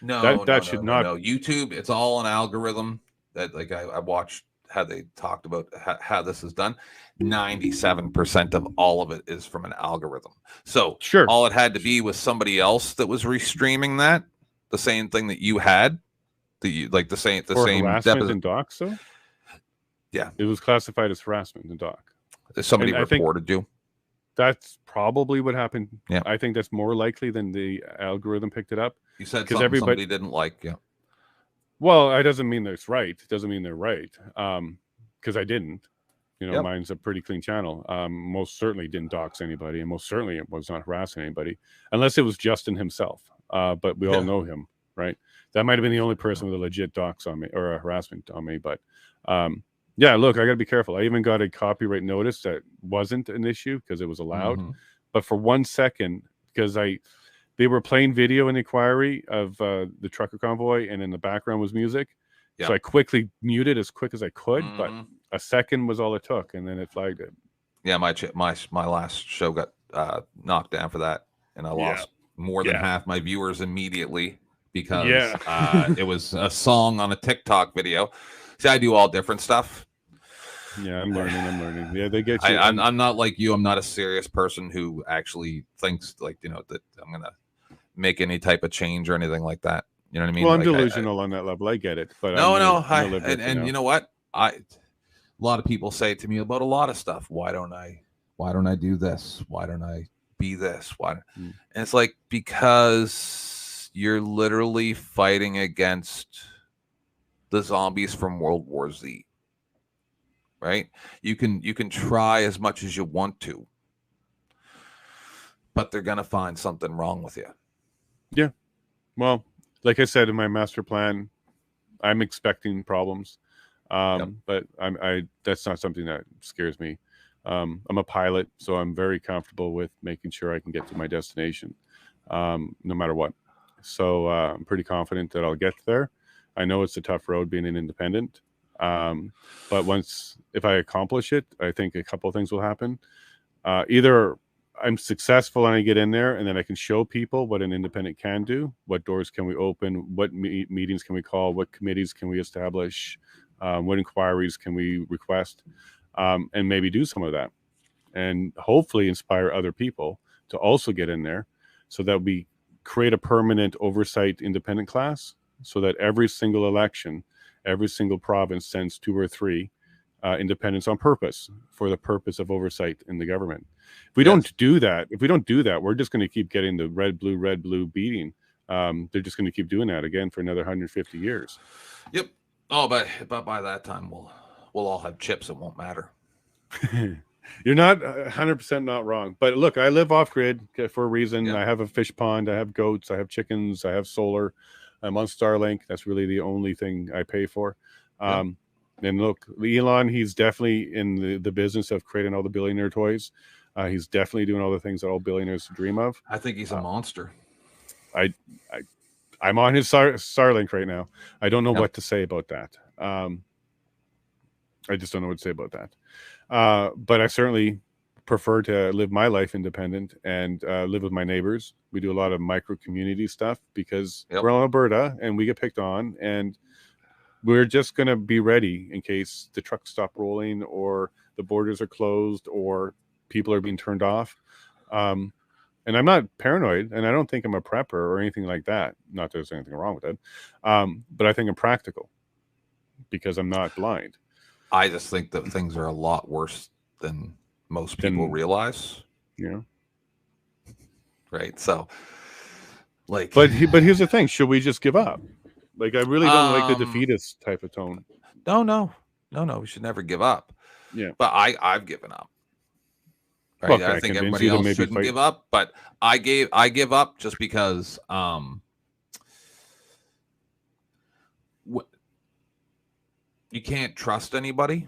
No,
that should not.
No. YouTube, it's all an algorithm that, like, I watched how they talked about how this is done. 97% of all of it is from an algorithm. So all it had to be was somebody else that was restreaming that, the same thing that you had, like the same
harassment and dox. So
yeah,
it was classified as harassment and dox.
Somebody reported you.
That's probably what happened.
Yeah,
I think that's more likely than the algorithm picked it up.
You said something somebody didn't like. Yeah.
Well, it doesn't mean it's right. It doesn't mean they're right. Because I didn't. You know, mine's a pretty clean channel. Most certainly didn't dox anybody, and most certainly it was not harassing anybody, unless it was Justin himself. But we all know him, right? That might have been the only person with a legit dox on me or a harassment on me. But yeah, look, I got to be careful. I even got a copyright notice that wasn't an issue because it was allowed. But for 1 second, because they were playing video in inquiry of the trucker convoy, and in the background was music. So I quickly muted as quick as I could, but a second was all it took, and then it flagged it.
Yeah, my last show got knocked down for that, and I lost more than half my viewers immediately because it was a song on a TikTok video. See, I do all different stuff.
Yeah, I'm learning. Yeah, they get you.
I'm not like you. I'm not a serious person who actually thinks, like, you know, that I'm gonna make any type of change or anything like that. You know what I mean?
Well, I'm delusional on that level. I get it, but
and you know what? A lot of people say to me about a lot of stuff. Why don't I do this? Why don't I be this? And it's like, because you're literally fighting against the zombies from World War Z. Right? You can try as much as you want to, but they're gonna find something wrong with you.
Yeah. Well, like I said in my master plan, I'm expecting problems. But that's not something that scares me. I'm a pilot, so I'm very comfortable with making sure I can get to my destination, no matter what. So I'm pretty confident that I'll get there. I know it's a tough road being an independent. But if I accomplish it, I think a couple of things will happen. Either I'm successful and I get in there, and then I can show people what an independent can do. What doors can we open? What meetings can we call? What committees can we establish? What inquiries can we request? And maybe do some of that, and hopefully inspire other people to also get in there, so that we create a permanent oversight independent class, so that every single election, every single province sends 2 or 3 independents on purpose, for the purpose of oversight in the government. If we don't do that, we're just going to keep getting the red, blue beating. They're just going to keep doing that again for another 150 years.
Yep. Oh, but by that time, we'll all have chips. It won't matter.
You're not 100% not wrong. But look, I live off grid for a reason. I have a fish pond. I have goats. I have chickens. I have solar. I'm on Starlink. That's really the only thing I pay for. And look, Elon, he's definitely in the business of creating all the billionaire toys. He's definitely doing all the things that all billionaires dream of.
I think he's a monster.
I'm on his Starlink right now. I don't know what to say about that. I just don't know what to say about that. But I certainly prefer to live my life independent and live with my neighbors. We do a lot of micro community stuff because we're in Alberta and we get picked on, and we're just going to be ready in case the trucks stop rolling or the borders are closed or people are being turned off. And I'm not paranoid, and I don't think I'm a prepper or anything like that. Not that there's anything wrong with it. But I think I'm practical because I'm not blind.
I just think that things are a lot worse than most people realize.
Yeah.
Right. So
Like,
but here's the thing: should we just give up? Like, I really don't like the defeatist type of tone.
No. We should never give up.
Yeah,
but I've given up. Right?
Well,
I think everybody else shouldn't give up, but I give up just because you can't trust anybody,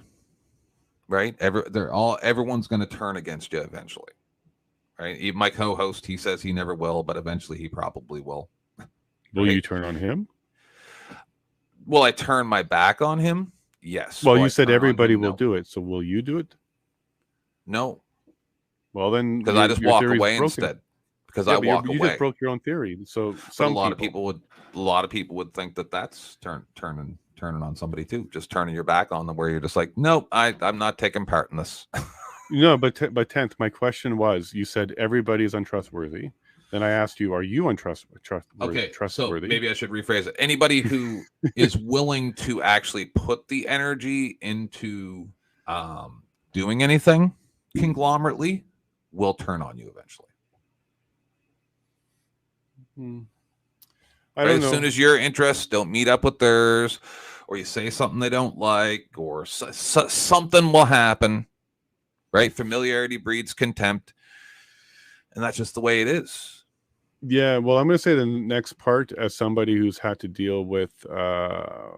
right? Everyone's going to turn against you eventually, right? My co-host, he says he never will, but eventually he probably will.
Will you turn on him?
Will I turn my back on him? Yes.
Well, you said everybody will do it, so will you do it?
No.
Well, then,
because I just walk away instead. Because I walk away.
You just broke your own theory. So
a lot of people would think that that's turning on somebody too, just turning your back on them, where you're just like, nope, I'm not taking part in this.
No, but 10th, my question was, you said everybody is untrustworthy. Then I asked you, are you untrustworthy?
Okay, so maybe I should rephrase it. Anybody who is willing to actually put the energy into doing anything conglomerately will turn on you eventually.
I don't know.
As soon as your interests don't meet up with theirs, or you say something they don't like, or something will happen, right? Familiarity breeds contempt, and that's just the way it is.
Yeah, well, I'm going to say the next part, as somebody who's had to deal with, I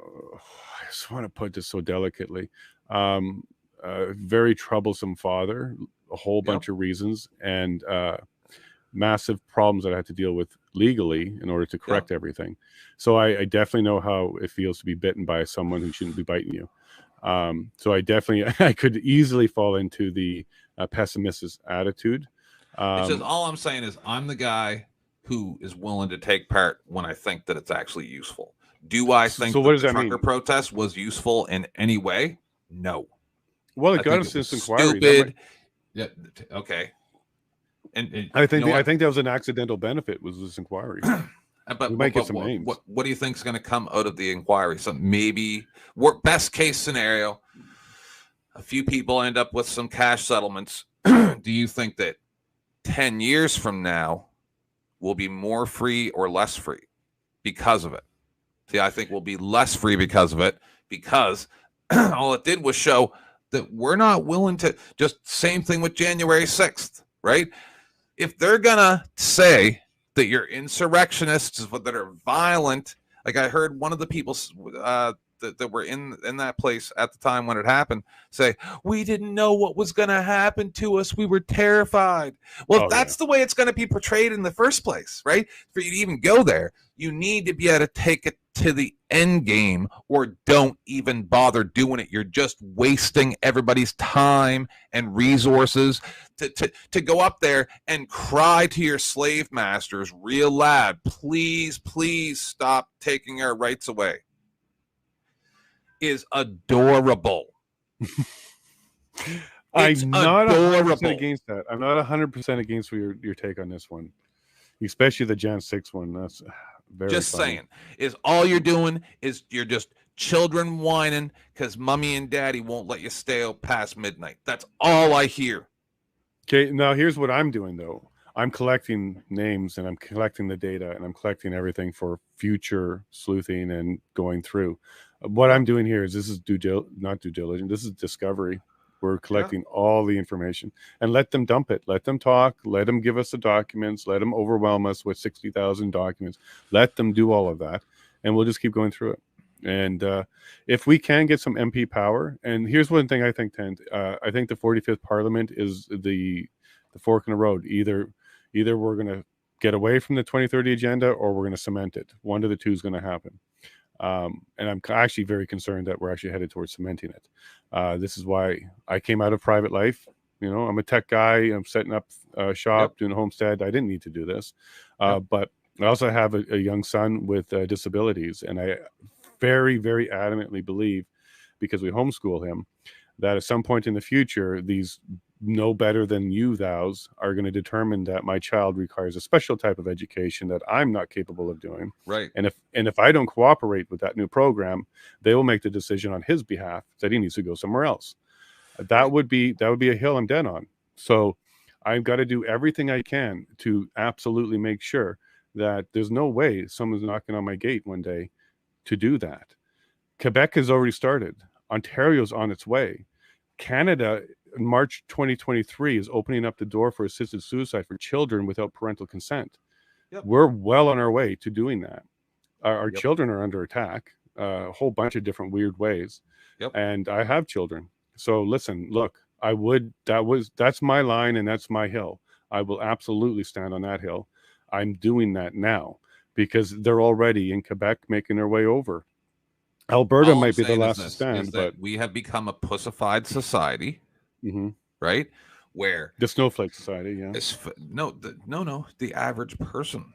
just want to put this so delicately, a very troublesome father, a whole bunch of reasons, and massive problems that I had to deal with legally in order to correct everything. So I definitely know how it feels to be bitten by someone who shouldn't be biting you. So I could easily fall into the pessimist attitude.
It's just, all I'm saying is I'm the guy who is willing to take part when I think that it's actually useful. Do I think
what does
the
that
trucker
mean?
protest was useful in any way? No.
Well, it got us this inquiry.
Stupid. Yeah. Okay. And
I think that was an accidental benefit, was this inquiry.
But
we might get some names.
What do you think is going to come out of the inquiry? So maybe best case scenario, a few people end up with some cash settlements. Do you think that 10 years from now will be more free or less free because of it? See, I think we'll be less free because of it, because all it did was show that we're not willing to, just same thing with January 6th, right? If they're going to say that you're insurrectionists that are violent, like I heard one of the people that were in that place at the time when it happened say, we didn't know what was going to happen to us. We were terrified. Well, that's the way it's going to be portrayed in the first place, right? For you to even go there, you need to be able to take it to the end game, or don't even bother doing it. You're just wasting everybody's time and resources to go up there and cry to your slave masters real loud, please, please stop taking our rights away, is adorable.
I'm not 100% against that. I'm not 100% against your take on this one, especially the Jan 6 one. That's very
just
funny.
saying, is all you're doing is you're just children whining because mommy and daddy won't let you stay out past midnight. That's all I hear.
Okay, now here's what I'm doing though. I'm collecting names and I'm collecting the data and I'm collecting everything for future sleuthing and going through. What I'm doing here is, this is not due diligence. This is discovery. We're collecting all the information, and let them dump it. Let them talk. Let them give us the documents. Let them overwhelm us with 60,000 documents. Let them do all of that, and we'll just keep going through it. And if we can get some MP power, and here's one thing I think, I think the 45th Parliament is the fork in the road. Either we're going to get away from the 2030 agenda, or we're going to cement it. One of the two is going to happen. And I'm actually very concerned that we're actually headed towards cementing it. This is why I came out of private life. You know, I'm a tech guy. I'm setting up a shop, doing a homestead. I didn't need to do this. But I also have a young son with disabilities. And I very, very adamantly believe, because we homeschool him, that at some point in the future, these no better than you thous are going to determine that my child requires a special type of education that I'm not capable of doing.
Right.
And if I don't cooperate with that new program, they will make the decision on his behalf that he needs to go somewhere else. That would be a hill I'm dead on. So I've got to do everything I can to absolutely make sure that there's no way someone's knocking on my gate one day to do that. Quebec has already started. Ontario's on its way. Canada, in March 2023, is opening up the door for assisted suicide for children without parental consent.
Yep.
We're well on our way to doing that. Our
Yep.
children are under attack, a whole bunch of different weird ways.
Yep.
And I have children. So listen, look, that's my line and that's my hill. I will absolutely stand on that hill. I'm doing that now because they're already in Quebec making their way over. Alberta
All
might
I'm
be the
saying
last
is
to
this,
stand,
is that
but
we have become a pussified society, right? Where
the snowflake society, yeah.
No, the average person.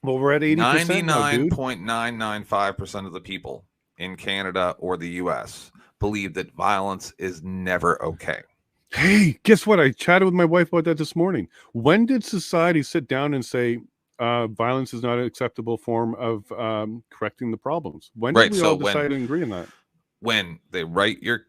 Well, we're at 80% now, dude.
99.995% of the people in Canada or the US believe that violence is never okay.
Hey, guess what? I chatted with my wife about that this morning. When did society sit down and say violence is not an acceptable form of correcting the problems? When did we all decide to agree on that?
When they write your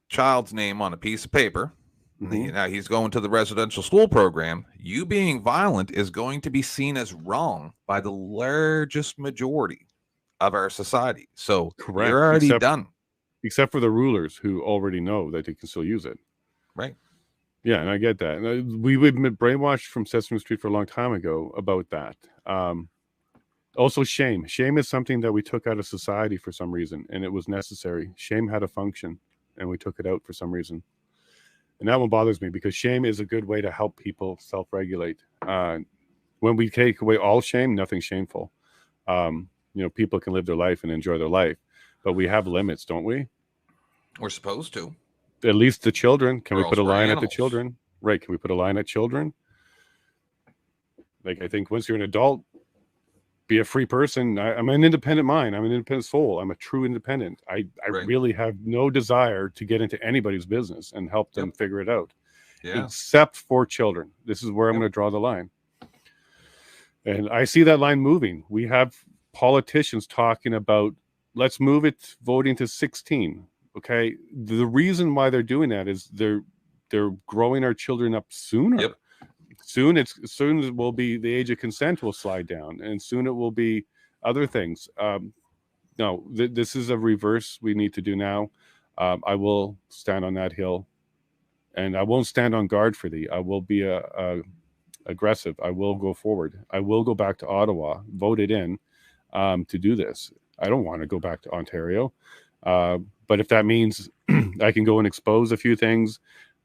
child's name on a piece of paper, now he's going to the residential school program, you being violent is going to be seen as wrong by the largest majority of our society. So
Correct.
You're already done.
Except for the rulers who already know that they can still use it.
Right.
Yeah, and I get that. We've been brainwashed from Sesame Street for a long time ago about that. Also, shame. Shame is something that we took out of society for some reason, and it was necessary. Shame had a function, and we took it out for some reason. And that one bothers me because shame is a good way to help people self-regulate. When we take away all shame, nothing's shameful. People can live their life and enjoy their life, but we have limits, don't we?
We're supposed to.
At least the children. Can
Or
we put a
else we're
line at the
animals.
children? Right. Can we put a line at children? Like, I think once you're an adult, be a free person. I'm an independent mind. I'm an independent soul. I'm a true independent. I really have no desire to get into anybody's business and help them figure it out.
Yeah.
Except for children. This is where I'm going to draw the line. And I see that line moving. We have politicians talking about, let's move it voting to 16. Okay. The reason why they're doing that is they're growing our children up sooner.
Yep.
Soon it will be the age of consent will slide down, and soon it will be other things. No, this is a reverse we need to do now. I will stand on that hill, and I won't stand on guard for thee. I will be aggressive. I will go forward. I will go back to Ottawa, voted in to do this. I don't want to go back to Ontario. But if that means I can go and expose a few things,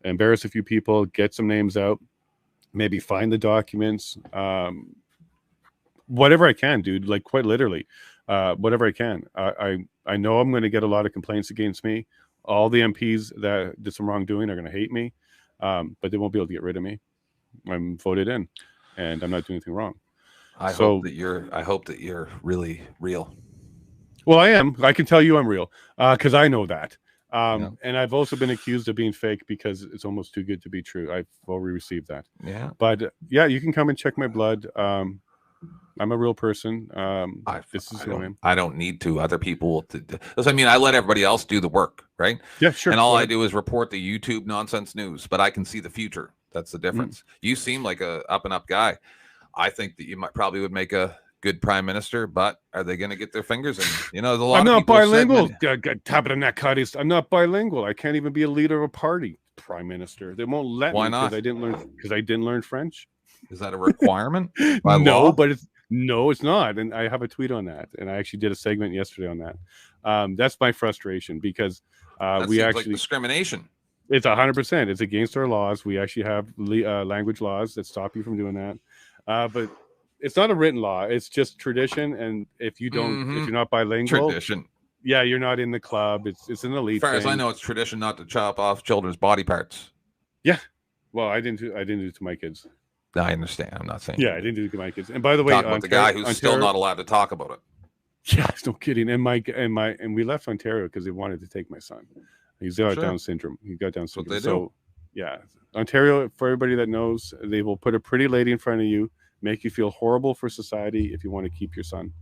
embarrass a few people, get some names out, maybe find the documents, whatever I can, dude, like quite literally, whatever I can. I know I'm going to get a lot of complaints against me. All the MPs that did some wrongdoing are going to hate me, but they won't be able to get rid of me. I'm voted in, and I'm not doing anything wrong.
I hope that you're really real.
Well, I am. I can tell you I'm real because I know that. And I've also been accused of being fake because it's almost too good to be true. I've already received that.
Yeah.
But yeah, you can come and check my blood. I'm a real person. This is who I am.
I don't need to. Other people. I mean, I let everybody else do the work, right?
Yeah, sure.
And all I do is report the YouTube nonsense news, but I can see the future. That's the difference. You seem like a up and up guy. I think that you probably would make a good prime minister, but are they going to get their fingers in? There's a lot.
I'm
of
not
people
bilingual.
said,
Tap it on that cut. I'm not bilingual. I can't even be a leader of a party. Prime minister. They won't let
Why
me
not?
because I didn't learn French.
Is that a requirement? By
No,
law?
but it's not. And I have a tweet on that, and I actually did a segment yesterday on that. That's my frustration because
That
we
seems
actually
like discrimination.
It's 100%. It's against our laws. We actually have language laws that stop you from doing that. But it's not a written law. It's just tradition. And if you don't, if you're not bilingual,
Tradition.
Yeah, you're not in the club. It's an elite.
As far as I
thing.
know, it's tradition not to chop off children's body parts.
Yeah. Well, I didn't do it to my kids.
I understand. I'm not saying.
Yeah, I didn't do it to my kids. And by the way,
Talk about the guy who's still not allowed to talk about it.
Yeah, no kidding. And we left Ontario because they wanted to take my son. He's got Down syndrome. He got Down syndrome.
they do.
So, yeah, Ontario. For everybody that knows, they will put a pretty lady in front of you, make you feel horrible for society if you want to keep your son.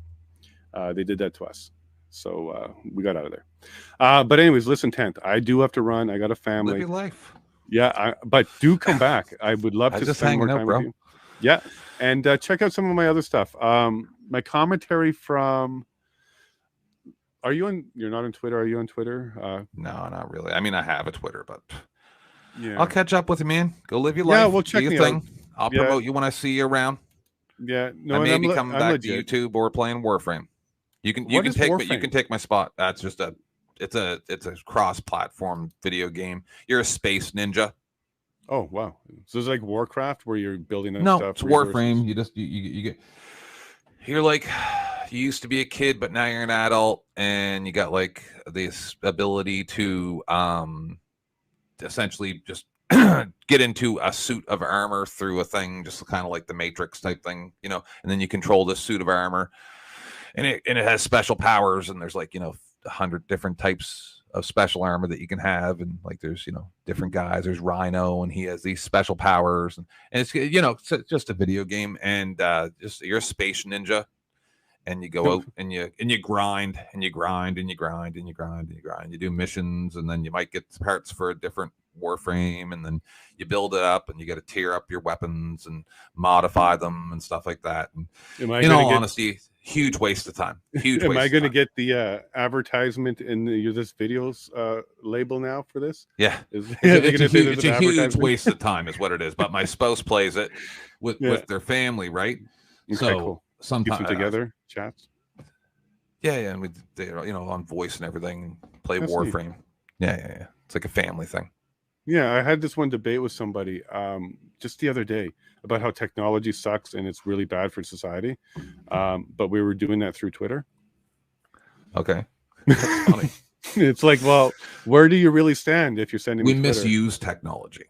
They did that to us, so we got out of there. But anyways, listen, 10th. I do have to run. I got a family.
Live your life.
Yeah, but do come back. I would love to
just
spend more
hanging out,
time
bro.
with you. Yeah, and check out some of my other stuff. My commentary from. Are you on? You're not on Twitter. Are you on Twitter?
No, not really. I mean, I have a Twitter, but
yeah,
I'll catch up with you, man. Go live your life.
Yeah, well, check
do
me
your thing.
out.
I'll
Yeah.
promote you when I see you around.
Yeah, no,
I
and
may be coming
I'm
back
legit.
to YouTube or playing Warframe. You can
What is
take
Warframe?
you can take my spot. That's just it's a cross-platform video game. You're a space ninja.
Oh wow! So it's like Warcraft where you're building up
No,
stuff.
it's Warframe. You just you get. You're like, you used to be a kid, but now you're an adult, and you got like this ability to essentially just get into a suit of armor through a thing, just kind of like the Matrix type thing, you know. And then you control this suit of armor, and it has special powers, and there's like 100 different types of special armor that you can have, and like there's different guys. There's Rhino, and he has these special powers, and it's it's just a video game, and just you're a space ninja, and you go out and you grind and you grind and you grind and you grind and you grind. You do missions, and then you might get parts for a different Warframe, and then you build it up, and you got to tier up your weapons and modify them and stuff like that. And in all honesty, huge waste of time. Huge.
Am I going to get the advertisement in this video's label now for this?
Yeah,
it's
a huge waste of time, is what it is. But my spouse plays it with their family, right?
Okay,
so
cool.
sometimes
Keeps them together, chats.
Yeah, and they on voice and everything, play
That's
Warframe. Yeah. It's like a family thing.
Yeah, I had this one debate with somebody just the other day about how technology sucks and it's really bad for society. But we were doing that through Twitter.
Okay. That's funny.
It's like, well, where do you really stand if you're sending me Twitter?
Misuse technology.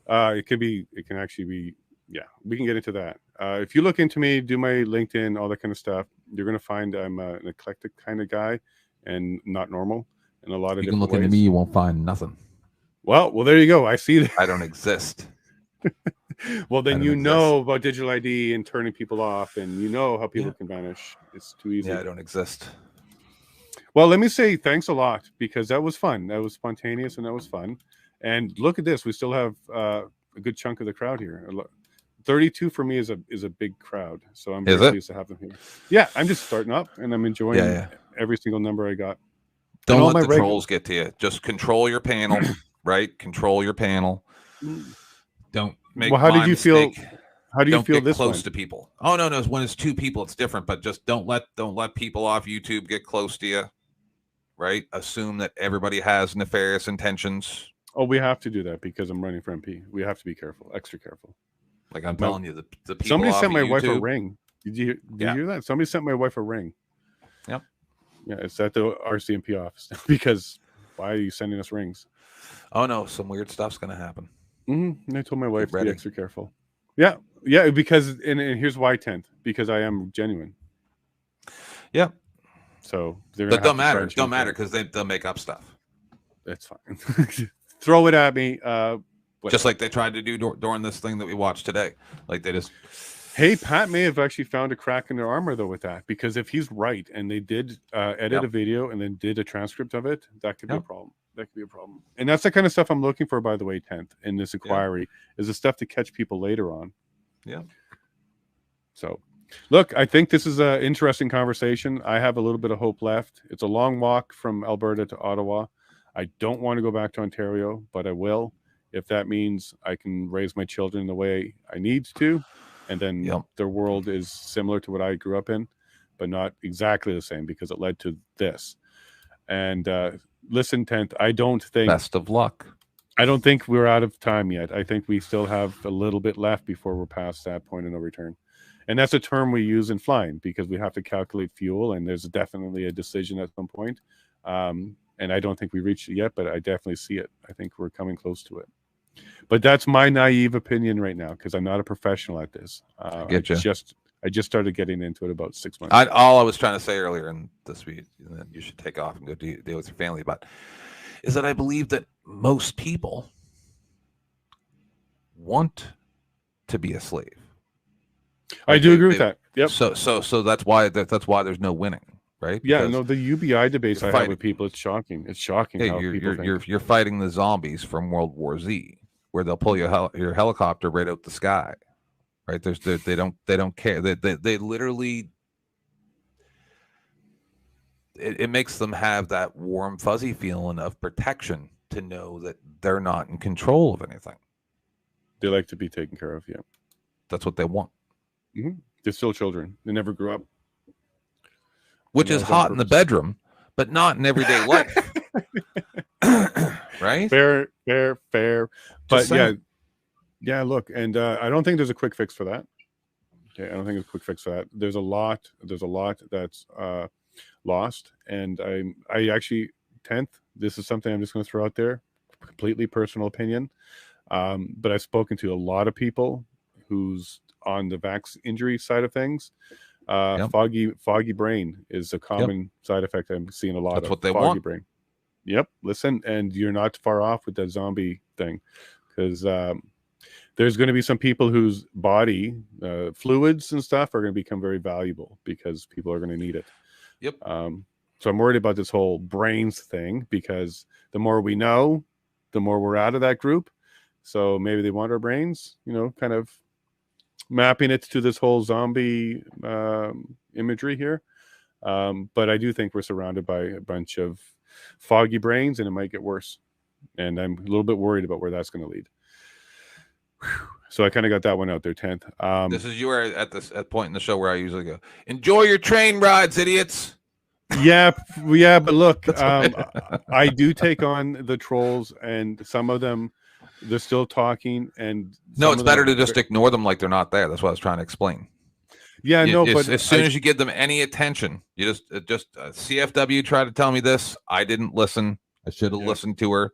It can actually be, yeah, we can get into that. If you look into me, do my LinkedIn, all that kind of stuff, you're going to find I'm an eclectic kind of guy and not normal in a lot of different ways.
You can look into me, you won't find nothing.
Well, there you go. I see that.
I don't exist.
Well, then you know about digital ID and turning people off, and you know how people can vanish. It's too easy.
Yeah, I don't exist.
Well, let me say thanks a lot, because that was fun. That was spontaneous and that was fun. And look at this. We still have a good chunk of the crowd here. 32 for me is a big crowd. So I'm very pleased to have them here. Yeah, I'm just starting up and I'm enjoying every single number I got.
Don't let the trolls get to you. Just control your panel, right? Control your panel. Don't make.
Well, how did you feel? How do you feel this
close to people? Oh no, when it's two people, it's different. But just don't let people off YouTube get close to you, right? Assume that everybody has nefarious intentions.
Oh, we have to do that because I'm running for MP. We have to be careful, extra careful.
Like I'm telling you, the people.
Somebody sent my
YouTube,
wife a ring. Did you hear that? Somebody sent my wife a ring.
Yep.
Yeah, it's at the RCMP office because why are you sending us rings?
Oh no, some weird stuff's gonna happen.
And I told my wife to be extra careful. Yeah, because and here's why 10th, because I am genuine.
Yeah.
So they're
but don't matter because they'll make up stuff.
That's fine. Throw it at me.
Just like they tried to do during this thing that we watched today. Like they just.
Hey, Pat may have actually found a crack in their armor though with that, because if he's right and they did edit a video and then did a transcript of it, that could be a problem. That could be a problem. And that's the kind of stuff I'm looking for, by the way, 10th in this inquiry is the stuff to catch people later on.
Yeah.
So look, I think this is an interesting conversation. I have a little bit of hope left. It's a long walk from Alberta to Ottawa. I don't want to go back to Ontario, but I will if that means I can raise my children the way I need to. And then their world is similar to what I grew up in, but not exactly the same because it led to this. And listen, 10th, I don't think...
Best of luck.
I don't think we're out of time yet. I think we still have a little bit left before we're past that point of no return. And that's a term we use in flying because we have to calculate fuel, and there's definitely a decision at some point. And I don't think we reached it yet, but I definitely see it. I think we're coming close to it. But that's my naive opinion right now because I'm not a professional at this. I just started getting into it about 6 months ago.
All I was trying to say earlier in this week, and then you should take off and go deal with your family, but is that I believe that most people want to be a slave.
I do agree with that. Yep.
So that's why there's no winning, right?
Yeah. No, the UBI debates I have with people, it's shocking. It's shocking how people think.
You're fighting the zombies from World War Z, where they'll pull your helicopter right out the sky, right? They don't care. They literally, it makes them have that warm, fuzzy feeling of protection to know that they're not in control of anything.
They like to be taken care of. Yeah,
that's what they want.
Mm-hmm. They're still children. They never grew up.
Which is hot in the bedroom, but not in everyday life. Right?
Fair. But yeah. Look, and I don't think there's a quick fix for that. Okay, I don't think there's a quick fix for that. There's a lot that's lost, and I actually 10th. This is something I'm just going to throw out there, completely personal opinion. But I've spoken to a lot of people who's on the vax injury side of things. Foggy brain is a common side effect I'm seeing a lot of.
That's what they
foggy
want.
brain. Yep. Listen, and you're not far off with that zombie thing, because there's going to be some people whose body fluids and stuff are going to become very valuable because people are going to need it.
Yep.
So I'm worried about this whole brains thing, because the more we know, the more we're out of that group. So maybe they want our brains, kind of mapping it to this whole zombie imagery here. But I do think we're surrounded by a bunch of foggy brains, and it might get worse. And I'm a little bit worried about where that's going to lead. So I kind of got that one out there, 10th.
This is you are at this point in the show where I usually go, enjoy your train rides, idiots.
Yeah, but look, I do take on the trolls, and some of them, they're still talking. And
no, it's better to just ignore them like they're not there. That's what I was trying to explain.
Yeah,
but as soon as you give them any attention, you just CFW tried to tell me this. I didn't listen. I should have listened to her.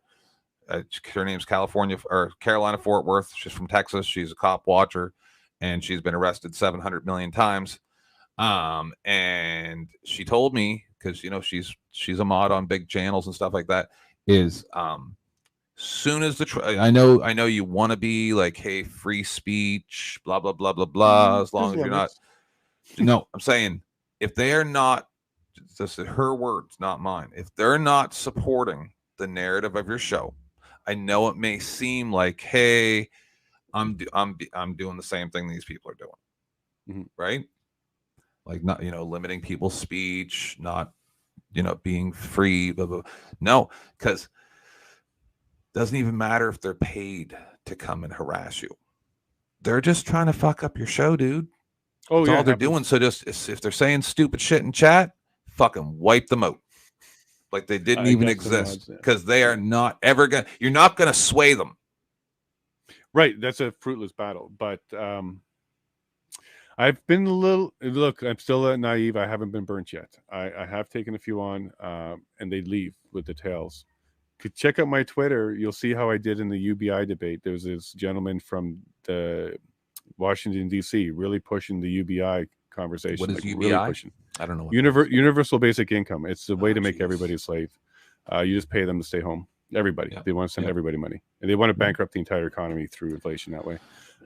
Her name's Carolina Fort Worth. She's from Texas. She's a cop watcher, and she's been arrested 700 million times. And she told me, because she's a mod on big channels and stuff like that, is soon as I know you want to be like, hey, free speech, blah blah blah blah blah, as long as you're not. No, I'm saying if they are not, this is her words, not mine. If they're not supporting the narrative of your show, I know it may seem like, hey, I'm doing the same thing these people are doing, right? Like not limiting people's speech, not being free, blah, blah. No, because it doesn't even matter if they're paid to come and harass you. They're just trying to fuck up your show, dude.
Oh,
That's
yeah,
all they're doing. So just if they're saying stupid shit in chat, fucking wipe them out. Like they didn't even exist, because they are not ever gonna. You're not gonna sway them.
Right. That's a fruitless battle. But I've been a little. Look, I'm still naive. I haven't been burnt yet. I have taken a few on, and they leave with the tails. Could check out my Twitter. You'll see how I did in the UBI debate. There's this gentleman from the Washington D.C. really pushing the UBI conversation.
What is UBI?
Really pushing.
I don't know. What
Universal basic income. It's the way to make everybody a slave. You just pay them to stay home. Everybody. They want to send everybody money, and they want to bankrupt the entire economy through inflation that way.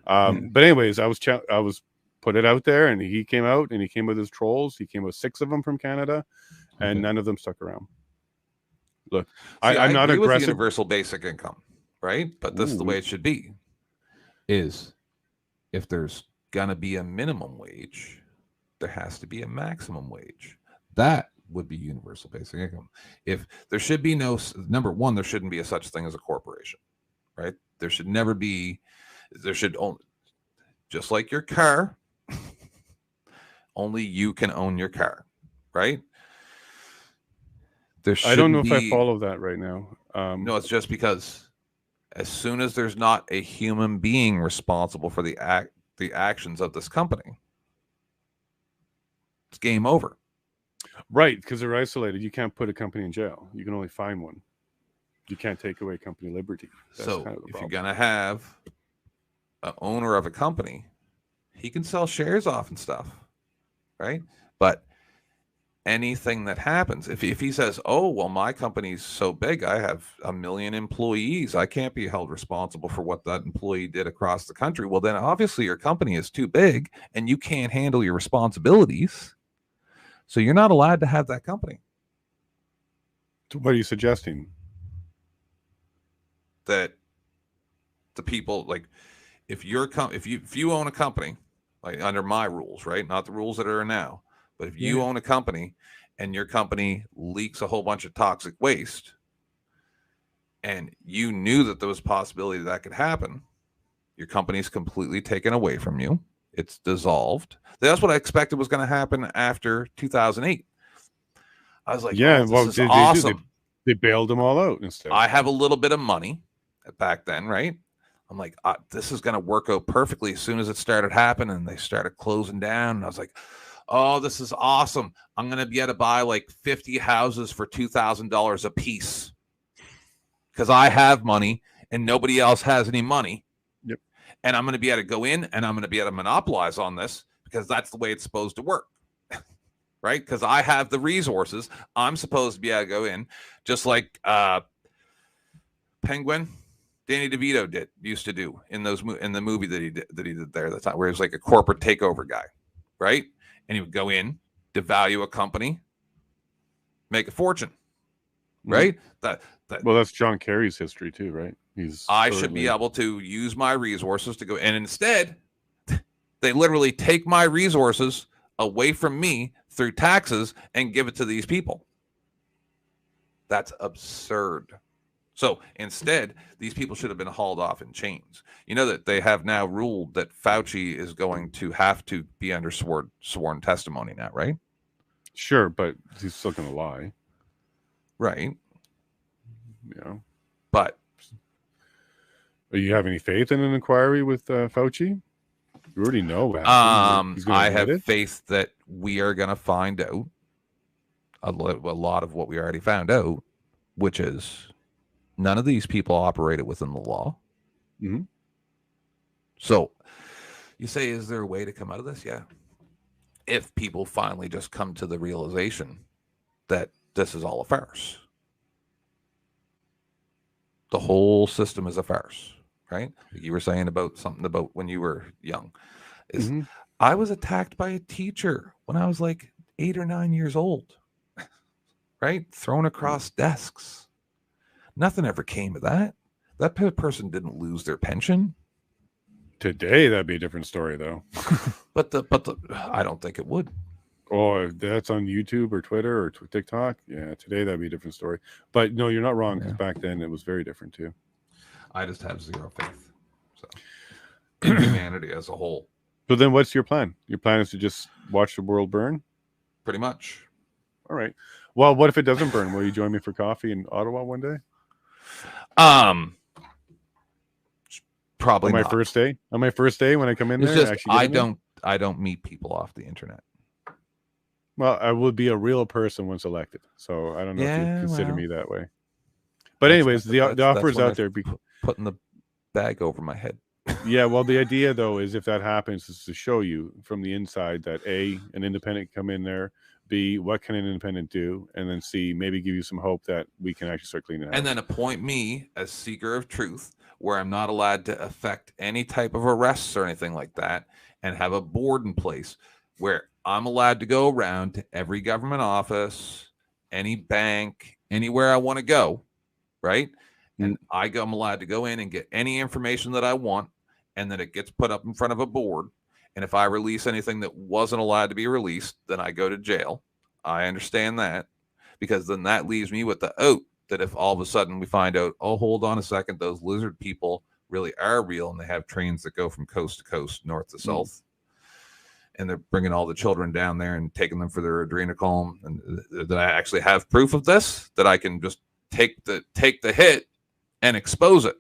But anyways, I was put it out there, and he came out, and he came with his trolls. He came with 6 of them from Canada, and none of them stuck around. Look, I'm not
agree
aggressive.
With universal basic income, right? But this is the way it should be. Is if there's gonna be a minimum wage, there has to be a maximum wage. That would be universal basic income. If there should be number one, there shouldn't be a such thing as a corporation, right? There should never be. There should only, just like your car, only you can own your car, right?
I don't know if I follow that right now.
No, it's just because as soon as there's not a human being responsible for the actions of this company, it's game over.
Right, because they're isolated. You can't put a company in jail. You can only fine one. You can't take away company liberty. That's
so
kind of the
if
problem.
you're going to have an owner of a company, he can sell shares off and stuff, right? But anything that happens, if he says, oh, well, my company's so big, I have 1 million employees, I can't be held responsible for what that employee did across the country. Well, then obviously your company is too big and you can't handle your responsibilities. So you're not allowed to have that company.
So what are you suggesting?
That the people, like, if you own a company, like under my rules, right? Not the rules that are now, but if you own a company and your company leaks a whole bunch of toxic waste, and you knew that there was a possibility that could happen, your company's completely taken away from you. It's dissolved. That's what I expected was going to happen after 2008. I was like,
yeah,
oh,
well,
this is awesome.
They bailed them all out instead.
I have a little bit of money back then, right? I'm like, this is going to work out perfectly. As soon as it started happening, and they started closing down, and I was like, oh, this is awesome. I'm going to be able to buy like 50 houses for $2,000 a piece because I have money and nobody else has any money.
Yep.
And I'm going to be able to go in and I'm going to be able to monopolize on this because that's the way it's supposed to work. Right? Because I have the resources. I'm supposed to be able to go in just like Penguin, Danny DeVito used to do in the movie that he did there at the time, where he was like a corporate takeover guy, right? And he would go in, devalue a company, make a fortune, right?
Well, that's John Kerry's history too, right?
I should be able to use my resources to go, and instead, they literally take my resources away from me through taxes and give it to these people. That's absurd. So instead, these people should have been hauled off in chains. You know that they have now ruled that Fauci is going to have to be under sworn testimony now, right?
Sure, but he's still going to lie.
Right.
Yeah.
But
do you have any faith in an inquiry with Fauci? You already know what
I have faith that we are going to find out a lot of what we already found out, which is none of these people operated within the law.
Mm-hmm.
So you say, is there a way to come out of this? Yeah. If people finally just come to the realization that this is all a farce. The whole system is a farce, right? You were saying about something about when you were young. I was attacked by a teacher when I was like 8 or 9 years old, right? Thrown across desks. Nothing ever came of that. That person didn't lose their pension.
Today, that'd be a different story, though.
but I don't think it would.
Oh, if that's on YouTube or Twitter or TikTok. Yeah, today that'd be a different story. But no, you're not wrong, because back then it was very different too.
I just have zero faith. So in humanity as a whole.
So then what's your plan? Your plan is to just watch the world burn?
Pretty much.
All right. Well, what if it doesn't burn? Will you join me for coffee in Ottawa one day?
Probably
on my
not.
first day. On my first day when I come in
It's
there,
just, I don't meet people off the internet.
Well, I would be a real person once elected, so I don't know if you consider me that way. But anyways, the offer is out there.
Putting the bag over my head.
Yeah, well, the idea though is if that happens, is to show you from the inside that A, an independent come in there, B, what can an independent do, and then C, maybe give you some hope that we can actually start cleaning it up.
And then appoint me as seeker of truth, where I'm not allowed to affect any type of arrests or anything like that, and have a board in place where I'm allowed to go around to every government office, any bank, anywhere I want to go, right? And I'm allowed to go in and get any information that I want, and then it gets put up in front of a board. And if I release anything that wasn't allowed to be released, then I go to jail. I understand that, because then that leaves me with the out that if all of a sudden we find out, oh, hold on a second, those lizard people really are real, and they have trains that go from coast to coast, north to south. And they're bringing all the children down there and taking them for their adrenochrome, and that I actually have proof of this, that I can just take the hit and expose it.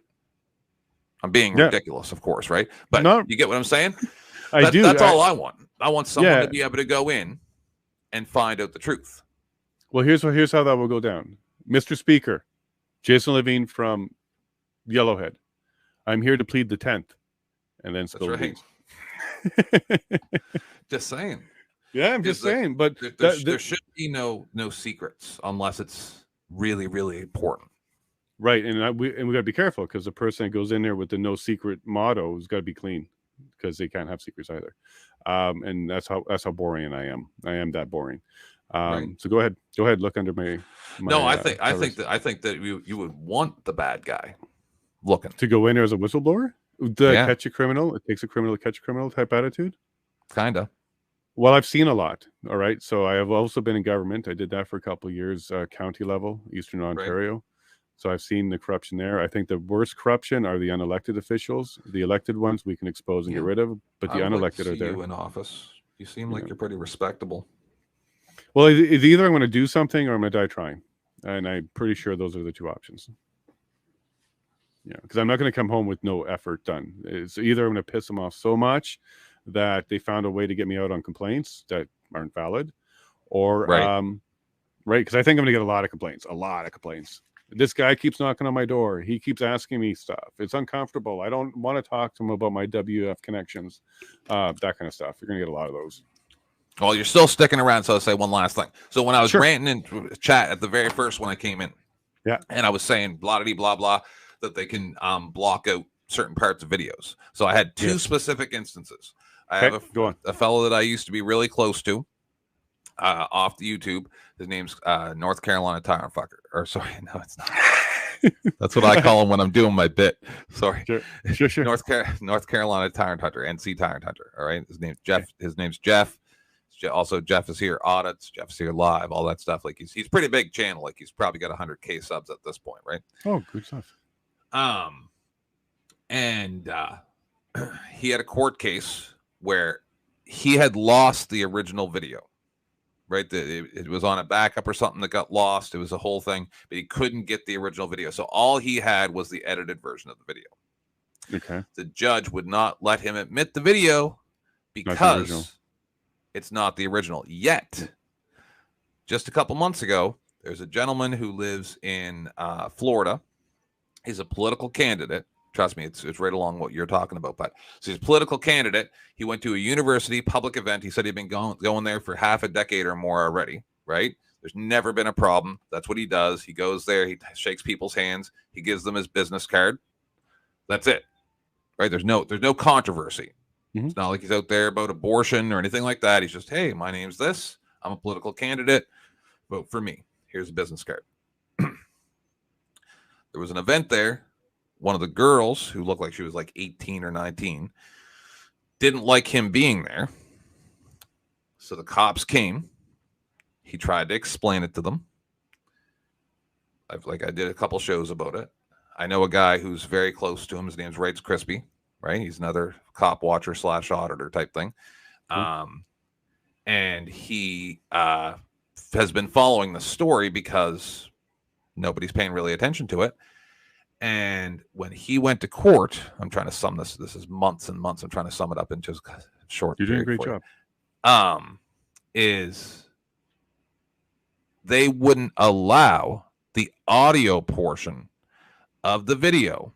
I'm being ridiculous, of course, right? But you get what I'm saying?
I do.
That's all I want. I want someone to be able to go in and find out the truth.
Well, here's how that will go down. Mr. Speaker, Jason Lavigne from Yellowhead. I'm here to plead the 10th. And then spill the beans.
Just saying.
Yeah, I'm just saying. But
there should be no secrets unless it's really, really important.
Right, and we got to be careful, because the person that goes in there with the no secret motto has got to be clean, because they can't have secrets either. And that's how boring I am. I am that boring.
Right.
So go ahead, look under my
no, I think that you would want the bad guy looking
to go in there as a whistleblower. Catch a criminal. It takes a criminal to catch a criminal type attitude.
Kinda.
Well, I've seen a lot. All right. So I have also been in government. I did that for a couple of years, county level, Eastern Ontario. So I've seen the corruption there. I think the worst corruption are the unelected officials. The elected ones we can expose and get rid of, but the unelected are there.
You in office. You seem like you're pretty respectable.
Well, it's either I'm going to do something or I'm going to die trying. And I'm pretty sure those are the two options. Yeah, because I'm not going to come home with no effort done. It's either I'm going to piss them off so much that they found a way to get me out on complaints that aren't valid, or because I think I'm going to get a lot of complaints. This guy keeps knocking on my door. He keeps asking me stuff. It's uncomfortable. I don't want to talk to him about my WF connections, that kind of stuff. You're going to get a lot of those.
Well, you're still sticking around, so I'll say one last thing. So when I was ranting in chat at the very first when I came in, and I was saying blah blah blah that they can block out certain parts of videos. So I had two specific instances. I have a fellow that I used to be really close to off the YouTube. His name's North Carolina Tire Fucker. Or sorry, no, it's not. That's what I call him when I'm doing my bit. Sorry. Sure. North Carolina Tire Hunter, NC Tire Hunter. All right. His name's Jeff. His name's Jeff. Also, Jeff is here audits. Jeff is here live. All that stuff. Like he's pretty big channel. Like he's probably got 100K subs at this point, right?
Oh, good stuff.
And he had a court case where he had lost the original video, right? It was on a backup or something that got lost. It was a whole thing, but he couldn't get the original video. So all he had was the edited version of the video.
Okay.
The judge would not let him admit the video because it's not the original. Yet, just a couple months ago, there's a gentleman who lives in Florida. He's a political candidate. Trust me, it's right along what you're talking about. But so he's a political candidate. He went to a university public event. He said he'd been going there for half a decade or more already, right? There's never been a problem. That's what he does. He goes there. He shakes people's hands. He gives them his business card. That's it, right? There's no controversy. It's not like he's out there about abortion or anything like that. He's just, hey, my name's this. I'm a political candidate. Vote for me. Here's a business card. There was an event there. One of the girls, who looked like she was like 18 or 19, didn't like him being there. So the cops came. He tried to explain it to them. I did a couple shows about it. I know a guy who's very close to him. His name's Rights Crispy, right? He's another cop watcher / auditor type thing. And he has been following the story because nobody's paying really attention to it. And when he went to court, I'm trying to sum this. This is months and months. I'm trying to sum it up into a short.
You're doing a great job.
Is they wouldn't allow the audio portion of the video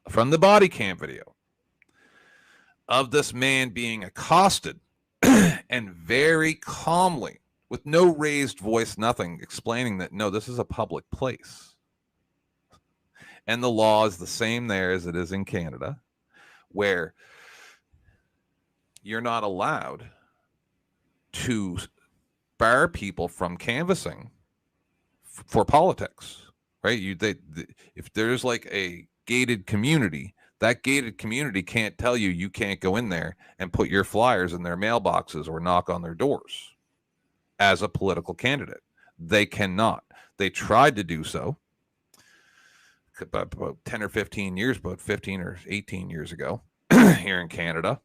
from the body cam video of this man being accosted and very calmly, with no raised voice, nothing, explaining that, no, this is a public place. And the law is the same there as it is in Canada, where you're not allowed to bar people from canvassing for politics, right? If there's like a gated community, that gated community can't tell you can't go in there and put your flyers in their mailboxes or knock on their doors as a political candidate. They cannot. They tried to do so about 10 or 15 years, about 15 or 18 years ago here in Canada.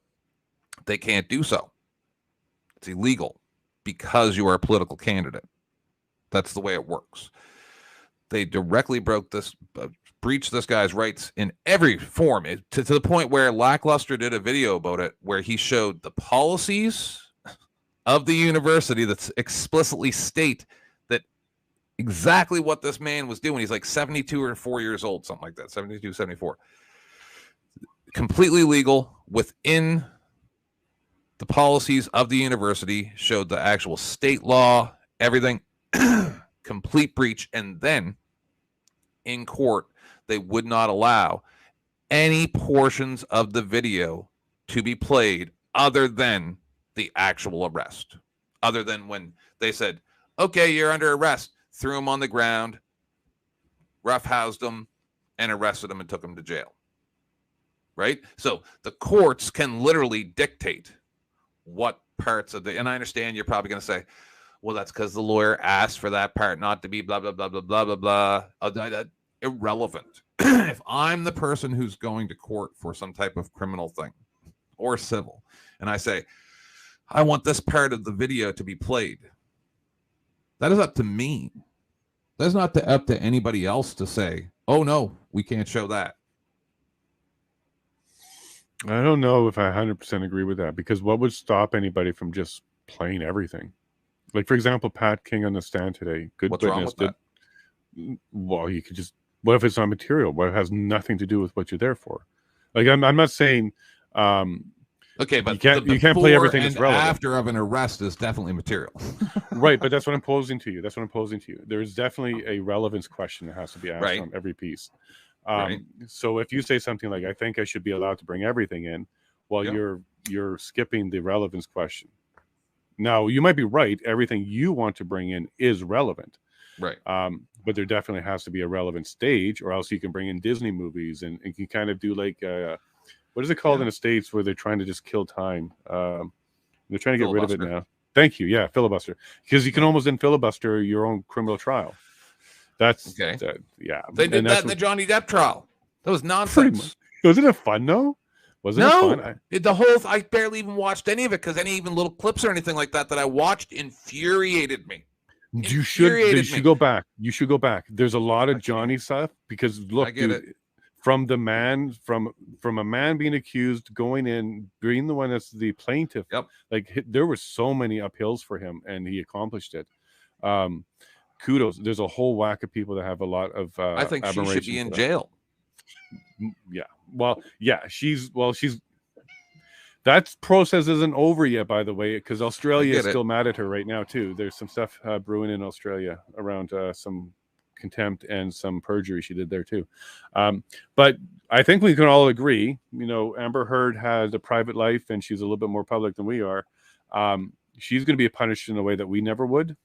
They can't do so. It's illegal because you are a political candidate. That's the way it works. They directly breached this guy's rights in every form, to the point where Lackluster did a video about it where he showed the policies of the university that explicitly state that exactly what this man was doing. He's like 72 or 4 years old, something like that, 72, 74. Completely legal within the policies of the university, showed the actual state law, everything, complete breach. And then in court, they would not allow any portions of the video to be played other than the actual arrest, other than when they said, okay, you're under arrest, threw him on the ground, roughhoused him, and arrested him and took him to jail.
right? So the courts can literally dictate what parts of the, and I understand you're probably going to say, well, that's because the lawyer asked for that part not to be blah, blah, blah, blah, blah, blah, blah. Irrelevant. If I'm the person who's going to court for some type of criminal thing or civil, and I say, I want this part of the video to be played, that is up to me. That's not up to anybody else to say, oh, no, we can't show that.
I don't know if I 100% agree with that, because what would stop anybody from just playing everything? Like, for example, Pat King on the stand today. Good
What's
witness.
wrong with that?
Well, you could just, what if it's not material? What, it has nothing to do with what you're there for? Like, I'm not saying
okay, but
you can't play everything that's relevant.
After of an arrest is definitely material.
Right, but that's what I'm posing to you. There's definitely a relevance question that has to be asked on every piece. So if you say something like, I think I should be allowed to bring everything in, well, you're skipping the relevance question. Now, you might be right. Everything you want to bring in is relevant.
Right.
But there definitely has to be a relevant stage, or else you can bring in Disney movies and you can kind of do like, what is it called in the States where they're trying to just kill time? They're trying to get rid of it now. Thank you. Yeah, filibuster. Because you can almost then filibuster your own criminal trial. That's
okay.
Yeah.
They did that in the Johnny Depp trial. That was nonsense.
Wasn't it fun though? Wasn't it fun?
I barely even watched any of it, because any even little clips or anything like that I watched infuriated me.
You should go back. You should go back. There's a lot of Johnny stuff, because look, dude, from the man, from a man being accused, going in, being the one that's the plaintiff. Like, there were so many uphills for him, and he accomplished it. Kudos. There's a whole whack of people that have a lot of
I think she should be in jail.
Yeah. Well, yeah, she's that process isn't over yet, by the way, because Australia is still mad at her right now too. There's some stuff brewing in Australia around some contempt and some perjury she did there too. But I think we can all agree, Amber Heard has a private life and she's a little bit more public than we are. She's going to be punished in a way that we never would.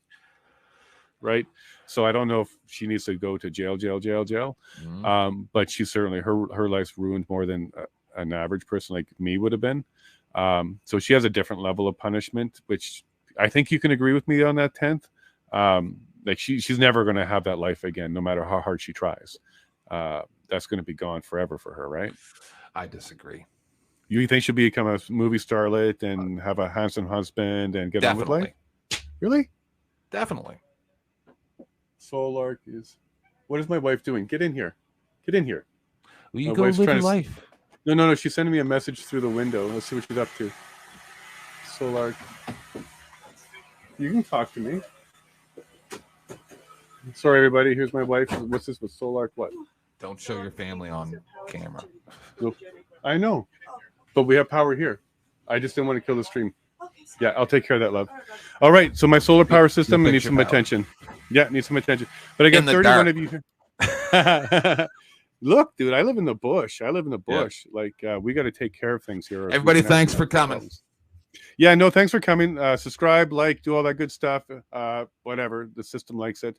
Right. So I don't know if she needs to go to jail. But she certainly, her life's ruined more than an average person like me would have been. So she has a different level of punishment, which I think you can agree with me on that 10th. Like she's never going to have that life again, no matter how hard she tries. That's going to be gone forever for her, right?
I disagree.
You think she'll become a movie starlet and have a handsome husband and get on with life? Really?
Definitely.
Solark is. What is my wife doing? Get in here. Get in here.
Will you go live your life?
No. She's sending me a message through the window. Let's see what she's up to. Solark. You can talk to me. Sorry, everybody. Here's my wife. What's this with Solark? What?
Don't show your family on camera.
Nope. I know. But we have power here. I just didn't want to kill the stream. Yeah, I'll take care of that, love. All right. So my solar power system needs some attention. Yeah, needs some attention. But I got 31 of you here. Look, dude, I live in the bush. Yeah. Like, we got to take care of things here.
Everybody, thanks for coming.
Yeah, no, thanks for coming. Subscribe, like, do all that good stuff. Whatever. The system likes it.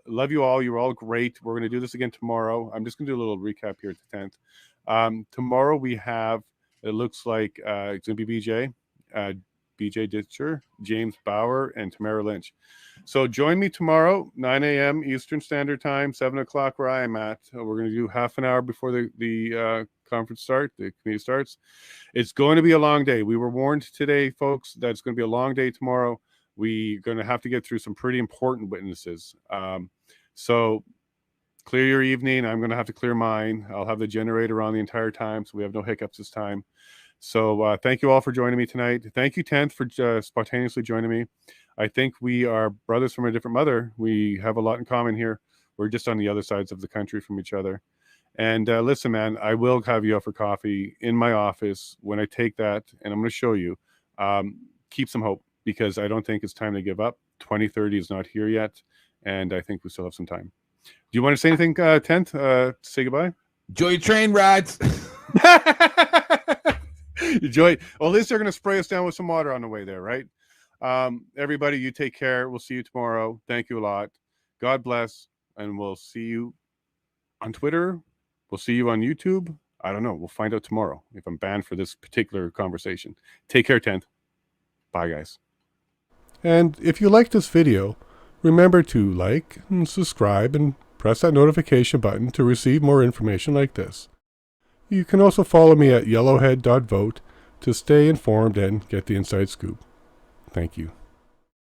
Love you all. You're all great. We're going to do this again tomorrow. I'm just going to do a little recap here at the 10th. Tomorrow we have, it looks like it's going to be BJ Ditcher, James Bauer, and Tamara Lynch. So join me tomorrow, 9 a.m. Eastern Standard Time, 7 o'clock where I am at. We're going to do half an hour before the conference the committee starts. It's going to be a long day. We were warned today, folks, that it's going to be a long day tomorrow. We're going to have to get through some pretty important witnesses. So clear your evening. I'm going to have to clear mine. I'll have the generator on the entire time, so we have no hiccups this time. So thank you all for joining me tonight. Thank you, 10th, for spontaneously joining me. I think we are brothers from a different mother. We have a lot in common here. We're just on the other sides of the country from each other. And listen, man, I will have you out for coffee in my office when I take that, and I'm going to show you. Keep some hope, because I don't think it's time to give up. 2030 is not here yet, and I think we still have some time. Do you want to say anything, 10th? Say goodbye?
Enjoy your train rides.
Enjoy. Well, at least they're going to spray us down with some water on the way there, right? Everybody, you take care. We'll see you tomorrow. Thank you a lot. God bless, and we'll see you on Twitter. We'll see you on YouTube. I don't know. We'll find out tomorrow if I'm banned for this particular conversation. Take care, 10th. Bye, guys.
And if you liked this video, remember to like and subscribe and press that notification button to receive more information like this. You can also follow me at yellowhead.vote to stay informed and get the inside scoop. Thank you.